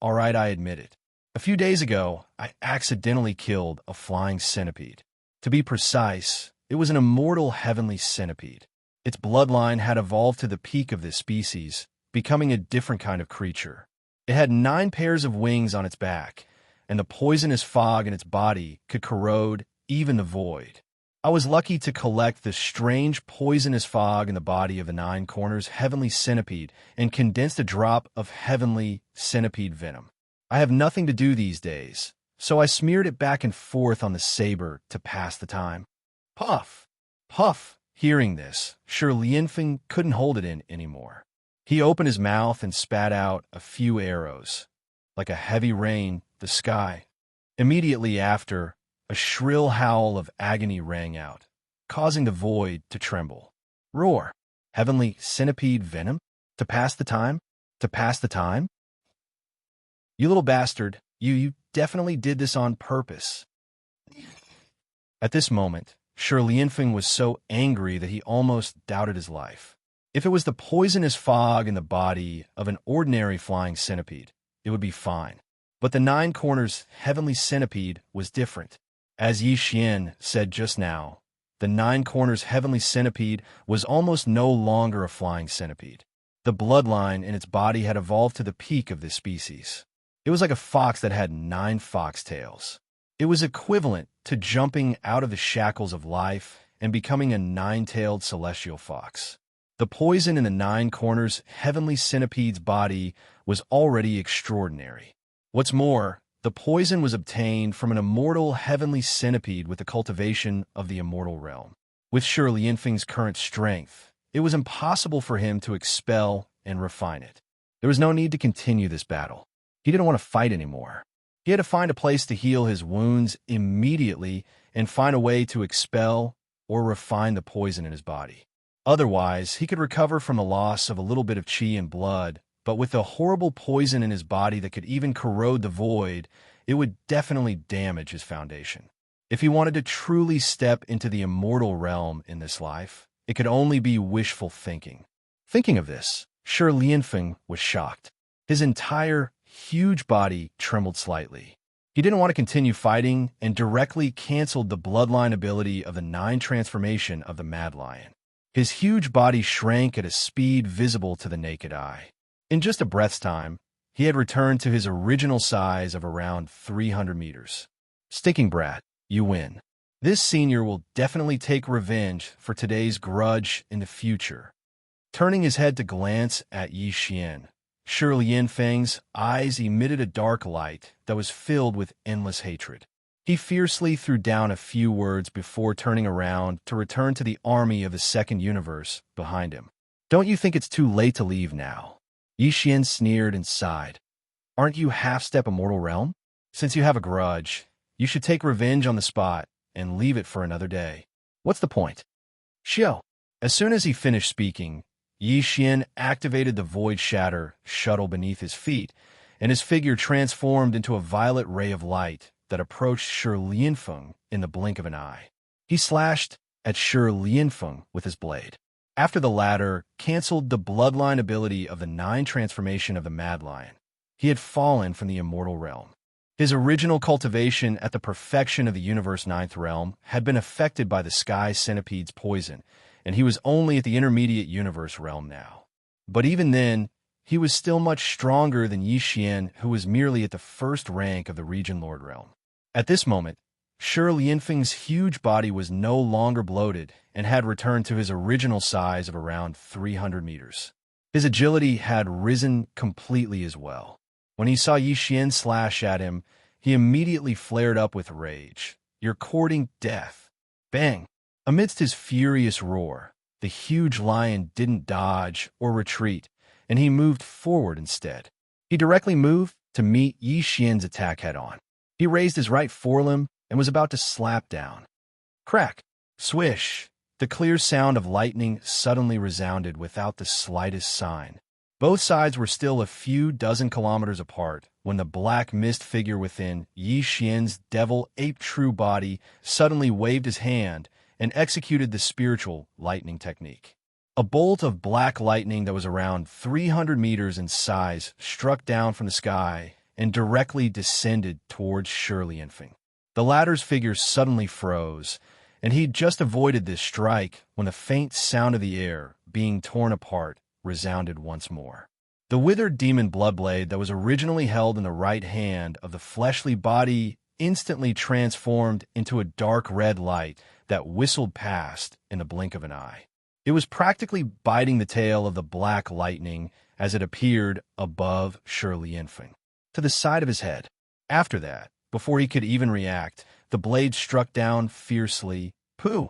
all right, I admit it. A few days ago, I accidentally killed a flying centipede. To be precise, it was an immortal heavenly centipede. Its bloodline had evolved to the peak of this species, becoming a different kind of creature. It had 9 pairs of wings on its back, and the poisonous fog in its body could corrode even the void. I was lucky to collect the strange poisonous fog in the body of the 9 corners heavenly centipede and condensed a drop of heavenly centipede venom. I have nothing to do these days, so I smeared it back and forth on the saber to pass the time. Puff! Puff! Hearing this, Sure Lianfeng couldn't hold it in anymore. He opened his mouth and spat out a few arrows. Like a heavy rain, the sky. Immediately after, a shrill howl of agony rang out, causing the void to tremble. Roar! Heavenly centipede venom? To pass the time? To pass the time? You little bastard, you definitely did this on purpose. At this moment, Sure Lianfeng was so angry that he almost doubted his life. If it was the poisonous fog in the body of an ordinary flying centipede, it would be fine. But the Nine Corners heavenly centipede was different. As Yi Xian said just now, the Nine Corners heavenly centipede was almost no longer a flying centipede. The bloodline in its body had evolved to the peak of this species. It was like a fox that had 9 foxtails. It was equivalent to jumping out of the shackles of life and becoming a 9-tailed celestial fox. The poison in the Nine Corners heavenly centipede's body was already extraordinary. What's more, the poison was obtained from an immortal heavenly centipede with the cultivation of the immortal realm. With Shi Lianfeng's current strength, it was impossible for him to expel and refine it. There was no need to continue this battle. He didn't want to fight anymore. He had to find a place to heal his wounds immediately and find a way to expel or refine the poison in his body. Otherwise, he could recover from the loss of a little bit of qi and blood, but with the horrible poison in his body that could even corrode the void, it would definitely damage his foundation. If he wanted to truly step into the immortal realm in this life, it could only be wishful thinking. Thinking of this, Shi Lianfeng was shocked. His entire huge body trembled slightly. He didn't want to continue fighting and directly canceled the bloodline ability of the 9 transformation of the Mad Lion. His huge body shrank at a speed visible to the naked eye. In just a breath's time, he had returned to his original size of around 300 meters. Stinking brat, you win. This senior will definitely take revenge for today's grudge in the future. Turning his head to glance at Yi Xian, Shi Lianfeng's eyes emitted a dark light that was filled with endless hatred. He fiercely threw down a few words before turning around to return to the army of the second universe behind him. Don't you think it's too late to leave now? Yi Xian sneered and sighed. Aren't you half-step immortal realm? Since you have a grudge, you should take revenge on the spot and leave it for another day. What's the point? Xiao. As soon as he finished speaking, Yi Xian activated the Void Shatter shuttle beneath his feet, and his figure transformed into a violet ray of light that approached Shi Lianfeng in the blink of an eye. He slashed at Shi Lianfeng with his blade. After the latter canceled the bloodline ability of the 9 transformation of the Mad Lion, he had fallen from the immortal realm. His original cultivation at the perfection of the universe 9th realm had been affected by the sky centipede's poison, and he was only at the intermediate universe realm now. But even then, he was still much stronger than Yi Xian, who was merely at the first rank of the Region Lord realm. At this moment, Shi Lianfeng's huge body was no longer bloated and had returned to his original size of around 300 meters. His agility had risen completely as well. When he saw Yi Xian slash at him, he immediately flared up with rage. You're courting death. Bang! Amidst his furious roar, the huge lion didn't dodge or retreat, and he moved forward instead. He directly moved to meet Yi Xian's attack head-on. He raised his right forelimb and was about to slap down. Crack! Swish! The clear sound of lightning suddenly resounded without the slightest sign. Both sides were still a few dozen kilometers apart when the black mist figure within Yi Xian's devil ape true body suddenly waved his hand and executed the spiritual lightning technique. A bolt of black lightning that was around 300 meters in size struck down from the sky and directly descended towards Shi Lianfeng. The latter's figure suddenly froze, and he'd just avoided this strike when the faint sound of the air being torn apart resounded once more. The withered demon bloodblade that was originally held in the right hand of the fleshly body instantly transformed into a dark red light that whistled past in the blink of an eye. It was practically biting the tail of the black lightning as it appeared above Shi Lianfeng, to the side of his head. After that, before he could even react, the blade struck down fiercely. Pooh!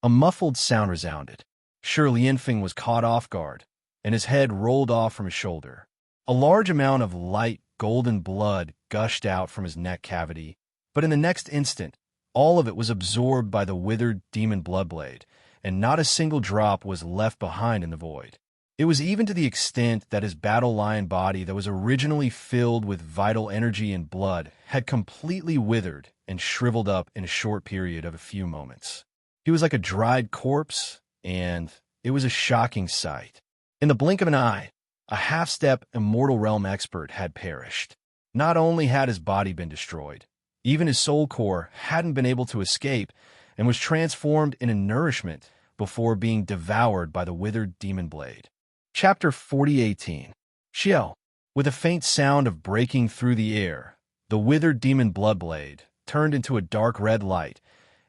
A muffled sound resounded. Shi Lianfeng was caught off guard, and his head rolled off from his shoulder. A large amount of light golden blood gushed out from his neck cavity, but in the next instant, all of it was absorbed by the withered demon bloodblade, and not a single drop was left behind in the void. It was even to the extent that his battle lion body that was originally filled with vital energy and blood had completely withered and shriveled up in a short period of a few moments. He was like a dried corpse, and it was a shocking sight. In the blink of an eye, a half-step immortal realm expert had perished. Not only had his body been destroyed, even his soul core hadn't been able to escape and was transformed into nourishment before being devoured by the withered demon blade. Chapter 40:18. Xiao. With a faint sound of breaking through the air, the withered demon bloodblade turned into a dark red light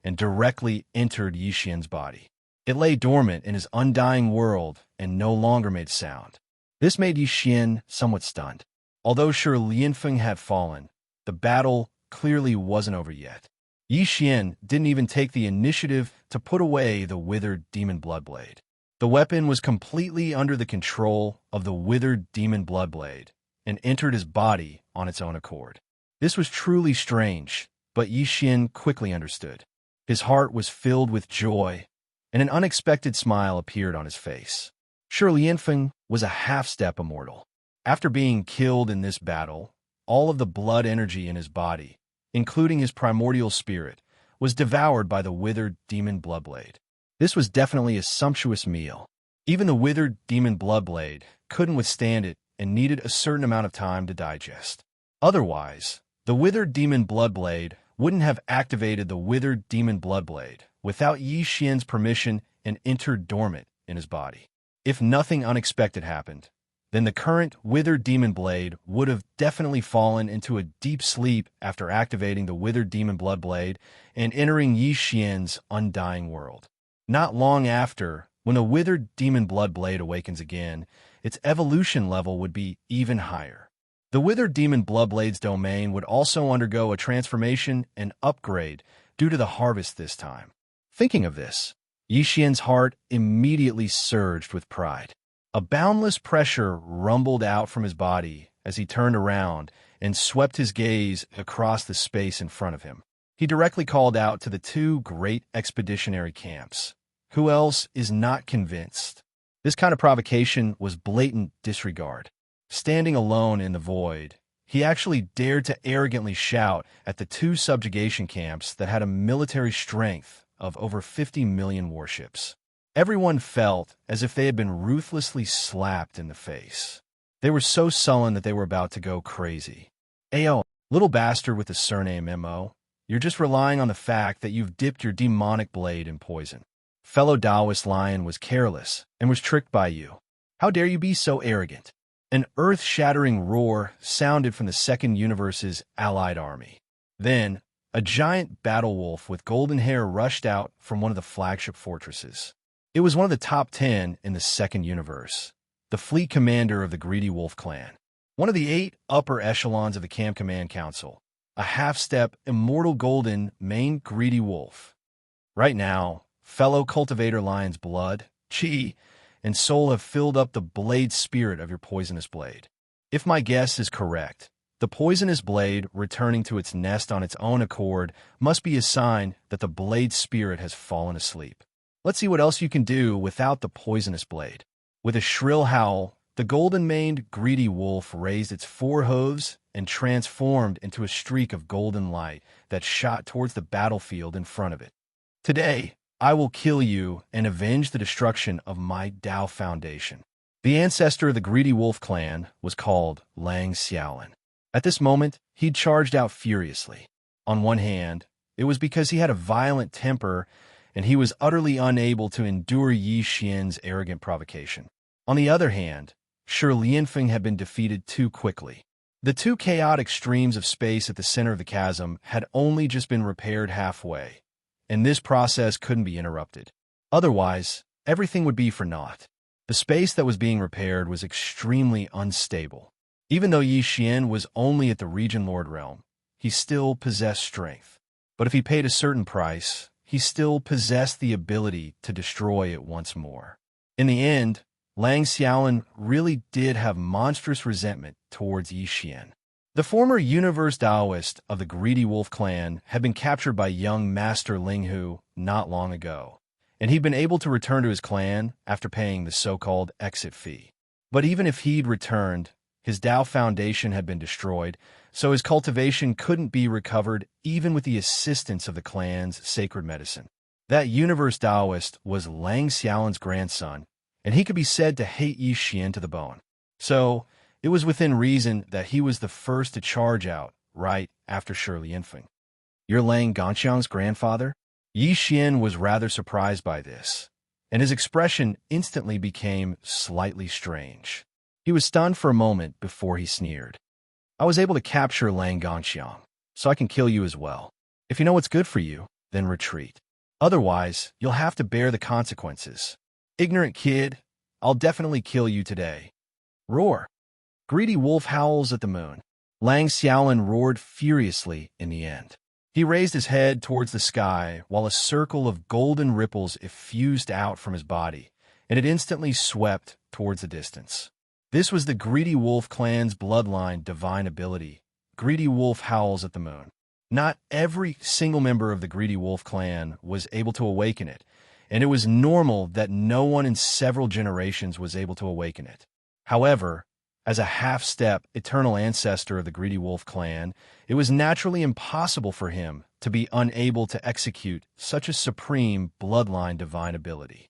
and directly entered Yi Xian's body. It lay dormant in his undying world and no longer made sound. This made Yi Xian somewhat stunned. Although Shi Lianfeng had fallen, the battle clearly wasn't over yet. Yi Xian didn't even take the initiative to put away the withered demon bloodblade. The weapon was completely under the control of the withered demon bloodblade and entered his body on its own accord. This was truly strange, but Yi Xian quickly understood. His heart was filled with joy, and an unexpected smile appeared on his face. Shi Lianfeng was a half-step immortal. After being killed in this battle, all of the blood energy in his body, including his primordial spirit, was devoured by the withered demon bloodblade. This was definitely a sumptuous meal. Even the withered demon bloodblade couldn't withstand it and needed a certain amount of time to digest. Otherwise, the withered demon bloodblade wouldn't have activated the withered demon bloodblade without Yi Xian's permission and entered dormant in his body. If nothing unexpected happened, then the current withered demon blade would have definitely fallen into a deep sleep after activating the withered demon bloodblade and entering Yi Xian's undying world. Not long after, when the withered demon bloodblade awakens again, its evolution level would be even higher. The withered demon bloodblade's domain would also undergo a transformation and upgrade due to the harvest this time. Thinking of this, Yi Xian's heart immediately surged with pride. A boundless pressure rumbled out from his body as he turned around and swept his gaze across the space in front of him. He directly called out to the two great expeditionary camps. Who else is not convinced? This kind of provocation was blatant disregard. Standing alone in the void, he actually dared to arrogantly shout at the two subjugation camps that had a military strength of over 50 million warships. Everyone felt as if they had been ruthlessly slapped in the face. They were so sullen that they were about to go crazy. Ayo, little bastard with the surname M.O., you're just relying on the fact that you've dipped your demonic blade in poison. Fellow Taoist lion was careless and was tricked by you. How dare you be so arrogant? An earth-shattering roar sounded from the Second Universe's allied army. Then, a giant battle wolf with golden hair rushed out from one of the flagship fortresses. It was one of the top 10 in the Second Universe, the fleet commander of the Greedy Wolf clan, one of the 8 upper echelons of the Camp Command Council, a half-step, immortal golden maned Greedy Wolf. Right now, fellow cultivator lion's blood, chi, and soul have filled up the blade spirit of your poisonous blade. If my guess is correct, the poisonous blade returning to its nest on its own accord must be a sign that the blade spirit has fallen asleep. Let's see what else you can do without the poisonous blade. With a shrill howl, the golden-maned greedy wolf raised its 4 hooves and transformed into a streak of golden light that shot towards the battlefield in front of it. Today, I will kill you and avenge the destruction of my Dao Foundation. The ancestor of the Greedy Wolf clan was called Lang Xiaolin. At this moment, he charged out furiously. On one hand, it was because he had a violent temper and he was utterly unable to endure Yi Xian's arrogant provocation. On the other hand, Shi Lianfeng had been defeated too quickly. The 2 chaotic streams of space at the center of the chasm had only just been repaired halfway, and this process couldn't be interrupted. Otherwise, everything would be for naught. The space that was being repaired was extremely unstable. Even though Yi Xian was only at the Region Lord realm, he still possessed strength. But if he paid a certain price, he still possessed the ability to destroy it once more. In the end, Lang Xiaolin really did have monstrous resentment towards Yi Xian. The former Universe Taoist of the Greedy Wolf clan had been captured by young Master Ling Hu not long ago, and he'd been able to return to his clan after paying the so-called exit fee. But even if he'd returned, his Dao Foundation had been destroyed, so his cultivation couldn't be recovered even with the assistance of the clan's sacred medicine. That Universe Taoist was Lang Xiaolin's grandson, and he could be said to hate Yi Xian to the bone. So, It was within reason that he was the first to charge out, right after Shirley Infant. "You're Lang Gongxiang's grandfather?" Yi Xian was rather surprised by this, and his expression instantly became slightly strange. He was stunned for a moment before he sneered. "I was able to capture Lang Gongxiang, so I can kill you as well. If you know what's good for you, then retreat. Otherwise, you'll have to bear the consequences. Ignorant kid, I'll definitely kill you today." Roar. Greedy wolf howls at the moon. Lang Xiaolin roared furiously in the end. He raised his head towards the sky while a circle of golden ripples effused out from his body, and it instantly swept towards the distance. This was the Greedy Wolf clan's bloodline divine ability. Greedy Wolf howls at the moon. Not every single member of the Greedy Wolf clan was able to awaken it, and it was normal that no one in several generations was able to awaken it. However, as a half-step eternal ancestor of the Greedy Wolf clan, it was naturally impossible for him to be unable to execute such a supreme bloodline divine ability.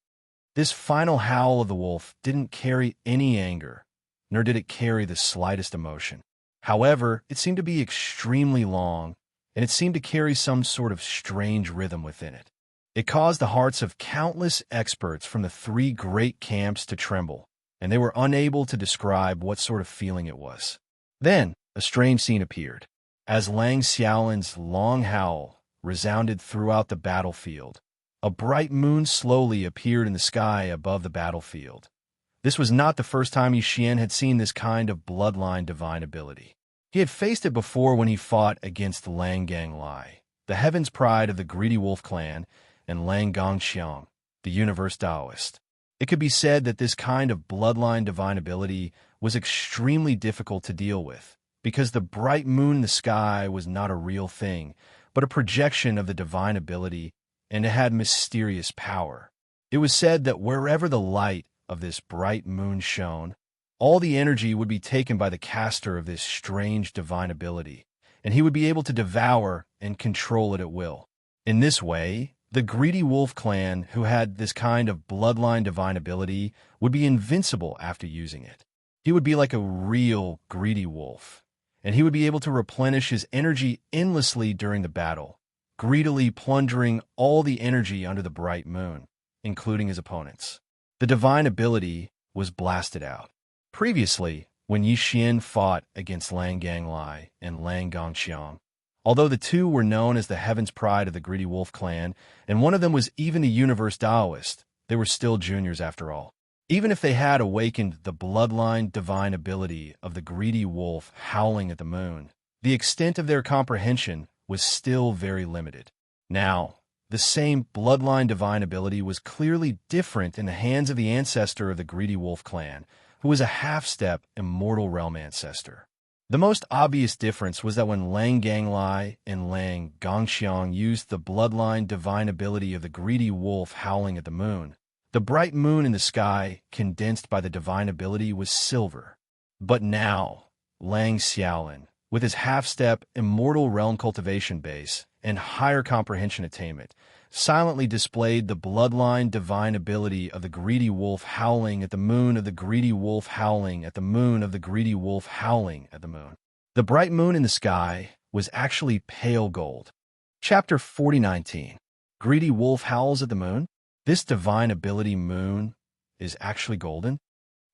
This final howl of the wolf didn't carry any anger, nor did it carry the slightest emotion. However, it seemed to be extremely long, and it seemed to carry some sort of strange rhythm within it. It caused the hearts of countless experts from the three great camps to tremble, and they were unable to describe what sort of feeling it was. Then, a strange scene appeared. As Lang Xiaolin's long howl resounded throughout the battlefield, a bright moon slowly appeared in the sky above the battlefield. This was not the first time Yi Xian had seen this kind of bloodline divine ability. He had faced it before when he fought against Lang Ganglai, the heaven's pride of the Greedy Wolf clan, and Lang Gongxiang, the universe Taoist. It could be said that this kind of bloodline divine ability was extremely difficult to deal with, because the bright moon in the sky was not a real thing, but a projection of the divine ability, and it had mysterious power. It was said that wherever the light of this bright moon shone, all the energy would be taken by the caster of this strange divine ability, and he would be able to devour and control it at will. In this way, the Greedy Wolf clan, who had this kind of bloodline divine ability, would be invincible after using it. He would be like a real greedy wolf, and he would be able to replenish his energy endlessly during the battle, greedily plundering all the energy under the bright moon, including his opponents. The divine ability was blasted out. Previously, when Yi Xian fought against Lang Ganglai and Lang Gongxiang, although the two were known as the heaven's pride of the Greedy Wolf clan, and one of them was even the universe Taoist, they were still juniors after all. Even if they had awakened the bloodline divine ability of the Greedy Wolf howling at the moon, the extent of their comprehension was still very limited. Now, the same bloodline divine ability was clearly different in the hands of the ancestor of the Greedy Wolf clan, who was a half-step immortal realm ancestor. The most obvious difference was that when Lang Ganglai and Lang Gongxiang used the bloodline divine ability of the Greedy Wolf howling at the moon, the bright moon in the sky, condensed by the divine ability, was silver. But now, Lang Xiaolin, with his half-step immortal realm cultivation base and higher comprehension attainment, silently displayed the bloodline divine ability of the Greedy Wolf howling at the moon of the Greedy Wolf howling at the moon of the Greedy Wolf howling at the moon. The bright moon in the sky was actually pale gold. Chapter 4019. Greedy Wolf howls at the moon? This divine ability moon is actually golden?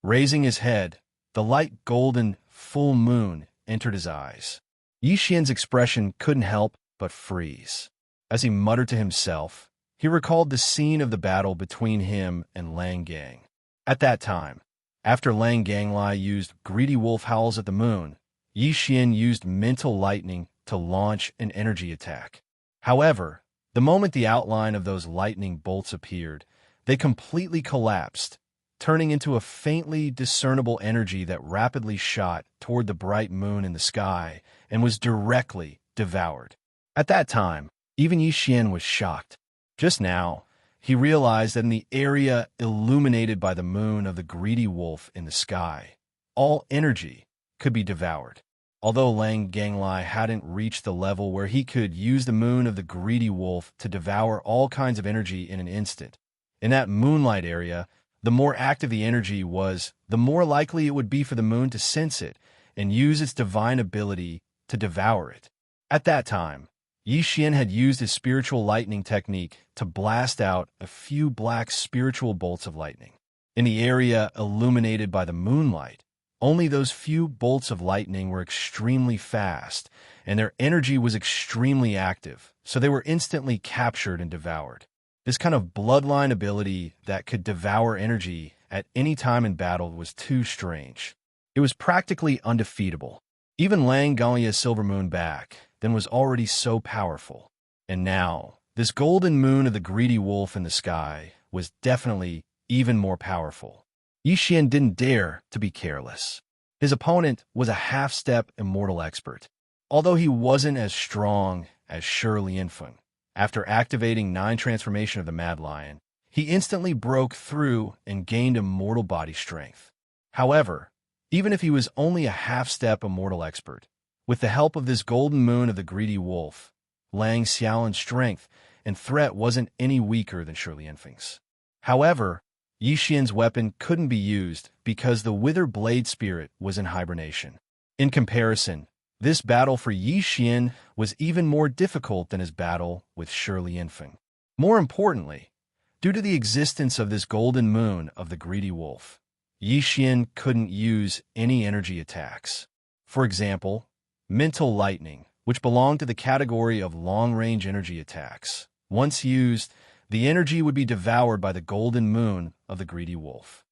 Raising his head, the light golden full moon entered his eyes. Yi Xian's expression couldn't help but freeze. As he muttered to himself, he recalled the scene of the battle between him and Lang Gang. At that time, after Lang Ganglai used Greedy Wolf howls at the moon, Yi Xian used mental lightning to launch an energy attack. However, the moment the outline of those lightning bolts appeared, they completely collapsed, turning into a faintly discernible energy that rapidly shot toward the bright moon in the sky and was directly devoured. At that time, even Yi Xian was shocked. Just now, he realized that in the area illuminated by the moon of the Greedy Wolf in the sky, all energy could be devoured. Although Lang Ganglai hadn't reached the level where he could use the moon of the Greedy Wolf to devour all kinds of energy in an instant, in that moonlight area, The more active the energy was, the more likely it would be for the moon to sense it and use its divine ability to devour it. At that time, Yi Xian had used his spiritual lightning technique to blast out a few black spiritual bolts of lightning. In the area illuminated by the moonlight, only those few bolts of lightning were extremely fast, and their energy was extremely active, so they were instantly captured and devoured. This kind of bloodline ability that could devour energy at any time in battle was too strange. It was practically undefeatable. Even Lang Galia's silver moon back then was already so powerful. And now, this golden moon of the greedy wolf in the sky was definitely even more powerful. Yi Xian didn't dare to be careless. His opponent was a half-step immortal expert. Although he wasn't as strong as Shi Lianfeng, after activating 9 transformation of the Mad Lion, he instantly broke through and gained immortal body strength. However, even if he was only a half-step immortal expert, with the help of this golden moon of the greedy wolf, Lang Xiaolin's strength and threat wasn't any weaker than Shi Lianfeng's. However, Yi Xian's weapon couldn't be used because the Wither Blade Spirit was in hibernation. In comparison, this battle for Yi Xian was even more difficult than his battle with Shi Lianfeng. More importantly, due to the existence of this golden moon of the greedy wolf, Yi Xian couldn't use any energy attacks. For example, mental lightning, which belonged to the category of long-range energy attacks. Once used, the energy would be devoured by the golden moon of the greedy wolf.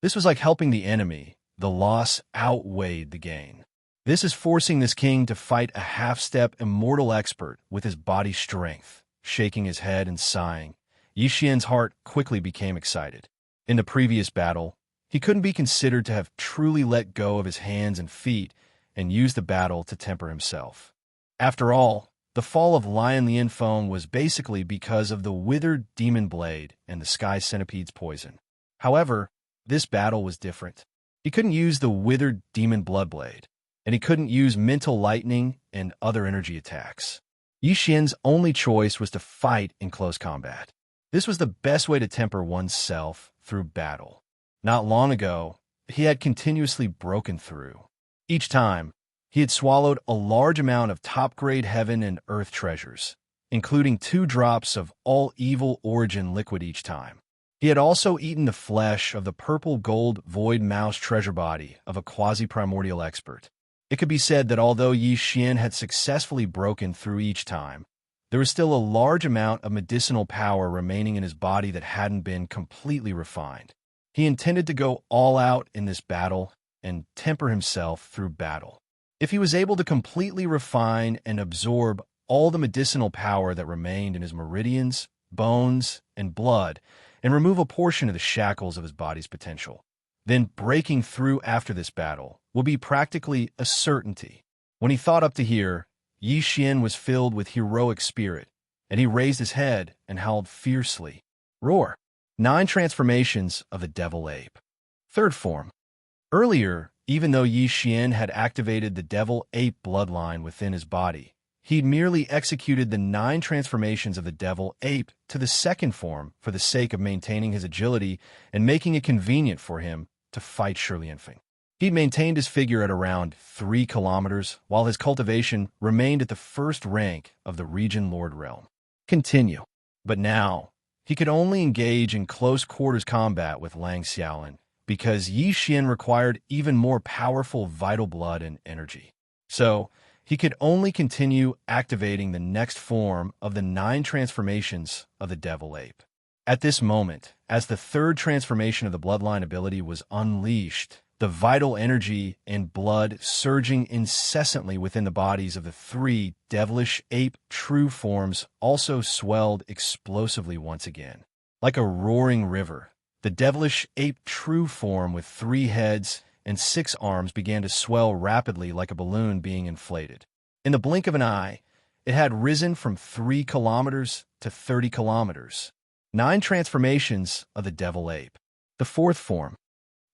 This was like helping the enemy. The loss outweighed the gain. This is forcing this king to fight a half-step immortal expert with his body strength. Shaking his head and sighing, Yi Xian's heart quickly became excited. In the previous battle, he couldn't be considered to have truly let go of his hands and feet and used the battle to temper himself. After all, the fall of Lion Lianfeng was basically because of the withered demon blade and the sky centipede's poison. However, this battle was different. He couldn't use the withered demon blood blade, and he couldn't use mental lightning and other energy attacks. Yi Xian's only choice was to fight in close combat. This was the best way to temper oneself through battle. Not long ago, he had continuously broken through. Each time, he had swallowed a large amount of top-grade heaven and earth treasures, including 2 drops of all-evil origin liquid each time. He had also eaten the flesh of the purple gold void mouse treasure body of a quasi-primordial expert. It could be said that although Yi Xian had successfully broken through each time, there was still a large amount of medicinal power remaining in his body that hadn't been completely refined. He intended to go all out in this battle and temper himself through battle. If he was able to completely refine and absorb all the medicinal power that remained in his meridians, bones, and blood, and remove a portion of the shackles of his body's potential, then breaking through after this battle will be practically a certainty. When he thought up to here, Yi Xian was filled with heroic spirit, and he raised his head and howled fiercely. Roar! 9 transformations of the Devil Ape. Third form. Earlier, even though Yi Xian had activated the Devil Ape bloodline within his body, he'd merely executed the 9 transformations of the Devil Ape to the second form for the sake of maintaining his agility and making it convenient for him to fight Shi Lianfeng. He'd maintained his figure at around 3 kilometers, while his cultivation remained at the first rank of the Region Lord realm. Continue. But now, he could only engage in close quarters combat with Lang Xiaolin, because Yi Xian required even more powerful vital blood and energy. So, he could only continue activating the next form of the 9 transformations of the Devil Ape. At this moment, as the 3rd transformation of the Bloodline ability was unleashed, the vital energy and blood surging incessantly within the bodies of the 3 devilish ape true forms also swelled explosively once again. Like a roaring river, the devilish ape true form with 3 heads and 6 arms began to swell rapidly like a balloon being inflated. In the blink of an eye, it had risen from 3 kilometers to 30 kilometers. 9 transformations of the devil ape. The 4th form.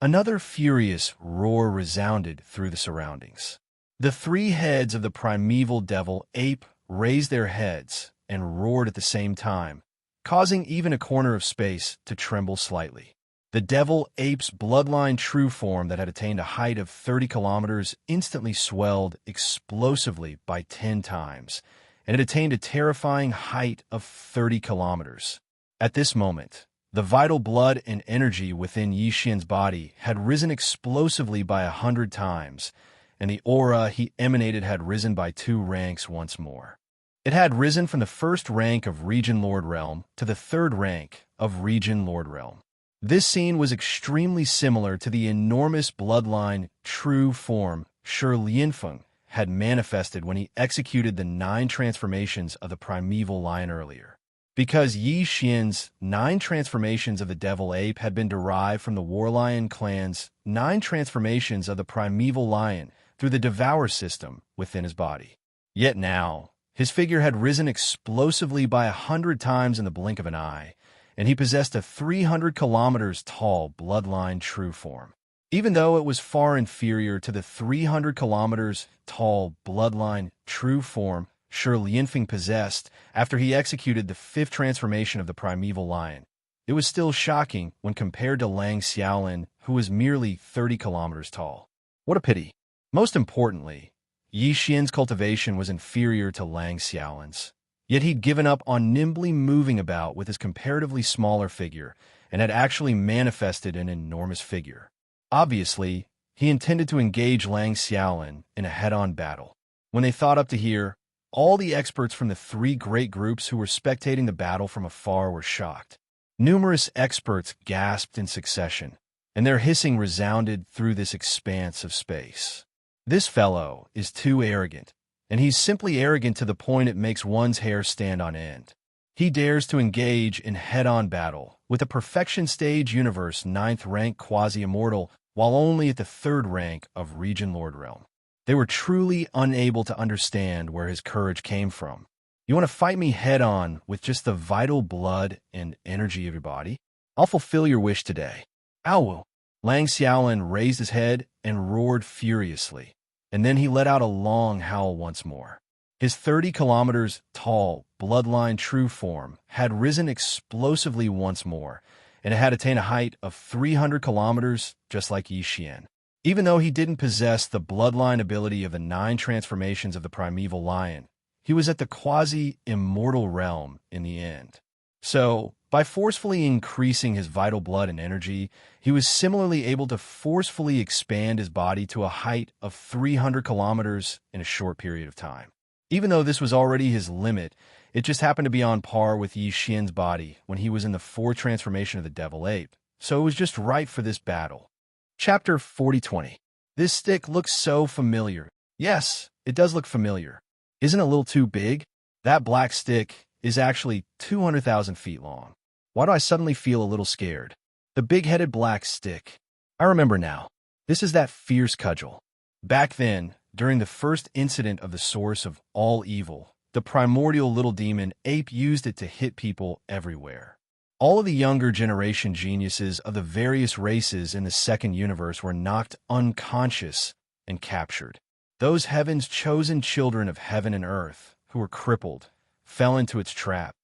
Another furious roar resounded through the surroundings. The 3 heads of the primeval devil ape raised their heads and roared at the same time, causing even a corner of space to tremble slightly. The devil ape's bloodline true form that had attained a height of 30 kilometers instantly swelled explosively by 10 times, and it attained a terrifying height of 30 kilometers. At this moment, the vital blood and energy within Yi Xian's body had risen explosively by 100 times, and the aura he emanated had risen by 2 ranks once more. It had risen from the first rank of Region Lord Realm to the third rank of Region Lord Realm. This scene was extremely similar to the enormous bloodline true form Shi Lianfeng had manifested when he executed the 9 transformations of the primeval lion earlier. Because Yi Xian's 9 transformations of the devil ape had been derived from the Warlion clan's 9 transformations of the primeval lion through the Devour system within his body. Yet now, his figure had risen explosively by 100 times in the blink of an eye, and he possessed a 300 kilometers tall bloodline true form. Even though it was far inferior to the 300 kilometers tall bloodline true form Shi Lianfeng possessed after he executed the 5th transformation of the primeval lion, it was still shocking when compared to Lang Xiaolin, who was merely 30 kilometers tall. What a pity. Most importantly, Yi Xian's cultivation was inferior to Lang Xiaolin's. Yet he'd given up on nimbly moving about with his comparatively smaller figure and had actually manifested an enormous figure. Obviously, he intended to engage Lang Xiaolin in a head-on battle. When they thought up to here, all the experts from the 3 great groups who were spectating the battle from afar were shocked. Numerous experts gasped in succession, and their hissing resounded through this expanse of space. This fellow is too arrogant, and he's simply arrogant to the point it makes one's hair stand on end. He dares to engage in head-on battle with a Perfection Stage Universe 9th rank quasi-immortal while only at the 3rd rank of Region Lord Realm. They were truly unable to understand where his courage came from. You want to fight me head-on with just the vital blood and energy of your body? I'll fulfill your wish today. Ow! Lang Xiaolin raised his head and roared furiously, and then he let out a long howl once more. His 30 kilometers tall bloodline true form had risen explosively once more, and it had attained a height of 300 kilometers, just like Yi Xian. Even though he didn't possess the bloodline ability of the 9 transformations of the primeval lion, he was at the quasi-immortal realm in the end. So, by forcefully increasing his vital blood and energy, he was similarly able to forcefully expand his body to a height of 300 kilometers in a short period of time. Even though this was already his limit, it just happened to be on par with Yi Xian's body when he was in the 4th transformation of the devil ape, so it was just right for this battle. Chapter 40-20. This stick looks so familiar. Yes, it does look familiar. Isn't it a little too big? That black stick is actually 200,000 feet long. Why do I suddenly feel a little scared? The big-headed black stick. I remember now. This is that fierce cudgel. Back then, during the first incident of the source of all evil, the primordial little demon ape used it to hit people everywhere. All of the younger generation geniuses of the various races in the 2nd universe were knocked unconscious and captured. Those heaven's chosen children of heaven and earth, who were crippled, fell into its trap.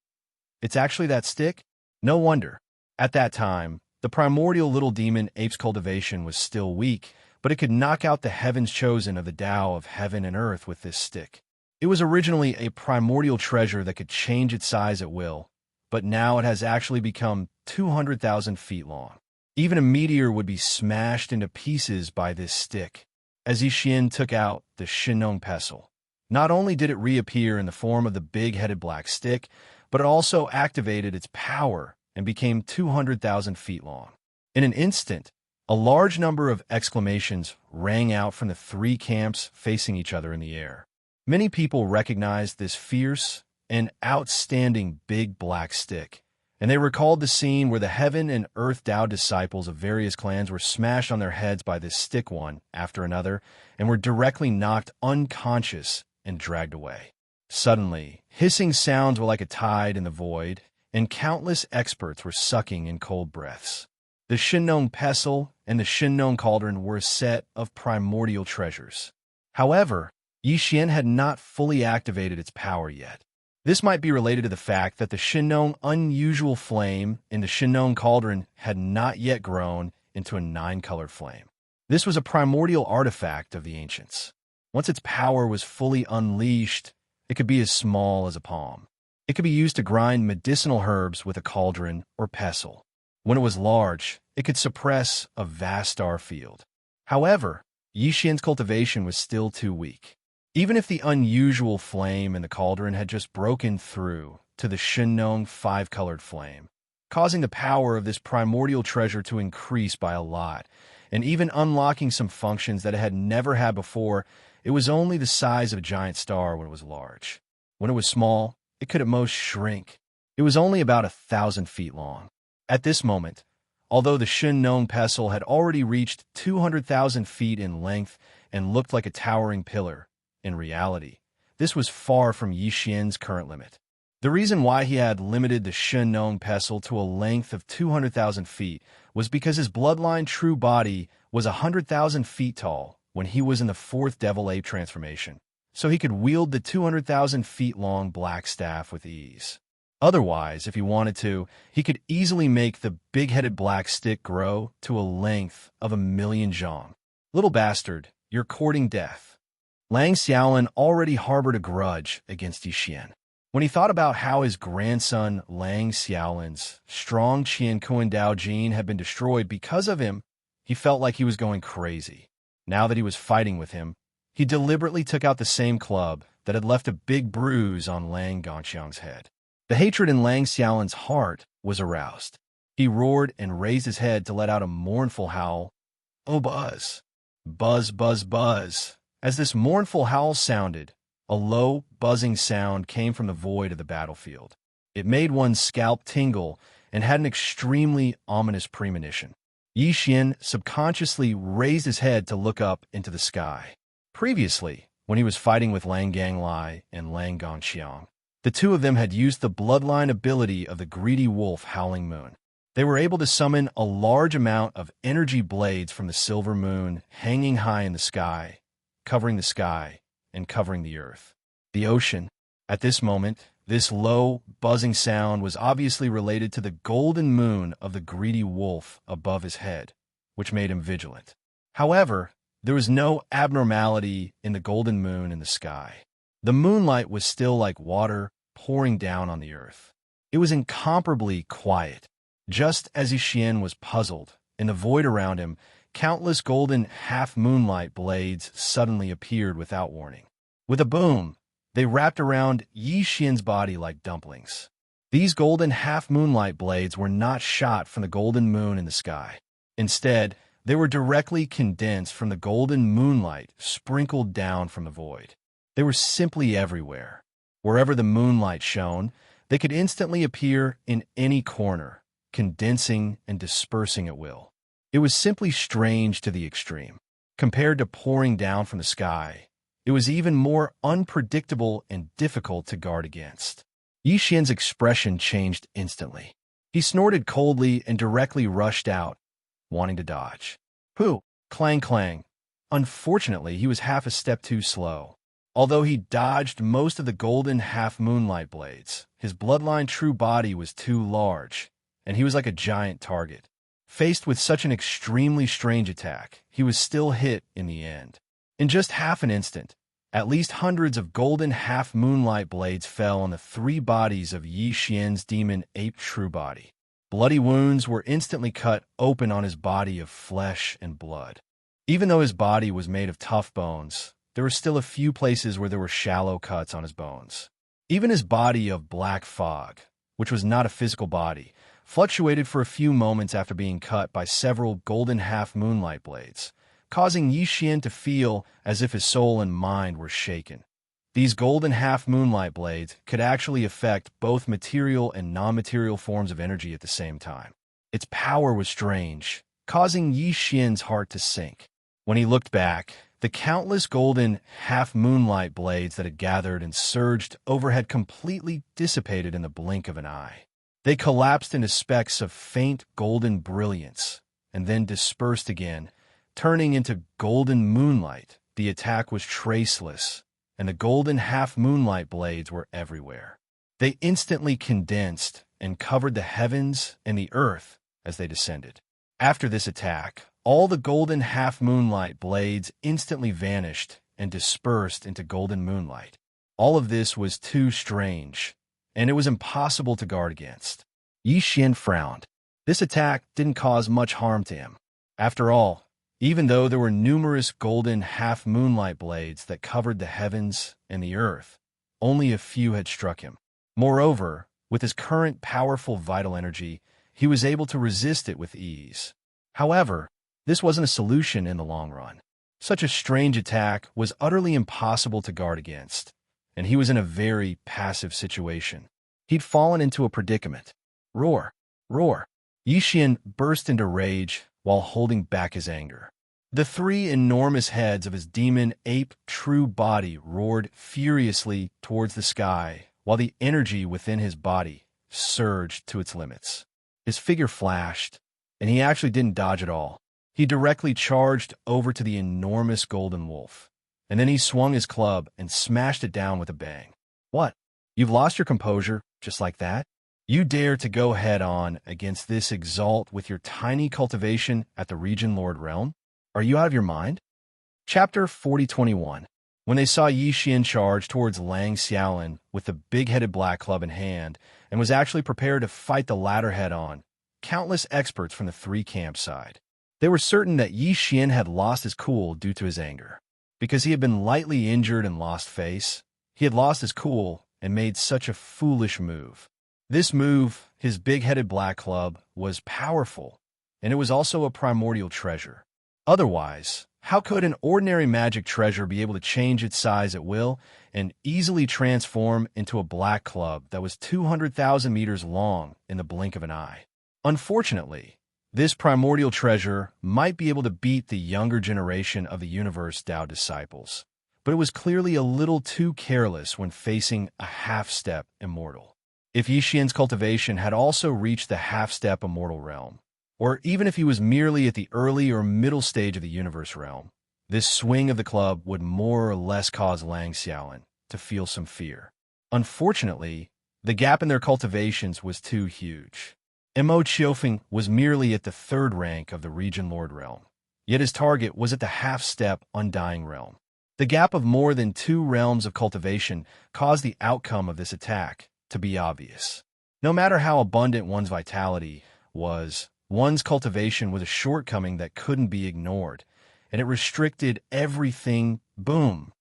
It's actually that stick? No wonder. At that time, the primordial little demon ape's cultivation was still weak, but it could knock out the heavens chosen of the Tao of heaven and earth with this stick. It was originally a primordial treasure that could change its size at will, but now it has actually become 200,000 feet long. Even a meteor would be smashed into pieces by this stick. As Yi Xian took out the Shinong pestle, not only did it reappear in the form of the big-headed black stick, but it also activated its power and became 200,000 feet long. In an instant, a large number of exclamations rang out from the 3 camps facing each other in the air. Many people recognized this fierce and outstanding big black stick, and they recalled the scene where the heaven and earth Tao disciples of various clans were smashed on their heads by this stick one after another and were directly knocked unconscious and dragged away. Suddenly, hissing sounds were like a tide in the void, and countless experts were sucking in cold breaths. The Shinong pestle and the Shinong cauldron were a set of primordial treasures. However, Yi Xian had not fully activated its power yet. This might be related to the fact that the Shinnong unusual flame in the Shinnong cauldron had not yet grown into a 9-colored flame. This was a primordial artifact of the ancients. Once its power was fully unleashed, it could be as small as a palm. It could be used to grind medicinal herbs with a cauldron or pestle. When it was large, it could suppress a vast star field. However, Yi Xian's cultivation was still too weak. Even if the unusual flame in the cauldron had just broken through to the Shinnong 5-colored flame, causing the power of this primordial treasure to increase by a lot, and even unlocking some functions that it had never had before, it was only the size of a giant star when it was large. When it was small, it could at most shrink. It was only about 1,000 feet long. At this moment, although the Shinnong pestle had already reached 200,000 feet in length and looked like a towering pillar, in reality, this was far from Yi Xian's current limit. The reason why he had limited the Shinnong pestle to a length of 200,000 feet was because his bloodline true body was 100,000 feet tall when he was in the 4th Devil Ape transformation, so he could wield the 200,000 feet long black staff with ease. Otherwise, if he wanted to, he could easily make the big-headed black stick grow to a length of 1,000,000 zhong. Little bastard, you're courting death. Lang Xiaolin already harbored a grudge against Yi Xian. When he thought about how his grandson Lang Xiaolin's strong Qian Kuan Dao gene had been destroyed because of him, he felt like he was going crazy. Now that he was fighting with him, he deliberately took out the same club that had left a big bruise on Lang Gongxiang's head. The hatred in Lang Xiaolin's heart was aroused. He roared and raised his head to let out a mournful howl. Oh, buzz! Buzz, buzz, buzz! As this mournful howl sounded, a low, buzzing sound came from the void of the battlefield. It made one's scalp tingle and had an extremely ominous premonition. Yi Xian subconsciously raised his head to look up into the sky. Previously, when he was fighting with Lang Ganglai and Lang Gongxiang, the two of them had used the bloodline ability of the greedy wolf Howling Moon. They were able to summon a large amount of energy blades from the silver moon hanging high in the sky and covering the earth. The ocean. At this moment, this low, buzzing sound was obviously related to the golden moon of the greedy wolf above his head, which made him vigilant. However, there was no abnormality in the golden moon in the sky. The moonlight was still like water pouring down on the earth. It was incomparably quiet. Just as Yi Xian was puzzled, in the void around him, countless golden half-moonlight blades suddenly appeared without warning. With a boom, they wrapped around Yi Xian's body like dumplings. These golden half-moonlight blades were not shot from the golden moon in the sky. Instead, they were directly condensed from the golden moonlight sprinkled down from the void. They were simply everywhere. Wherever the moonlight shone, they could instantly appear in any corner, condensing and dispersing at will. It was simply strange to the extreme. Compared to pouring down from the sky, it was even more unpredictable and difficult to guard against. Yi Xian's expression changed instantly. He snorted coldly and directly rushed out, wanting to dodge. Pooh! Clang clang. Unfortunately, he was half a step too slow. Although he dodged most of the golden half-moonlight blades, his bloodline true body was too large, and he was like a giant target. Faced with such an extremely strange attack, he was still hit in the end. In just half an instant, at least hundreds of golden half-moonlight blades fell on the 3 bodies of Yi Xian's demon ape true body. Bloody wounds were instantly cut open on his body of flesh and blood. Even though his body was made of tough bones, there were still a few places where there were shallow cuts on his bones. Even his body of black fog, which was not a physical body, fluctuated for a few moments after being cut by several golden half-moonlight blades, causing Yi Xian to feel as if his soul and mind were shaken. These golden half-moonlight blades could actually affect both material and non-material forms of energy at the same time. Its power was strange, causing Yi Xian's heart to sink. When he looked back, the countless golden half-moonlight blades that had gathered and surged overhead completely dissipated in the blink of an eye. They collapsed into specks of faint golden brilliance, and then dispersed again, turning into golden moonlight. The attack was traceless, and the golden half-moonlight blades were everywhere. They instantly condensed and covered the heavens and the earth as they descended. After this attack, all the golden half-moonlight blades instantly vanished and dispersed into golden moonlight. All of this was too strange, and it was impossible to guard against. Yi Xian frowned. This attack didn't cause much harm to him. After all, even though there were numerous golden half-moonlight blades that covered the heavens and the earth, only a few had struck him. Moreover, with his current powerful vital energy, he was able to resist it with ease. However, this wasn't a solution in the long run. Such a strange attack was utterly impossible to guard against, and he was in a very passive situation. He'd fallen into a predicament. Roar! Roar! Yi Xian burst into rage while holding back his anger. The three enormous heads of his demon ape true body roared furiously towards the sky, while the energy within his body surged to its limits. His figure flashed, and he actually didn't dodge at all. He directly charged over to the enormous golden wolf, and then he swung his club and smashed it down with a bang. What? You've lost your composure just like that? You dare to go head-on against this exalt with your tiny cultivation at the Region Lord realm? Are you out of your mind? Chapter 4021. When they saw Yi Xian charge towards Lang Xiaolin with the big-headed black club in hand and was actually prepared to fight the latter head-on, countless experts from the three camps sighed. They were certain that Yi Xian had lost his cool due to his anger. Because he had been lightly injured and lost face, he had lost his cool and made such a foolish move. This move, his big-headed black club, was powerful, and it was also a primordial treasure. Otherwise, how could an ordinary magic treasure be able to change its size at will and easily transform into a black club that was 200,000 meters long in the blink of an eye? Unfortunately, this primordial treasure might be able to beat the younger generation of the Universe Tao disciples, but it was clearly a little too careless when facing a half-step immortal. If Yi Xian's cultivation had also reached the half-step immortal realm, or even if he was merely at the early or middle stage of the universe realm, this swing of the club would more or less cause Lang Xiaolin to feel some fear. Unfortunately, the gap in their cultivations was too huge. Mo Qiufeng was merely at the third rank of the Region Lord realm, yet his target was at the half-step Undying realm. The gap of more than 2 realms of cultivation caused the outcome of this attack to be obvious. No matter how abundant one's vitality was, one's cultivation was a shortcoming that couldn't be ignored, and it restricted everything. Boom!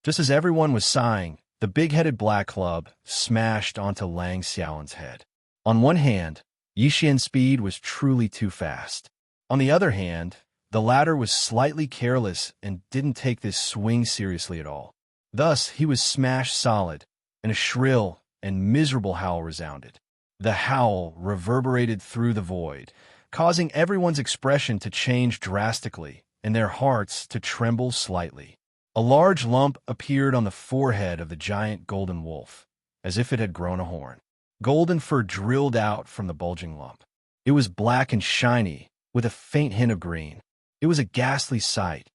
Just as everyone was sighing, the big-headed black club smashed onto Lang Xiaolin's head. On one hand, Yi Xian's speed was truly too fast. On the other hand, the latter was slightly careless and didn't take this swing seriously at all. Thus, he was smashed solid, and a shrill and miserable howl resounded. The howl reverberated through the void, causing everyone's expression to change drastically and their hearts to tremble slightly. A large lump appeared on the forehead of the giant golden wolf, as if it had grown a horn. Golden fur drilled out from the bulging lump. It was black and shiny, with a faint hint of green. It was a ghastly sight.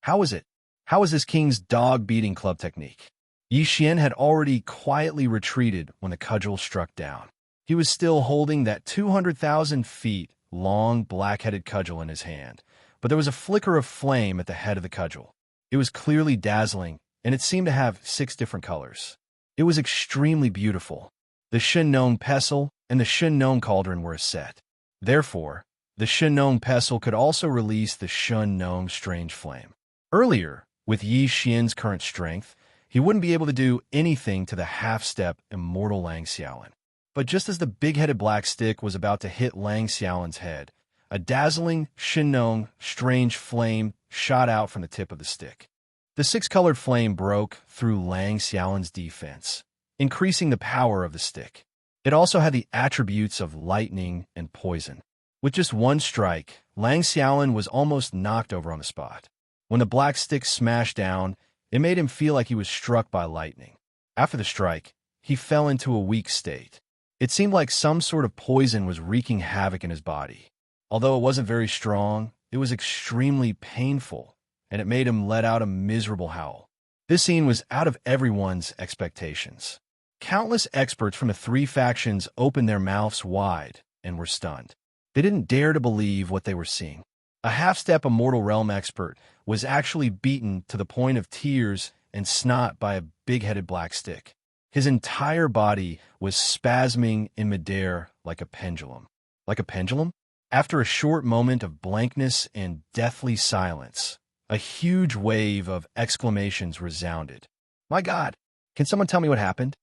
How was it? How was this king's dog-beating club technique? Yi Xian had already quietly retreated when the cudgel struck down. He was still holding that 200,000 feet long black-headed cudgel in his hand, but there was a flicker of flame at the head of the cudgel. It was clearly dazzling, and it seemed to have 6 different colors. It was extremely beautiful. The Shen-Nong pestle and the Shen-Nong cauldron were a set. Therefore, the Shen-Nong pestle could also release the Shen-Nong strange flame. Earlier, with Yi Xian's current strength, he wouldn't be able to do anything to the half-step immortal Lang Xiaolin. But just as the big-headed black stick was about to hit Lang Xiaolin's head, a dazzling Shen-Nong strange flame shot out from the tip of the stick. The 6-colored flame broke through Lang Xiaolin's defense, increasing the power of the stick. It also had the attributes of lightning and poison. With just one strike, Lang Xiaolin was almost knocked over on the spot. When the black stick smashed down, it made him feel like he was struck by lightning. After the strike, he fell into a weak state. It seemed like some sort of poison was wreaking havoc in his body. Although it wasn't very strong, it was extremely painful, and it made him let out a miserable howl. This scene was out of everyone's expectations. Countless experts from the three factions opened their mouths wide and were stunned. They didn't dare to believe what they were seeing. A half-step Immortal Realm expert was actually beaten to the point of tears and snot by a big-headed black stick. His entire body was spasming in midair like a pendulum. Like a pendulum? After a short moment of blankness and deathly silence, a huge wave of exclamations resounded. My God, can someone tell me what happened?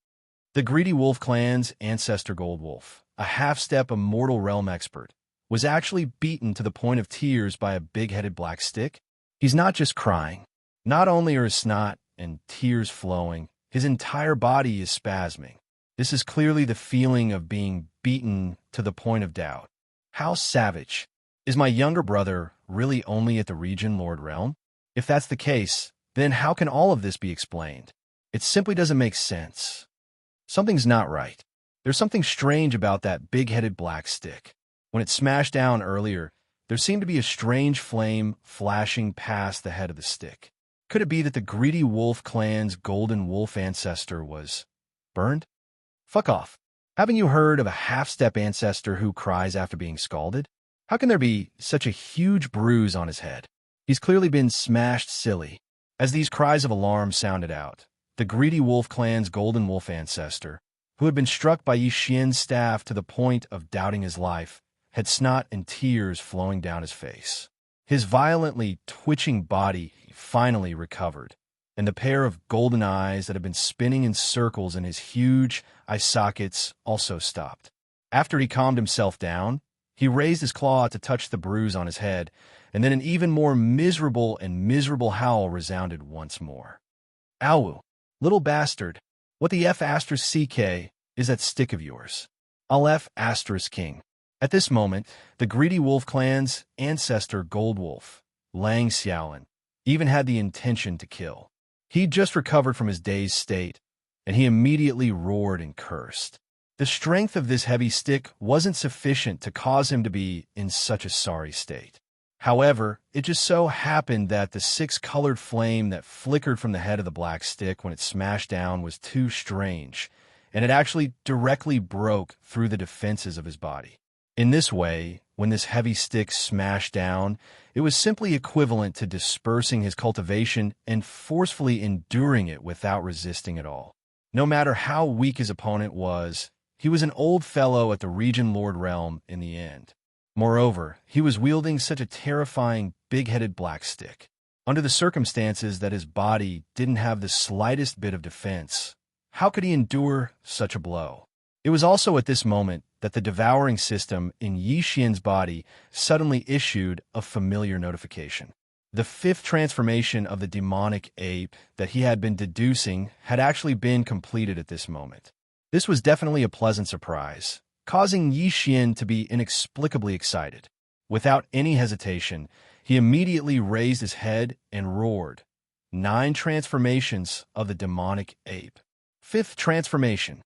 The Greedy Wolf clan's ancestor Gold Wolf, a half-step Immortal Realm expert, was actually beaten to the point of tears by a big-headed black stick. He's not just crying. Not only are his snot and tears flowing, his entire body is spasming. This is clearly the feeling of being beaten to the point of doubt. How savage. Is my younger brother really only at the Region Lord Realm? If that's the case, then how can all of this be explained? It simply doesn't make sense. Something's not right. There's something strange about that big-headed black stick. When it smashed down earlier, there seemed to be a strange flame flashing past the head of the stick. Could it be that the Greedy Wolf clan's golden wolf ancestor was burned? Fuck off. Haven't you heard of a half-step ancestor who cries after being scalded? How can there be such a huge bruise on his head? He's clearly been smashed silly. As these cries of alarm sounded out, the Greedy Wolf clan's golden wolf ancestor, who had been struck by Yi Xian's staff to the point of doubting his life, had snot and tears flowing down his face. His violently twitching body finally recovered, and the pair of golden eyes that had been spinning in circles in his huge eye sockets also stopped. After he calmed himself down, he raised his claw to touch the bruise on his head, and then an even more miserable howl resounded once more. Ow, little bastard, what the F asterisk CK is that stick of yours? I'll F asterisk king. At this moment, the Greedy Wolf clan's ancestor Gold Wolf, Lang Xiaolin, even had the intention to kill. He'd just recovered from his dazed state, and he immediately roared and cursed. The strength of this heavy stick wasn't sufficient to cause him to be in such a sorry state. However, it just so happened that the six-colored flame that flickered from the head of the black stick when it smashed down was too strange, and it actually directly broke through the defenses of his body. In this way, when this heavy stick smashed down, it was simply equivalent to dispersing his cultivation and forcefully enduring it without resisting at all. No matter how weak his opponent was, he was an old fellow at the Region Lord Realm in the end. Moreover, he was wielding such a terrifying, big-headed black stick. Under the circumstances that his body didn't have the slightest bit of defense, how could he endure such a blow? It was also at this moment that the devouring system in Yi Xian's body suddenly issued a familiar notification. The fifth transformation of the demonic ape that he had been deducing had actually been completed at this moment. This was definitely a pleasant surprise, causing Yi Xian to be inexplicably excited. Without any hesitation, he immediately raised his head and roared. 9 transformations of the demonic ape. 5th transformation.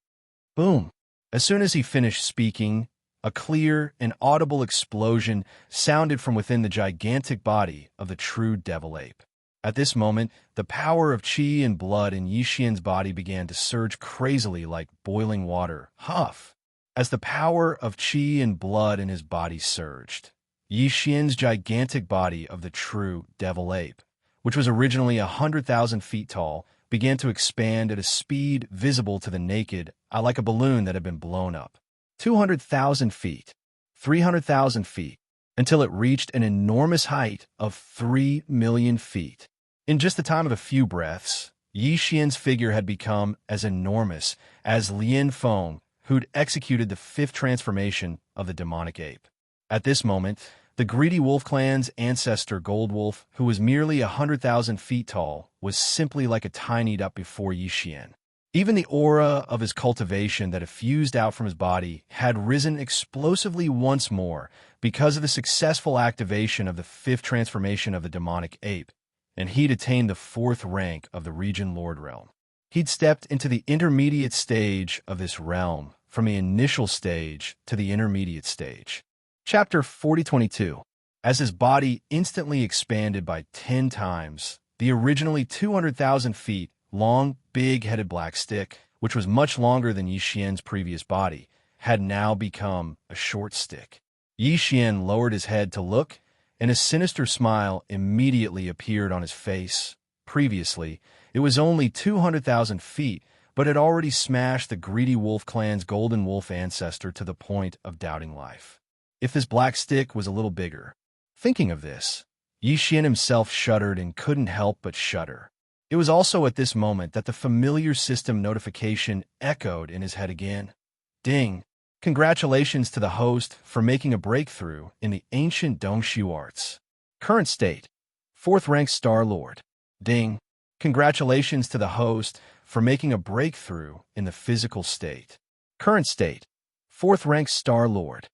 Boom. As soon as he finished speaking, a clear and audible explosion sounded from within the gigantic body of the true devil ape. At this moment, the power of qi and blood in Yi Xian's body began to surge crazily like boiling water. Huff! As the power of qi and blood in his body surged, Yi Xian's gigantic body of the true devil ape, which was originally 100,000 feet tall, began to expand at a speed visible to the naked eye like a balloon that had been blown up. 200,000 feet, 300,000 feet, until it reached an enormous height of 3 million feet. In just the time of a few breaths, Yi Xian's figure had become as enormous as Lian Feng, who'd executed the 5th transformation of the demonic ape. At this moment, the Greedy Wolf clan's ancestor Gold Wolf, who was merely 100,000 feet tall, was simply like a tinied up before Yi Xian. Even the aura of his cultivation that effused out from his body had risen explosively once more because of the successful activation of the 5th transformation of the demonic ape, and he'd attained the 4th rank of the Region Lord Realm. He'd stepped into the intermediate stage of this realm, from the initial stage to the intermediate stage. Chapter 4022. As his body instantly expanded by 10 times, the originally 200,000 feet long, big-headed black stick which was much longer than Yi Xian's previous body, had now become a short stick. Yi Xian lowered his head to look, and a sinister smile immediately appeared on his face. Previously, it was only 200,000 feet, but had already smashed the greedy wolf clan's golden wolf ancestor to the point of doubting life. If this black stick was a little bigger. Thinking of this, Yi Xian himself shuddered and couldn't help but shudder. It was also at this moment that the familiar system notification echoed in his head again. Ding! Congratulations to the host for making a breakthrough in the ancient Dongshu arts. Current state: 4th rank Star Lord. Ding! Congratulations to the host for making a breakthrough in the physical state. Current state: 4th rank Star Lord.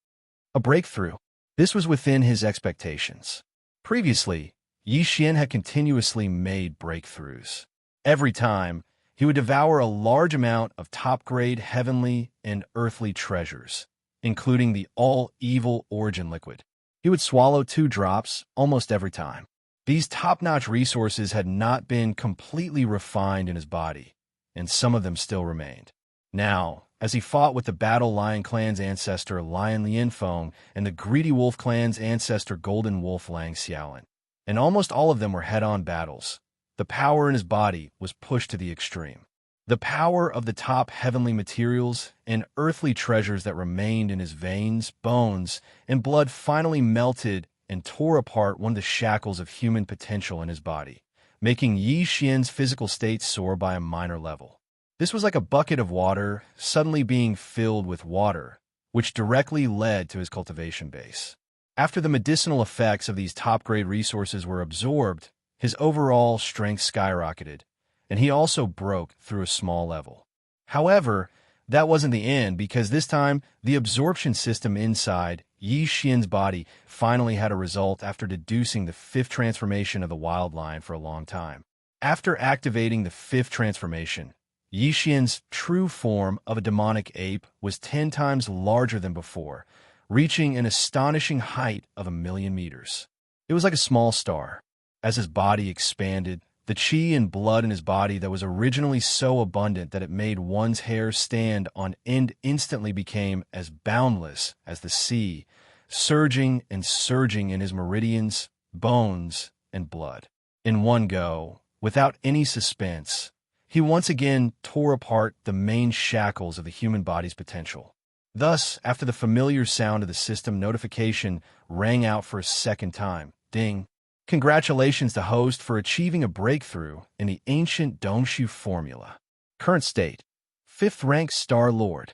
A breakthrough. This was within his expectations. Previously, Yi Xian had continuously made breakthroughs. Every time, he would devour a large amount of top-grade heavenly and earthly treasures, including the all-evil origin liquid. He would swallow 2 drops almost every time. These top-notch resources had not been completely refined in his body, and some of them still remained. Now, as he fought with the Battle Lion Clan's ancestor Lion Lianfeng and the Greedy Wolf Clan's ancestor Golden Wolf Lang Xiaolin, and almost all of them were head-on battles, the power in his body was pushed to the extreme. The power of the top heavenly materials and earthly treasures that remained in his veins, bones, and blood finally melted and tore apart one of the shackles of human potential in his body, making Yi Xian's physical state soar by a minor level. This was like a bucket of water suddenly being filled with water, which directly led to his cultivation base. After the medicinal effects of these top-grade resources were absorbed, his overall strength skyrocketed, and he also broke through a small level. However, that wasn't the end, because this time, the absorption system inside Yi Xian's body finally had a result after deducing the 5th transformation of the wild lion for a long time. After activating the 5th transformation, Yi Xian's true form of a demonic ape was 10 times larger than before, reaching an astonishing height of 1,000,000 meters. It was like a small star. As his body expanded, the chi and blood in his body that was originally so abundant that it made one's hair stand on end instantly became as boundless as the sea, surging and surging in his meridians, bones, and blood. In one go, without any suspense, he once again tore apart the main shackles of the human body's potential. Thus, after the familiar sound of the system notification rang out for a second time, ding! Congratulations to host for achieving a breakthrough in the ancient Dongshu formula. Current state: 5th rank Star Lord.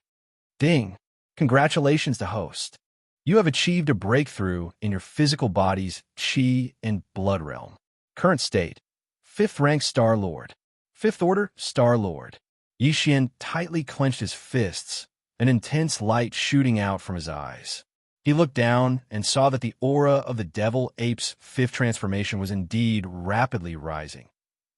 Ding! Congratulations to host. You have achieved a breakthrough in your physical body's chi and blood realm. Current state: 5th rank Star Lord. 5th order Star Lord. Yi Xian tightly clenched his fists, an intense light shooting out from his eyes. He looked down and saw that the aura of the Devil Ape's 5th transformation was indeed rapidly rising.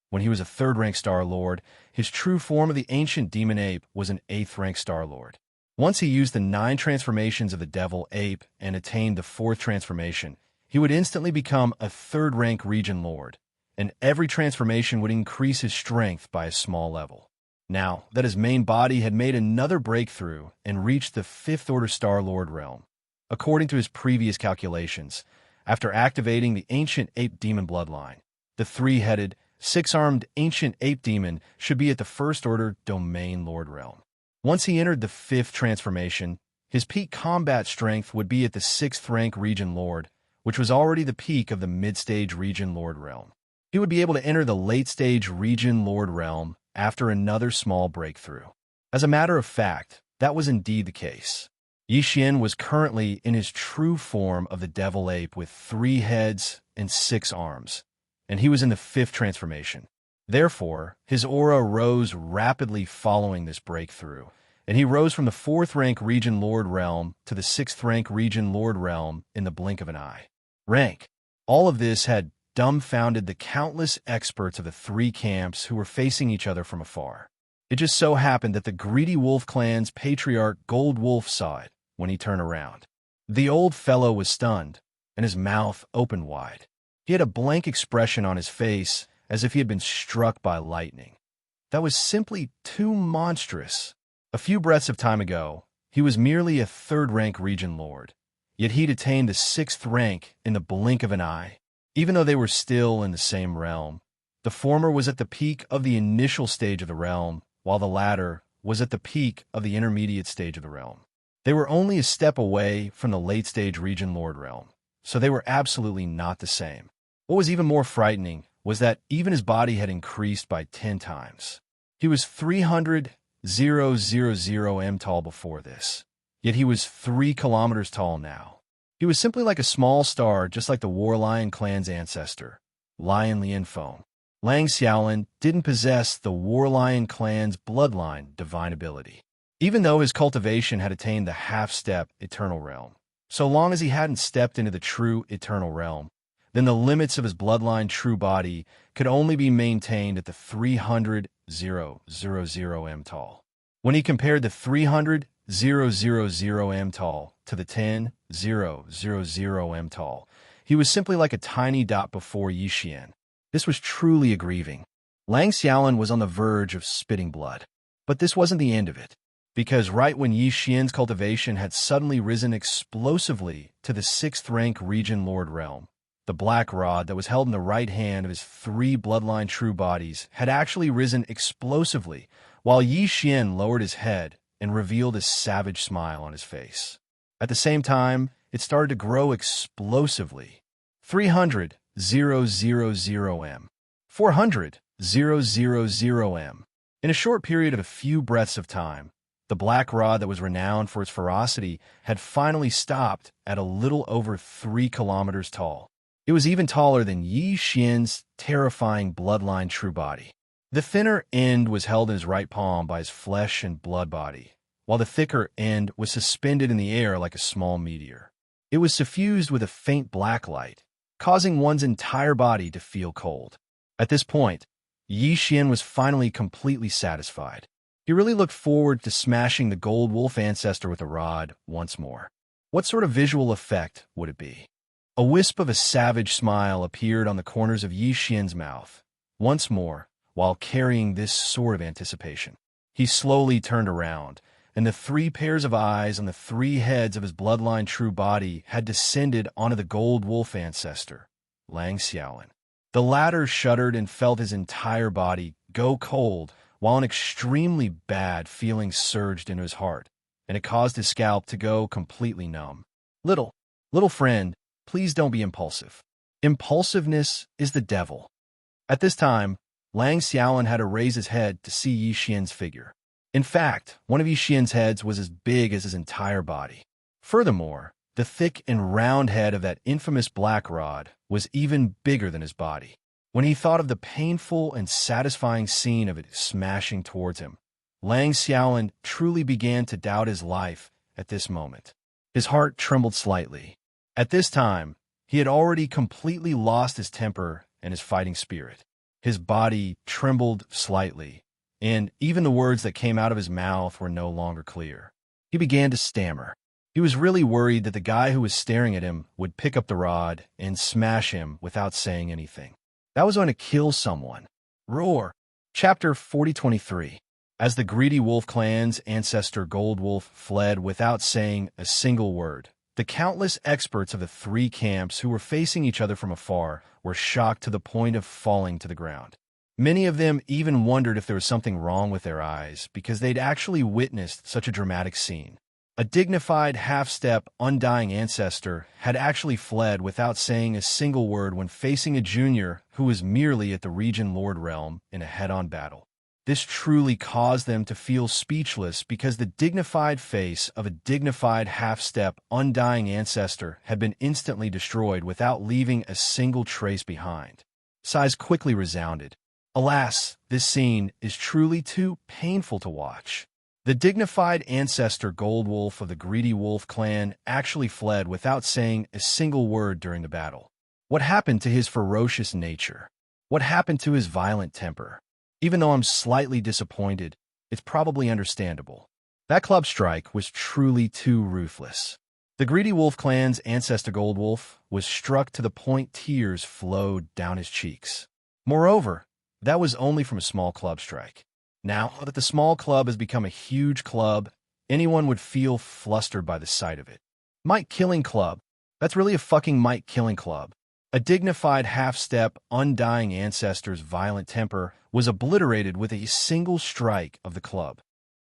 When he was a 3rd rank Star Lord, his true form of the ancient Demon Ape was an 8th rank Star Lord. Once he used the 9 transformations of the Devil Ape and attained the 4th transformation, he would instantly become a 3rd rank Region Lord, and every transformation would increase his strength by a small level. Now that his main body had made another breakthrough and reached the 5th order Star Lord realm, according to his previous calculations, after activating the ancient ape demon bloodline, the 3-headed, 6-armed ancient ape demon should be at the 1st order domain lord realm. Once he entered the 5th transformation, his peak combat strength would be at the 6th rank region lord, which was already the peak of the mid-stage region lord realm. He would be able to enter the late-stage region lord realm after another small breakthrough. As a matter of fact, that was indeed the case. Yi Xian was currently in his true form of the devil ape with 3 heads and 6 arms, and he was in the 5th transformation. Therefore, his aura rose rapidly following this breakthrough, and he rose from the 4th rank Region Lord realm to the 6th rank Region Lord realm in the blink of an eye. Rank. All of this had dumbfounded the countless experts of the 3 camps who were facing each other from afar. It just so happened that the Greedy Wolf Clan's patriarch Gold Wolf saw it when he turned around. The old fellow was stunned, and his mouth opened wide. He had a blank expression on his face, as if he had been struck by lightning. That was simply too monstrous. A few breaths of time ago, he was merely a third-rank region lord, yet he'd attained the 6th rank in the blink of an eye. Even though they were still in the same realm, the former was at the peak of the initial stage of the realm, while the latter was at the peak of the intermediate stage of the realm. They were only a step away from the late-stage region lord realm, so they were absolutely not the same. What was even more frightening was that even his body had increased by 10 times. He was 300,000 m tall before this, yet he was 3 kilometers tall now. He was simply like a small star, just like the War Lion clan's ancestor, Lion Lianfeng. Lang Xiaolin didn't possess the War Lion clan's bloodline divine ability, even though his cultivation had attained the half-step eternal realm. So long as he hadn't stepped into the true eternal realm, then the limits of his bloodline true body could only be maintained at the 300,000 m tall. When he compared the 300,000 m tall to the 10,000 m tall, he was simply like a tiny dot before Yi Xian. This was truly grieving. Lang Xiaolin was on the verge of spitting blood. But this wasn't the end of it, because right when Yi Xian's cultivation had suddenly risen explosively to the 6th rank region lord realm, the black rod that was held in the right hand of his 3 bloodline true bodies had actually risen explosively, while Yi Xian lowered his head and revealed a savage smile on his face. At the same time, it started to grow explosively. 300,000 m. 400,000 m. In a short period of a few breaths of time, the black rod that was renowned for its ferocity had finally stopped at a little over 3 kilometers tall. It was even taller than Yi Xian's terrifying bloodline true body. The thinner end was held in his right palm by his flesh and blood body, while the thicker end was suspended in the air like a small meteor. It was suffused with a faint black light, causing one's entire body to feel cold. At this point, Yi Xian was finally completely satisfied. He really looked forward to smashing the gold wolf ancestor with a rod once more. What sort of visual effect would it be? A wisp of a savage smile appeared on the corners of Yi Xian's mouth, once more, while carrying this sort of anticipation. He slowly turned around, and the 3 pairs of eyes on the 3 heads of his bloodline true body had descended onto the gold wolf ancestor, Lang Xiaolin. The latter shuddered and felt his entire body go cold, while an extremely bad feeling surged into his heart, and it caused his scalp to go completely numb. Little friend, please don't be impulsive. Impulsiveness is the devil. At this time, Lang Xiaolin had to raise his head to see Yi Xian's figure. In fact, one of Yi Xian's heads was as big as his entire body. Furthermore, the thick and round head of that infamous black rod was even bigger than his body. When he thought of the painful and satisfying scene of it smashing towards him, Lang Xiaolin truly began to doubt his life at this moment. His heart trembled slightly. At this time, he had already completely lost his temper and his fighting spirit. His body trembled slightly, and even the words that came out of his mouth were no longer clear. He began to stammer. He was really worried that the guy who was staring at him would pick up the rod and smash him without saying anything. That was going to kill someone. Roar. Chapter 4023. As the greedy wolf clan's ancestor Gold Wolf fled without saying a single word, the countless experts of the 3 camps who were facing each other from afar were shocked to the point of falling to the ground. Many of them even wondered if there was something wrong with their eyes because they'd actually witnessed such a dramatic scene. A dignified, half-step, undying ancestor had actually fled without saying a single word when facing a junior who was merely at the region lord realm in a head-on battle. This truly caused them to feel speechless because the dignified face of a dignified half-step, undying ancestor had been instantly destroyed without leaving a single trace behind. Sighs quickly resounded. Alas, this scene is truly too painful to watch. The dignified ancestor Gold Wolf of the Greedy Wolf clan actually fled without saying a single word during the battle. What happened to his ferocious nature? What happened to his violent temper? Even though I'm slightly disappointed, it's probably understandable. That club strike was truly too ruthless. The Greedy Wolf clan's ancestor Gold Wolf was struck to the point tears flowed down his cheeks. Moreover, that was only from a small club strike. Now that the small club has become a huge club, anyone would feel flustered by the sight of it. Mike Killing Club. That's really a fucking Mike Killing Club. A dignified half-step, undying ancestor's violent temper was obliterated with a single strike of the club.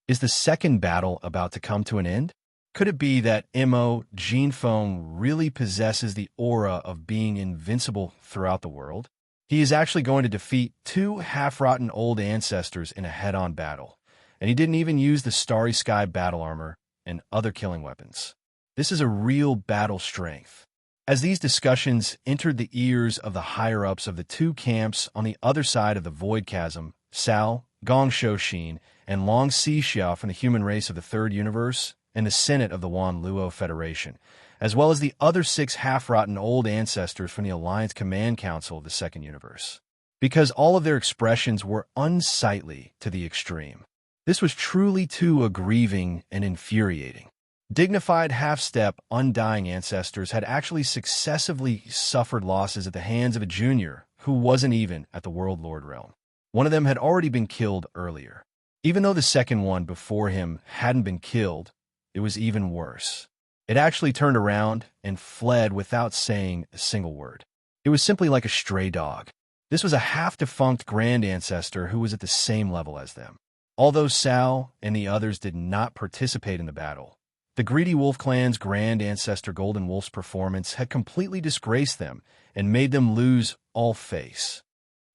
Is the second battle about to come to an end? Could it be that Mo Gene Phone really possesses the aura of being invincible throughout the world? He is actually going to defeat two half-rotten old ancestors in a head-on battle, and he didn't even use the Starry Sky battle armor and other killing weapons. This is a real battle strength. As these discussions entered the ears of the higher-ups of the two camps on the other side of the Void Chasm, Sao, Gong Shoshin, and Long Xixia from the human race of the Third Universe, and the Senate of the Wan Luo Federation, as well as the other 6 half-rotten old ancestors from the Alliance Command Council of the Second Universe, because all of their expressions were unsightly to the extreme. This was truly too aggrieving and infuriating. Dignified half-step, undying ancestors had actually successively suffered losses at the hands of a junior who wasn't even at the World Lord realm. One of them had already been killed earlier. Even though the second one before him hadn't been killed, it was even worse. It actually turned around and fled without saying a single word. It was simply like a stray dog. This was a half-defunct grand ancestor who was at the same level as them. Although Sao and the others did not participate in the battle, the Greedy Wolf Clan's grand ancestor Golden Wolf's performance had completely disgraced them and made them lose all face.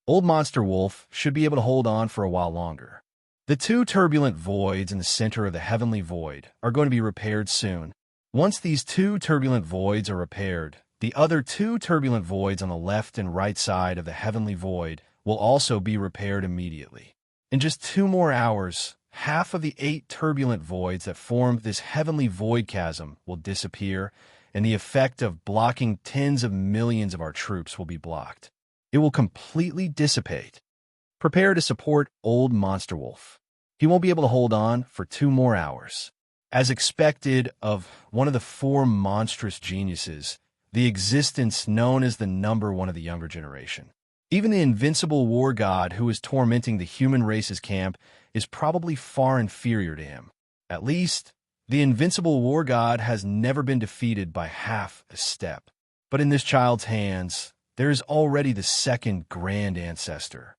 Old Monster Wolf should be able to hold on for a while longer. The two turbulent voids in the center of the Heavenly Void are going to be repaired soon. Once these two turbulent voids are repaired, the other two turbulent voids on the left and right side of the Heavenly Void will also be repaired immediately. In just 2 more hours, half of the 8 turbulent voids that form this Heavenly Void Chasm will disappear, and the effect of blocking tens of millions of our troops will be blocked. It will completely dissipate. Prepare to support Old Monster Wolf. He won't be able to hold on for 2 more hours. As expected of one of the 4 monstrous geniuses, the existence known as the number one of the younger generation. Even the invincible war god who is tormenting the human race's camp is probably far inferior to him. At least, the invincible war god has never been defeated by half a step. But in this child's hands, there is already the second grand ancestor.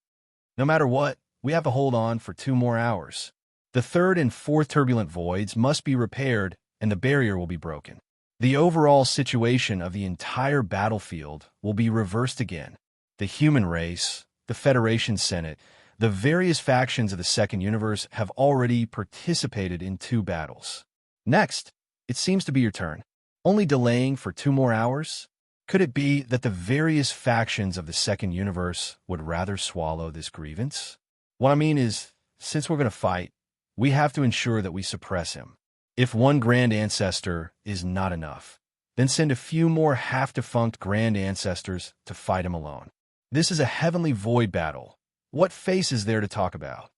No matter what, we have to hold on for 2 more hours. The third and fourth turbulent voids must be repaired, and the barrier will be broken. The overall situation of the entire battlefield will be reversed again. The human race, the Federation Senate, the various factions of the Second Universe have already participated in 2 battles. Next, it seems to be your turn. Only delaying for 2 more hours? Could it be that the various factions of the Second Universe would rather swallow this grievance? What I mean is, since we're going to fight, we have to ensure that we suppress him. If one grand ancestor is not enough, then send a few more half-defunct grand ancestors to fight him alone. This is a Heavenly Void battle. What face is there to talk about?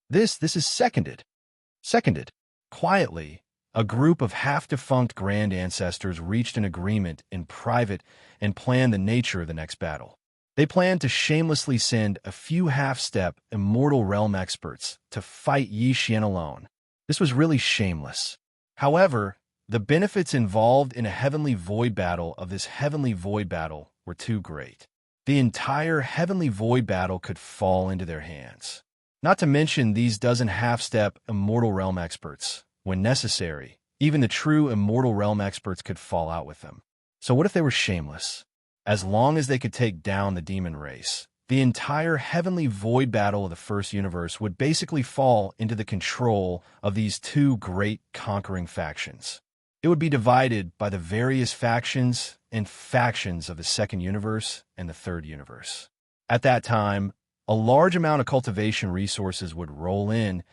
This is seconded. Seconded. Quietly, a group of half-defunct grand ancestors reached an agreement in private and planned the nature of the next battle. They planned to shamelessly send a few half-step immortal realm experts to fight Yi Xian alone. This was really shameless. However, the benefits involved in a Heavenly Void battle of this Heavenly Void battle were too great. The entire Heavenly Void battle could fall into their hands. Not to mention these dozen half-step immortal realm experts. When necessary, even the true immortal realm experts could fall out with them. So what if they were shameless? As long as they could take down the demon race, the entire Heavenly Void battle of the First Universe would basically fall into the control of these 2 great conquering factions. It would be divided by the various factions and factions of the Second Universe and the Third Universe. At that time, a large amount of cultivation resources would roll in,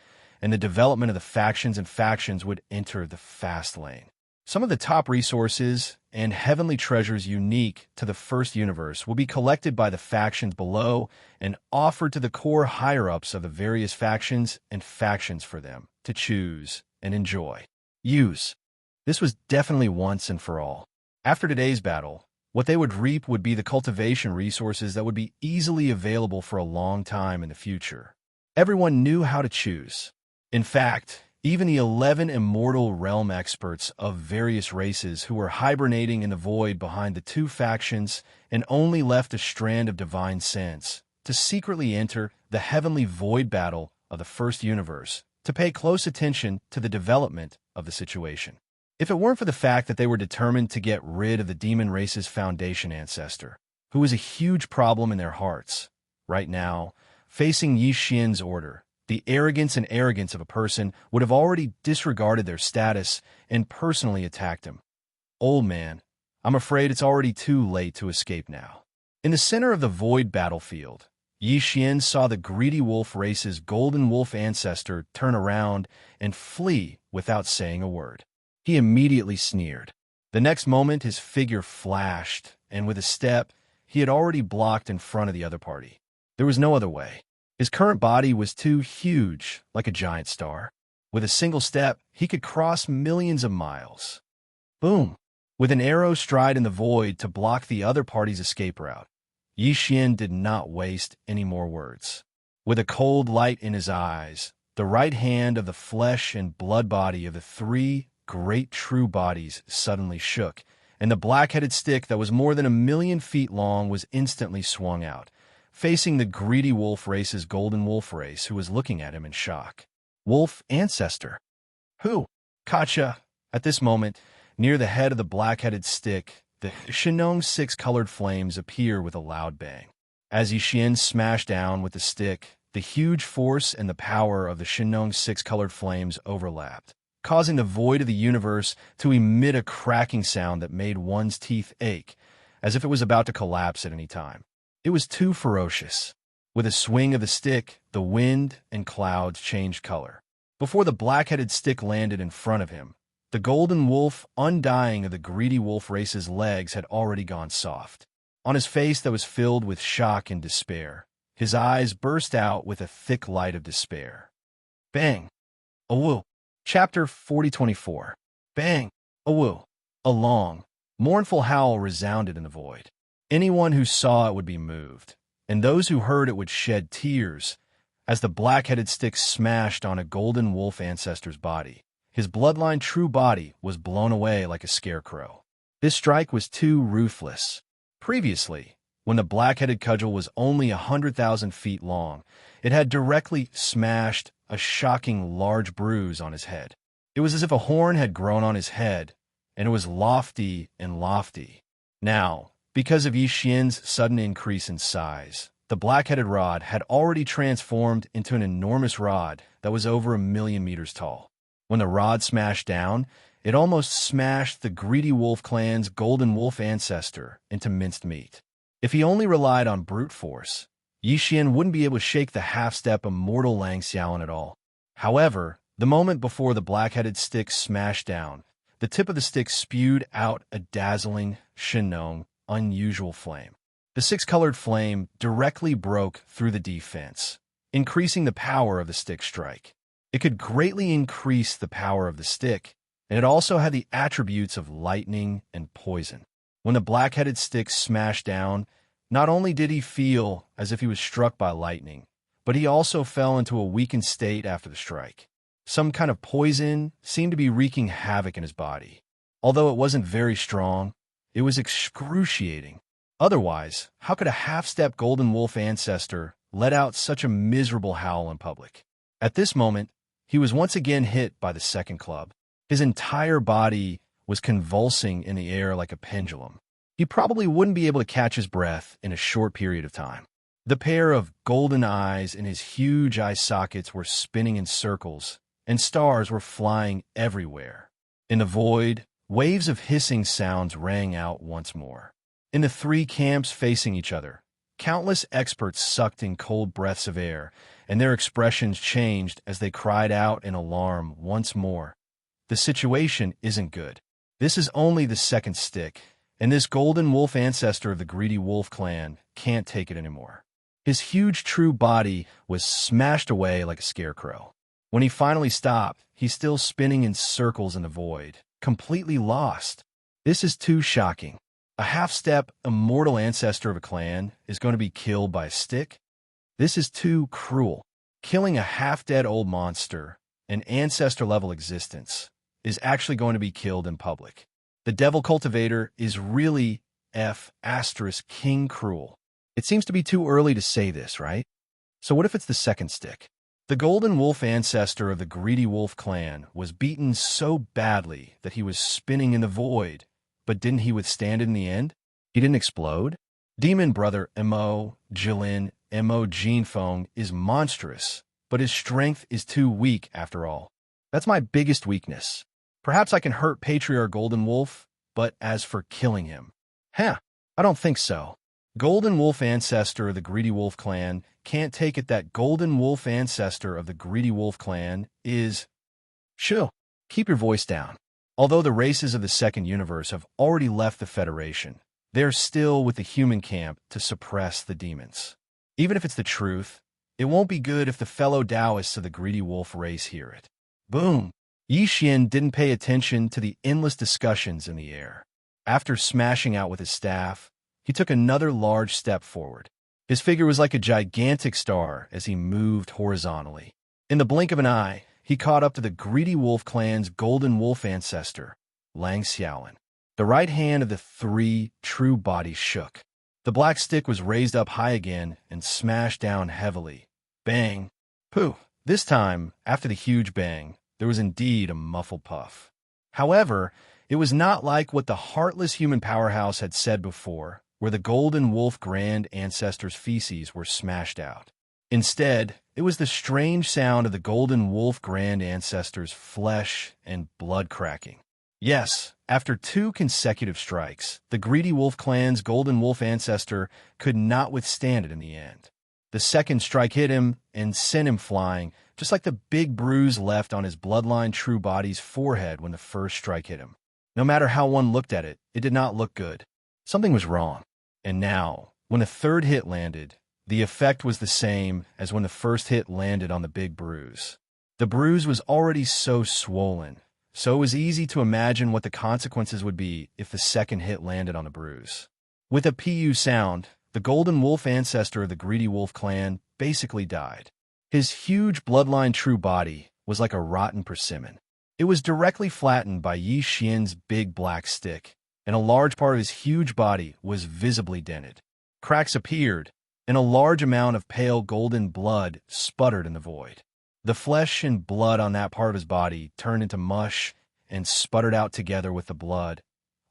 and the development of the factions and factions would enter the fast lane. Some of the top resources and heavenly treasures unique to the First Universe will be collected by the factions below and offered to the core higher-ups of the various factions and factions for them to choose and enjoy. Use. This was definitely once and for all. After today's battle, what they would reap would be the cultivation resources that would be easily available for a long time in the future. Everyone knew how to choose. In fact, even the 11 immortal realm experts of various races who were hibernating in the void behind the two factions and only left a strand of divine sense to secretly enter the heavenly void battle of the first universe to pay close attention to the development of the situation. If it weren't for the fact that they were determined to get rid of the demon race's foundation ancestor, who was a huge problem in their hearts, right now, facing Yi Xian's order, the arrogance of a person would have already disregarded their status and personally attacked him. Old man, I'm afraid it's already too late to escape now. In the center of the void battlefield, Yi Xian saw the greedy wolf race's golden wolf ancestor turn around and flee without saying a word. He immediately sneered. The next moment his figure flashed, and with a step, he had already blocked in front of the other party. There was no other way. His current body was too huge, like a giant star. With a single step, he could cross millions of miles. Boom! With an arrow stride in the void to block the other party's escape route, Yi Xian did not waste any more words. With a cold light in his eyes, the right hand of the flesh and blood body of the three great true bodies suddenly shook, and the black-headed stick that was more than 1,000,000 feet long was instantly swung out, facing the greedy wolf race's golden wolf race, who was looking at him in shock. Wolf ancestor? Who? Gotcha! At this moment, near the head of the black-headed stick, the Shenong's 6 colored flames appear with a loud bang. As Yi Xian smashed down with the stick, the huge force and the power of the Shenong's 6 colored flames overlapped, causing the void of the universe to emit a cracking sound that made one's teeth ache, as if it was about to collapse at any time. It was too ferocious. With a swing of the stick, the wind and clouds changed color. Before the black-headed stick landed in front of him, the golden wolf, undying of the greedy wolf race's legs, had already gone soft. On his face that was filled with shock and despair, his eyes burst out with a thick light of despair. Bang! Awoo! Chapter 4024. Bang! Awoo! A long, mournful howl resounded in the void. Anyone who saw it would be moved, and those who heard it would shed tears as the black-headed stick smashed on a golden wolf ancestor's body. His bloodline true body was blown away like a scarecrow. This strike was too ruthless. Previously, when the black-headed cudgel was only 100,000 feet long, it had directly smashed a shocking large bruise on his head. It was as if a horn had grown on his head, and it was lofty and lofty. Now, because of Yi Xian's sudden increase in size, the black-headed rod had already transformed into an enormous rod that was over 1,000,000 meters tall. When the rod smashed down, it almost smashed the greedy wolf clan's golden wolf ancestor into minced meat. If he only relied on brute force, Yi Xian wouldn't be able to shake the half-step immortal Lang Xiaolan at all. However, the moment before the black-headed stick smashed down, the tip of the stick spewed out a dazzling, Shenong, unusual flame. The 6-colored flame directly broke through the defense, increasing the power of the stick strike. It could greatly increase the power of the stick, and it also had the attributes of lightning and poison. When the black-headed stick smashed down, not only did he feel as if he was struck by lightning, but he also fell into a weakened state after the strike. Some kind of poison seemed to be wreaking havoc in his body. Although it wasn't very strong, it was excruciating. Otherwise, how could a half-step golden wolf ancestor let out such a miserable howl in public? At this moment, he was once again hit by the second club. His entire body was convulsing in the air like a pendulum. He probably wouldn't be able to catch his breath in a short period of time. The pair of golden eyes in his huge eye sockets were spinning in circles, and stars were flying everywhere. In the void, waves of hissing sounds rang out once more. In the three camps facing each other, countless experts sucked in cold breaths of air, and their expressions changed as they cried out in alarm once more. The situation isn't good. This is only the second stick, and this golden wolf ancestor of the greedy wolf clan can't take it anymore. His huge true body was smashed away like a scarecrow. When he finally stopped, he's still spinning in circles in the void, completely lost. This is too shocking. A half-step, immortal ancestor of a clan is going to be killed by a stick? This is too cruel. killing a half-dead old monster, an ancestor-level existence, is actually going to be killed in public. The devil cultivator is really King cruel. It seems to be too early to say this, right? So what if it's the second stick? The golden wolf ancestor of the greedy wolf clan was beaten so badly that he was spinning in the void, but didn't he withstand it in the end? He didn't explode? Demon brother Mo Jilin Mo Genefeng is monstrous, but his strength is too weak after all. That's my biggest weakness. Perhaps I can hurt Patriarch Golden Wolf, but as for killing him, I don't think so. Golden Wolf ancestor of the Greedy Wolf clan can't take it that Golden Wolf ancestor of the Greedy Wolf clan is... Chill. Keep your voice down. Although the races of the second universe have already left the Federation, they're still with the human camp to suppress the demons. Even if it's the truth, it won't be good if the fellow Taoists of the Greedy Wolf race hear it. Boom! Yi Xian didn't pay attention to the endless discussions in the air. After smashing out with his staff, he took another large step forward. His figure was like a gigantic star as he moved horizontally. In the blink of an eye, he caught up to the Greedy Wolf clan's Golden Wolf ancestor, Lang Xiaolin. The right hand of the three true bodies shook. The black stick was raised up high again and smashed down heavily. Bang! Pooh! This time, after the huge bang, there was indeed a muffled puff. However, it was not like what the heartless human powerhouse had said before, where the Golden Wolf Grand Ancestor's feces were smashed out. Instead, it was the strange sound of the Golden Wolf Grand Ancestor's flesh and blood cracking. Yes, after 2 consecutive strikes, the Greedy Wolf clan's Golden Wolf ancestor could not withstand it in the end. The second strike hit him and sent him flying, just like the big bruise left on his bloodline true body's forehead when the first strike hit him. No matter how one looked at it, it did not look good. Something was wrong. And now, when a third hit landed, the effect was the same as when the first hit landed on the big bruise. The bruise was already so swollen, so it was easy to imagine what the consequences would be if the second hit landed on the bruise. With a PU sound, the Golden Wolf ancestor of the Greedy Wolf clan basically died. His huge bloodline true body was like a rotten persimmon. It was directly flattened by Yi Xian's big black stick, and a large part of his huge body was visibly dented. Cracks appeared, and a large amount of pale golden blood sputtered in the void. The flesh and blood on that part of his body turned into mush and sputtered out together with the blood,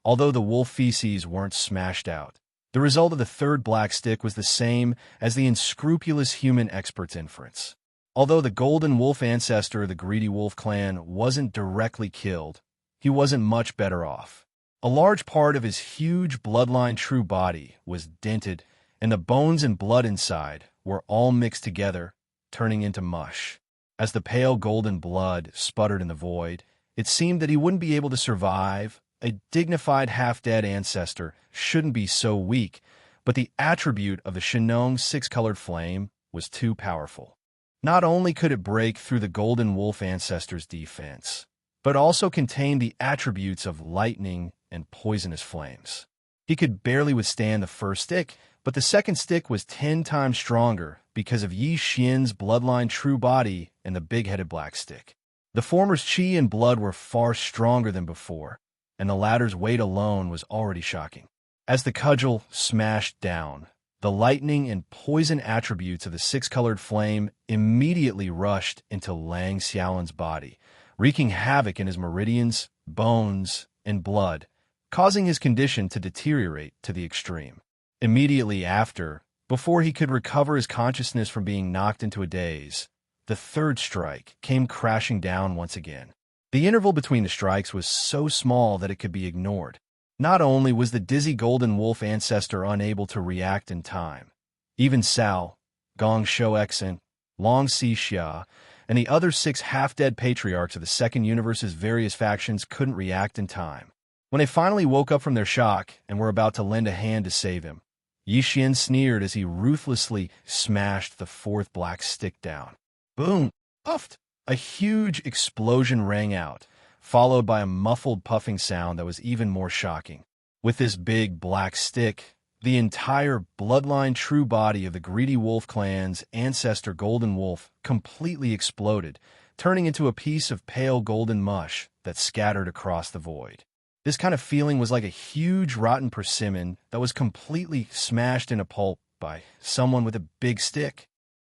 although the wolf feces weren't smashed out. The result of the third black stick was the same as the unscrupulous human expert's inference. Although the Golden Wolf ancestor of the Greedy Wolf clan wasn't directly killed, he wasn't much better off. A large part of his huge bloodline true body was dented, and the bones and blood inside were all mixed together, turning into mush. As the pale golden blood sputtered in the void, it seemed that he wouldn't be able to survive. A dignified half-dead ancestor shouldn't be so weak, but the attribute of the Shenong six-colored flame was too powerful. Not only could it break through the Golden Wolf ancestor's defense, but also contained the attributes of lightning and poisonous flames. He could barely withstand the first stick, but the second stick was 10 times stronger because of Yi Xian's bloodline true body and the big-headed black stick. The former's chi and blood were far stronger than before, and the latter's weight alone was already shocking. As the cudgel smashed down, the lightning and poison attributes of the six-colored flame immediately rushed into Lang Xiaolin's body, wreaking havoc in his meridians, bones, and blood, causing his condition to deteriorate to the extreme. Immediately after, before he could recover his consciousness from being knocked into a daze, the third strike came crashing down once again. The interval between the strikes was so small that it could be ignored. Not only was the dizzy Golden Wolf ancestor unable to react in time, even Cao, Gong Shouexin, Long Xixia, and the other 6 half-dead patriarchs of the Second Universe's various factions couldn't react in time. When they finally woke up from their shock and were about to lend a hand to save him, Yi Xian sneered as he ruthlessly smashed the fourth black stick down. Boom! Puffed! A huge explosion rang out, followed by a muffled puffing sound that was even more shocking. With this big black stick, The entire bloodline true body of the Greedy Wolf clan's ancestor Golden Wolf completely exploded, turning into a piece of pale golden mush that scattered across the void. This kind of feeling was like a huge rotten persimmon that was completely smashed into pulp by someone with a big stick.